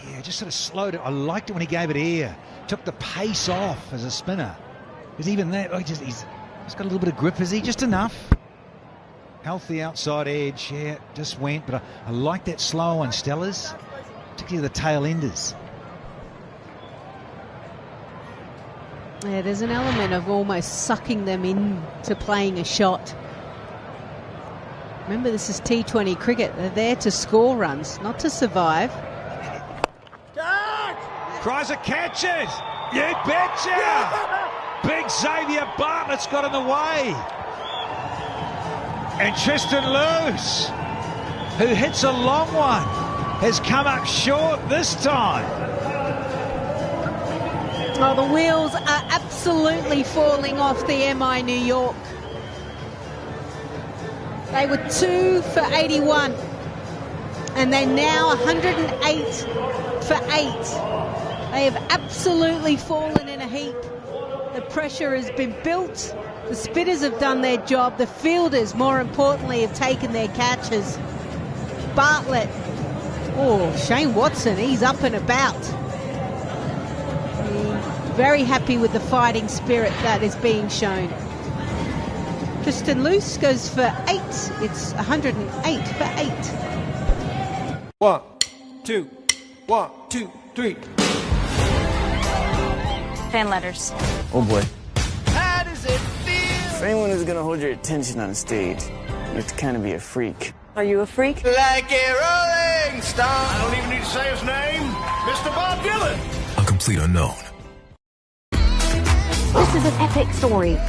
Yeah, just sort of slowed it. I liked it when he gave it air. Took the pace off as a spinner. Because even that, he's got a little bit of grip, is he? Just enough. Healthy outside edge, yeah, just went. But I like that slow on Stellas, particularly the tail enders. Yeah, there's an element of almost sucking them into playing a shot. Remember, this is T20 cricket. They're there to score runs, not to survive. Tries a catch it. You betcha. Big Xavier Bartlett's got in the way. And Tristan Luce, who hits a long one, has come up short this time. Oh, the wheels are absolutely falling off the MI New York. They were 2 for 81. And they're now 108 for 8. They have absolutely fallen in a heap. The pressure has been built. The spinners have done their job. The fielders, more importantly, have taken their catches. Bartlett. Oh, Shane Watson, he's up and about. Very happy with the fighting spirit that is being shown. Tristan Luce goes for 8. It's 108 for 8. 1, 2, 1, 2, 3. Fan letters. Oh boy. How does it feel? For anyone who's gonna hold your attention on stage, you have to kind of be a freak. Are you a freak? Like a rolling stone. I don't even need to say his name. Mr. Bob Dylan. A complete unknown. This is an epic story.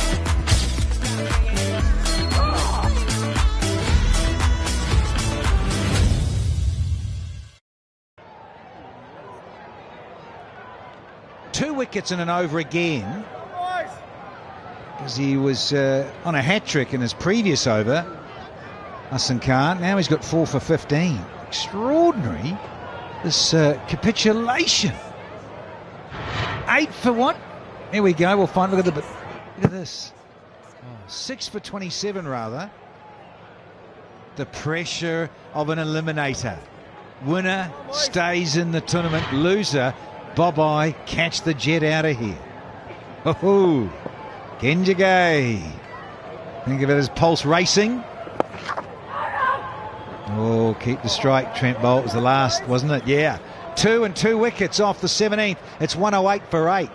Two wickets in an over again, because he was on a hat-trick in his previous over, Hassan Khan. Now he's got 4 for 15. Extraordinary, this capitulation. 8 for what? Here we go. We'll find. Look at this. 6 for 27 rather. The pressure of an eliminator. Winner stays in the tournament. Loser, bye-bye. Catch the jet out of here. Oh, Kenjigay. Think of it as pulse racing. Oh, keep the strike. Trent Boult was the last, wasn't it? Yeah. 2 and 2 wickets off the 17th. It's 108 for 8.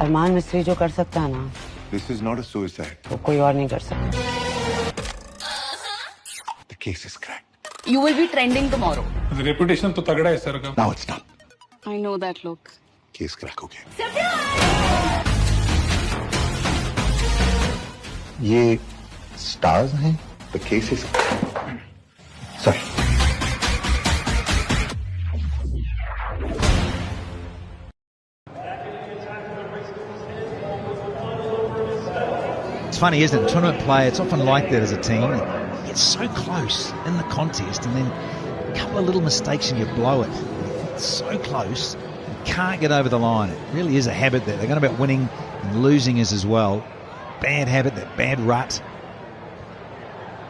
अरमान मिस्त्री जो कर सकता है ना, This is not a suicide. वो कोई और नहीं कर सकता. The case is cracked. You will be trending tomorrow. The reputation तो तगड़ा है सर का. Now it's not. I know that look. Case crack हो गया. ये stars हैं. The case is. Sorry. It's funny, isn't it? Tournament play, it's often like that as a team. You get so close in the contest and then a couple of little mistakes and you blow it. It's so close, you can't get over the line. It really is a habit that they're going about winning and losing is as well. Bad habit, that bad rut.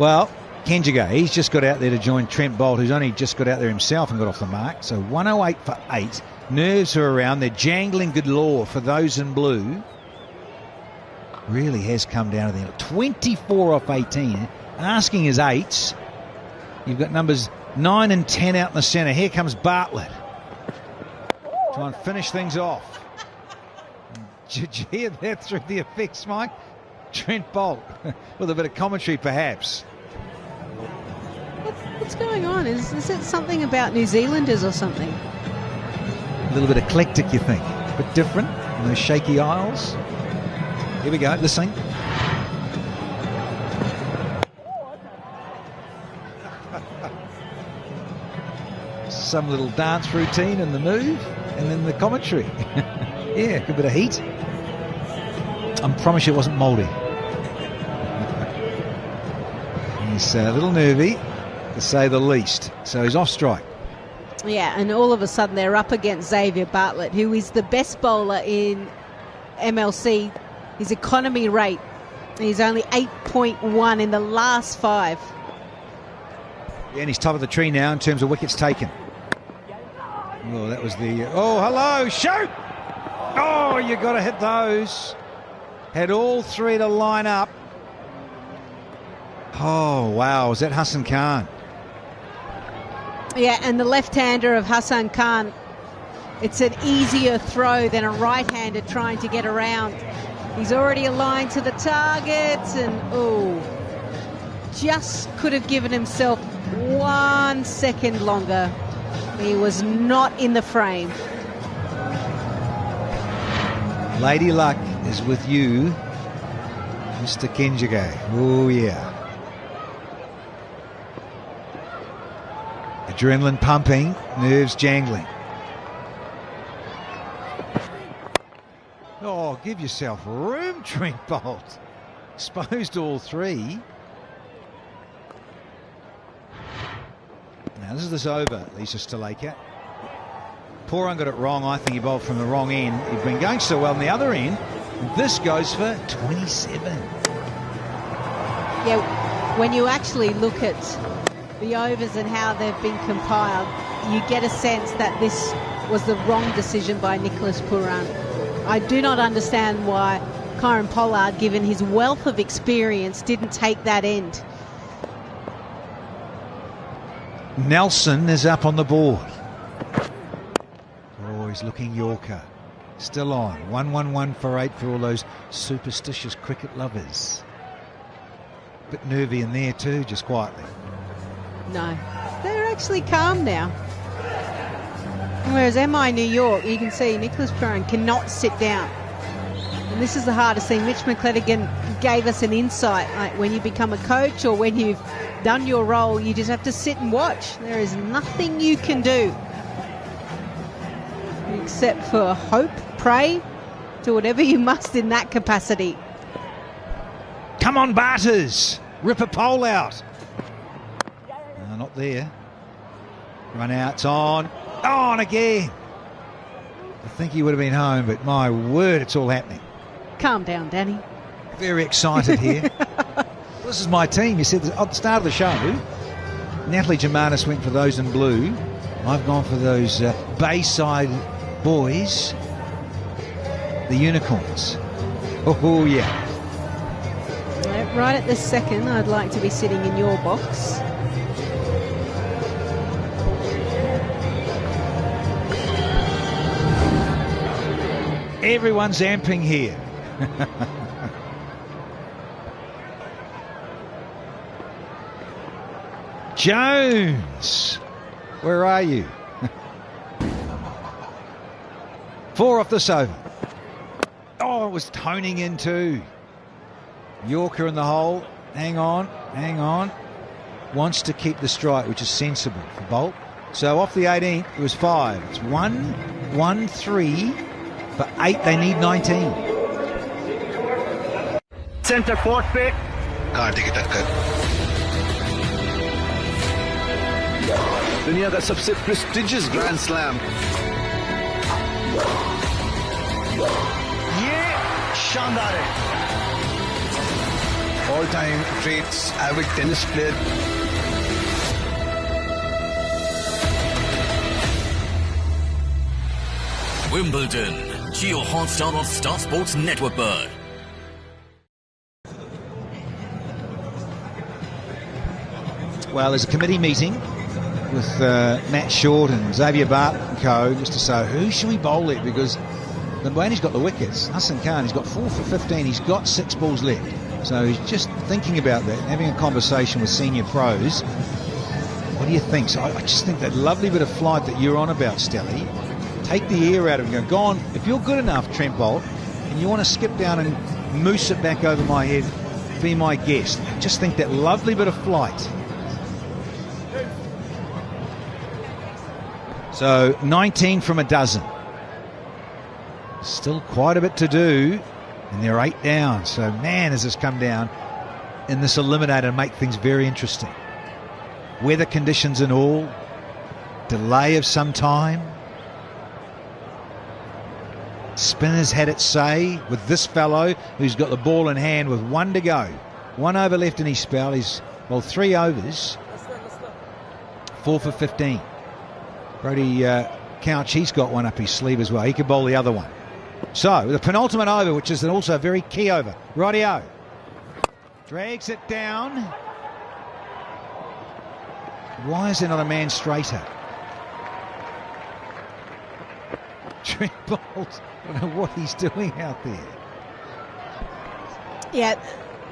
Well, Kenjiga, he's just got out there to join Trent Bolt, who's only just got out there himself and got off the mark. So 108 for 8. Nerves are around. They're jangling good law for those in blue. Really has come down to the end. 24 off 18. Asking his 8s. You've got numbers 9 and 10 out in the centre. Here comes Bartlett. Try and finish things off. Did you hear that through the effects, Mike? Trent Bolt with a bit of commentary, perhaps. What's going on? Is it something about New Zealanders or something? A little bit eclectic, you think? A bit different in those shaky isles. Here we go, listening. Some little dance routine in the move, and then the commentary. Yeah, a good bit of heat. I promise you it wasn't mouldy. He's a little nervy, to say the least. So he's off strike. Yeah, and all of a sudden they're up against Xavier Bartlett, who is the best bowler in MLC. His economy rate, he's only 8.1 in the last 5. Yeah, and he's top of the tree now in terms of wickets taken. Oh, that was the... Oh, hello, shoot! Oh, you got to hit those. Had all 3 to line up. Oh, wow, was that Hassan Khan? Yeah, and the left-hander of Hassan Khan, it's an easier throw than a right-hander trying to get around. He's already aligned to the target, and just could have given himself 1 second longer. He was not in the frame. Lady Luck is with you, Mr. Kenjiga. Oh, yeah. Adrenaline pumping, nerves jangling. Oh, give yourself room, Trent Bolt. Exposed all 3. Now, this is this over, Lisa Stalaker. Poran got it wrong. I think he bowled from the wrong end. He'd been going so well on the other end. This goes for 27. Yeah, when you actually look at the overs and how they've been compiled, you get a sense that this was the wrong decision by Nicholas Pooran. I do not understand why Kieran Pollard, given his wealth of experience, didn't take that end. Nelson is up on the board. Oh, he's looking Yorker. Still on. 1-1-1 for 8 for all those superstitious cricket lovers. Bit nervy in there too, just quietly. No, they're actually calm now. Whereas MI New York, you can see Nicholas Pooran cannot sit down. And this is the hardest thing. Mitch McClenaghan gave us an insight. Like when you become a coach or when you've done your role, you just have to sit and watch. There is nothing you can do except for hope, pray, do whatever you must in that capacity. Come on, Barters. Rip a pole out. No, not there. Run out's on. On again. I think he would have been home, but my word, it's all happening. Calm down, Danny. Very excited here. This is my team. You said at the start of the show, Natalie Germanis went for those in blue. I've gone for those Bayside boys, the Unicorns. Oh, yeah. Right at this second, I'd like to be sitting in your box. Everyone's amping here. Jones, where are you? 4 off this over. Oh, it was toning in too. Yorker in the hole. Hang on, hang on. Wants to keep the strike, which is sensible for Bolt. So off the 18th, it was 5. It's 1-1-3. For 8, they need 19. Center court pick. Kartik की टक्कर दुनिया का सबसे prestigious grand slam ये शानदार है all-time greats, avid tennis player. Wimbledon, Jio Hotstar of Star Sports Network पर। Well, there's a committee meeting with Matt Short and Xavier Bart and co, just to say who should we bowl it, because Mbani's got the wickets. Hassan Khan, he's got 4 for 15. He's got 6 balls left. So he's just thinking about that, having a conversation with senior pros. What do you think? So I just think that lovely bit of flight that you're on about, Stelly, take the air out of him. Go on, if you're good enough, Trent Bolt, and you want to skip down and moose it back over my head, be my guest. I just think that lovely bit of flight. So 19 from a dozen. Still quite a bit to do, and they're 8 down. So man, has this come down in this eliminator and make things very interesting. Weather conditions and all, delay of some time. Spinner's had its say with this fellow who's got the ball in hand with 1 to go. 1 over left in his spell. He's, well, 3 overs. 4 for 15. Brody Couch, he's got one up his sleeve as well. He could bowl the other one. So, the penultimate over, which is also a very key over. Rightio. Drags it down. Why is there not a man straighter? Trent Bolt, I don't know what he's doing out there. Yeah,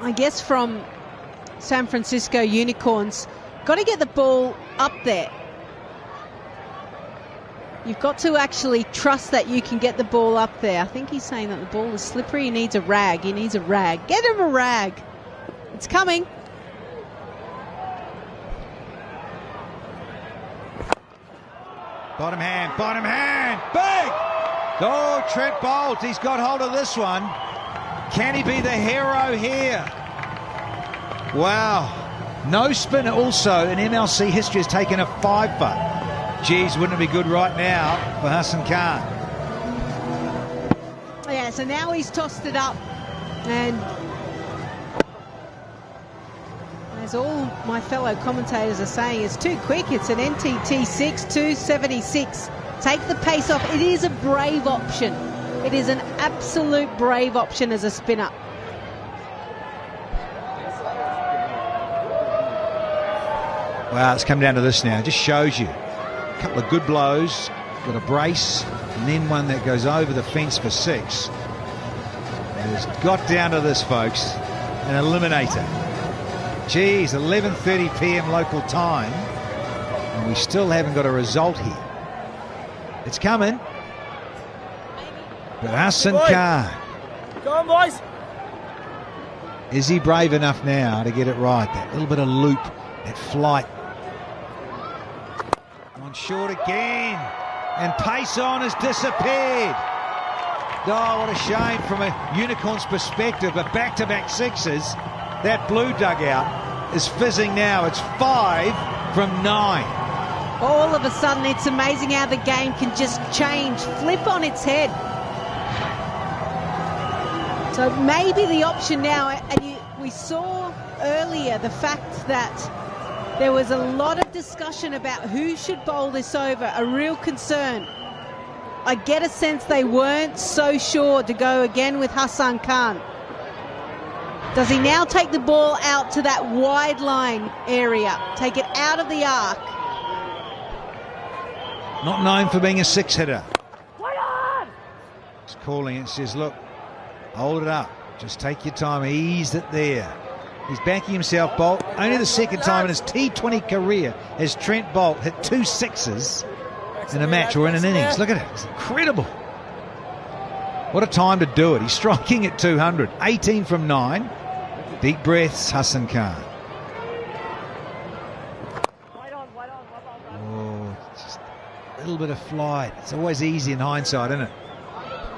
I guess from San Francisco Unicorns, got to get the ball up there. You've got to actually trust that you can get the ball up there. I think he's saying that the ball is slippery. He needs a rag. He needs a rag. Get him a rag. It's coming. Bottom hand, big! Oh, Trent Bolt, he's got hold of this one. Can he be the hero here? Wow. No spin also in MLC history has taken a 5-fer. Geez, wouldn't it be good right now for Hassan Khan? Yeah, so now he's tossed it up, and as all my fellow commentators are saying, it's too quick. It's an NTT 6-276. Take the pace off. It is a brave option. It is an absolute brave option as a spinner. Wow, it's come down to this now. It just shows you. A couple of good blows, got a brace, and then one that goes over the fence for 6. And it's got down to this, folks. An eliminator. Geez, 11:30 p.m. local time, and we still haven't got a result here. It's coming. But Hassan Khan. Go on, boys. Is he brave enough now to get it right? That little bit of loop, that flight. On short again. And pace on has disappeared. Oh, what a shame from a Unicorns perspective. But back-to-back 6s. That blue dugout is fizzing now. It's 5 from 9. All of a sudden, it's amazing how the game can just change, flip on its head. So maybe the option now, and we saw earlier the fact that there was a lot of discussion about who should bowl this over, a real concern. I get a sense they weren't so sure to go again with Hassan Khan. Does he now take the ball out to that wide line area, take it out of the arc? Not known for being a 6-hitter. He's calling it, says, look, hold it up. Just take your time, ease it there. He's backing himself, Bolt. Only the second time in his T20 career has Trent Bolt hit 2 6s in a match or in an innings. Look at it. It's incredible. What a time to do it. He's striking at 200. 18 from 9. Deep breaths, Hassan Khan. Oh, just a little bit of flight. It's always easy in hindsight, isn't it?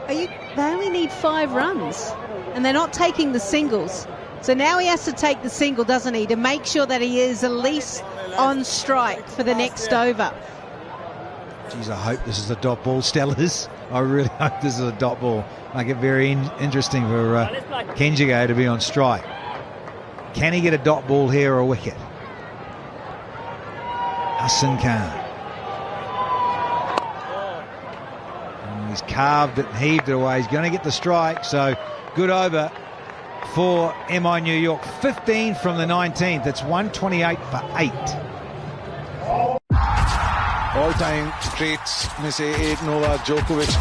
They only need 5 runs, and they're not taking the singles. So now he has to take the single, doesn't he, to make sure that he is at least on strike for the next over. Geez, I hope this is a dot ball, Stellars. I really hope this is a dot ball. Make it very interesting for Kenjigo to be on strike. Can he get a dot ball here or a wicket? Hassan Khan. And he's carved it and heaved it away. He's going to get the strike, so good over for MI New York. 15 from the 19th. It's 128 for 8. All time straights में से एक Novak जोकोविच.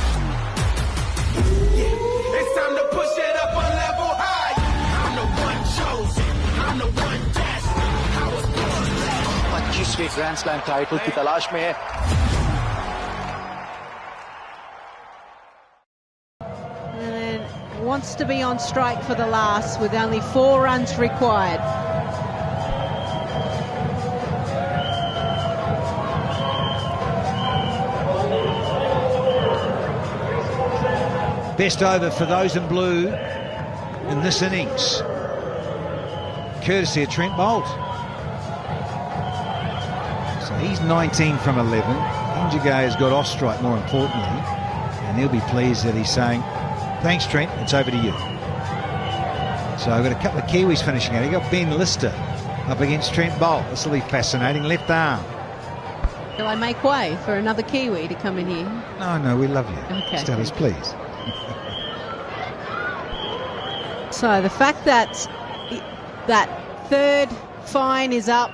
It's time to push it up a level high. I'm the one chosen. I'm the one destined. I was born blessed. 25वें grand slam title की तलाश में है. And then wants to be on strike for the last with only 4 runs required. Best over for those in blue in this innings, courtesy of Trent Boult. So he's 19 from 11. Injigay has got off strike, more importantly, and he'll be pleased that he's saying, thanks Trent, it's over to you. So I've got a couple of Kiwis finishing out. You've got Ben Lister up against Trent Boult. This will be fascinating. Left arm. Shall I make way for another Kiwi to come in here? No, we love you. Okay. Stella's, please. So the fact that that third fine is up,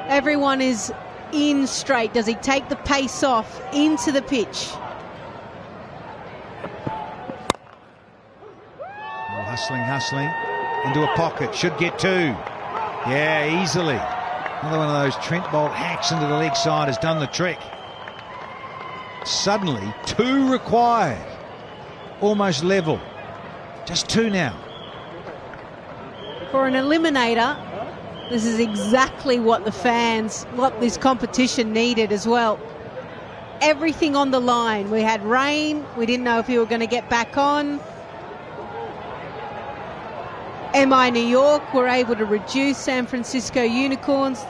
everyone is in straight. Does he take the pace off into the pitch? Oh, hustling into a pocket. Should get 2. Yeah, easily. Another one of those Trent Boult hacks into the leg side has done the trick. Suddenly 2 required. Almost level. Just 2 now. For an eliminator, this is exactly what the fans, what this competition needed as well. Everything on the line. We had rain. We didn't know if we were going to get back on. MI New York were able to reduce San Francisco Unicorns.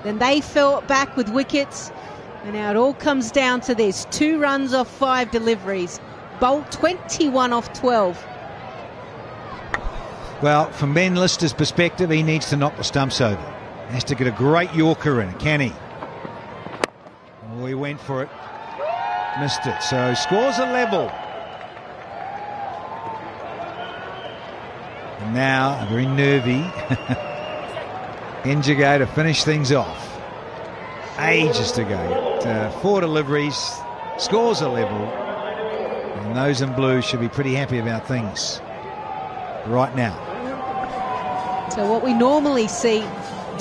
Then they fell back with wickets. And now it all comes down to this. 2 runs off 5 deliveries. Boult 21 off 12. Well, from Ben Lister's perspective, he needs to knock the stumps over. He has to get a great Yorker in, can he? Oh, he went for it. Missed it. So scores a level. And now, very nervy, Injigay to finish things off. Ages to go. 4 deliveries, scores a level. And those in blue should be pretty happy about things right now. So what we normally see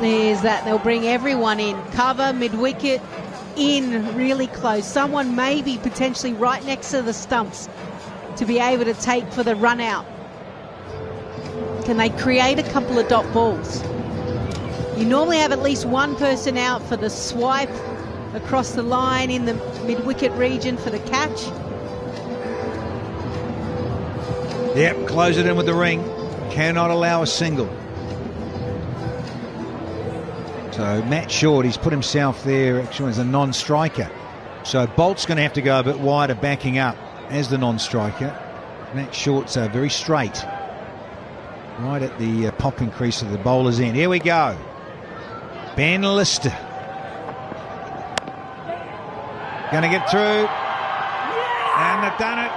is that they'll bring everyone in, cover, mid-wicket, in really close. Someone maybe potentially right next to the stumps to be able to take for the run out. Can they create a couple of dot balls? You normally have at least one person out for the swipe across the line in the mid-wicket region for the catch. Yep, close it in with the ring. Cannot allow a single. So Matt Short, he's put himself there actually as a non-striker. So Bolt's going to have to go a bit wider backing up as the non-striker. Matt Short's very straight. Right at the popping crease of the bowler's end. Here we go. Ben Lister. Going to get through. And they've done it.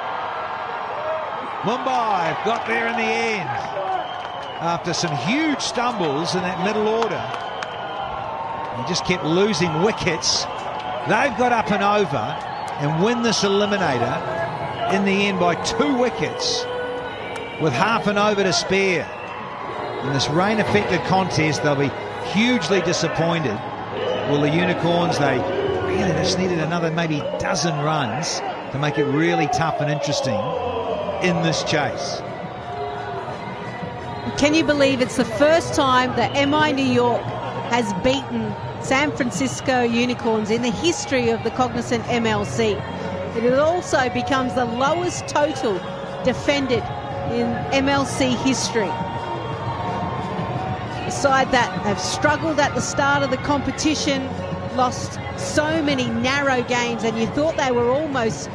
Mumbai have got there in the end. After some huge stumbles in that middle order. They just kept losing wickets. They've got up and over and win this eliminator in the end by 2 wickets with half an over to spare. In this rain-affected contest, they'll be hugely disappointed. Well, the Unicorns, they really just needed another maybe dozen runs to make it really tough and interesting in this chase. Can you believe it's the first time that MI New York has beaten San Francisco Unicorns in the history of the Cognizant MLC? It also becomes the lowest total defended in MLC history. A side that have struggled at the start of the competition, lost so many narrow games, and you thought they were almost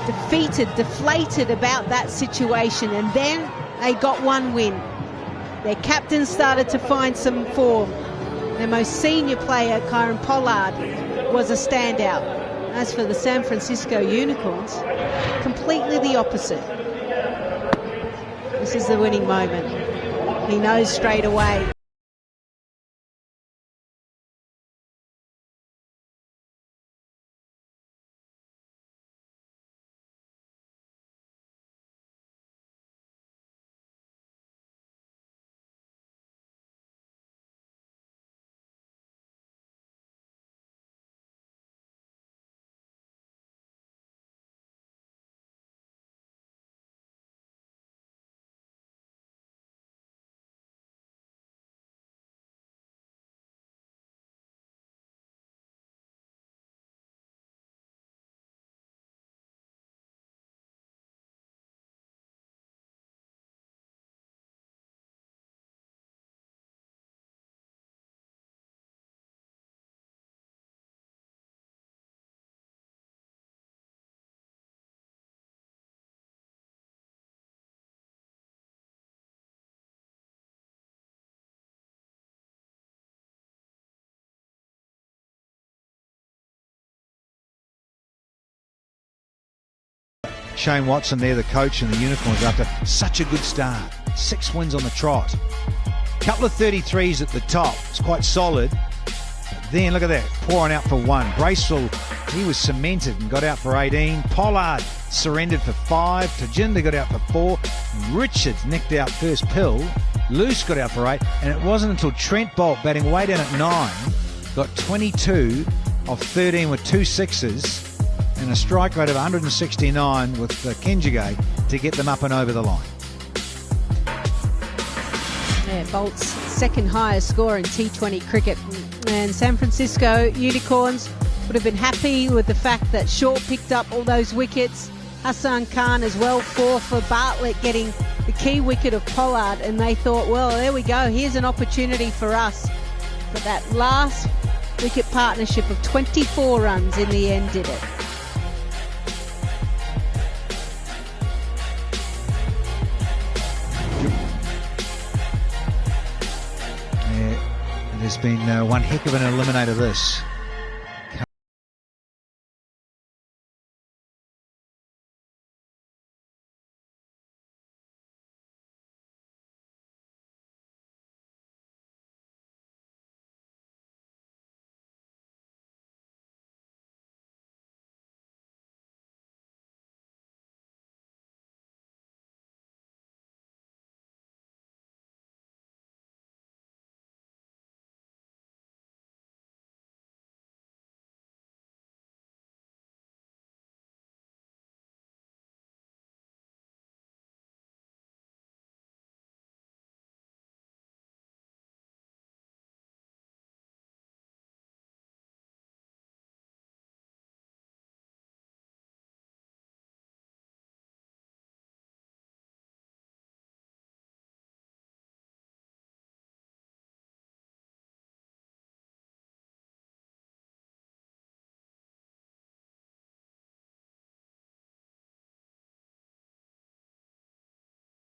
defeated, deflated about that situation, and then they got 1 win. Their captain started to find some form. Their most senior player, Kyron Pollard, was a standout. As for the San Francisco Unicorns, completely the opposite. This is the winning moment. He knows straight away. Shane Watson there, the coach and the Unicorns, after such a good start. 6 wins on the trot. Couple of 33s at the top. It's quite solid. But then, look at that, pouring out for 1. Bracewell, he was cemented and got out for 18. Pollard surrendered for 5. Tajinder got out for 4. Richards nicked out first pill. Luce got out for 8. And it wasn't until Trent Bolt, batting way down at 9, got 22 of 13 with 2 sixes. And a strike rate of 169 with Kenjigay to get them up and over the line. Yeah, Bolt's second highest score in T20 cricket. And San Francisco Unicorns would have been happy with the fact that Shaw picked up all those wickets. Hassan Khan as well, 4 for Bartlett, getting the key wicket of Pollard. And they thought, well, there we go, here's an opportunity for us. But that last wicket partnership of 24 runs in the end did it. There's been one heck of an eliminator this.